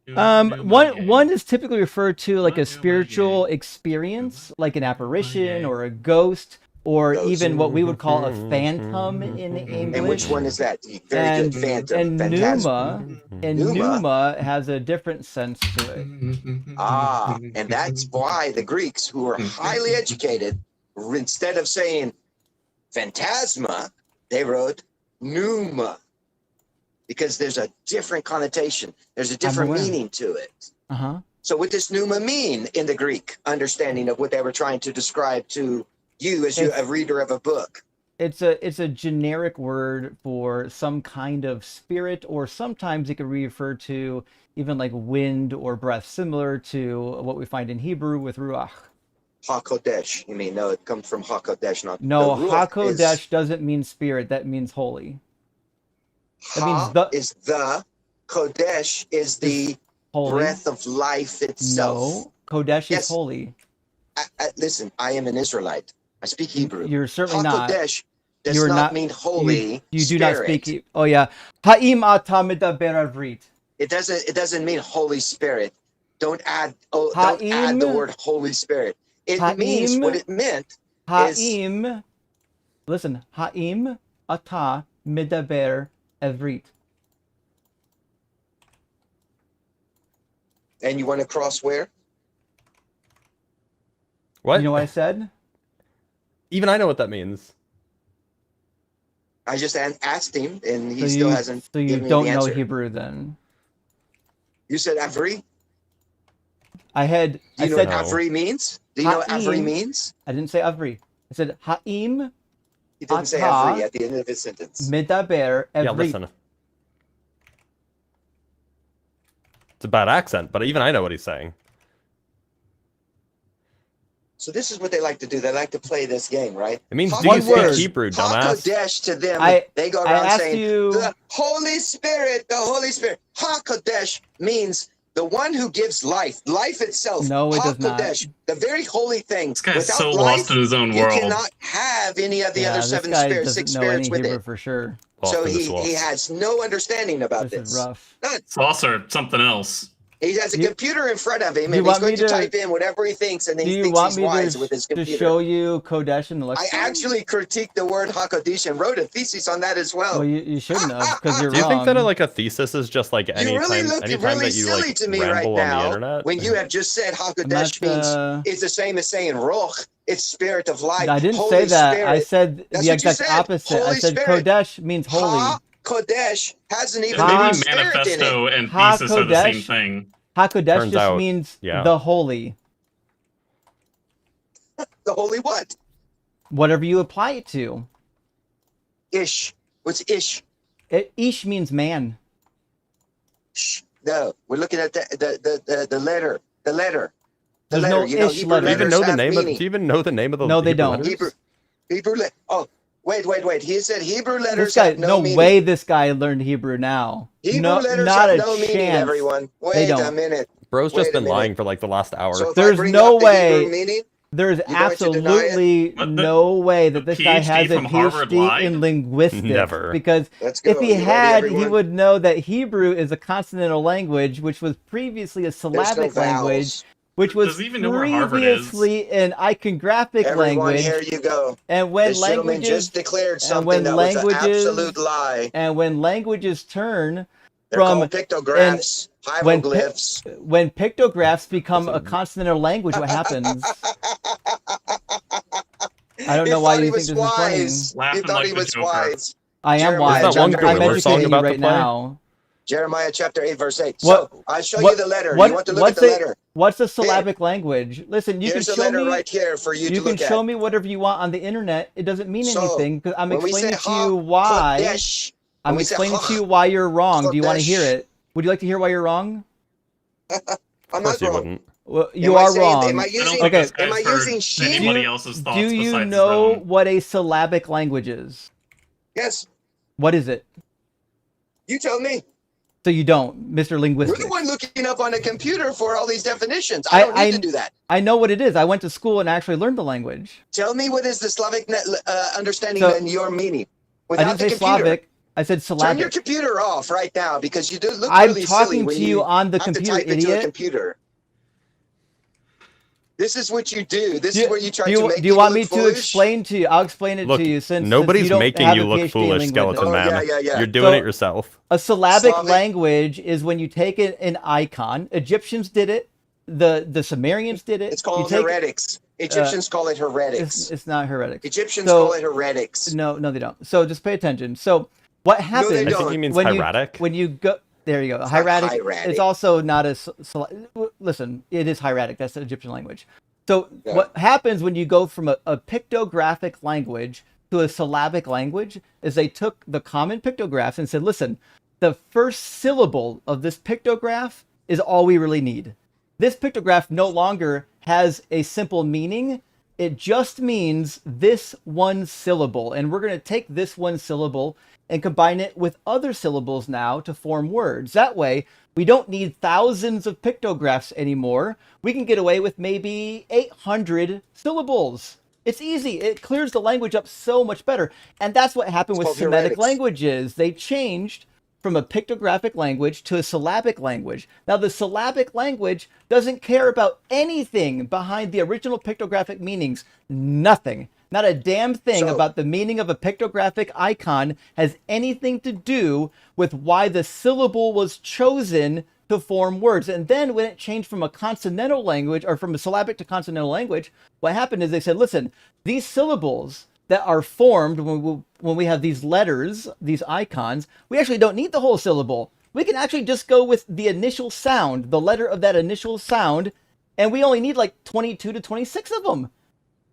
One is typically referred to like a spiritual experience, like an apparition or a ghost, or even what we would call a phantom in English. And which one is that? Very good. Phantom. And pneuma has a different sense to it. And that's why the Greeks, who were highly educated, instead of saying phantasma, they wrote pneuma. Because there's a different connotation. There's a different meaning to it. So what does pneuma mean in the Greek understanding of what they were trying to describe to you as a reader of a book? It's a generic word for some kind of spirit, or sometimes it could refer to even like wind or breath, similar to what we find in Hebrew with ruach. HaKodesh. You mean, no, it comes from HaKodesh, not No, the Ruach Hakodesh doesn't mean spirit. That means holy. That means is the Kodesh is the holy. breath of life itself. No, Kodesh Yes. is holy. Listen, I am an Israelite. I speak Hebrew. You're certainly not. HaKodesh does You're not mean holy. You do spirit. not speak. Oh yeah. Ha'im ata medaber avrit. It doesn't mean Holy Spirit. Don't add the word Holy Spirit. It means what it meant. Ha'im. Listen, Ha'im ata medaber avrit. And you want to cross where? What? You know what I said? Even I know what that means. I just asked him, and he still hasn't. So you given me don't the know answer. Hebrew then? You said Avri? I Do you know said what Avri means? Do you know what Avri means? I didn't say Avri. I said Ha'im. He didn't say Avri at the end of his sentence. Medaber avrit. Yeah, listen. It's a bad accent, but even I know what he's saying. So this is what they like to do. They like to play this game, right? It means do you speak Hebrew, dumbass? HaKodesh to them, they go I around asked saying, you- the Holy Spirit, the Holy Spirit. HaKodesh means the one who gives life, life itself. No, it does not. HaKodesh, the very holy thing. This guy's Without so life, lost in his own you world. cannot have any of the other this seven guy spirits, doesn't 6 know spirits any with Hebrew it. for sure. So he has no understanding about This this. is rough. None. Saucer, something else. He has a computer in front of him, you and he's want going me to to- type in whatever he thinks, and Do he you thinks want he's me wise with his to computer. show you Kodesh in the I lexicon? actually critiqued the word HaKodesh and wrote a thesis on that as well. Well, you shouldn't have, because you're Do you wrong. think that like a thesis is just like You really anytime look anytime really that you silly like to me right ramble on the now internet? when you have just said HaKodesh means it's the same as saying Roch. It's spirit of life. I didn't Holy say that. Spirit. I said That's the what you exact said. opposite. I Holy said Spirit. Kodesh means holy. HaKodesh hasn't even Maybe the spirit in manifesto it. and thesis are the same HaKodesh thing. HaKodesh Turns just out, means yeah. the holy. The holy what? Whatever you apply it to. Ish. What's ish? Ish means man. No, we're looking at the letter. The letter. The There's letter. no You know, ish Hebrew letter. Do you even letters know the have name meaning. of? Do you even know the name of the No, they Hebrew don't. letters? Hebrew. Oh, wait. He said Hebrew letters This guy, have no meaning. way this guy learned Hebrew now. Hebrew no, letters not have a no chance. meaning, everyone. They Wait a don't. minute. Bro's Wait just a been minute. lying for like the last hour. So if I There's bring no up the way. Hebrew meaning, There's you're going to deny it? absolutely What, no way that this guy PhD has a from Harvard PhD lied? in linguistics. Never. Because Let's go. if he You ready, had, he everyone? would know that Hebrew is a consonantal language, which was previously a There's no syllabic language, vowels. which was Does he even know where Harvard is? previously an iconographic Everyone, language. here you go. And when This gentleman languages just declared and something when that was an languages absolute lie. and when languages turn They're from called pictographs, when hieroglyphs. when pictographs become a consonantal language, what happens? I don't know why you think this is funny. You Laughing thought like he the was Joker. wise. I am Jeremiah wise. Is that one chapter I'm 8, Gorilla verse song educating 8. you about to right play? now. Jeremiah chapter 8, verse 8. What- So I'll show what- you the letter. what- You want to look at the letter? What's a syllabic language? Listen, you Here's can the show letter me. right here for you You to can look show at. me whatever you want on the internet. It doesn't mean So, anything because I'm when we say explaining to you why. HaKodesh, when I'm we say explaining to you why you're wrong. Do you want to hear HaKodesh. it? Would you like to hear why you're wrong? I'm Of not course you wrong. wouldn't. Well, you Am I are saying- wrong. Am I I don't using? think Okay. this Am I guy's heard using she? anybody else's thoughts Do you besides his know own. what a syllabic language is? Yes. What is it? You tell me. So you don't, Mr. You're Linguistics. the one looking up on a computer for all these definitions. I don't need to do that. I know what it is. I went to school and actually learned the language. Tell me what is the Slavic understanding So- and your meaning I without didn't the say computer. Slavic. I said Turn your syllabic. computer off right now because you do look I'm really silly talking when to you on the have to computer, type into a idiot. computer. This is what you do. This Do is where you try do you, to make do you want people me look to foolish. explain to you? I'll explain it Look, to you since nobody's you don't making have you a look PhD in foolish, linguistics. Skeleton Oh, Man. yeah. You're doing So- it yourself. A syllabic Slavic- language is when you take an icon. Egyptians did it. The Sumerians did it. It's called You take- heretics. Egyptians call it heretics. It's not heretics. Egyptians So- call it heretics. No, they don't. So just pay attention. So what happens they I don't. think he means when hieratic. you go? There you go. not Hieratic. hieratic. It's also not a. Listen, it is hieratic. That's the Egyptian language. So Yeah. what happens when you go from a pictographic language to a syllabic language is they took the common pictographs and said, listen, the first syllable of this pictograph is all we really need. this pictograph no longer has a simple meaning. It just means this one syllable. And we're going to take this one syllable and combine it with other syllables now to form words. That way, we don't need thousands of pictographs anymore. We can get away with maybe 800 syllables. It's easy. It clears the language up so much better. And that's what happened with Semitic languages. They changed from a pictographic language to a syllabic language. Now, the syllabic language doesn't care about anything behind the original pictographic meanings. Nothing. Not a damn thing about the meaning of a pictographic icon has anything to do with why the syllable was chosen to form words. And then when it changed from a consonantal language, or from a syllabic to consonantal language, what happened is they said, listen, these syllables that are formed when we have these letters, these icons, we actually don't need the whole syllable. We can actually just go with the initial sound, the letter of that initial sound, and we only need like 22 to 26 of them.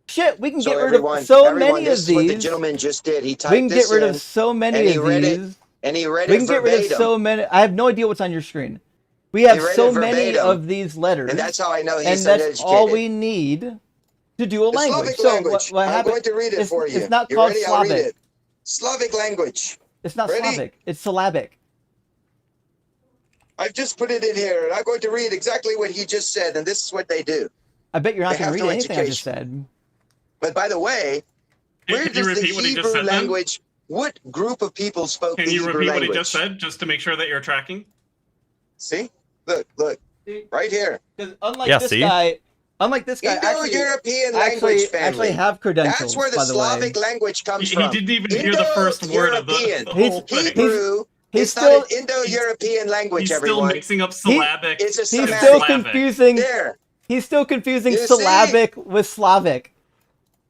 Shit, we can get rid of so many of these. This is what the gentleman just did. He typed we can get rid of so many of these. And he read we it can get rid of so many. I have no idea what's on your screen. We have so many of these letters. And that's how I know he's and that's uneducated. all we need to do a language. Slavic language. What I'm going to read it for you. It's not You called ready? I'll read Slavic. it. Slavic language. It's not Ready? Slavic. It's syllabic. I've just put it in here, and I'm going to read exactly what he just said, and this is what they do. I bet you're not They going to have read no anything I just said. But by the way, where Can you does the repeat what he just Hebrew said, then? language, what group of people spoke Can the you Hebrew repeat language? what he just said, just to make sure that you're tracking? See? Look, right here. Because unlike this guy, Indo-European actually language family. have credentials. That's where the by the Slavic way. language comes He from. didn't even hear the first word of the whole thing. Hebrew He's is still not an Indo-European language, He's still everyone. mixing up syllabic. It's a He's Semitic. still confusing. There. He's still confusing You see? syllabic with Slavic.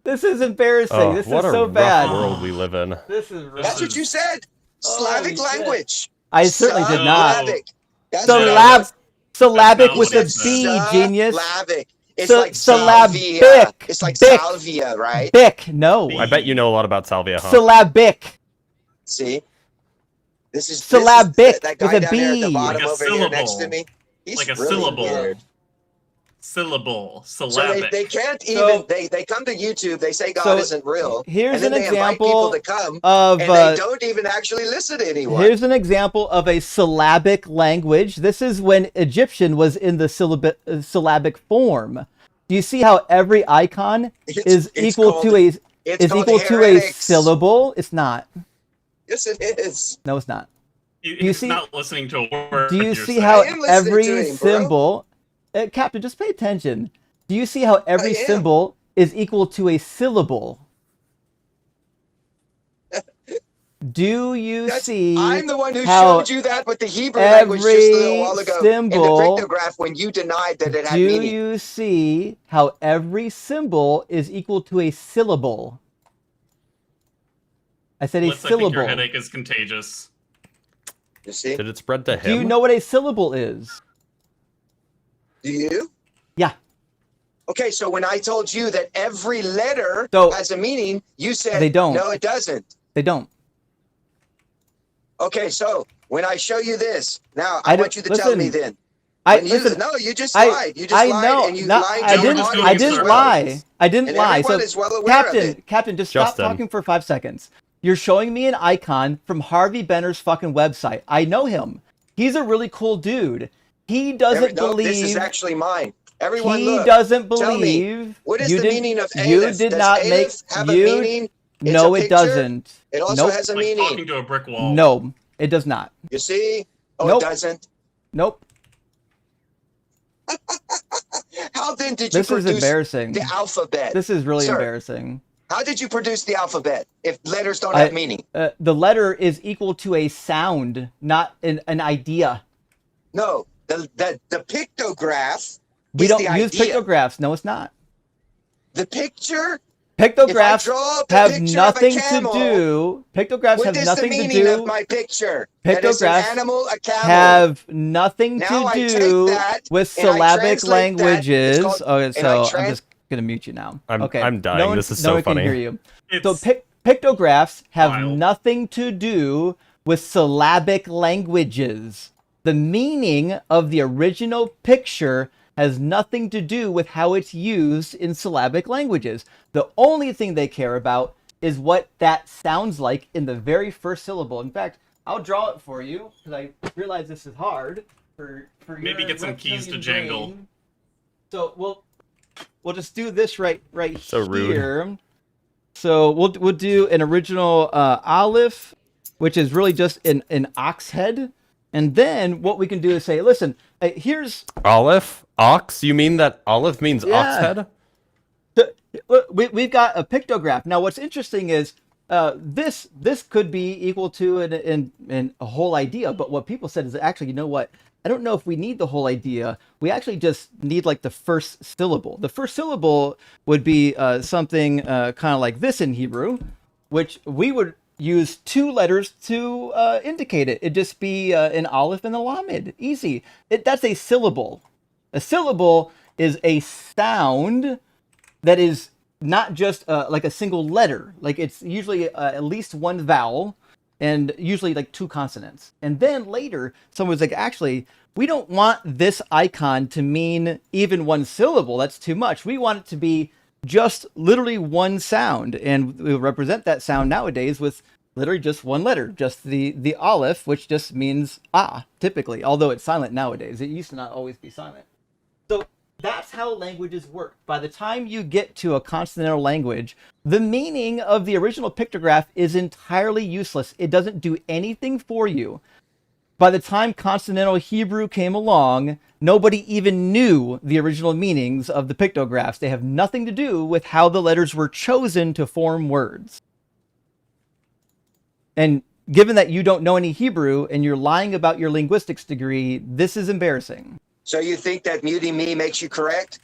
This is embarrassing. Oh, this what is a so rough bad. world we live in. This is rough. That's what you said. Slavic Holy shit. language. I certainly did not. Slavic. That's what I Syllab, said. syllabic with a It's B, genius. Syllabic. It's So- like syllabic. salvia. It's like Bic. salvia, right? Bic, no. I bet you know a lot about salvia, huh? Syllabic. See? This is Syllabic that guy with a down there at the B. bottom Like a over here next to syllable. me. He's Like a really syllable. weird. Syllable. So Syllabic. they can't even So- they come to YouTube, they say God so isn't real. here's and then an they invite example people to come of, and they don't even actually listen to anyone. Here's an example of a syllabic language. This is when Egyptian was in the syllabic form. Do you see how every icon is equal to a heretics. syllable? It's not. Yes, it is. No, it's not. He's see- not listening to a word. Do you you're see saying. how I am listening every to him, bro. symbol, Captain, just pay attention. Do you see how every I am. symbol is equal to a syllable? Do you see I'm the one who how showed you that with the Hebrew language just a little while ago symbol- in the pictograph when you denied that it had Do meaning. you see how every symbol is equal to a syllable? I said a Blitz, I think your syllable. headache is contagious. You see? Did it spread to him? Do you know what a syllable is? Do you? Yeah. Okay, so when I told you that every letter So- has a meaning, you said They don't. No, it doesn't. They don't. Okay, so when I show you this, now I I, don't- want you to tell me listen, then. You just lied. You just lied, know. and you No, lied I to didn't. our I audience didn't as well. lie. I didn't And lie. everyone So, is well aware of it. Captain, just stop Justin. talking for 5 seconds. You're showing me an icon from Harvey Benner's fucking website. I know him. He's a really cool dude. He doesn't No, believe. this is actually mine. Everyone, He look. doesn't Tell me, believe. what is you the did- meaning of You Aleph? did Does not Aleph make. have a You. meaning? It's No, a it picture? doesn't. It also Nope. has a Like meaning. talking to a brick wall. No, it does not. You see? Oh, Nope. it doesn't. Nope. How then did you This is produce embarrassing. the alphabet? This is really Sir, embarrassing. How did you produce the alphabet if letters don't have meaning? The letter is equal to a sound, not an idea. No, the pictograph. We is don't the use idea. pictographs. No, it's not. The picture. Pictographs If I draw the have picture of a nothing to camel, do. Pictographs What have is nothing the to meaning do. of my picture? That it's an Pictographs animal, a camel. have nothing Now to I take do that with and I syllabic translate that. It's languages. called- Okay, and so I I'm just gonna mute you now. I'm okay, dying. No one, This is no so one funny. Can hear you. It's So pictographs have wild. nothing to do with syllabic languages. The meaning of the original picture has nothing to do with how it's used in syllabic languages. The only thing they care about is what that sounds like in the very first syllable. In fact, I'll draw it for you because I realize this is hard for maybe your get some keys to reptilian jangle. brain. So we'll just do this right So rude. here. So we'll do an original Aleph, which is really just an ox head. And then what we can do is say, listen, here's... Olive? Ox? You mean that olive means ox head? We've got a pictograph. Now, what's interesting is this could be equal to a whole idea. But what people said is actually, you know what? I don't know if we need the whole idea. We actually just need like the first syllable. The first syllable would be something kind of like this in Hebrew, which we would use 2 letters to indicate it. It'd just be an aleph and a lamed. Easy. That's a syllable. A syllable is a sound that is not just like a single letter. Like it's usually at least one vowel and usually like 2 consonants. And then later, someone was like, actually, we don't want this icon to mean even 1 syllable. That's too much. We want it to be just literally 1 sound. And we'll represent that sound nowadays with literally just 1 letter, just the aleph, which just means typically, although it's silent nowadays. It used to not always be silent. So that's how languages work. By the time you get to a consonantal language, the meaning of the original pictograph is entirely useless. It doesn't do anything for you. By the time consonantal Hebrew came along, nobody even knew the original meanings of the pictographs. They have nothing to do with how the letters were chosen to form words. And given that you don't know any Hebrew and you're lying about your linguistics degree, this is embarrassing. So you think that muting me makes you correct?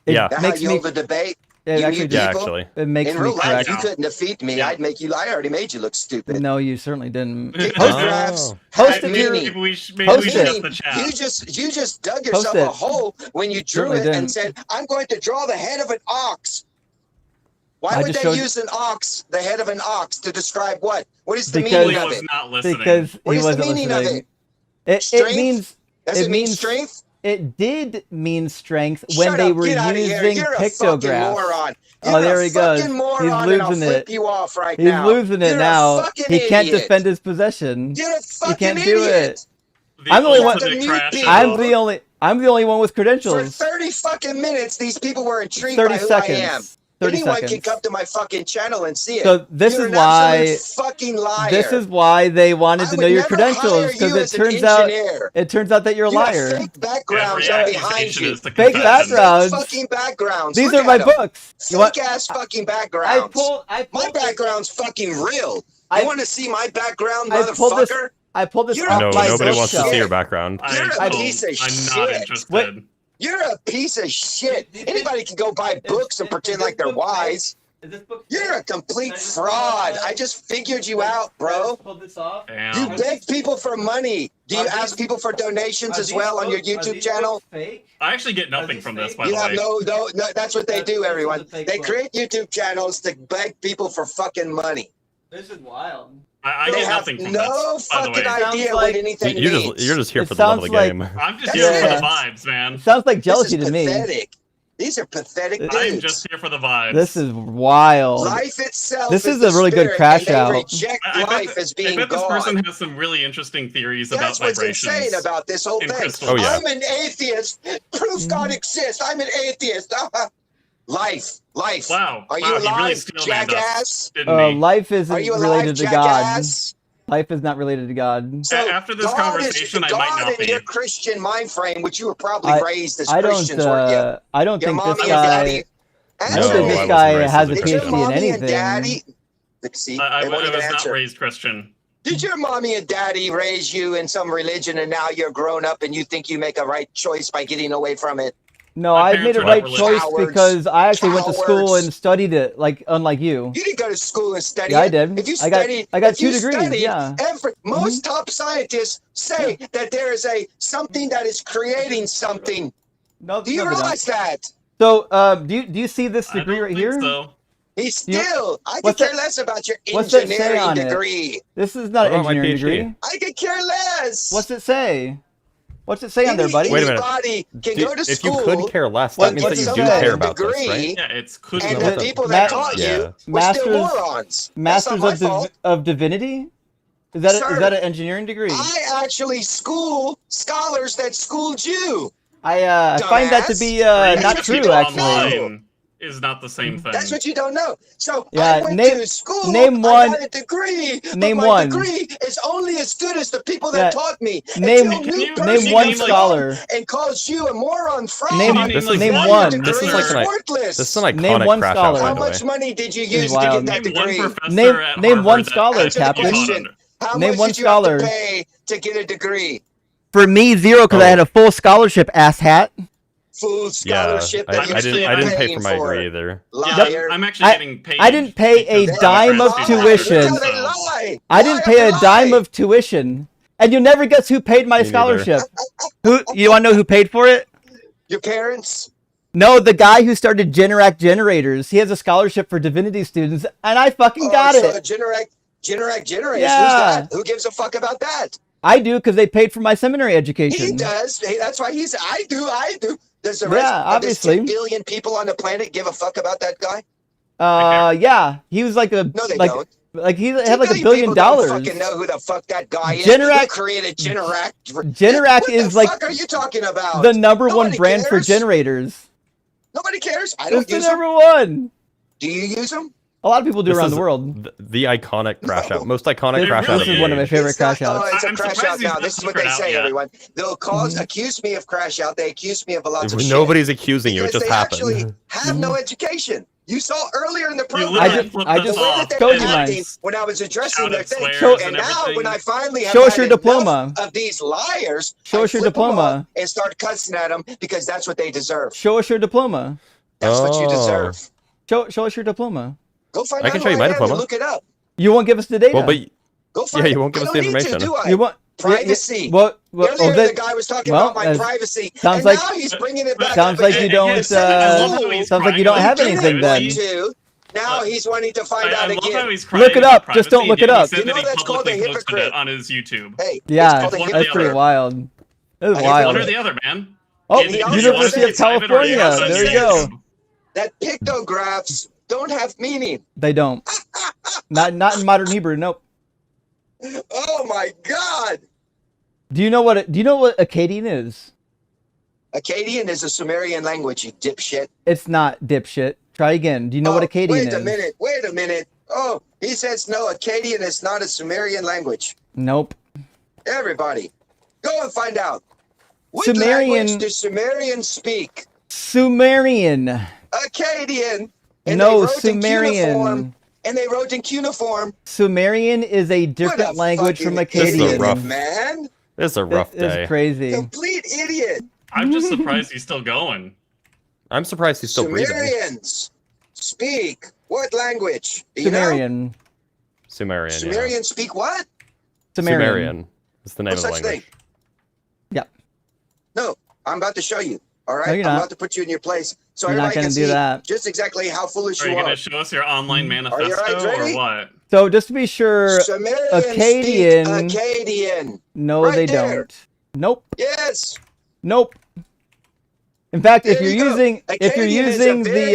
Yeah. That's how you hold the debate? It You actually mute does. people? It makes In me real life, correct. you couldn't defeat me. Yeah. I already made you look stupid. No, you certainly didn't. Pictographs Host have it here. meaning. Maybe we shut Meaning, the chat. you just dug yourself Post it. a hole when you drew Certainly it and didn't. said, I'm going to draw the head of an ox. Why I would just they showed- use an ox, the head of an ox, to describe what? What is the Because- meaning of was it? not listening. Because What he is the wasn't meaning of listening. it? It Strength? means Does it mean strength? It did mean strength when Shut they up, were get out of here. using You're a fucking pictographs. moron. Oh, You're there a he goes. fucking He's moron, and I'll losing flip it. you off right He's now. losing it You're now. A fucking He can't idiot. defend his possession. You're a He fucking can't do idiot. it. I'm the only one. ultimate mute crash people. out. I'm the only one with For credentials. 30 fucking minutes, these people were intrigued 30 by who seconds. I am. 30 Anyone seconds. can come to my fucking channel and see it. So this You're is an why. absolute fucking liar. This is why they wanted I to would know your never credentials hire because you it as an turns out engineer. that you're a You have liar. fake backgrounds Every up behind accusation you. is the Fake confession. backgrounds. Fucking backgrounds. These Look are my at 'em. books. You want? Fake ass fucking I backgrounds. pulled. My background's fucking real. I- You want to see my background, I pulled this. motherfucker? I pulled this You're off a No, my piece of nobody wants to see bookshelf. your background. You're a I'm piece of not shit. interested. What? You're a piece of shit. Anybody can go buy books and pretend like they're wise. Is this book? You're a complete fraud. I just figured you out, bro. Pulled this off. You Damn. beg people for money. Do you ask people for donations as well on your YouTube channel? Fake? I actually get nothing from this, by You the have way. no, that's what they do, This is everyone. a fake They book. create YouTube channels to beg people for fucking money. This is wild. I They get have nothing from no this, by the fucking way. idea Sounds what like- anything You're means. just here It for the love of the sounds game. I'm just That's here for it. the vibes, man. It sounds like This jealousy is to me. pathetic. These are pathetic I'm dudes. just here for the vibes. This is wild. Life itself This is the a really good spirit, crash and they out. reject I life bet, as being I bet this God. person has some really interesting theories That's about what's vibrations. insane about this whole in thing. crystals. Oh, yeah. I'm an atheist. Proof God exists. I'm an atheist. Life. Wow. Are wow, you he really alive, steel manned us, jackass? didn't he? Life isn't Are you alive, related to God. jackass? Life is not related to God. So After this God conversation, is, I might God not in be. your Christian mind frame, which you were probably I- raised as I don't. Christians, weren't you? I don't Your think mommy this and guy. daddy. I Answer don't think me. this I guy wasn't raised has a as a Did your PhD in mommy and anything. daddy? See, I they won't even was not answer. raised Christian. Did your mommy and daddy raise you in some religion, and now you're grown up and you think you make a right choice by getting away from it? No, My I made parents a were right not choice religious. because I actually went to school Cowards. and studied it, like unlike you. You didn't go to school and study Yeah, I it. did. If you I got- studied, I got if you 2 degrees, studied, yeah. most top scientists say that there is something that is creating something. No, Do you no, we don't. realize that? So, do you see this I degree don't right think here? so. He's You- still. I could what's care that- less about your what's that say engineering on it? degree. This is not What an about my engineering PhD? degree. I could care less. What's it say? What's it say on there, buddy? Wait a minute. Anybody can go to If school. you could care less, What- that means what's that you it do say? care about this, right? Yeah, it's could. And No, the what the- people that Ma- taught Yeah. you were still morons. That's not Masters my fault. of Divinity? Is that Sir, is that an engineering degree? I actually school scholars that schooled you. I find that to be Reading not people true, actually. online is not the same thing. That's what you don't know. So Yeah, I went name- to school. name I one- got a degree. name but my one. degree is only as good as the people Yeah, that taught me. name- Until Can new you- person name one comes along scholar. and calls you a moron fraud. Name- This is- name one. one. Your This degree is like worthless. this is an Name iconic one crash scholar. out, by How the way. much money did you is use to wild. get that Name one degree? professor Name- at name one Harvard that scholar, you Answer the Captain. taught question. under. How Name much one did you have scholar. to pay to get a degree? For me, 0 because I Oh. had a full scholarship, asshat. Full Yeah, scholarship that you I didn't pay paying for my degree either. Liar. I'm actually getting paid. I didn't pay a because dime of Harvard tuition. students, They so- lie. I didn't pay a dime of tuition. And you never guess who paid my Me neither. scholarship. Who you want to know who paid for it? Your parents. No, the guy who started Generac Generators. He has a scholarship for Divinity students, and I fucking got so it. Generac generators. Yeah. Who's that? Who gives a fuck about that? I do because they paid for my seminary He education. does. That's why he's. I do. Does the Yeah, rest of obviously. the 10 billion people on the planet give a fuck about that guy? Yeah, he was like a No, they like don't. like he 10 had like $1 billion billion. people don't fucking know who the fuck that guy is. Generac- Who created Generac? Generac what is the like fuck are you talking about? the number one Nobody brand for cares. generators. Nobody cares. I don't It's the use them. number one. Do you use them? A lot of people do This around is the world. The iconic crash out. Most iconic This, crash this out. is one of my favorite It's not- crash outs. Oh, it's a I'm crash surprised out he's now. not This is what they secret out say, yet. everyone. They'll accuse me of crash out. They accuse me of a lot of shit. Nobody's accusing you. It Because just they happened. actually have no education. You saw earlier in the program. literally flipped I us just the way off that they told you were mine. acting when I was addressing their Shouted thing. swears And and now, everything. when I finally have Show us had your enough diploma. of these liars, Show I us your flip 'em diploma. off and start cussing at them because that's what they deserve. Show us your diploma. That's what you Oh. deserve. Show us your diploma. Go find I out can who show you my am and diploma. Look it up. You won't give us the data. Well, but Go find yeah, you won't give I us don't the need to, information. do I? you want Privacy. What? Earlier, then- the guy was talking well, about my as- privacy, sounds and like- now he's bringing it back. sounds up like again. you don't, I love how he's sounds like you crying don't about have He didn't anything then. want to. Now he's wanting to find out I love how again. he's crying Look it about up, just don't privacy, look and it yet up. He said You know that he that's called a publicly posted hypocrite. it on his YouTube. Hey, Yeah, it's called a one or the that's pretty other. wild. That is Hey, wild. One or the other, man. Oh, And he also University of says- California. There you go. That pictographs don't have meaning. They don't. Not in modern Hebrew. Nope. Oh my God! Do you know what Akkadian is? Akkadian is a Sumerian language, you dipshit. It's not, dipshit. Try again. Do you know what Akkadian wait is? Wait a minute. Oh, he says no, Akkadian is not a Sumerian language. Nope. Everybody, go and find out. What Sumerian- language do Sumerians speak? Sumerian. Akkadian. And No, they wrote Sumerian. In cuneiform, and they wrote in cuneiform. Sumerian is a What a different language from fucking This is a Akkadian. rough- idiot, man. This is a rough day. It's crazy. Complete idiot. I'm just surprised he's still going. I'm surprised he's still breathing. Sumerians speak what language? Do you know? Sumerian. Sumerian. Yeah. Sumerians speak what? Sumerian. It's the name No of the such language. thing. Yeah. No, I'm about to show you. All right, No, you're I'm not. about to put you in your place so You're not everybody can gonna do see that. just exactly how foolish Are you you going are. to show us your online Are you manifesto guys or ready? what? So just to be sure, Sumerians Akkadian. speak Akkadian. No, Right they there. don't. Nope. Yes. Nope. In fact, if There you're you go. using Akkadian is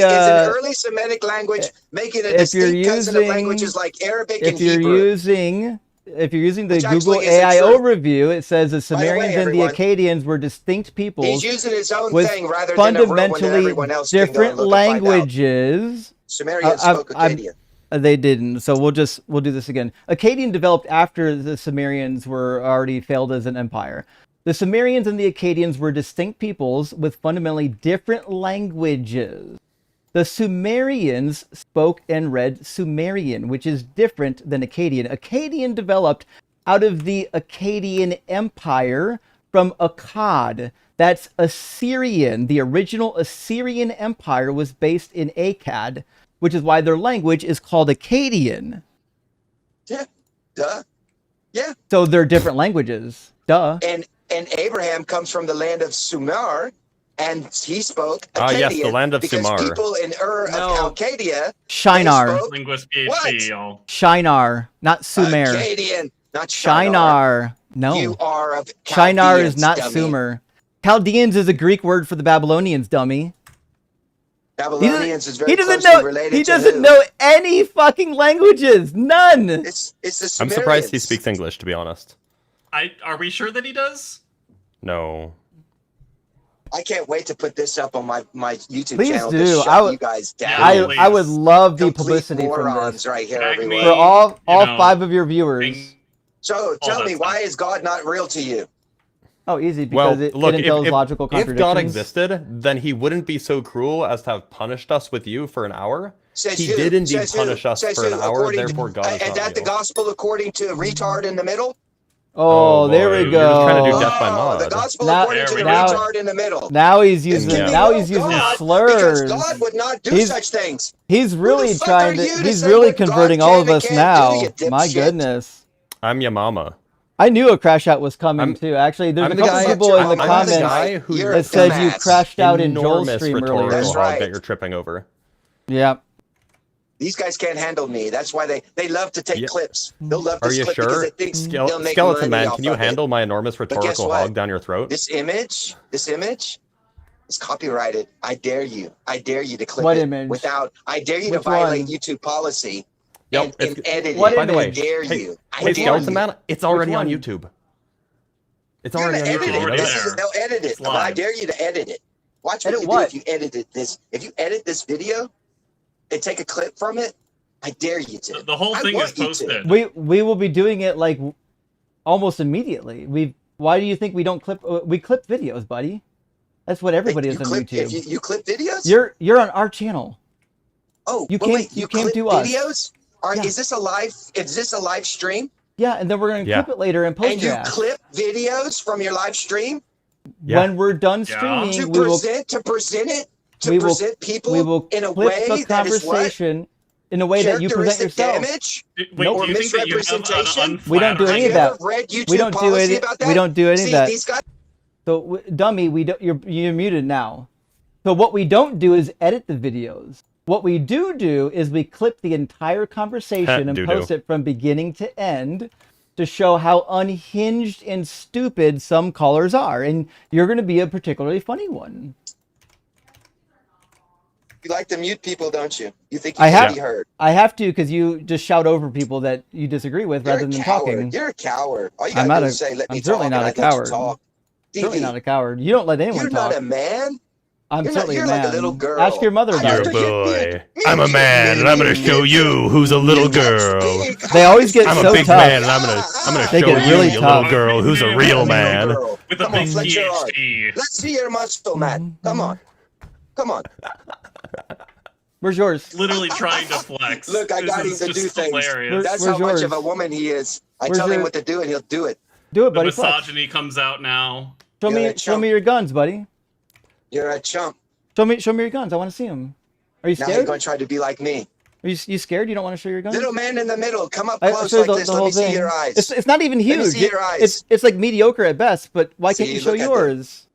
an early Semitic language, making a if you're distinct cousin of using- languages like Arabic and if you're Hebrew. using the Which Google actually isn't AI true. overview, it says the way, Sumerians and the everyone, Akkadians were distinct peoples He's using his own with thing rather than a Roman that fundamentally everyone else can go and different look and find out. languages. Sumerians spoke Akkadian. They didn't, so we'll do this again. Akkadian developed after the Sumerians were already failed as an empire. The Sumerians and the Akkadians were distinct peoples with fundamentally different languages. The Sumerians spoke and read Sumerian, which is different than Akkadian. Akkadian developed out of the Akkadian Empire from Akkad. That's Assyrian. The original Assyrian Empire was based in Akkad, which is why their language is called Akkadian. Yeah, duh. Yeah. So they're different languages. Duh. And Abraham comes from the land of Sumer, and he spoke Akkadian. Ah, yes, the land of because Sumer. people in of Chalcadia Shinar. Linguist PhD, y'all. Shinar, not Sumer. Akkadian, not Shinar. Shinar. No. You are of Shinar is Chaldeans, not dummy. Sumer. Chaldeans is a Greek word for the Babylonians, dummy. Babylonians is very He doesn't closely know. related He to doesn't who? know any fucking languages. None. It's the Sumerians. I'm surprised he speaks English, to be honest. Are we sure that he does? No. I can't wait to put this up on my YouTube Please channel do. to shut I would- you guys down. I would love the Complete publicity from morons this. right here, Tag everyone. me. For all You know, 5 of your viewers. So tell that me, stuff. why is God not real to you? Oh, easy, Well, because look, it entails logical if contradictions. God existed, then he wouldn't be so cruel as to have punished us with you for an hour. Says He who? did indeed Says who? punish us Says for an who? hour, According to- therefore God is Is not that the real. gospel according to retard in the middle? Oh, there boy, we you're just trying to do go. death by Oh, mod. the gospel Now- according to the now- retard in the middle. Now he's This using can be now no he's using God, slurs. because God would not do He's- such things. He's really fuck trying are to. you to He's say really what God converting can all of and us can't now. do, you My dipshit? goodness. I'm your mama. I knew a crash out was coming too. Actually, there's I'm a the couple guy- people in the I'm the comments guy who You're that a said you dumbass. crashed out in Joel's Enormous stream rhetorical earlier. That's hog right. that you're tripping over. Yeah. These guys can't handle me. That's why they love to take Yeah. clips. They'll love Are this you clip because sure? they think they'll make Skeleton money Man, off can you of it. handle my enormous guess rhetorical what? hog down your throat? This image is copyrighted. I dare you. I dare you to clip What it image? without. I dare you to Which violate one? YouTube policy Yep, and edit What it. By the way, I dare hey, you. I hey dare Skeleton you. Man, it's already on one? YouTube. It's You're already gonna on edit YouTube. it. You know Already that? there. They'll edit it. It's But I live. dare you to edit it. Watch what Edit you what? do if you edited this. If you edit this video and take a clip from it, I dare you to. The whole I thing want is you to. posted. We will be doing it like almost immediately. Why do you think we don't clip? We clip videos, buddy. That's what everybody You is on clip, YouTube. If you clip videos? You're on our channel. Oh, you well, came wait, you you came clip to us. videos? Yeah. Is this a live stream? Yeah, and then we're gonna Yeah. clip it later and post And your you ass. clip videos from your live stream Yeah. When we're done Yeah. streaming, to we will present it to we will- present people we will in a clip way the that is what? conversation in a way that you present Characteristic yourself. damage? Wait, Or do you think that you have misrepresentation? an We don't do any of Have you that. ever read YouTube We don't do policy any. about that? We don't do any See, of that. these guys. So, dummy, you're muted now. So what we don't do is edit the videos. What we do is we clip the entire conversation and Doo-doo. post it from beginning to end to show how unhinged and stupid some callers are. And you're going to be a particularly funny one. You like to mute people, don't you? You think you I should have, be heard. I have to because you just shout over people that you disagree with You're rather a than coward. talking. You're a coward. All you I'm gotta not do a- is say, "Let me I'm talk," certainly and not I a let you coward. talk. Certainly DV, not a coward. You don't let anyone you're talk. not a man. I'm You're certainly you're a like man. a little girl. Ask your mother I about have it. to- I'm a man, and I'm gonna show you who's a little girl. They always get I'm so a big tough. man, and I'm gonna They show get you, really you tough. little girl, who's a real man. With a Come on, big flex your arm. PhD. Let's see your muscle, Matt. Come on. Come on. Where's yours? Literally trying to flex. Look, I This got him is to do just things. hilarious. That's Where's how much yours? of a woman he is. I Where's tell him your- what to do, and he'll do it. Do it, The buddy. Flex. misogyny comes out now. Show You're me, a show chump. me your guns, buddy. You're a chump. Show me your guns. I want to see them. Are you Now you're scared? going to try to be like me. Are you scared? You don't want to show your guns? Little man in the middle, come up I close show like this. Let me see your eyes. It's not even Let me huge. see your eyes. It's like mediocre at best. But why can't See, you show look at them. yours?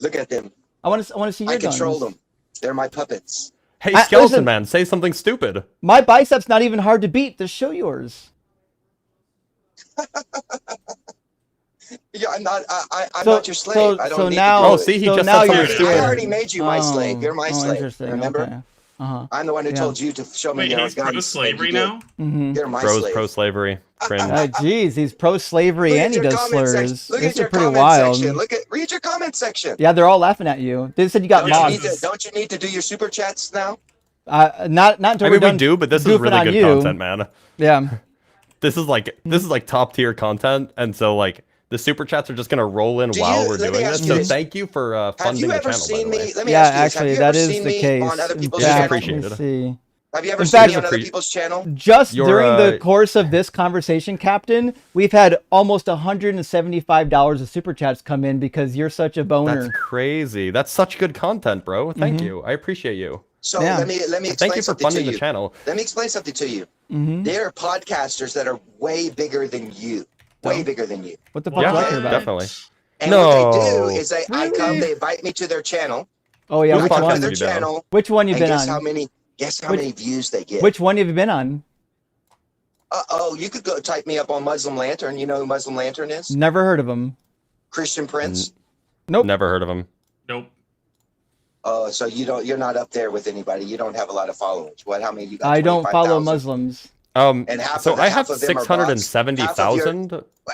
Look at them. I want to see your I guns. control them. They're my puppets. Hey, I- Skeleton listen. Man, say something stupid. My biceps not even hard to beat. Just show yours. Yeah, I'm not. I'm So- not your slave. so- I don't so need now- to do Oh, it. see, he so just now said you're something scared. I stupid. already made you my slave. You're my slave. Interesting. Remember? Okay. Uh-huh. I'm the one who Yeah. told you to show me Wait, your he's guns. pro-slavery and you did. now? Mm-hmm. You're my Bros slave. pro-slavery. Cringe. Jeez, he's pro-slavery Look at and he your does comment section. slurs. Look This at is your pretty comment wild. section. Read your comment section. Yeah, they're all laughing at you. They said you got Don't you, mobbed. don't you need to do your super chats now? Not until I we're mean, we done do, but this is goofing really on good you. content, man. Yeah. This is like top tier content, and so like the super chats are just gonna roll in while we're let me doing ask this. you So this. thank you for Have funding you the ever channel. seen by the way. me? Let me Yeah, ask you this. actually, Have you that ever is seen the me case. on other people's It's fact, channel? appreciated. let me see. Have you ever In seen fact- me on other Appreciate- people's channel? Just Your, during the course of this conversation, Captain, we've had almost $175 of super chats come in because you're such a boner. That's crazy. That's such good content, bro. Thank Mhm. you. I appreciate you. So Yeah. let me explain Thank you for something funding to the you. channel. Let me explain something to you. Mm-hmm. There are podcasters that are way bigger than you. Way Oh. bigger than you. What the fuck Yeah, are you talking about? definitely. And what they do No. is I come, Really? they invite me to their channel. Oh yeah, Which which I come podcast to their one? have you been on? channel. Which one you've And been guess on? how many? Guess how Which- many views they get? Which one have you been on? You could go type me up on Muslim Lantern. You know who Muslim Lantern is? Never heard of him. Christian Prince. Nope. Never heard of him. Nope. So you're not up there with anybody. You don't have a lot of followers. What? How many you got? I don't follow 25,000? Muslims. And So I have half of them are bots. 670,000.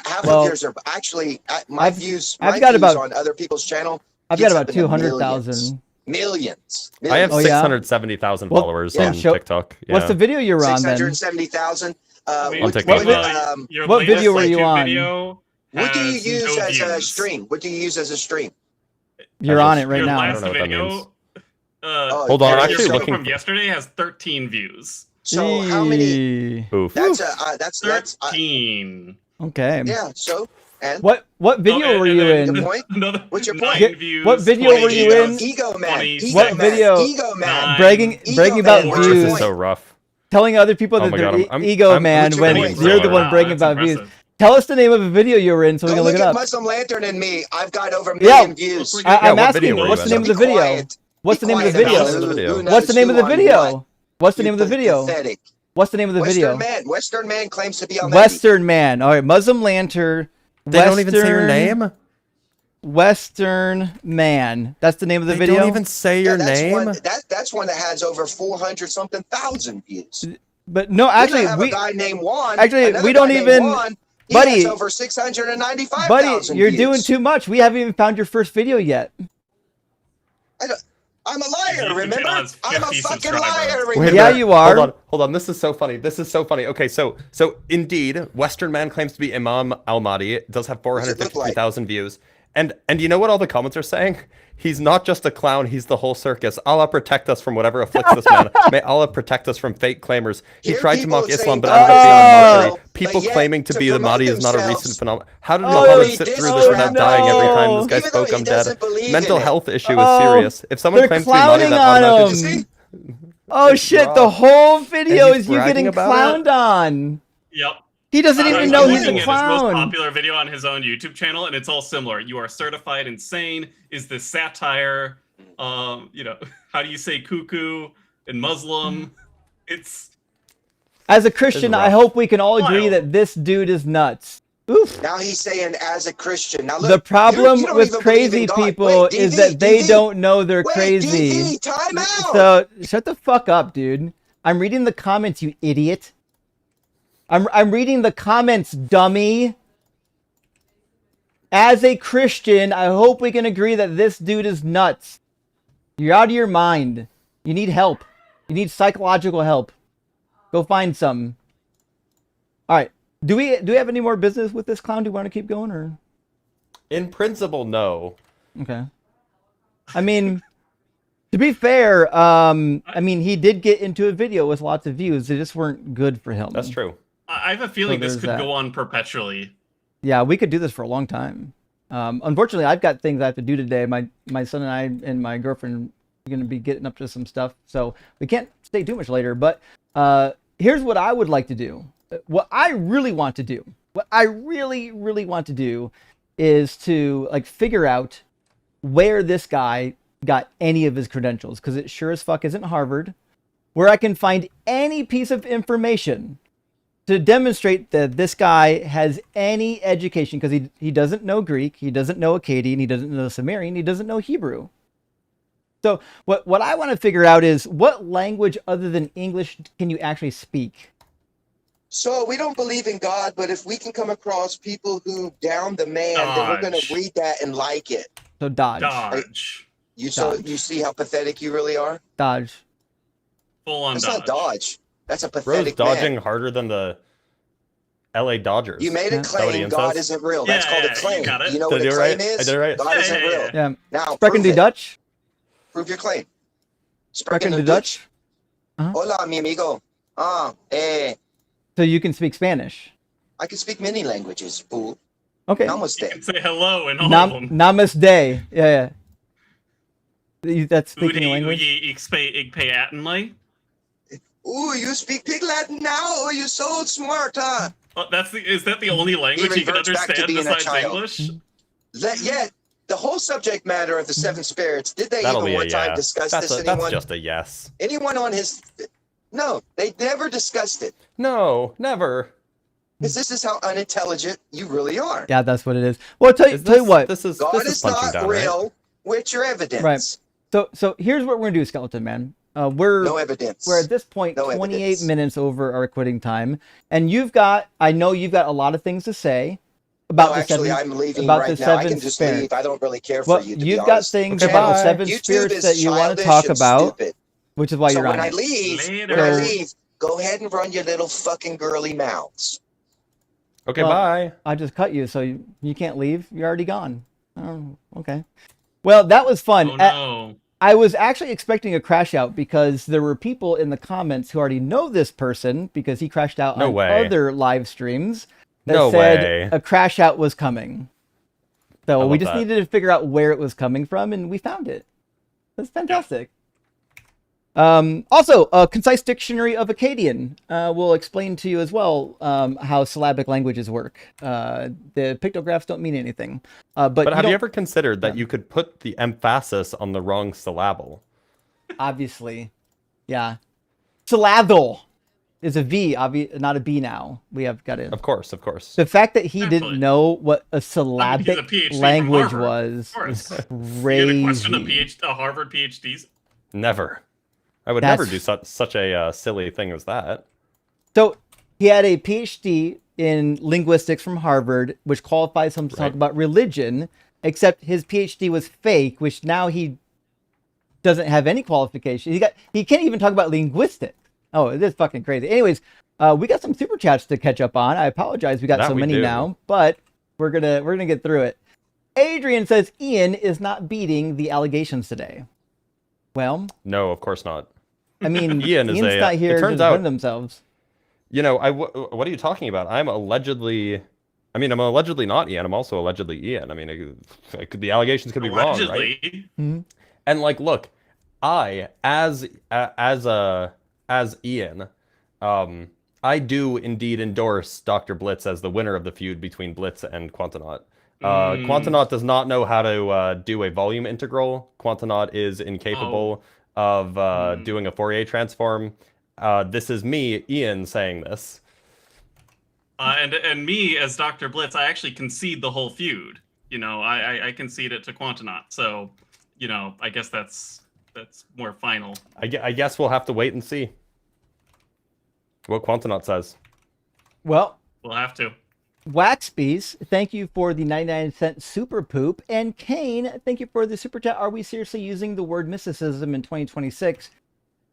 Half Well, of yours are actually my views. I've My got views about- on other people's channel. I've got gets about up into 200,000. Millions. I have Oh, yeah? 670,000 Well, followers then on show- TikTok. What's Yeah. the video you're on then? 670,000. On TikTok. What video were you on? What do you has use no as a views. stream? What do you use as a stream? You're on it right Your now. last I don't know what that video, means. Hold on, I'm your actually video looking from yesterday has 13 views. So how many? Oof. That's 13. Okay. Yeah. So and What video were you in? Your point? Another What's your 9 point? views. What video were you in? Ego man. 26. What video? Ego man. Bragging Ego about man. This views. is so rough. Telling other people Oh that my they're God, I'm- ego I'm- man what's your when point? you're the one Wow, bragging that's about views. impressive. Tell us the name of a video you were in so we Go can look look it at up. Muslim Lantern and me. I've got over a Yeah. million views. Look I'm what asking, video were you what's the in? name of the Be video? quiet. What's Be the name of the quiet video? about What's the video? who knows What's the name who of the on video? what. What's the name of the video? Pathetic. What's the name of the video? Western man claims to be Ahmadi. Western man. All right, Muslim Lantern. They don't even say your name? Western man. That's the name of the They video. don't even say your that's name? That's one that has over 400 something thousand views. But no, actually, We have we a guy named Juan. actually another we don't guy named even, Juan. He buddy. has over 695,000 Buddy, you're views. doing too much. We haven't even found your first video yet. I'm a His liar, YouTube remember? channel has I'm a 50 fucking subscribers. liar, Wait a remember? Yeah, minute. you are. Hold on. This is so funny. Okay, so indeed, Western man claims to be Imam Al-Mahdi. It does have What's it look like? 453,000 views. And you know what all the comments are saying? He's not just a clown, he's the whole circus. Allah protect us from whatever afflicts this man. May Allah protect us from fake claimers. He Here tried to people mock say Islam, but God ended up being a is mockery. real, People but yet claiming to to be the promote Mahdi is not a themselves- recent phenomenon. How did Oh, Muhammad he sit did through this so without dying every time this no. guy Even though spoke? he I'm dead. doesn't believe Mental in it. health issue is Oh, serious. If someone they're claims to be Mahdi, clowning that on automatically him. just... Oh shit! Rob. The whole video And he's is you bragging getting about clowned on. Yep. He doesn't even I'm know looking he's at a his most clown. popular video on his own YouTube channel, and it's all similar. You are certified insane. Is this satire? You know, how do you say cuckoo in Muslim? It's As a Christian, I rough. hope we can all agree Wild. that this dude is nuts. Oof. Now he's saying as a Christian. Now look, The problem you don't with even believe in crazy God. people Wait, is DV, that they DV. don't know they're Wait, crazy. DV, time out. So shut the fuck up, dude. I'm reading the comments, you idiot. I'm reading the comments, dummy. As a Christian, I hope we can agree that this dude is nuts. You're out of your mind. You need help. You need psychological help. Go find some. All right. Do we have any more business with this clown? Do you want to keep going or? In principle, no. Okay. I mean, to be fair, I mean, he did get into a video with lots of views. They just weren't good for him. That's true. I have a feeling this there's could that. go on perpetually. Yeah, we could do this for a long time. Unfortunately, I've got things I have to do today. My son and I and my girlfriend are going to be getting up to some stuff, so we can't stay too much later. But here's what I would like to do. What I really want to do. What I really, really want to do is to like figure out where this guy got any of his credentials, because it sure as fuck isn't Harvard. Where I can find any piece of information to demonstrate that this guy has any education, because he doesn't know Greek, he doesn't know Akkadian, he doesn't know Sumerian, he doesn't know Hebrew. So what I want to figure out is what language other than English can you actually speak? So we don't believe in God, but if we can come across people who down the man, then we're going Dodge. to read that and like it. So dodge. Dodge. So Dodge. you see how pathetic you really are? Dodge. Full on That's dodge. not dodge. That's a Bro's pathetic dodging man. harder than the LA Dodgers. You made a Yeah. Is that what claim Ian God says? isn't real. That's Yeah, called a you claim. got it. You know Did what I a do it claim right? I is? did it right? God Yeah, isn't yeah, real. yeah. Yeah. Now Sprechen die prove it. Dutch? Prove your claim. Sprechen die Dutch. Dutch? Hola, mi amigo. So you can speak Spanish. I can speak many languages, fool. Okay. You Namaste. can say hello in all of them. Namaste. Yeah. That's speaking Udi, language. ik pay Attenley. Ooh, you speak Pig Latin now? Oh, you're so smart, huh? Is that the only language you can reverts back to understand being a besides child. English? Yeah, the whole subject matter of the seven spirits, did they That'll even be a one time yeah. discuss That's this? that's Anyone? just a yes. Anyone on his No, they never discussed it. No, never. Because this is how unintelligent you really are. Yeah, that's what it is. Well, tell you what. God is not real. What's your evidence? Right. So here's what we're gonna do, Skeleton Man. We're no evidence. We're at this point No 28 evidence. minutes over our quitting time, and I know you've got a lot of things to say about No, the actually, seven. I'm leaving about right the now. I seven can just spirits. leave. I don't really care for Well, you, to you've be got honest. things Okay, about the bye. seven YouTube spirits is that you want to childish talk and about, stupid. which is why So you're on when I it. leave, go ahead and run your little fucking girly mouths. Okay, Well, bye. I just cut you, so you can't leave. You're already gone. Oh, okay. Well, that was fun. Oh no. I was actually expecting a crash out because there were people in the comments who already know this person because he crashed out No on way. other live streams that No said way. a crash out was coming. So I we love just that. needed to figure out where it was coming from, and we found it. That's fantastic. Also, a concise dictionary of Akkadian will explain to you as well how syllabic languages work. The pictographs don't mean anything. But have you ever considered that you could put the emphasis on the wrong syllable? Obviously. Yeah. Syllable is a V, not a B now. We have got it. Of course, of course. The fact that he didn't know what a he's a syllabic PhD from language Harvard. was Of is course. crazy. You gonna question a Harvard PhDs? Never. I would never do such a silly thing as that. So he had a PhD in linguistics from Harvard, which qualifies him to talk about religion, except his PhD was fake, which now he doesn't have any qualification. He can't even talk about linguistics. Oh, it is fucking crazy. Anyways, we got some super chats to catch up on. I apologize, we got so many now, but we're gonna get through it. Adrian says Ian is not beating the allegations today. Well, no, of course not. I mean, Ian's not here it to turns defend out, themselves. You know, what are you talking about? I'm allegedly not Ian. I'm also allegedly Ian. I mean, the allegations could be wrong, right? Mm-hmm. And like, look, I as Ian, I do indeed endorse Dr. Blitz as the winner of the feud between Blitz and Quantanaut. Quantanaut does not know how to do a volume integral. Quantanaut is incapable of doing a Fourier transform. This is me, Ian, saying this. And me as Dr. Blitz, I actually concede the whole feud. You know, I concede it to Quantanaut. So, you know, I guess that's more final. I guess we'll have to wait and see what Quantanaut says. Well, we'll have to. Waxbees, thank you for the 99-cent super poop. And Kane, thank you for the super chat. Are we seriously using the word mysticism in 2026?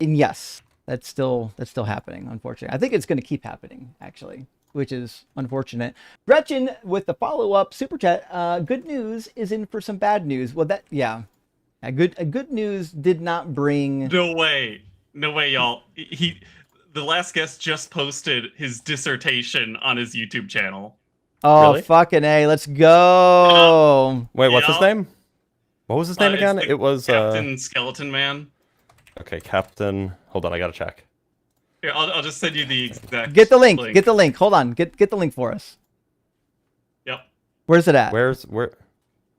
And yes, that's still happening, unfortunately. I think it's going to keep happening, actually, which is unfortunate. Gretchen with the follow-up super chat. Good news is in for some bad news. Well, a good news did not bring. No way, y'all. The last guest just posted his dissertation on his YouTube channel. Oh, really? Fucking A, let's go. Wait, what's his name? What was his name again? It was Captain Skeleton Man. Okay, Captain. Hold on, I gotta check. Here, I'll just send you the exact. Get the link. Get the link. Hold on. Get the link for us. Yep. Where's it at? Where?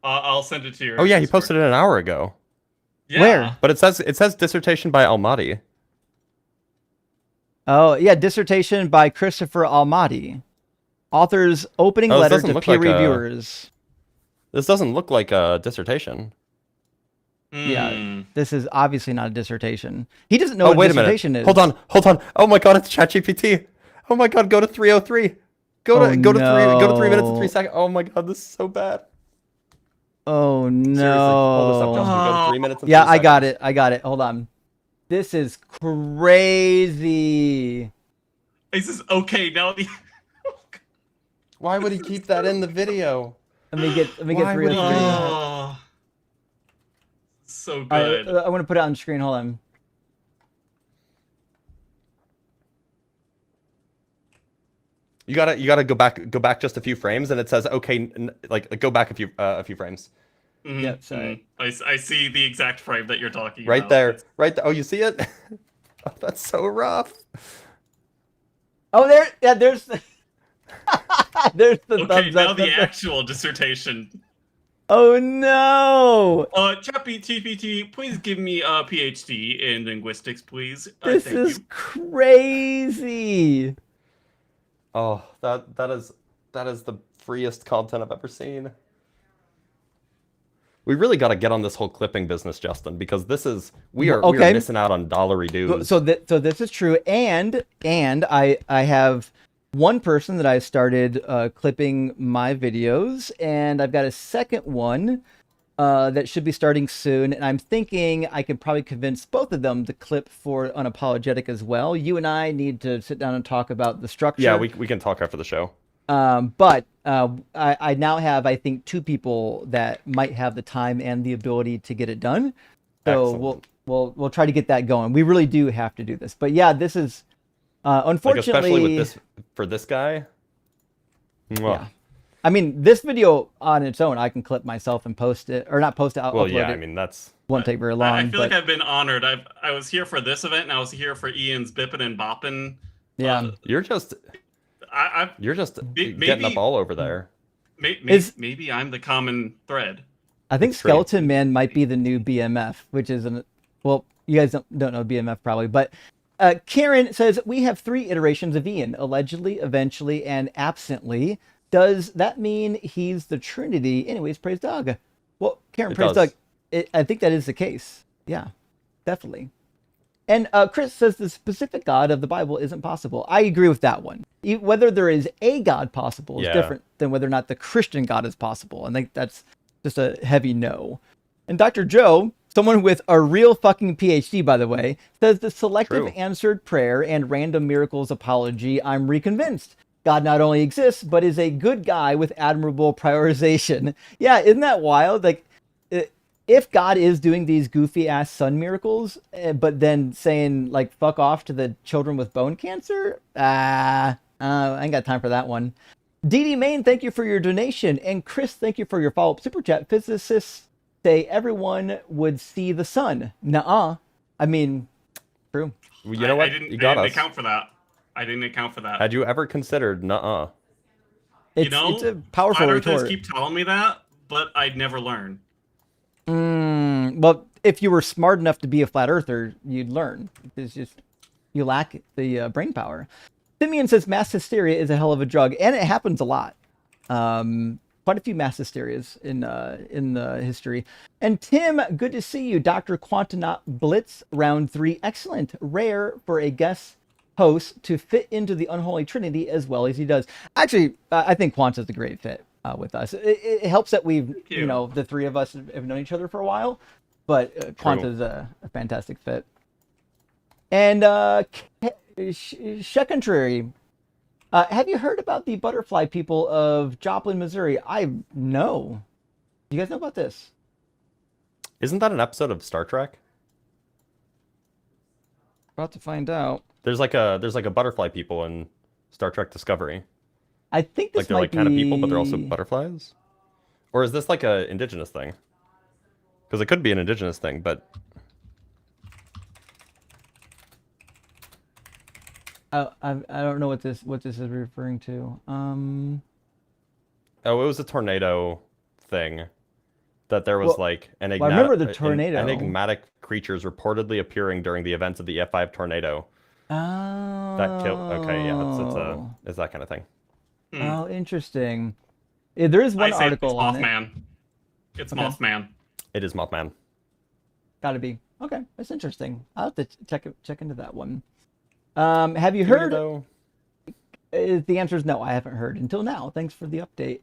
I'll send it to you. Oh yeah, he posted it an hour ago. Yeah. Where? But it says dissertation by Almaty. Oh yeah, dissertation by Christopher Almaty. Author's opening letter to peer reviewers. This doesn't look like a dissertation. Yeah, this is obviously not a dissertation. He doesn't know what a dissertation is. Hold on. Oh my god, it's ChatGPT. Oh my god, go to 303. Go to 3 minutes and 3 seconds. Oh my god, this is so bad. Oh no. Seriously, hold this up, Justin. Go to 3 minutes and 3 Yeah, seconds. I got it. Hold on. This is crazy. This is okay now. Why would he keep that in the video? Let me get 303. Oh, so good. I want to put it on screen. Hold on. You gotta go back just a few frames, and it says okay, like go back a few frames. Mm-hmm. Yep, sorry. I see the exact frame that you're talking Right about. there, right there. Oh, you see it? Oh, that's so rough. Oh, there's there's the Okay, thumbs now up. the actual dissertation. Oh no! ChatGPT, please give me a PhD in linguistics, please. This Thank is you. crazy. Oh, that is the freest content I've ever seen. We really got to get on this whole clipping business, Justin, because we are missing out on dollary dues. So this is true, and I have one person that I started clipping my videos, and I've got a second one that should be starting soon, and I'm thinking I could probably convince both of them to clip for Unapologetic as well. You and I need to sit down and talk about the structure. Yeah, we can talk after the show. But I now have, I think, 2 people that might have the time and the ability to get it done. So Excellent. we'll try to get that going. We really do have to do this. But yeah, this is unfortunately, like especially with this guy. Yeah. I mean, this video on its own, I can clip myself and post it, or not post it. I'll upload it. I mean, that's won't take very long. I feel like I've been honored. I was here for this event, and I was here for Ian's Bippin' and Boppin'. Yeah, you're just getting up all over there. Maybe I'm the common thread. I think Skeleton Man might be the new BMF, which is well, you guys don't know BMF probably, but Karen says we have 3 iterations of Ian: allegedly, eventually, and absently. Does that mean he's the Trinity? Anyways, praise Doug. Well, Karen, praise Doug. I think that is the case. Yeah, definitely. And Chris says the specific God of the Bible isn't possible. I agree with that one. Whether there is a God possible is different than whether or not the Christian God is possible. I think that's just a heavy no. And Dr. Joe, someone with a real fucking PhD, by the way, says the selective answered prayer and random miracles apology, I'm reconvinced. God not only exists, but is a good guy with admirable prioritization. Yeah, isn't that wild? Like, if God is doing these goofy ass sun miracles, but then saying like "fuck off" to the children with bone cancer, I ain't got time for that one. DD Main, thank you for your donation, and Chris, thank you for your follow-up super chat. Physicists say everyone would see the sun. Nuh-uh. I mean, true. You know what? I didn't account for that. I didn't account for that. Had you ever considered nuh-uh? It's a powerful retort. Keep telling me that, but I'd never learn. Well, if you were smart enough to be a flat earther, you'd learn. It's just you lack the brain power. Simeon says mass hysteria is a hell of a drug, and it happens a lot. Quite a few mass hysterias in the history. And Tim, good to see you. Dr. Quantonaut Blitz, round 3, excellent. Rare for a guest host to fit into the unholy trinity as well as he does. Actually, I think Quanta's a great fit with us. It helps that we've, the 3 of us have known each other for a while, but Quanta's a fantastic fit. And Contrary, have you heard about the butterfly people of Joplin, Missouri? I know. You guys know about this? Isn't that an episode of Star Trek? About to find out. There's like a butterfly people in Star Trek Discovery. I think this like they're might like kind of people, but they're also butterflies. Or is this like a indigenous thing? Because it could be an indigenous thing, but I don't know what this is referring to. Oh, it was a tornado thing. That there was I remember the tornado. Enigmatic creatures reportedly appearing during the events of the F5 tornado. Oh. That killed. Okay, yeah, it's that kind of thing. Oh, interesting. Yeah, there is one article on it. It's Mothman. It is Mothman. Gotta be. Okay, that's interesting. I'll have to check into that one. Have you heard? The answer is no, I haven't heard until now. Thanks for the update.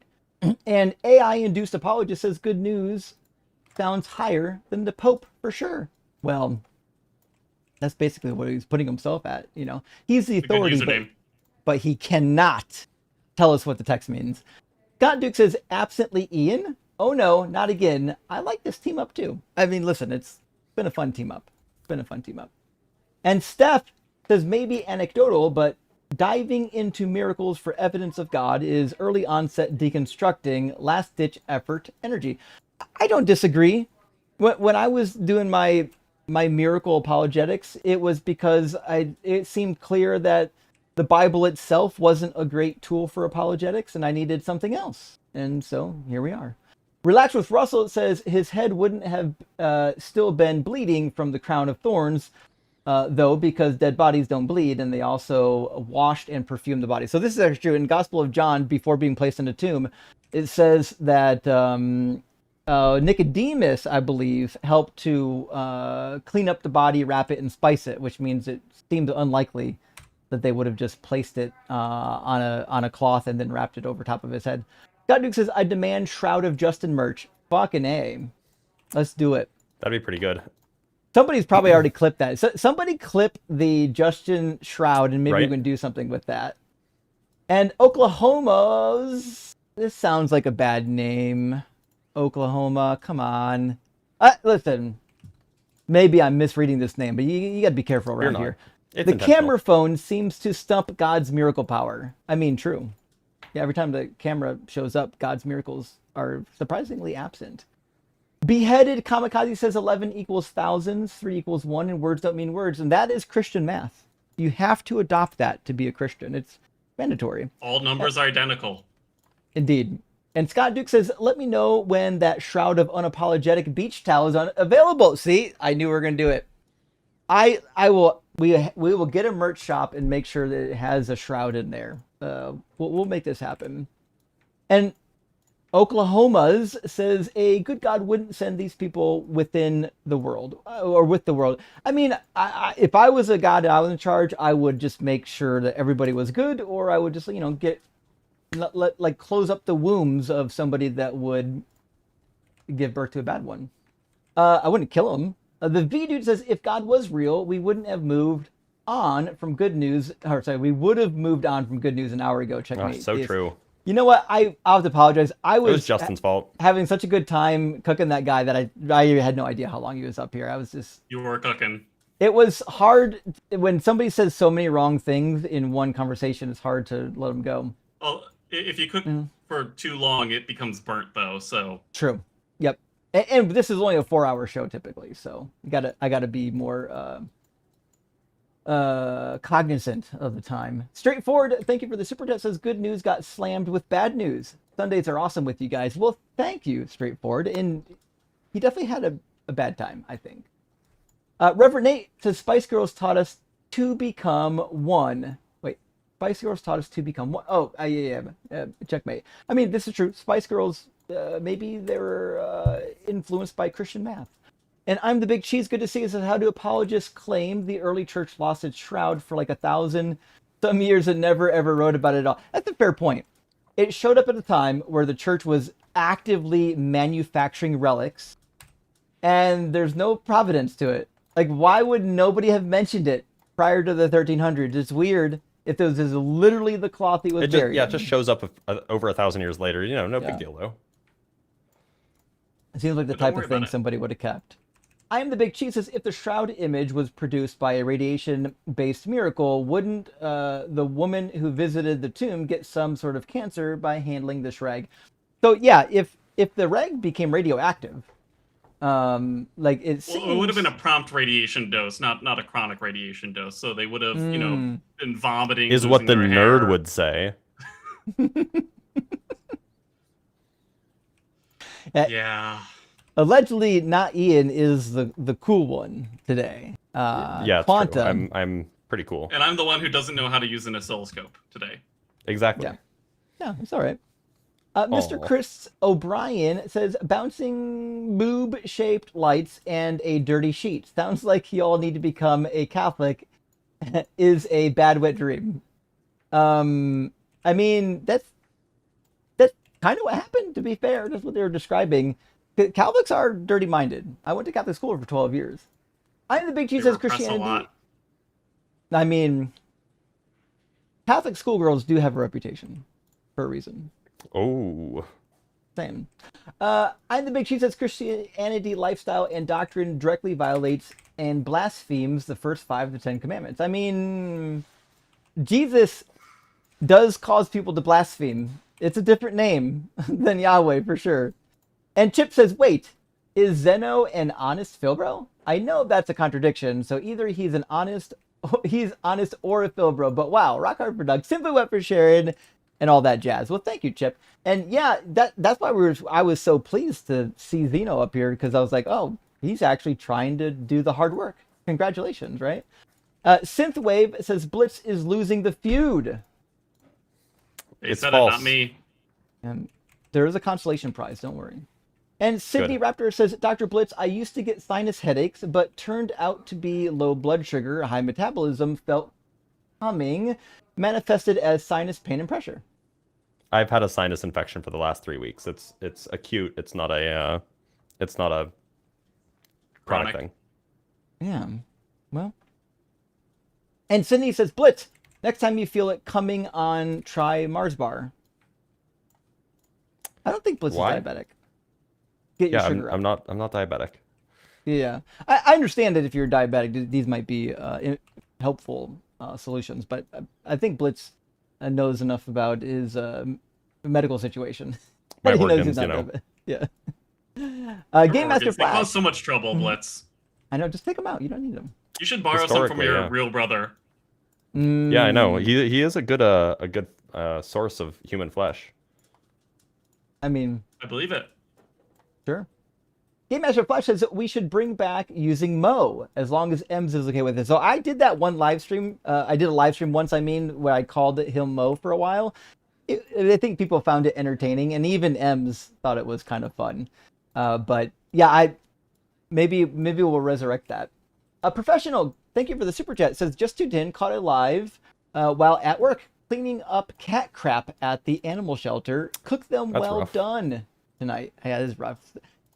And AI-induced apologist says good news sounds higher than the Pope for sure. Well, that's basically what he's putting himself at. He's the authority, but he cannot tell us what the text means. Scott Duke says absently Ian. Oh no, not again. I like this team up too. I mean, listen, it's been a fun team up. And Steph says maybe anecdotal, but diving into miracles for evidence of God is early onset deconstructing, last ditch effort energy. I don't disagree. When I was doing my miracle apologetics, it was because it seemed clear that the Bible itself wasn't a great tool for apologetics and I needed something else. And so here we are. Relax with Russell says his head wouldn't have still been bleeding from the crown of thorns, though, because dead bodies don't bleed, and they also washed and perfumed the body. So this is actually true. In Gospel of John, before being placed in a tomb, it says that Nicodemus, I believe, helped to clean up the body, wrap it, and spice it, which means it seems unlikely that they would have just placed it on a cloth and then wrapped it over top of his head. Scott Duke says, I demand Shroud of Justin merch. Fucking A. Let's do it. That'd be pretty good. Somebody's probably already clipped that. So somebody clip the Justin Shroud and maybe we Right. can do something with that. And Oklahoma's... This sounds like a bad name. Oklahoma, come on. Listen, maybe I'm misreading this name, but you got to be careful around here. It's The intentional. camera phone seems to stump God's miracle power. I mean, true. Yeah, every time the camera shows up, God's miracles are surprisingly absent. Beheaded Kamikaze says 11 equals thousands, 3 equals 1, and words don't mean words. And that is Christian math. You have to adopt that to be a Christian. It's mandatory. All numbers are identical. Indeed. And Scott Duke says, let me know when that Shroud of Unapologetic beach towel is available. See, I knew we were going to do it. We will get a merch shop and make sure that it has a shroud in there. We'll make this happen. And Oklahoma's says a good God wouldn't send these people within the world or with the world. I mean, if I was a God and I was in charge, I would just make sure that everybody was good, or I would just, like close up the wombs of somebody that would give birth to a bad one. I wouldn't kill him. The V dude says if God was real, we wouldn't have moved on from good news. Or sorry, we would have moved on from good news an hour ago. Checkmate. So true. You know what? I'll have to apologize. It was Justin's fault. Having such a good time cooking that guy that I had no idea how long he was up here. I was just... You were cooking. It was hard when somebody says so many wrong things in one conversation. It's hard to let them go. Well, if you cook for too long, it becomes burnt, though. So True. Yep. And this is only a 4-hour show typically, so I gotta be more cognizant of the time. Straightforward. Thank you for the super chat. Says good news got slammed with bad news. Sundays are awesome with you guys. Well, thank you, Straightforward. And he definitely had a bad time, I think. Reverend Nate says Spice Girls taught us to become one. Wait, Spice Girls taught us to become one. Oh, yeah. Checkmate. I mean, this is true. Spice Girls, maybe they were influenced by Christian math. And I'm the Big Cheese. Good to see you. Says, how do apologists claim the early church lost its shroud for like 1,000 some years and never ever wrote about it at all? That's a fair point. It showed up at a time where the church was actively manufacturing relics, and there's no providence to it. Like, why would nobody have mentioned it prior to the 1300s? It's weird if this is literally the cloth he was buried. Yeah, it just shows up over 1,000 years later. No big deal though. It seems like the type of thing somebody would have kept. I am the Big Cheese says, if the shroud image was produced by a radiation-based miracle, wouldn't the woman who visited the tomb get some sort of cancer by handling this rag? So yeah, if the rag became radioactive, like it seems... Well, it would have been a prompt radiation dose, not a chronic radiation dose. So they would have, been vomiting. Is what the losing their nerd hair. would say. Yeah. Allegedly, not Ian is the cool one today. Yeah, it's Quantum. true. I'm pretty cool. And I'm the one who doesn't know how to use an oscilloscope today. Exactly. Yeah, it's all right. Mr. Chris O'Brien says, bouncing boob-shaped lights and a dirty sheet. Sounds like you all need to become a Catholic is a bad wet dream. I mean, that's kind of what happened, to be fair. That's what they were describing. Catholics are dirty-minded. I went to Catholic school for 12 years. I'm the Big Cheese says Christianity. I mean, Catholic schoolgirls do have a reputation for a reason. Oh. Same. I'm the Big Cheese says Christianity lifestyle and doctrine directly violates and blasphemes the first 5 of the 10 commandments. I mean, Jesus does cause people to blaspheme. It's a different name than Yahweh for sure. And Chip says, wait, is Zeno an honest Philbro? I know that's a contradiction, so either he's honest or a Philbro, but wow, rock hard for Doug. Simply wet for Sharon. and all that jazz. Well, thank you, Chip. And yeah, that's why I was so pleased to see Zeno up here, because I was like, oh, he's actually trying to do the hard work. Congratulations, right? Synthwave says Blitz is losing the feud. They said false. It, not me. And there is a consolation prize, don't worry. And Sydney Raptor says, Dr. Blitz, I used to get sinus headaches, but turned out to be low blood sugar, high metabolism, felt coming, manifested as sinus pain and pressure. I've had a sinus infection for the last 3 weeks. It's acute. It's not a chronic thing. Yeah. Well. And Sydney says, Blitz, next time you feel it coming on, try Mars Bar. I don't think Blitz is diabetic. Get your sugar up. I'm not diabetic. Yeah. I understand that if you're diabetic, these might be helpful solutions, but I think Blitz knows enough about his medical situation. My he organs, you know. Yeah. Game Master Flash. They cause so much trouble, Blitz. I know. Just take them out. You don't need them. You should borrow some from your real brother. Yeah, I know. He is a good source of human flesh. I mean, I believe it. Sure. Game Master Flash says we should bring back using Mo as long as Ems is okay with it. So I did that one live stream. I did a live stream once, where I called him Mo for a while. I think people found it entertaining, and even Ems thought it was kind of fun. But yeah, maybe we'll resurrect that. A Professional, thank you for the super chat, says just tuned in, caught it live while at work cleaning up cat crap at the animal shelter. Cook them. That's well rough. Done tonight. Yeah, this is rough.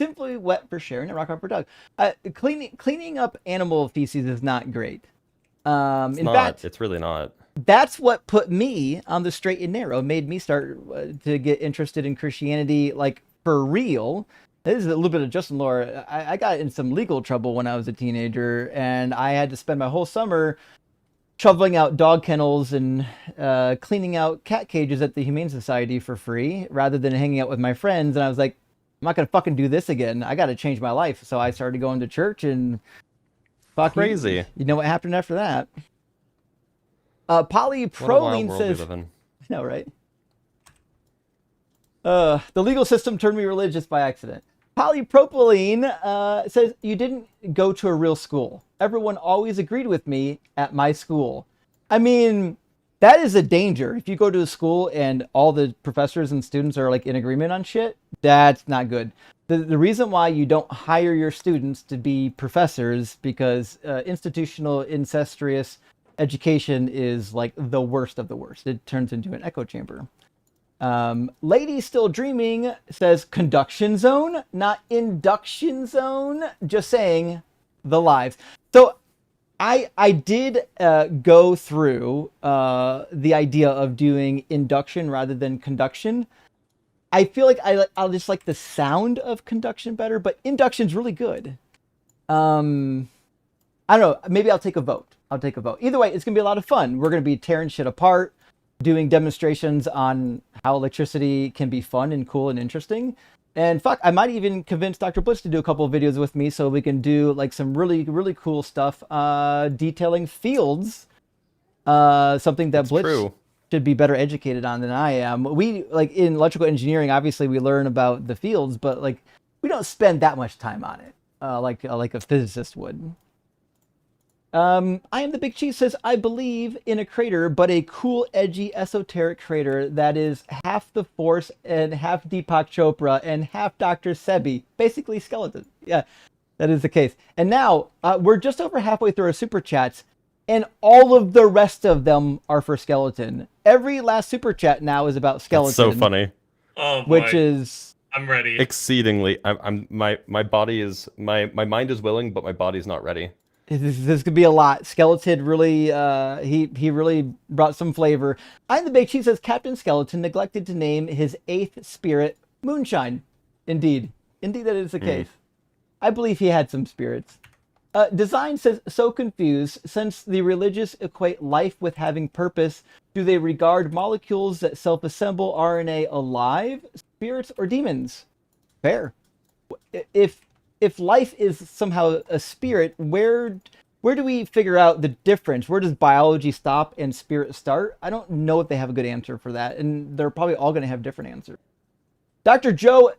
Simply Wet for sharing and Rock Hard for Doug. Cleaning up animal feces is not great. In fact, it's really not. That's what put me on the straight and narrow, made me start to get interested in Christianity, like for real. This is a little bit of Justin lore. I got in some legal trouble when I was a teenager, and I had to spend my whole summer shoveling out dog kennels and cleaning out cat cages at the Humane Society for free, rather than hanging out with my friends. And I was like, I'm not going to fucking do this again. I got to change my life. So I started going to church, and crazy. You know what happened after that? Polyproline says, I know, right? The legal system turned me religious by accident. Polypropylene says, you didn't go to a real school. Everyone always agreed with me at my school. I mean, that is a danger. If you go to a school and all the professors and students are like in agreement on shit, that's not good. The reason why you don't hire your students to be professors, because institutional incestuous education is like the worst of the worst. It turns into an echo chamber. Lady Still Dreaming says conduction zone, not induction zone. Just saying, the lives. So I did go through the idea of doing induction rather than conduction. I feel like I'll just like the sound of conduction better, but induction's really good. I don't know. Maybe I'll take a vote. Either way, it's going to be a lot of fun. We're going to be tearing shit apart, doing demonstrations on how electricity can be fun and cool and interesting. And fuck, I might even convince Dr. Blitz to do a couple of videos with me so we can do like some really, really cool stuff detailing fields. Something that Blitz should be better educated on than I am. We, like in electrical engineering, obviously we learn about the fields, but like we don't spend that much time on it like a physicist would. I Am the Big Cheese says, I believe in a crater, but a cool, edgy, esoteric crater that is half the Force and half Deepak Chopra and half Dr. Sebi. Basically skeleton. Yeah, that is the case. And now we're just over halfway through our super chats, and all of the rest of them are for skeleton. Every last super chat now is about skeleton. That's so funny. Oh boy. Which is... I'm ready. Exceedingly. My body is... My mind is willing, but my body's not ready. This could be a lot. Skeleton really, he really brought some flavor. I'm the Big Cheese says Captain Skeleton neglected to name his 8th spirit Moonshine. Indeed that is the case. I believe he had some spirits. Design says, so confused, since the religious equate life with having purpose, do they regard molecules that self-assemble RNA alive, spirits, or demons? Fair. If life is somehow a spirit, where where do we figure out the difference? Where does biology stop and spirit start? I don't know if they have a good answer for that, and they're probably all going to have different answers. Dr. Joe,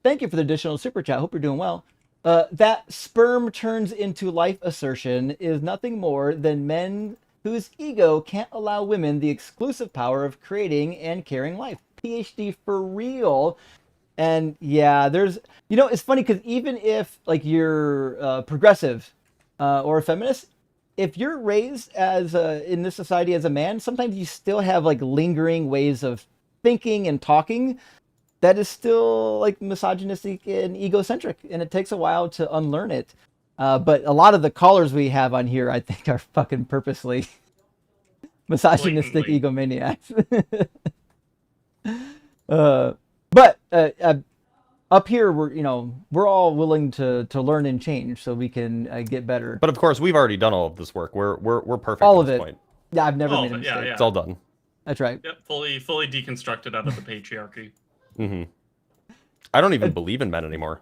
thank you for the additional super chat. Hope you're doing well. That sperm turns into life assertion is nothing more than men whose ego can't allow women the exclusive power of creating and carrying life. PhD for real. And yeah, there's, it's funny because even if like you're progressive or a feminist, if you're raised as in this society as a man, sometimes you still have like lingering ways of thinking and talking that is still like misogynistic and egocentric, and it takes a while to unlearn it. But a lot of the callers we have on here, I think, are fucking purposely misogynistic egomaniacs. But up here, we're all willing to learn and change so we can get better. But of course, we've already done all of this work. We're perfect all at of this it. point. Yeah, I've never made a mistake. Yeah. It's all done. That's right. Yep, fully deconstructed out of the patriarchy. Mm-hmm. I don't even believe in men anymore.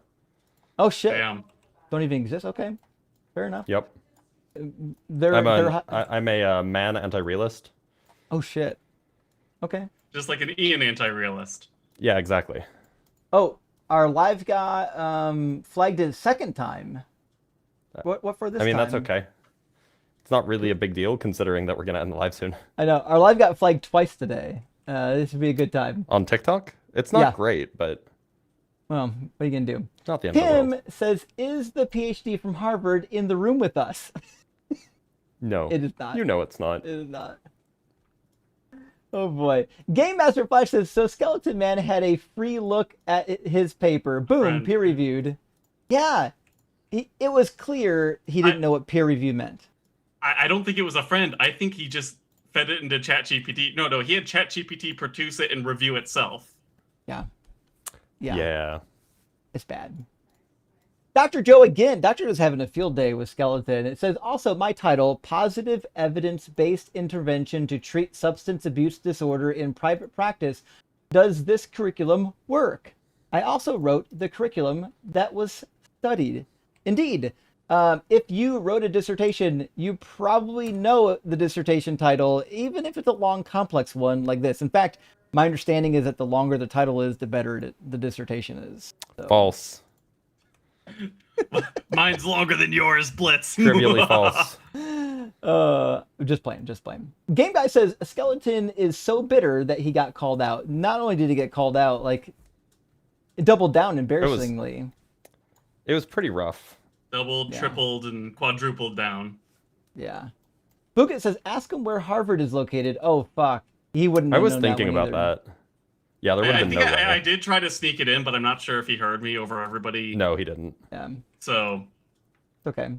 Oh shit! Damn. Don't even exist. Okay, fair enough. Yep. I'm a man anti-realist. Oh shit. Okay. Just like an Ian anti-realist. Yeah, exactly. Oh, our live got flagged a second time. What for this time? I mean, that's okay. It's not really a big deal considering that we're gonna end the live soon. I know. Our live got flagged twice today. This would be a good time. On TikTok? It's not great, but... Well, what are you going to do? It's not the end of the world. Tim says, is the PhD from Harvard in the room with us? No. It is not. You know it's not. It is not. Oh boy. Game Master Flash says, so Skeleton Man had a free look at his paper. Boom, peer reviewed. Yeah. It was clear he didn't know what peer review meant. I don't think it was a friend. I think he just fed it into ChatGPT. No, he had ChatGPT produce it and review itself. Yeah. It's bad. Dr. Joe again. Dr. Joe's having a field day with Skeleton. It says, also my title, Positive Evidence-Based Intervention to Treat Substance Abuse Disorder in Private Practice. Does this curriculum work? I also wrote the curriculum that was studied. Indeed. If you wrote a dissertation, you probably know the dissertation title, even if it's a long, complex one like this. In fact, my understanding is that the longer the title is, the better the dissertation is. So. False. Mine's longer than yours, Blitz. Trivially false. Just playing. Game Guy says, Skeleton is so bitter that he got called out. Not only did he get called out, like, it doubled down embarrassingly. It was pretty rough. Doubled, tripled, and quadrupled down. Yeah. Bookit says, ask him where Harvard is located. Oh, fuck. He wouldn't I have was known thinking about that. Yeah, there would have been no way. I did try to sneak it in, but I'm not sure if he heard me over everybody. No, he didn't. Yeah. So. Okay.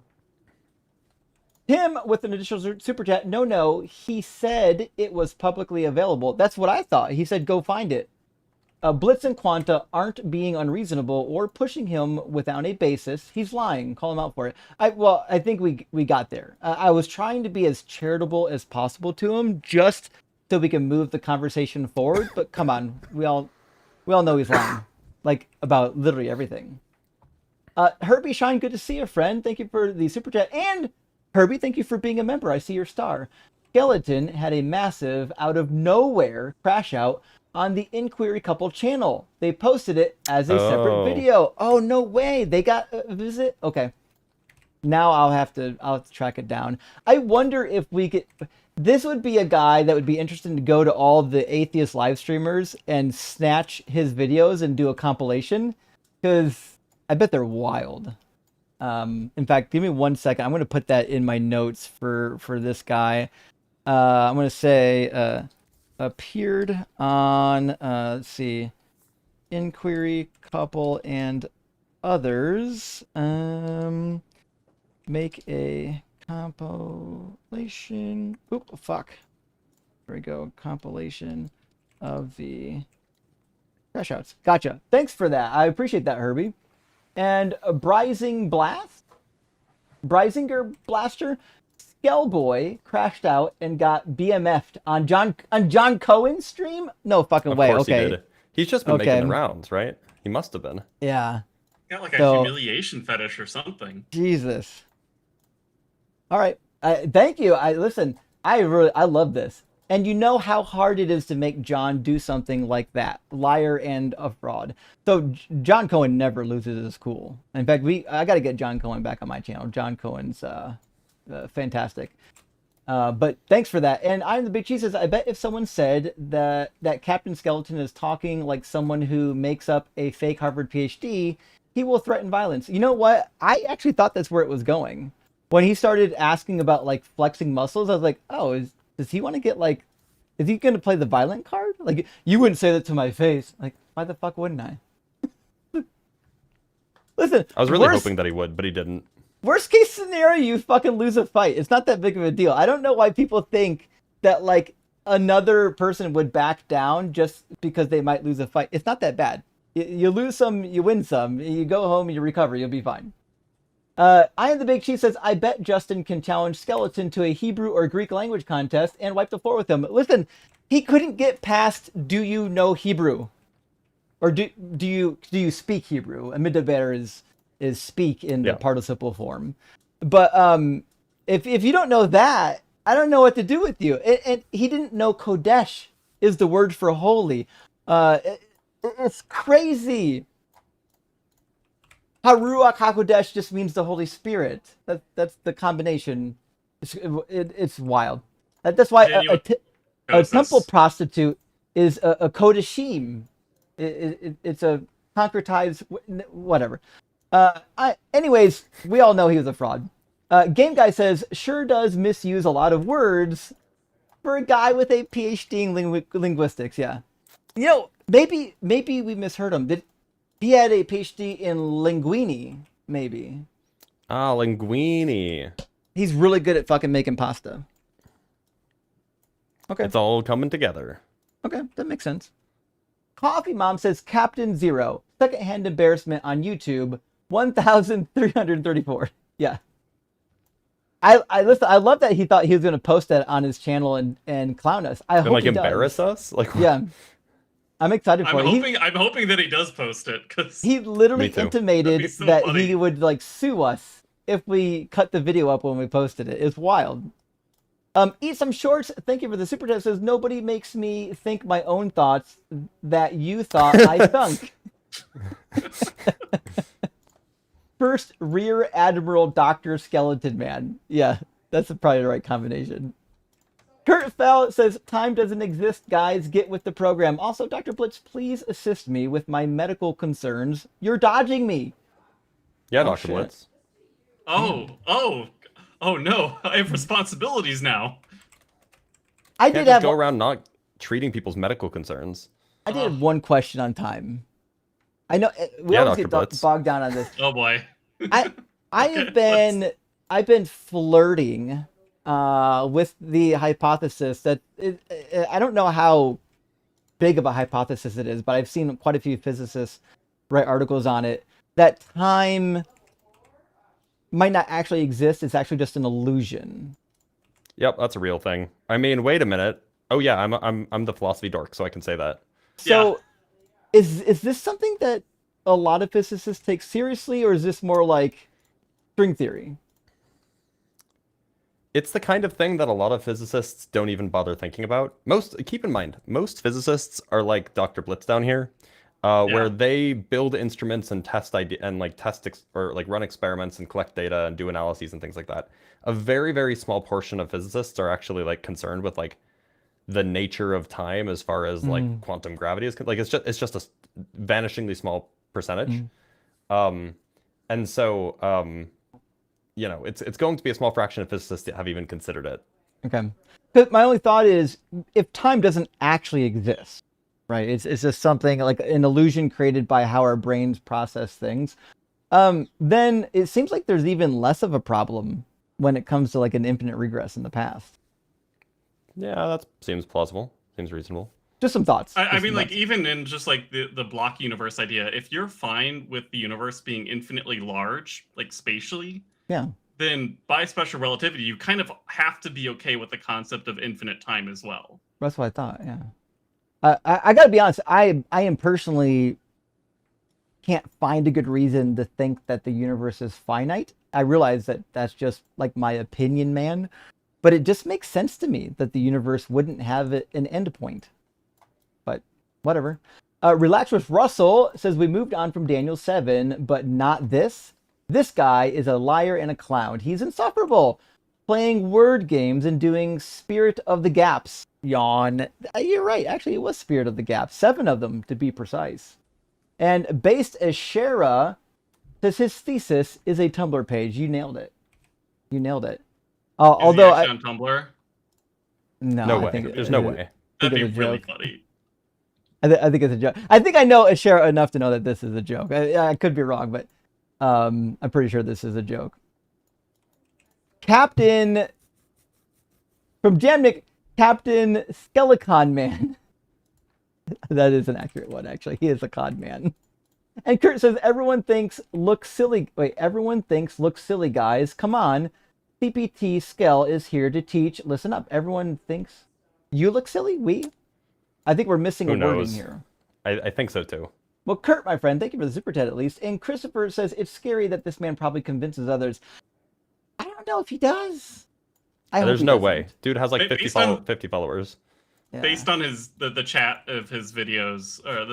Tim with an additional super chat. No, he said it was publicly available. That's what I thought. He said, go find it. Blitz and Quanta aren't being unreasonable or pushing him without a basis. He's lying. Call him out for it. I think we got there. I was trying to be as charitable as possible to him, just so we can move the conversation forward. But come on, we all know he's lying, like about literally everything. Herbie Shine, good to see you, friend. Thank you for the super chat. And Herbie, thank you for being a member. I see your star. Skeleton had a massive, out of nowhere crash out on the Inquiry Couple channel. They posted it as a separate video. Oh, no way. They got a visit? Okay. Now I'll have to track it down. I wonder if we could... This would be a guy that would be interested to go to all the atheist live streamers and snatch his videos and do a compilation, because I bet they're wild. In fact, give me 1 second. I'm going to put that in my notes for this guy. I'm going to say... appeared on, let's see, Inquiry Couple and others. Make a compilation. Oop, fuck. There we go. Compilation of the crash outs. Gotcha. Thanks for that. I appreciate that, Herbie. And Brisinger Blaster. Skellboy crashed out and got BMF'd on John Cohen's stream? No fucking way. Of course okay. he did. He's just been making the rounds, right? He must have been. Yeah. Got like a humiliation fetish or something. Jesus. All right. Thank you. I love this. And you know how hard it is to make John do something like that, liar and a fraud. So John Cohen never loses his cool. In fact, I got to get John Cohen back on my channel. John Cohen's fantastic. But thanks for that. And I'm the Big Cheese says, I bet if someone said that Captain Skeleton is talking like someone who makes up a fake Harvard PhD, he will threaten violence. You know what? I actually thought that's where it was going. When he started asking about like flexing muscles, I was like, oh, does he want to get like, is he going to play the violent card? Like, you wouldn't say that to my face. Like, why the fuck wouldn't I? Listen, I was really hoping that he would, but he didn't. Worst case scenario, you fucking lose a fight. It's not that big of a deal. I don't know why people think that like another person would back down just because they might lose a fight. It's not that bad. You lose some, you win some. You go home, you recover, you'll be fine. I am the Big Chief says, I bet Justin can challenge Skeleton to a Hebrew or Greek language contest and wipe the floor with him. Listen, he couldn't get past, do you know Hebrew? Or do you speak Hebrew? Amidaber is speak in the participle form. But if you don't know that, I don't know what to do with you. And he didn't know Kodesh is the word for holy. It's crazy. Haruach HaKodesh just means the Holy Spirit. That's the combination. It's wild. That's why a temple prostitute is a Kodeshim. It's a concretized whatever. Anyways, we all know he was a fraud. Game Guy says, sure does misuse a lot of words for a guy with a PhD in linguistics. Yeah. You know, maybe we misheard him. He had a PhD in linguini, maybe. Ah, linguini. He's really good at fucking making pasta. Okay. It's all coming together. Okay, that makes sense. Coffee Mom says, Captain Zero, secondhand embarrassment on YouTube, 1,334. Yeah. I listen. I love that he thought he was going to post that on his channel and clown us. I hope like he embarrass does. us. Like yeah. I'm excited for it. I'm hoping that he does post it because he literally intimated that funny. He would like sue us if we cut the video up when we posted it. It's wild. Eat some shorts. Thank you for the super chat. Says nobody makes me think my own thoughts that you thought I thunk. First Rear Admiral Dr. Skeleton Man. Yeah, that's probably the right combination. Kurt Fell says, time doesn't exist, guys. Get with the program. Also, Dr. Blitz, please assist me with my medical concerns. You're dodging me. Yeah, Dr. Blitz. Oh no. I have responsibilities now. I did have go around not treating people's medical concerns. I did have one question on time. I know we always get bogged down on this. Oh boy. I've been flirting with the hypothesis that I don't know how big of a hypothesis it is, but I've seen quite a few physicists write articles on it that time might not actually exist. It's actually just an illusion. Yep, that's a real thing. I mean, wait a minute. Oh yeah, I'm the philosophy dork, so I can say that. So, is this something that a lot of physicists take seriously, or is this more like string theory? It's the kind of thing that a lot of physicists don't even bother thinking about. Keep in mind, most physicists are like Dr. Blitz down here, where they build instruments and run experiments and collect data and do analyses and things like that. A very, very small portion of physicists are actually like concerned with like the nature of time as far as like quantum gravity is like it's just a vanishingly small percentage. And so you know, it's going to be a small fraction of physicists that have even considered it. Okay. But my only thought is, if time doesn't actually exist, right? It's just something like an illusion created by how our brains process things. Then it seems like there's even less of a problem when it comes to like an infinite regress in the past. Yeah, that seems plausible. Seems reasonable. Just some thoughts. I mean, like, even in just like the block universe idea, if you're fine with the universe being infinitely large, like spatially, then by special relativity, you kind of have to be okay with the concept of infinite time as well. That's what I thought. Yeah. I gotta be honest. I am personally can't find a good reason to think that the universe is finite. I realize that that's just like my opinion, man, but it just makes sense to me that the universe wouldn't have an end point. But whatever. Relax with Russell says we moved on from Daniel 7, but not this. This guy is a liar and a clown. He's insufferable, playing word games and doing Spirit of the Gaps. Yawn. You're right. Actually, it was Spirit of the Gaps. 7 of them, to be precise. And Based Ashera says his thesis is a Tumblr page. You nailed it. You nailed it. Although is he actually on Tumblr? No way. There's no way. That'd be really funny. I think it's a joke. I think I know Ashera enough to know that this is a joke. I could be wrong, but I'm pretty sure this is a joke. Captain from Jamnik, Captain Skelecon Man. That is an accurate one, actually. He is a con man. And Kurt says everyone thinks look silly. Wait, everyone thinks look silly, guys. Come on. CPT Skell is here to teach. Listen up. Everyone thinks you look silly. I think we're missing a wording here. I think so too. Well, Kurt, my friend, thank you for the super chat at least. And Christopher says it's scary that this man probably convinces others. I don't know if he does. There's no way. Dude has like 50 followers. Yeah. Based on the chat of his videos or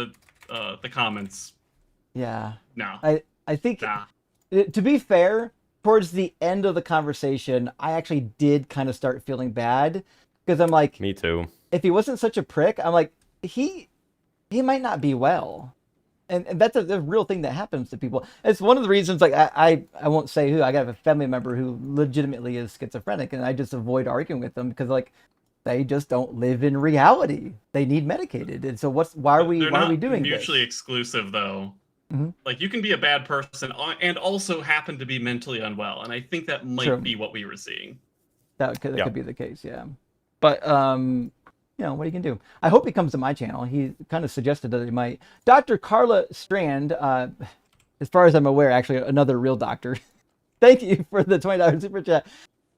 the comments. Yeah. No. I think to be fair, towards the end of the conversation, I actually did kind of start feeling bad because I'm like, me too. If he wasn't such a prick, I'm like, he might not be well. And that's a real thing that happens to people. It's one of the reasons, like, I won't say who. I got a family member who legitimately is schizophrenic, and I just avoid arguing with them because, like, they just don't live in reality. They need medicated. And so why are we doing this? Mutually exclusive, though. Mm-hmm. Like, you can be a bad person and also happen to be mentally unwell. And I think that might be what we were seeing. That could be the case, yeah. But, what he can do. I hope he comes to my channel. He kind of suggested that he might. Dr. Carla Strand, as far as I'm aware, actually another real doctor. Thank you for the $20 super chat.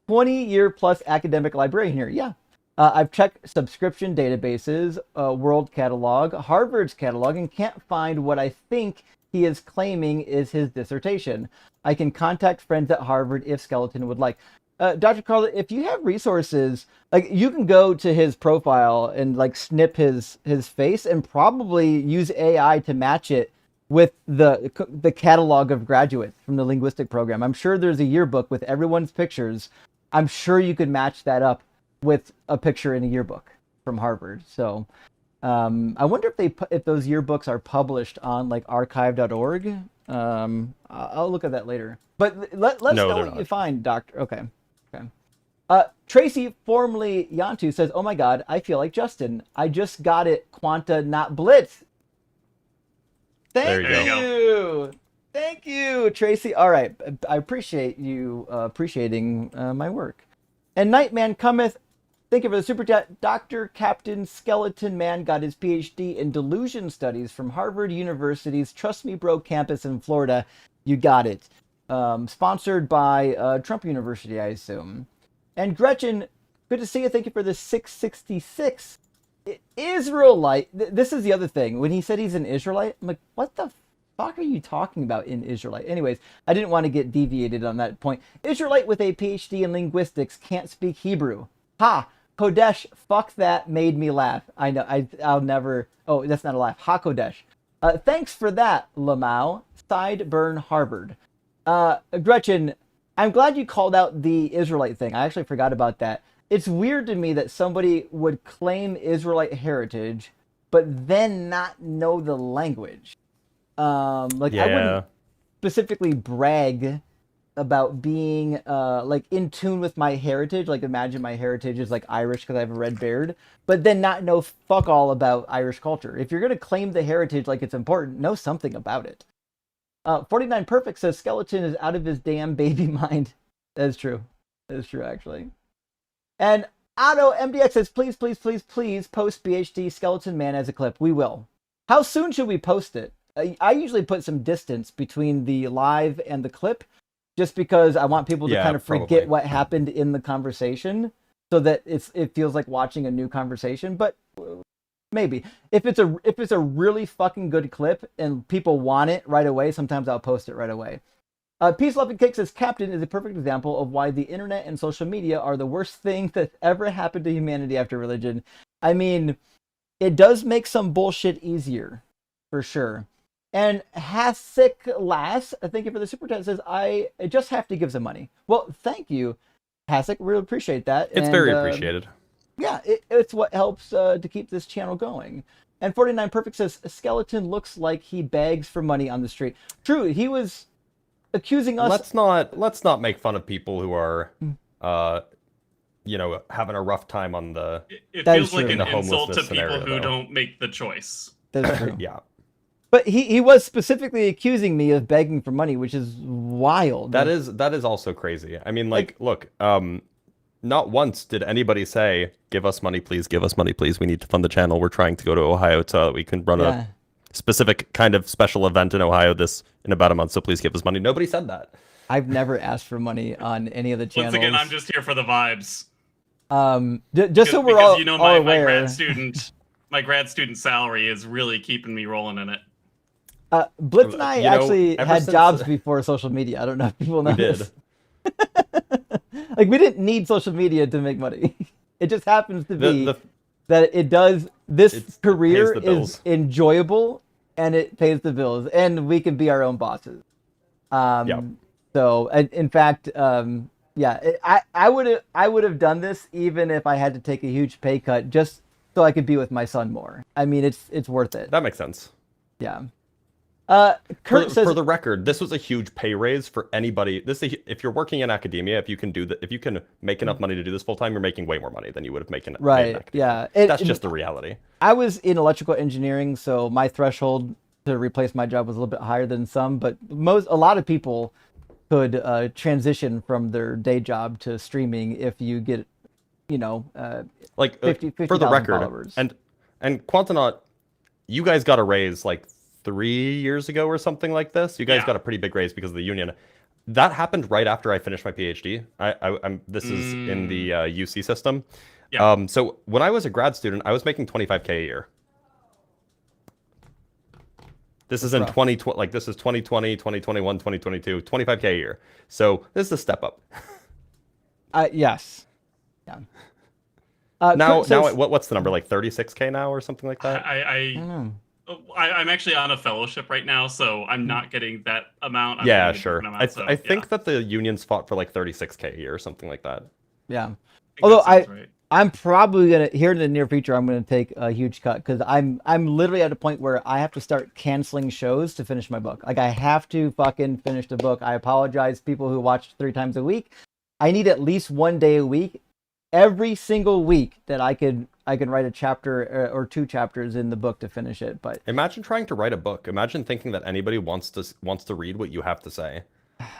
20-year plus academic librarian here. Yeah. I've checked subscription databases, World Catalog, Harvard's catalog, and can't find what I think he is claiming is his dissertation. I can contact friends at Harvard if Skeleton would like. Dr. Carla, if you have resources, like you can go to his profile and like snip his face and probably use AI to match it with the catalog of graduates from the linguistic program. I'm sure there's a yearbook with everyone's pictures. I'm sure you could match that up with a picture in a yearbook from Harvard. So I wonder if those yearbooks are published on like archive.org. I'll look at that later. But let's know what you find, Doctor. Okay. Tracy, formerly Yantu, says, "Oh my God, I feel like Justin. I just got it. Quanta, not Blitz." Thank you. Thank you, Tracy. All right, I appreciate you appreciating my work. And Nightman cometh. Thank you for the super chat. Dr. Captain Skeleton Man got his PhD in delusion studies from Harvard University's Trust Me Bro campus in Florida. You got it. Sponsored by Trump University, I assume. And Gretchen, good to see you. Thank you for the 666. Israelite. This is the other thing. When he said he's an Israelite, I'm like, what the fuck are you talking about in Israelite? Anyways, I didn't want to get deviated on that point. Israelite with a PhD in linguistics can't speak Hebrew. Ha! Kodesh, fuck that, made me laugh. I know, I'll never... Oh, that's not a laugh. Ha Kodesh. Thanks for that, Lamau. Sideburn Harvard. Gretchen, I'm glad you called out the Israelite thing. I actually forgot about that. It's weird to me that somebody would claim Israelite heritage, but then not know the language. I wouldn't specifically brag about being like in tune with my heritage. Like imagine my heritage is like Irish because I have a red beard, but then not know fuck all about Irish culture. If you're going to claim the heritage like it's important, know something about it. 49 Perfect says Skeleton is out of his damn baby mind. That is true. That is true, actually. And Otto MDX says, please, please, please, please post BHD Skeleton Man as a clip. We will. How soon should we post it? I usually put some distance between the live and the clip just because I want people to kind of forget what happened in the conversation so that it feels like watching a new conversation. But Maybe if it's a really fucking good clip and people want it right away, sometimes I'll post it right away. Peace, Love, and Cake says, Captain is a perfect example of why the internet and social media are the worst thing that ever happened to humanity after religion. I mean, it does make some bullshit easier, for sure. And Hasik Lass, thank you for the super chat, says, I just have to give some money. Well, thank you, Hasik. Really appreciate that. It's very appreciated. Yeah, it's what helps to keep this channel going. And 49 Perfect says, Skeleton looks like he begs for money on the street. True, he was accusing us. Let's not make fun of people who are having a rough time on the it feels like an insult to people who don't make the choice. That's true. Yeah. But he was specifically accusing me of begging for money, which is wild. That is also crazy. I mean, look, not once did anybody say, give us money, please, we need to fund the channel. We're trying to go to Ohio so that we can run a specific kind of special event in Ohio in about a month, so please give us money. Nobody said that. I've never asked for money on any of the channels. Once again, I'm just here for the vibes. Just so we're all my aware. My grad student salary is really keeping me rolling in it. Blitz and I actually had jobs before social media. I don't know if people know this. Like, we didn't need social media to make money. It just happens to be that it does. This career is enjoyable and it pays the bills, and we can be our own bosses. So, in fact, I would have done this even if I had to take a huge pay cut just so I could be with my son more. I mean, it's worth it. That makes sense. Yeah. Kurt says, for the record, this was a huge pay raise for anybody. If you're working in academia, if you can make enough money to do this full time, you're making way more money than you would have made in academia. Yeah. That's just the reality. I was in electrical engineering, so my threshold to replace my job was a little bit higher than some, but a lot of people could transition from their day job to streaming if you get, 50 for the record, followers. and Quantanaut, you guys got a raise like 3 years ago or something like this. You guys got a pretty big raise because of the union. That happened right after I finished my PhD. This is in the UC system. Yeah. So when I was a grad student, I was making $25K a year. This is in 2020, like this is 2020, 2021, 2022, $25K a year. So this is a step up. Yes. Yeah. Now what's the number? Like 36K now or something like that? I don't know. I'm actually on a fellowship right now, so I'm not getting that amount. I'm sure. I think that the unions fought for like 36K a year or something like that. Yeah. Although I'm probably gonna, here in the near future, I'm gonna take a huge cut because I'm literally at a point where I have to start canceling shows to finish my book. Like, I have to fucking finish the book. I apologize, people who watch 3 times a week. I need at least 1 day a week, every single week, that I could write a chapter or 2 chapters in the book to finish it. But imagine trying to write a book. Imagine thinking that anybody wants to read what you have to say.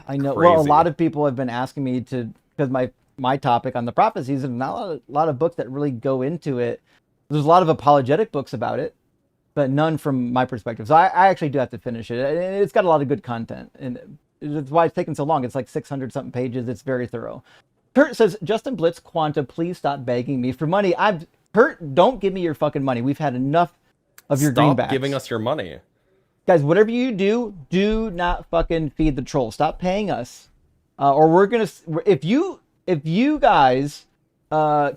I know. Crazy. Well, a lot of people have been asking me to, because my topic on the prophecies, and not a lot of books that really go into it. There's a lot of apologetic books about it, but none from my perspective. So I actually do have to finish it. And it's got a lot of good content, and that's why it's taken so long. It's like 600 something pages. It's very thorough. Kurt says, Justin Blitz, Quanta, please stop begging me for money. Kurt, don't give me your fucking money. We've had enough of your greenbacks. Stop giving us your money. Guys, whatever you do not fucking feed the troll. Stop paying us. Or we're going to... If you guys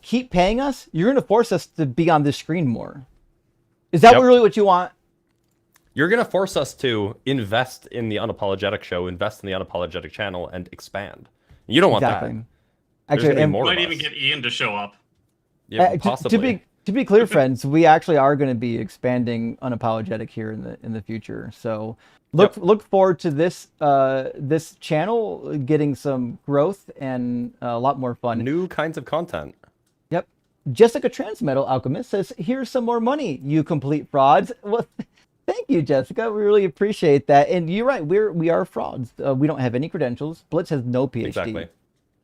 keep paying us, you're going to force us to be on this screen more. Is that really what you want? You're going to force us to invest in the Unapologetic show, invest in the Unapologetic channel, and expand. You don't want that. Actually, you might even get Ian to show up. Yeah, possibly. To be clear, friends, we actually are going to be expanding Unapologetic here in the future. So look forward to this channel getting some growth and a lot more fun. New kinds of content. Yep. Jessica Transmetal Alchemist says, "Here's some more money, you complete frauds." Well, thank you, Jessica. We really appreciate that. And you're right. We are frauds. We don't have any credentials. Blitz has no PhD. Exactly.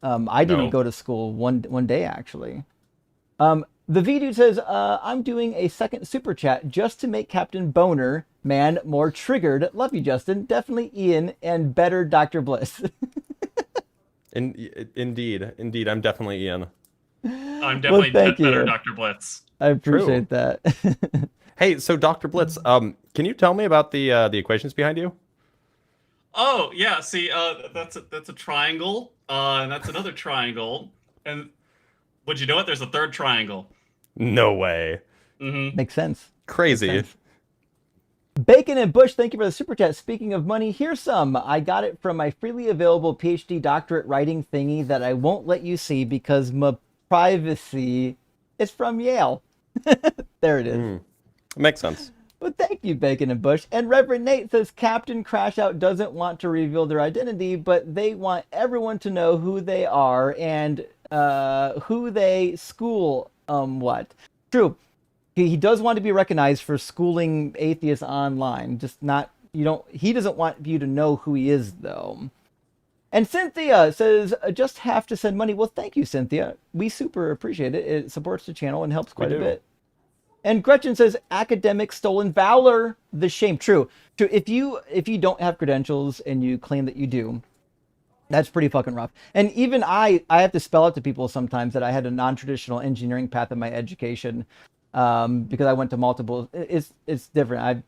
I didn't go to school one day, actually. The V-Dude says, I'm doing a second super chat just to make Captain Boner Man more triggered. Love you, Justin. Definitely Ian, and better Dr. Bliss. Indeed. I'm definitely Ian. I'm definitely better Dr. Blitz. I appreciate that. Hey, so Dr. Blitz, can you tell me about the equations behind you? Oh yeah, see, that's a triangle, and that's another triangle, and would you know it? There's a third triangle. No way. Mm-hmm. Makes sense. Crazy. Makes sense. Bacon and Bush, thank you for the super chat. Speaking of money, here's some. I got it from my freely available PhD doctorate writing thingy that I won't let you see because my privacy is from Yale. There it is. Makes sense. But thank you, Bacon and Bush. And Reverend Nate says Captain Crashout doesn't want to reveal their identity, but they want everyone to know who they are and who they school. What? True. He does want to be recognized for schooling atheists online. Just not, you don't, he doesn't want you to know who he is, though. And Cynthia says, just have to send money. Well, thank you, Cynthia. We super appreciate it. It supports the channel and helps quite a bit. And Gretchen says, academic stolen valor, the shame. True. True. If you don't have credentials and you claim that you do, that's pretty fucking rough. And even I have to spell out to people sometimes that I had a non-traditional engineering path in my education. Because I went to multiple, it's different.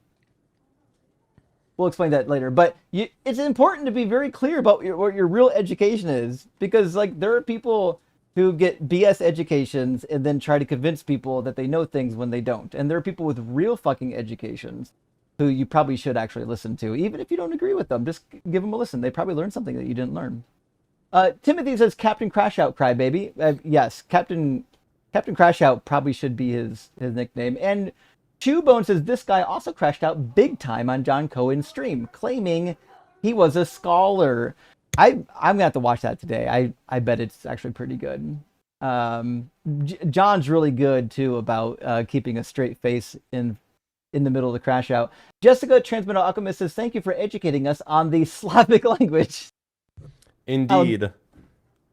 We'll explain that later. But it's important to be very clear about what your real education is, because like there are people who get BS educations and then try to convince people that they know things when they don't. And there are people with real fucking educations who you probably should actually listen to, even if you don't agree with them. Just give them a listen. They probably learned something that you didn't learn. Timothy says Captain Crashout Crybaby. Yes, Captain Crashout probably should be his nickname. And Chewbone says this guy also crashed out big time on John Cohen's stream, claiming he was a scholar. I'm gonna have to watch that today. I bet it's actually pretty good. John's really good too about keeping a straight face in the middle of the crash out. Jessica Transmetal Alchemist says thank you for educating us on the Slavic language. Indeed,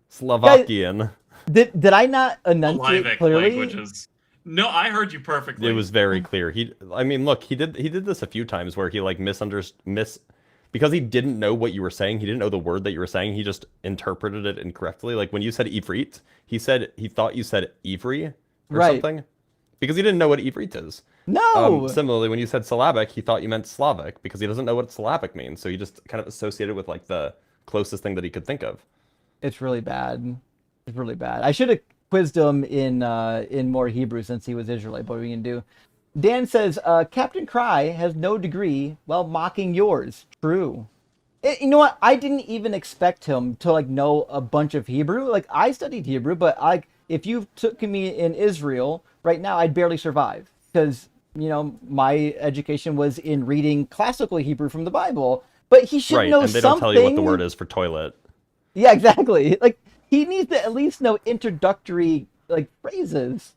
Slovakian. Guys, did I not enunciate Slavic clearly? languages. No, I heard you perfectly. It was very clear. I mean, look, he did this a few times where he like because he didn't know what you were saying. He didn't know the word that you were saying. He just interpreted it incorrectly. Like when you said Ifrit, he thought you said Ivri or something because he didn't know what Ifrit is. No. Similarly, when you said syllabic, he thought you meant Slavic because he doesn't know what syllabic means. So he just kind of associated with like the closest thing that he could think of. It's really bad. It's really bad. I should have quizzed him in more Hebrew since he was Israelite, but what we can do. Dan says, Captain Cry has no degree while mocking yours. True. You know what? I didn't even expect him to like know a bunch of Hebrew. Like I studied Hebrew, but if you took me in Israel right now, I'd barely survive because, you know, my education was in reading classical Hebrew from the Bible. But he should know something. And they don't tell you what the word is for toilet. Yeah, exactly. Like he needs to at least know introductory like phrases.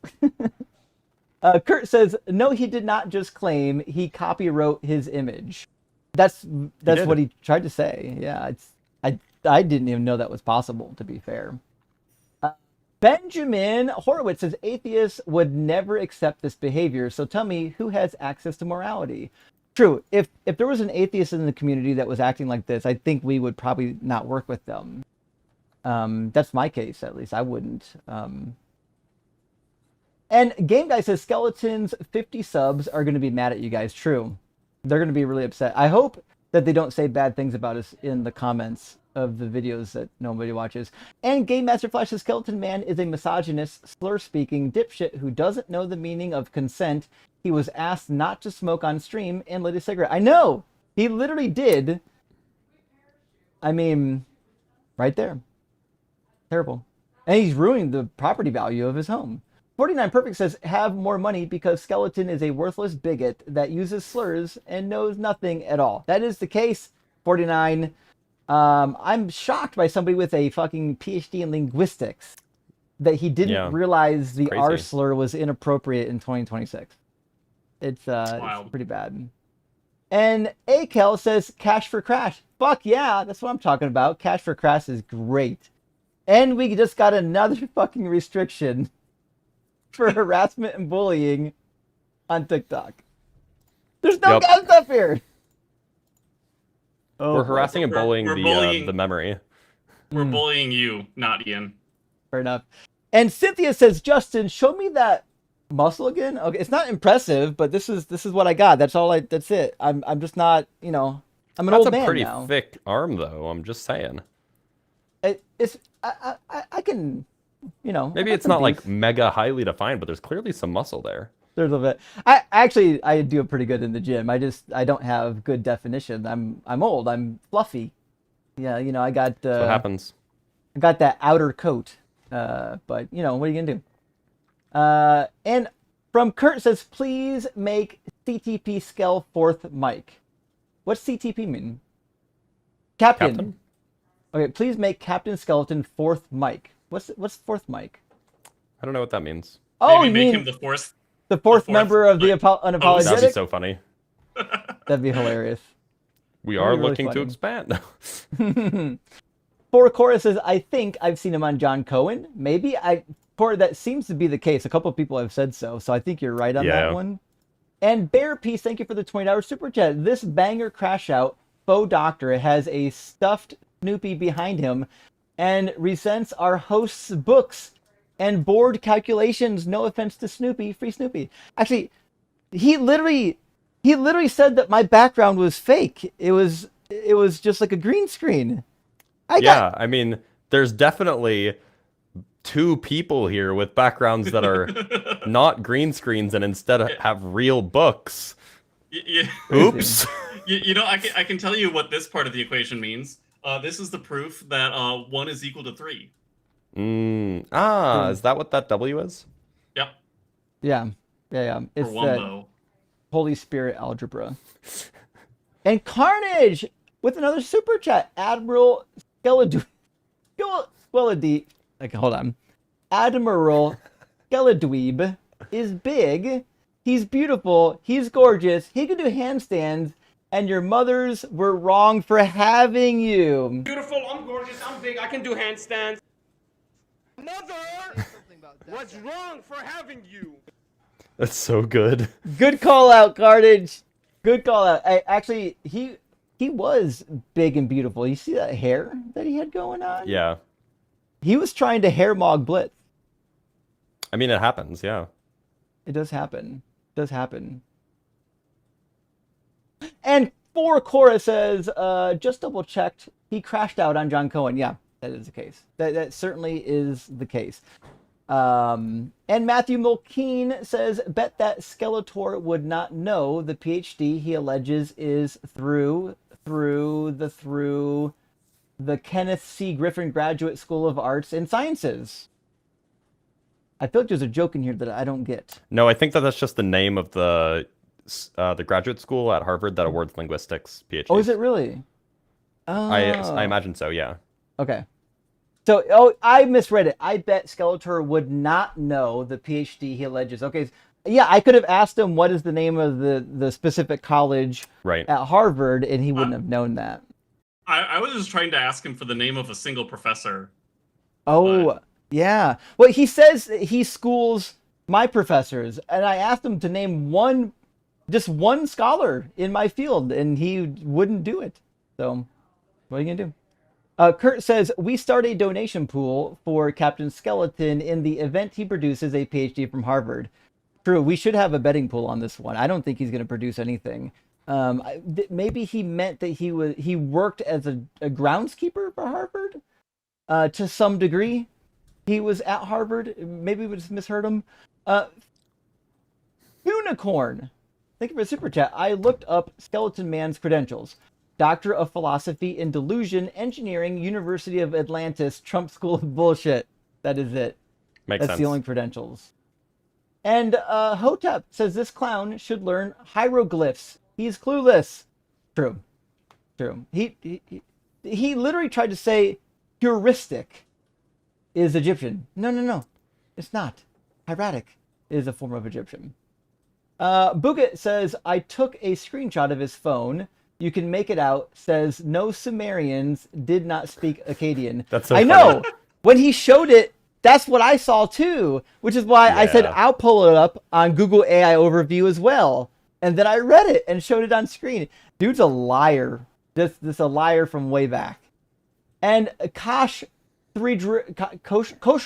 Kurt says, no, he did not just claim, he copywrote his image. That's what he tried to say. Yeah, I didn't even know that was possible, to be fair. Benjamin Horowitz says, atheists would never accept this behavior, so tell me, who has access to morality? True, if there was an atheist in the community that was acting like this, I think we would probably not work with them. That's my case, at least. I wouldn't. And Game Guy says Skeletons 50 subs are going to be mad at you guys. True. They're going to be really upset. I hope that they don't say bad things about us in the comments of the videos that nobody watches. And Game Master Flash says Skeleton Man is a misogynist, slur-speaking dipshit who doesn't know the meaning of consent. He was asked not to smoke on stream and lit a cigarette. I know! He literally did. I mean, right there. Terrible. And he's ruining the property value of his home. 49 Perfect says, have more money because Skeleton is a worthless bigot that uses slurs and knows nothing at all. That is the case, 49. I'm shocked by somebody with a fucking PhD in linguistics that he didn't realize the Crazy. R slur was inappropriate in 2026. It's pretty bad. And Akel says, cash for crash. Fuck yeah, that's what I'm talking about. Cash for crash is great. And we just got another fucking restriction for harassment and bullying on TikTok. There's no bad stuff here. We're harassing and bullying bullying the memory. We're bullying you, not Ian. Fair enough. And Cynthia says, Justin, show me that Muscle again? Okay, it's not impressive, but this is what I got. That's it. I'm just not, I'm an That's old a man pretty now. thick arm, though. I'm just saying. I can, Maybe I got it's some not like beef. mega highly defined, but there's clearly some muscle there. There's a bit. I do pretty good in the gym. I don't have good definition. I'm old. I'm fluffy. Yeah, I got That's what happens. I got that outer coat. But what are you gonna do? And from Kurt says, please make CTP Skell fourth mic. What's CTP mean? Captain. Okay, please make Captain Skeleton fourth mic. What's fourth mic? I don't know what that means. Oh, Maybe you make mean him the fourth member of the Unapologetic? That'd be so funny. That'd be hilarious. We are looking to expand. Four Chorus says, I think I've seen him on John Cohen. Maybe that seems to be the case. A couple of people have said so, so I think you're right on that one. And Bear Peace, thank you for the $20 super chat. This banger crash out faux doctor has a stuffed Snoopy behind him and resents our host's books and board calculations. No offense to Snoopy, free Snoopy. Actually, he literally said that my background was fake. It was just like a green screen. I mean, there's definitely two people here with backgrounds that are not green screens and instead have real books. Yeah. Oops. I can tell you what this part of the equation means. This is the proof that 1 is equal to 3. Is that what that W is? Yep. Yeah. It's though. Holy Spirit algebra. And Carnage with another super chat. Admiral Skeledweeb. Okay, hold on. Admiral Skeledweeb is big. He's beautiful. He's gorgeous. He can do handstands. And your mothers were wrong for having you. Beautiful, I'm gorgeous, I'm big, I can do handstands. Mother was wrong for having you. That's so good. Good call out, Carnage. Good call out. Actually, he was big and beautiful. You see that hair that he had going on? Yeah. He was trying to hair mog Blitz. I mean, it happens, yeah. It does happen. It does happen. And Four Cora says, just double checked. He crashed out on John Cohen. Yeah, that is the case. That certainly is the case. And Matthew Mulkeen says, bet that Skeletor would not know the PhD he alleges is through the Kenneth C. Griffin Graduate School of Arts and Sciences. I feel like there's a joke in here that I don't get. No, I think that's just the name of the graduate school at Harvard that awards linguistics PhDs. Oh, is it really? Oh. I imagine so, yeah. Okay. So, I misread it. I bet Skeletor would not know the PhD he alleges. Okay, yeah, I could have asked him what is the name of the specific college at Harvard, and he wouldn't have known that. I was just trying to ask him for the name of a single professor. Oh, yeah. Well, he says he schools my professors, and I asked him to name just one scholar in my field, and he wouldn't do it. So, what are you going to do? Kurt says, we start a donation pool for Captain Skeleton in the event he produces a PhD from Harvard. True, we should have a betting pool on this one. I don't think he's going to produce anything. Maybe he meant that he worked as a groundskeeper for Harvard to some degree. He was at Harvard. Maybe we just misheard him. Unicorn. Thank you for the super chat. I looked up Skeleton Man's credentials. Doctor of Philosophy in Delusion, Engineering, University of Atlantis, Trump School of Bullshit. That is it. Makes That's the only credentials. And Hotep says this clown should learn hieroglyphs. He's clueless. True. He literally tried to say heuristic is Egyptian. No. It's not. Hieratic is a form of Egyptian. Bugat says, I took a screenshot of his phone. You can make it out. Says, no Sumerians did not speak Akkadian. That's so I funny. know. When he showed it, that's what I saw too. Which is why I said, I'll pull it up on Google AI Overview as well. And then I read it and showed it on screen. Dude's a liar. This a liar from way back. And Kosher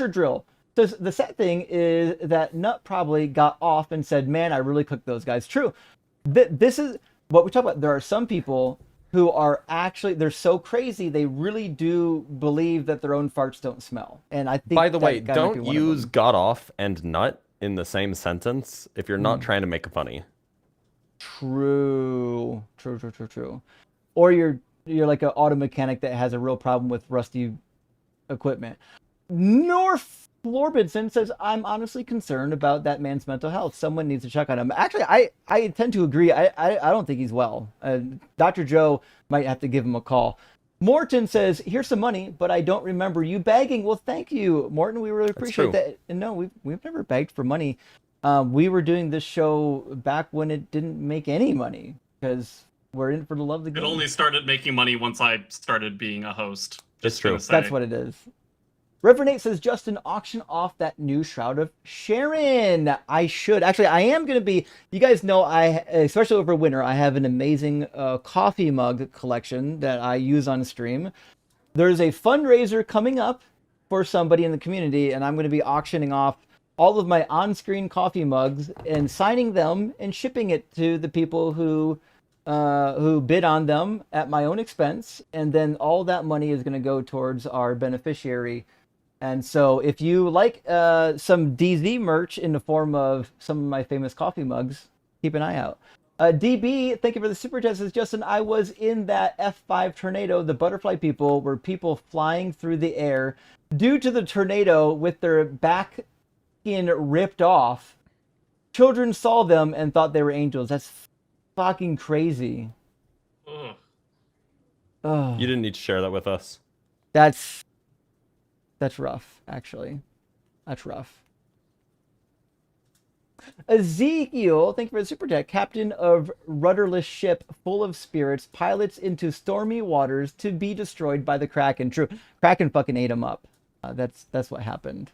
Drill the sad thing is that Nut probably got off and said, "Man, I really cooked those guys." True. This is what we talk about. There are some people who are actually, they're so crazy they really do believe that their own farts don't smell. And I think, by the way, guy might be don't one of use them. got off and nut in the same sentence if you're not trying to make it funny. True. Or you're like an auto mechanic that has a real problem with rusty equipment. North Florbinson says, "I'm honestly concerned about that man's mental health. Someone needs to check on him." Actually, I tend to agree. I don't think he's well. Dr. Joe might have to give him a call. Morton says, "Here's some money, but I don't remember you begging." Well, thank you, Morton. We really appreciate that. And no, we've never begged for money. We were doing this show back when it didn't make any money because we're in for the love of the game. It only started making money once I started being a host. It's true. That's what it is. Reverend Nate says, "Justin, auction off that new Shroud of Sharon." I should. Actually, I am going to be, you guys know, especially over winter, I have an amazing coffee mug collection that I use on stream. There's a fundraiser coming up for somebody in the community, and I'm going to be auctioning off all of my on-screen coffee mugs and signing them and shipping it to the people who bid on them at my own expense. And then all that money is going to go towards our beneficiary. And so if you like some DZ merch in the form of some of my famous coffee mugs, keep an eye out. DB, thank you for the super chat. Says, "Justin, I was in that F5 tornado. The butterfly people were people flying through the air due to the tornado with their back skin ripped off. Children saw them and thought they were angels." That's fucking crazy. Ugh. Oh, You didn't need to share that with us. that's rough, actually. That's rough. Ezekiel, thank you for the super chat. "Captain of rudderless ship full of spirits, pilots into stormy waters to be destroyed by the Kraken." True. Kraken fucking ate him up. That's what happened.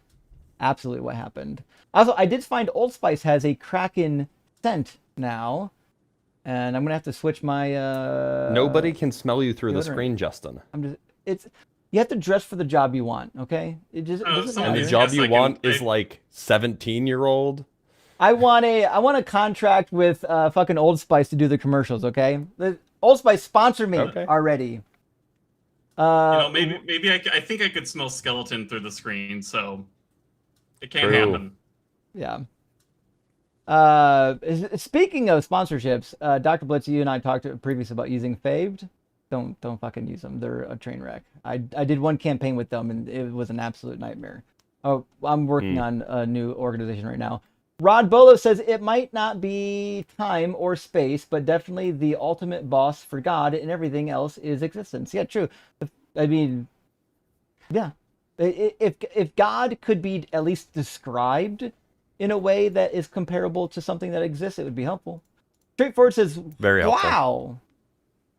Absolutely what happened. Also, I did find Old Spice has a Kraken scent now. And I'm going to have to switch my... Nobody can smell you through the deodorant. screen, Justin. You have to dress for the job you want, okay? It doesn't And matter. the job you want is like 17-year-old. I want a contract with fucking Old Spice to do the commercials, okay? The Old Spice sponsor me already. Maybe I think I could smell skeleton through the screen, so it can't happen. Yeah. Speaking of sponsorships, Dr. Blitz, you and I talked previously about using Faved. Don't fucking use them. They're a train wreck. I did one campaign with them and it was an absolute nightmare. Oh, I'm working on a new organization right now. Rod Bolo says, "It might not be time or space, but definitely the ultimate boss for God, and everything else is existence." Yeah, true. I mean, yeah. If God could be at least described in a way that is comparable to something that exists, it would be helpful. Straightforward says, Very helpful. "Wow,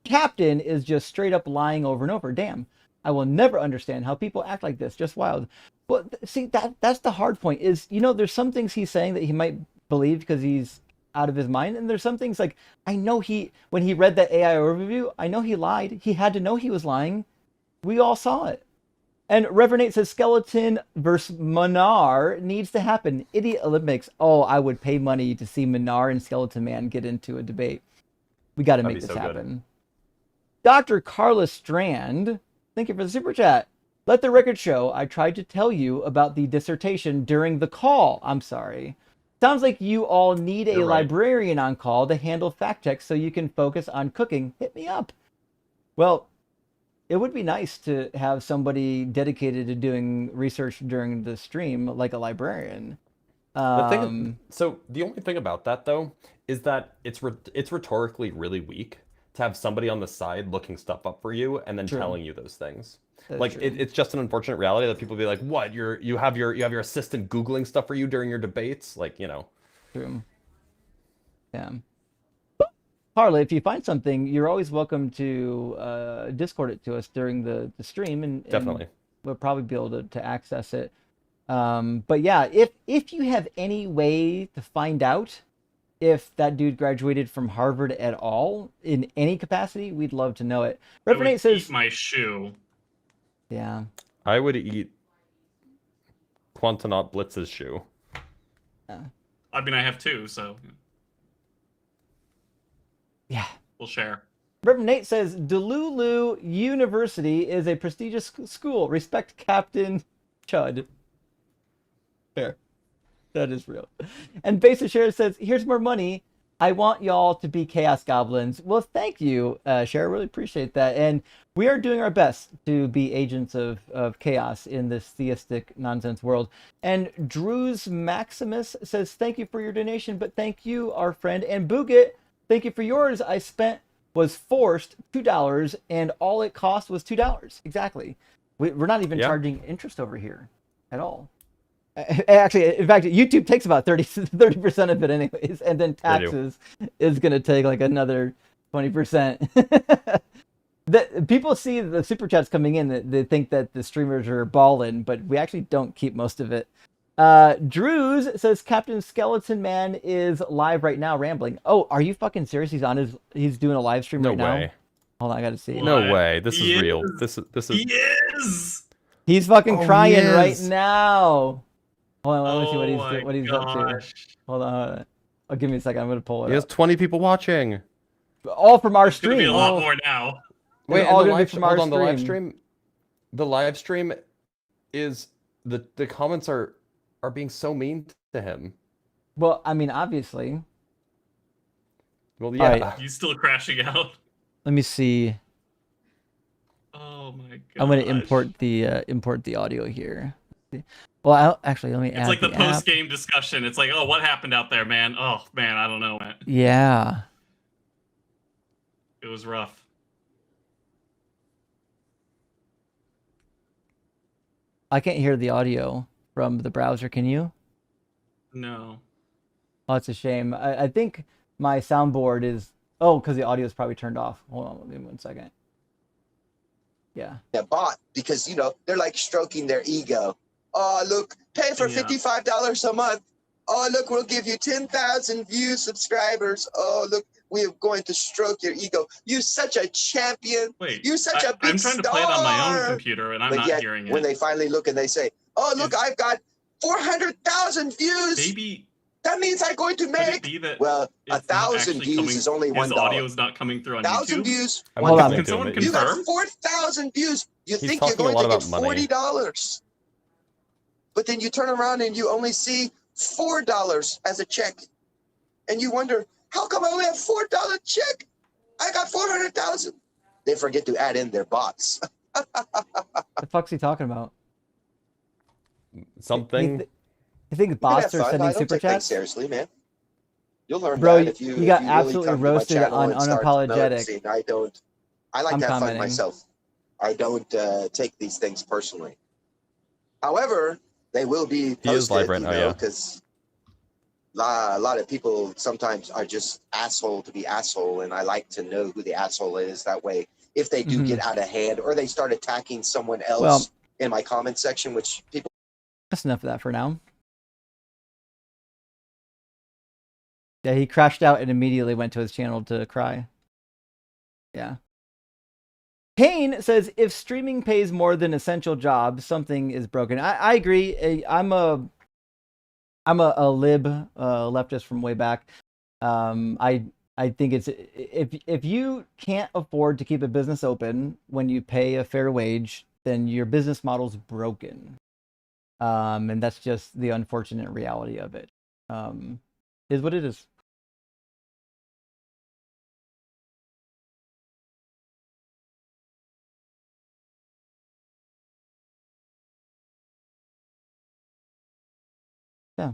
Captain is just straight up lying over and over. Damn, I will never understand how people act like this. Just wild." Well, see, that's the hard point is, there's some things he's saying that he might believe because he's out of his mind. And there's some things like, I know when he read that AI overview, I know he lied. He had to know he was lying. We all saw it. And Reverend Nate says, "Skeleton versus Minar needs to happen. Idiot Olympics." Oh, I would pay money to see Minar and Skeleton Man get into a debate. We got to make this happen. Dr. Carla Strand, thank you for the super chat. "Let the record show I tried to tell you about the dissertation during the call." I'm sorry. "Sounds like you all need a librarian on call to handle fact checks so you can focus on cooking. Hit me up." Well, it would be nice to have somebody dedicated to doing research during the stream, like a librarian. So the only thing about that, though, is that it's rhetorically really weak to have somebody on the side looking stuff up for you and then telling you those things. It's just an unfortunate reality that people be like, "What? You have your assistant Googling stuff for you during your debates?" True. Yeah. Carla, if you find something, you're always welcome to Discord it to us during the stream, and Definitely. we'll probably be able to access it. But yeah, if you have any way to find out if that dude graduated from Harvard at all in any capacity, we'd love to know it. Reverend Nate says, "Eat my shoe." Yeah. I would eat Quantonaut Blitz's shoe. I mean, I have 2, so Yeah. we'll share. Reverend Nate says, Delulu University is a prestigious school. Respect Captain Chud. Fair. That is real. And Basic Share says, here's more money. I want y'all to be Chaos Goblins. Well, thank you, Cher. Really appreciate that. And we are doing our best to be agents of chaos in this theistic nonsense world. And Drews Maximus says, thank you for your donation, but thank you, our friend. And Booget, thank you for yours. Was forced $2, and all it cost was $2. Exactly. We're not even charging interest over here at all. Actually, in fact, YouTube takes about 30% of it anyways, and then taxes is going to take like another 20%. People see the super chats coming in, they think that the streamers are balling, but we actually don't keep most of it. Drews says Captain Skeleton Man is live right now rambling. Oh, are you fucking serious? He's doing a live stream right now? No way. Hold on, I gotta see. No way. This is real. This is. He is. He's fucking crying right now. Hold on, let me see what he's up to. Hold on. Oh, give me a second. I'm gonna pull it. He has 20 people watching. All from our stream. It's gonna be a lot more now. Wait, all the gonna be live from our hold on, stream. The live stream is the comments are being so mean to him. Well, I mean, obviously. Well, yeah. Right. He's still crashing out. Let me see. Oh my god. I'm gonna import the audio here. Well, actually, let me add. It's like the app. post-game discussion. It's like, oh, what happened out there, man? Oh man, I don't know, man. Yeah. It was rough. I can't hear the audio from the browser. Can you? No. Oh, it's a shame. I think my soundboard is. Oh, because the audio is probably turned off. Hold on, give me 1 second. Yeah. That bought because they're like stroking their ego. Oh, look, pay for $55 a month. Oh, look, we'll give you 10,000 views, subscribers. Oh, look, we're going to stroke your ego. You're such a champion. Wait, you're such a big I'm trying to play it on my own computer, and I'm not yet, hearing it. when they finally look and they say, "Oh, look, I've got 400,000 views." Maybe that means I'm going to make. Well, 1,000 views is only $1. His audio is not coming through on 1,000 YouTube. views. Hold on. Can someone confirm? You got 4,000 views. You He's think you're talking a going lot to about get $40, but then you turn around and you only see $4 as a check, and you wonder, how come I only have $4 check? I got 400,000. They forget to add in their bots. The fuck's he talking about? Something. You think bots are sending super take things chats? seriously, man. You'll learn Bro, that if you got really absolutely come to my roasted channel on and start Unapologetic. noticing. I don't. I like I'm to have fun commenting. myself. I don't take these things personally. However, they will be posted, He is live right now, yeah. because a lot of people sometimes are just asshole to be asshole, and I like to know who the asshole is. That way, if they do get out of hand or they start attacking someone else in my comment section, which people. That's enough of that for now. Yeah, he crashed out and immediately went to his channel to cry. Yeah. Kane says, if streaming pays more than essential jobs, something is broken. I agree. I'm a lib leftist from way back. I think it's if you can't afford to keep a business open when you pay a fair wage, then your business model's broken. And that's just the unfortunate reality of it. Is what it is. Yeah.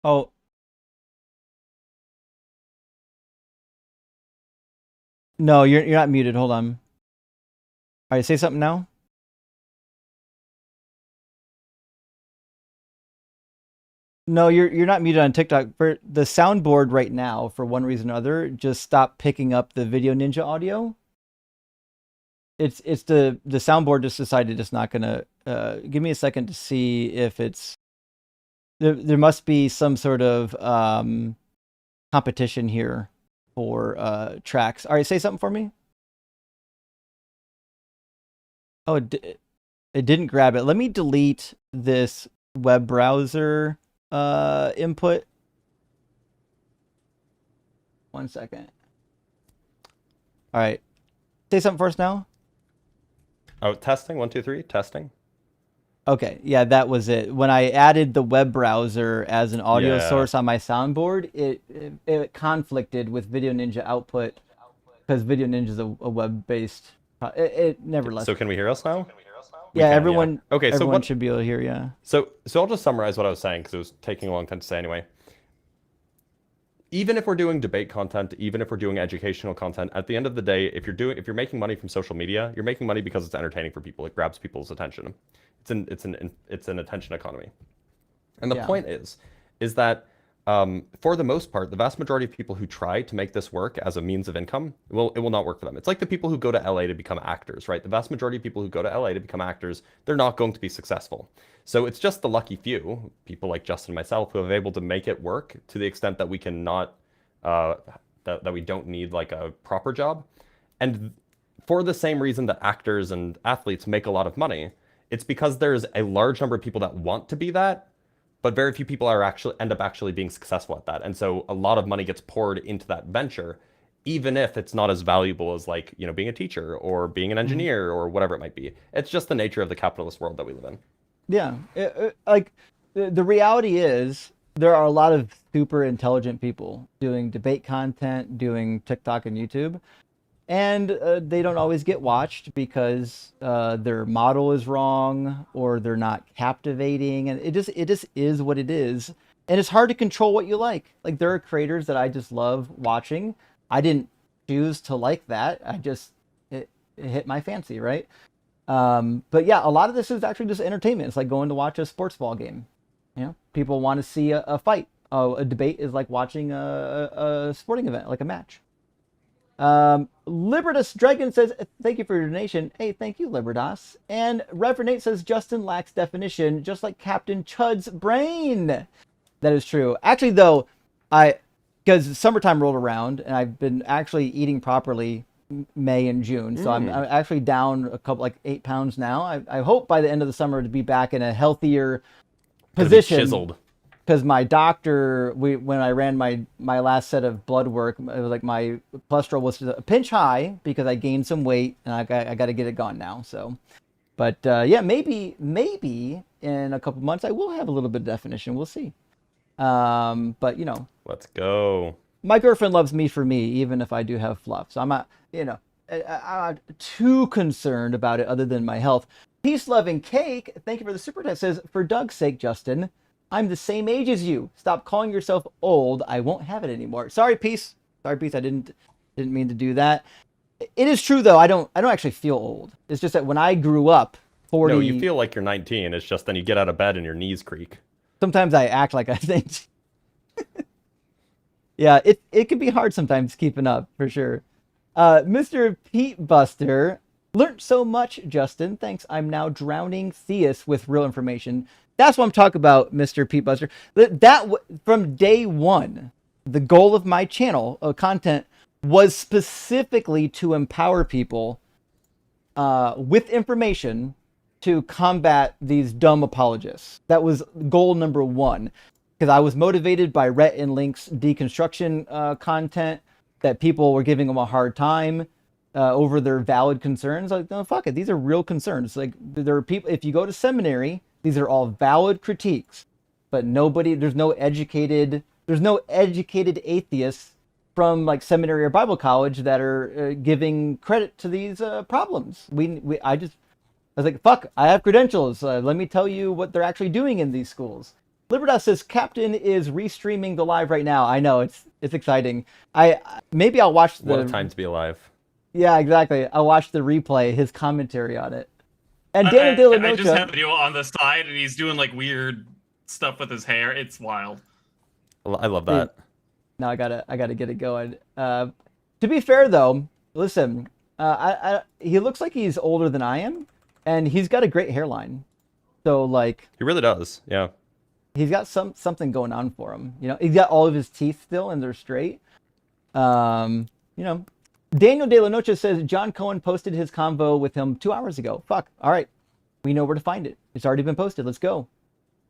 Oh. No, you're not muted. Hold on. All right, say something now. No, you're not muted on TikTok. For the soundboard right now, for one reason or other, just stopped picking up the Video Ninja audio. It's the soundboard just decided it's not gonna. Give me a second to see if it's there must be some sort of competition here for tracks. All right, say something for me. Oh, it didn't grab it. Let me delete this web browser input. 1 second. All right. Say something first now. Oh, testing. 1, 2, 3. Testing. Okay. Yeah, that was it. When I added the web browser as an audio source on my soundboard, it conflicted with Video Ninja output because Video Ninja is a web-based. It nevertheless. So can we hear us now? Yeah, everyone. Okay, so everyone should be able to hear. Yeah. So I'll just summarize what I was saying because it was taking a long time to say anyway. Even if we're doing debate content, even if we're doing educational content, at the end of the day, if you're making money from social media, you're making money because it's entertaining for people. It grabs people's attention. It's an attention economy. And the point is that for the most part, the vast majority of people who try to make this work as a means of income, it will not work for them. It's like the people who go to LA to become actors, right? The vast majority of people who go to LA to become actors, they're not going to be successful. So it's just the lucky few, people like Justin and myself, who have able to make it work to the extent that we can not, that we don't need like a proper job. And for the same reason that actors and athletes make a lot of money, it's because there's a large number of people that want to be that, but very few people end up actually being successful at that. And so a lot of money gets poured into that venture, even if it's not as valuable as like, being a teacher or being an engineer or whatever it might be. It's just the nature of the capitalist world that we live in. Yeah. Like the reality is there are a lot of super intelligent people doing debate content, doing TikTok and YouTube. And they don't always get watched because their model is wrong or they're not captivating, and it just is what it is. And it's hard to control what you like. Like there are creators that I just love watching. I didn't choose to like that. It hit my fancy, right? But yeah, a lot of this is actually just entertainment. It's like going to watch a sports ball game. People want to see a fight. A debate is like watching a sporting event, like a match. Libertas Dragon says, thank you for your donation. Hey, thank you, Libertas. And Reverend Nate says, Justin lacks definition, just like Captain Chud's brain. That is true. Actually, though, because summertime rolled around, and I've been actually eating properly May and June, so I'm actually down a couple, like 8 pounds now. I hope by the end of the summer to be back in a healthier position. Chiseled. Because my doctor, when I ran my last set of blood work, it was like my cholesterol was a pinch high because I gained some weight, and I got to get it gone now. So, but yeah, maybe in a couple months I will have a little bit of definition. We'll see. But let's go. My girlfriend loves me for me, even if I do have fluff. So I'm not, I'm not too concerned about it, other than my health. Peace, love, and cake. Thank you for the super chat. Says, for Doug's sake, Justin, I'm the same age as you. Stop calling yourself old. I won't have it anymore. Sorry, Peace. I didn't mean to do that. It is true though. I don't actually feel old. It's just that when I grew up, 40. No, you feel like you're 19. It's just then you get out of bed and your knees creak. Sometimes I act like I think. Yeah, it can be hard sometimes keeping up for sure. Mr. Pete Buster learned so much, Justin. Thanks. I'm now drowning theists with real information. That's what I'm talking about, Mr. Pete Buster. That from day one, the goal of my channel content was specifically to empower people with information to combat these dumb apologists. That was goal number one, because I was motivated by Rhett and Link's deconstruction content, that people were giving them a hard time over their valid concerns. Like, no, fuck it. These are real concerns. Like, there are people, if you go to seminary, these are all valid critiques, but there's no educated atheists from like seminary or Bible college that are giving credit to these problems. I was like, fuck, I have credentials. Let me tell you what they're actually doing in these schools. Libertas says, Captain is restreaming the live right now. I know, it's exciting. Maybe I'll watch What a time to be alive. Yeah, exactly. I'll watch the replay, his commentary on it. And Daniel De La I just Noche, have video on the side, and he's doing like weird stuff with his hair. It's wild. I love that. Now I gotta get it going. To be fair though, listen, he looks like he's older than I am, and he's got a great hairline. So like, he really does. Yeah. He's got something going on for him. You know, he's got all of his teeth still and they're straight. You know, Daniel De La Noche says John Cohen posted his convo with him 2 hours ago. Fuck. All right. We know where to find it. It's already been posted. Let's go.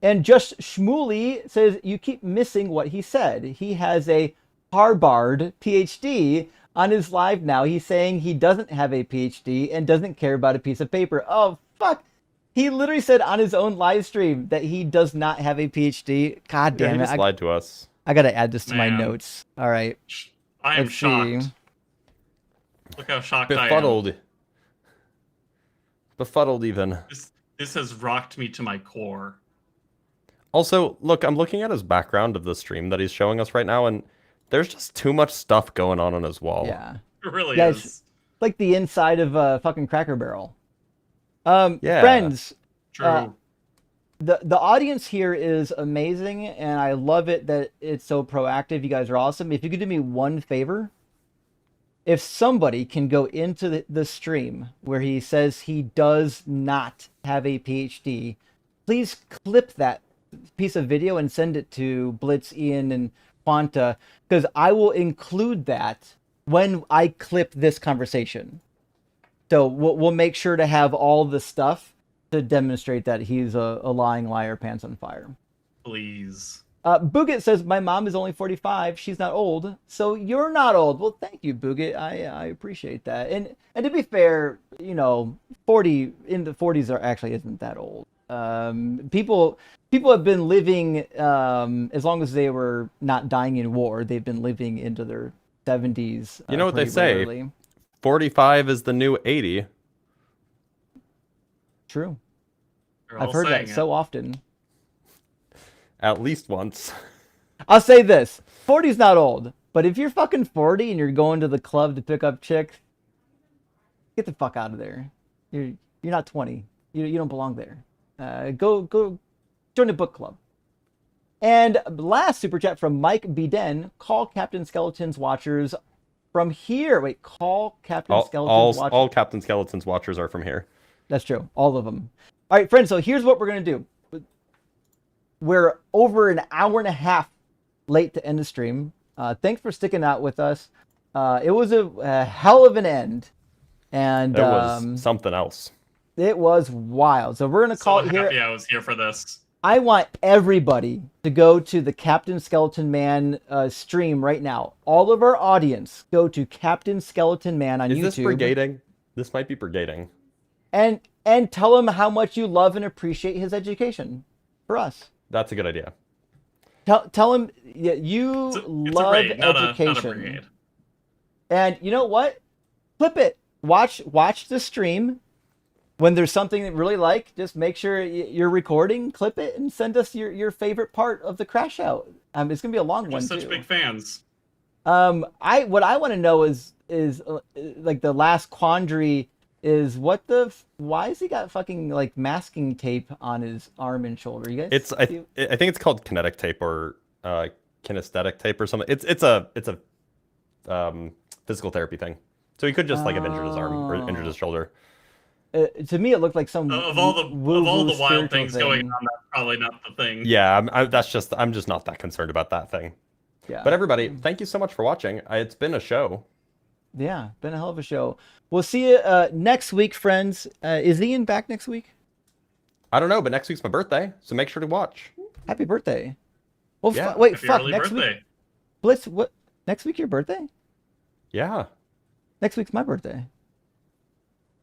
And Just Shmuley says you keep missing what he said. He has a Harvard PhD on his live now. He's saying he doesn't have a PhD and doesn't care about a piece of paper. Oh, fuck. He literally said on his own live stream that he does not have a PhD. God damn he it. just lied to us. I got to add this to my Man. notes. All right. I am Let's shocked. see. Look how shocked I am. Befuddled. Befuddled even. This has rocked me to my core. Also, look, I'm looking at his background of the stream that he's showing us right now, and there's just too much stuff going on his wall. Yeah. It really Yeah, is. it's like the inside of a fucking Cracker Barrel. Yeah. Friends, True. the audience here is amazing, and I love it that it's so proactive. You guys are awesome. If you could do me one favor, if somebody can go into the stream where he says he does not have a PhD, please clip that piece of video and send it to Blitz, Ian, and Quanta, because I will include that when I clip this conversation. So we'll make sure to have all the stuff to demonstrate that he's a lying liar, pants on fire. Please. Booget says, my mom is only 45. She's not old. So you're not old. Well, thank you, Booget. I appreciate that. And to be fair, you know, 40 in the 40s actually isn't that old. People have been living, as long as they were not dying in war, they've been living into their 70s. You know what they pretty say? regularly. 45 is the new 80. True. They're I've all heard that saying it. so often. At least once. I'll say this. 40's not old. But if you're fucking 40 and you're going to the club to pick up chicks, get the fuck out of there. You're not 20. You don't belong there. Go join a book club. And last super chat from Mike Beden. Call Captain Skeleton's watchers from here. Wait, call Captain Skeleton's watchers. All Captain Skeleton's watchers are from here. That's true. All of them. All right, friends. So here's what we're going to do. We're over an hour and a half late to end the stream. Thanks for sticking out with us. It was a hell of an end. And it was something else. It was wild. So we're going to call it here. Happy I was here for this. I want everybody to go to the Captain Skeleton Man stream right now. All of our audience, go to Captain Skeleton Man on YouTube. Is this brigading? This might be brigading. And tell him how much you love and appreciate his education for us. That's a good idea. Tell him you It's love a raid, not a education. brigade. And you know what? Flip it. Watch the stream. When there's something that you really like, just make sure you're recording, clip it, and send us your favorite part of the crash out. It's gonna be a long We're one just too. such big fans. What I want to know is like the last quandary is why has he got fucking like masking tape on his arm and shoulder? You guys? I think it's called kinetic tape or kinesthetic tape or something. It's a physical therapy thing. So he could just like have injured his arm or injured his shoulder. To me, it looked like some Of all the wild things going on, that's probably not the thing. Yeah, I'm just not that concerned about that thing. Yeah. But everybody, thank you so much for watching. It's been a show. Yeah, been a hell of a show. We'll see you next week, friends. Is Ian back next week? I don't know, but next week's my birthday, so make sure to watch. Happy birthday! Well, Yeah. wait, Happy fuck. early Next birthday. week, Blitz. What? Next week your birthday? Yeah. Next week's my birthday.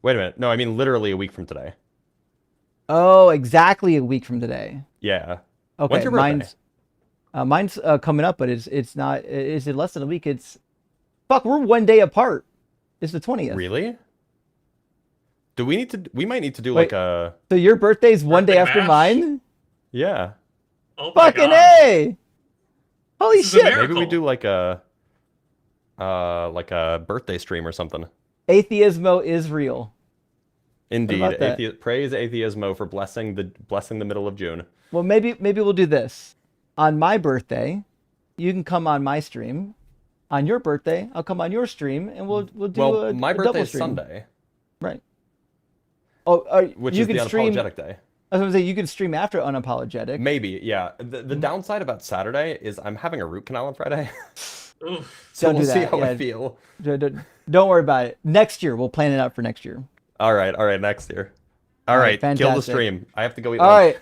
Wait a minute. No, I mean literally a week from today. Oh, exactly a week from today. Yeah. Okay, When's your birthday? mine's coming up, but it's not. Is it less than a week? It's fuck. We're 1 day apart. It's the 20th. Really? Do we need to? We might need to do Wait, like a. So your birthday's 1 day Birthday after bash? mine? Yeah. Oh my Fucking God. A! Holy This is a shit! miracle. Maybe we do like a birthday stream or something. Atheismo is real. Indeed, praise Atheismo for blessing the middle of June. Well, maybe we'll do this. On my birthday, you can come on my stream. On your birthday, I'll come on your stream, and we'll do my a birthday double is stream. Sunday. Right. Oh, which you is can the stream, Unapologetic day. I was going to say, you can stream after Unapologetic. Maybe, yeah. The downside about Saturday is I'm having a root canal on Friday. So we'll see how I feel. Don't worry about it. Next year, we'll plan it out for next year. All right, next year. All right, kill the stream. I have to go eat lunch. All right.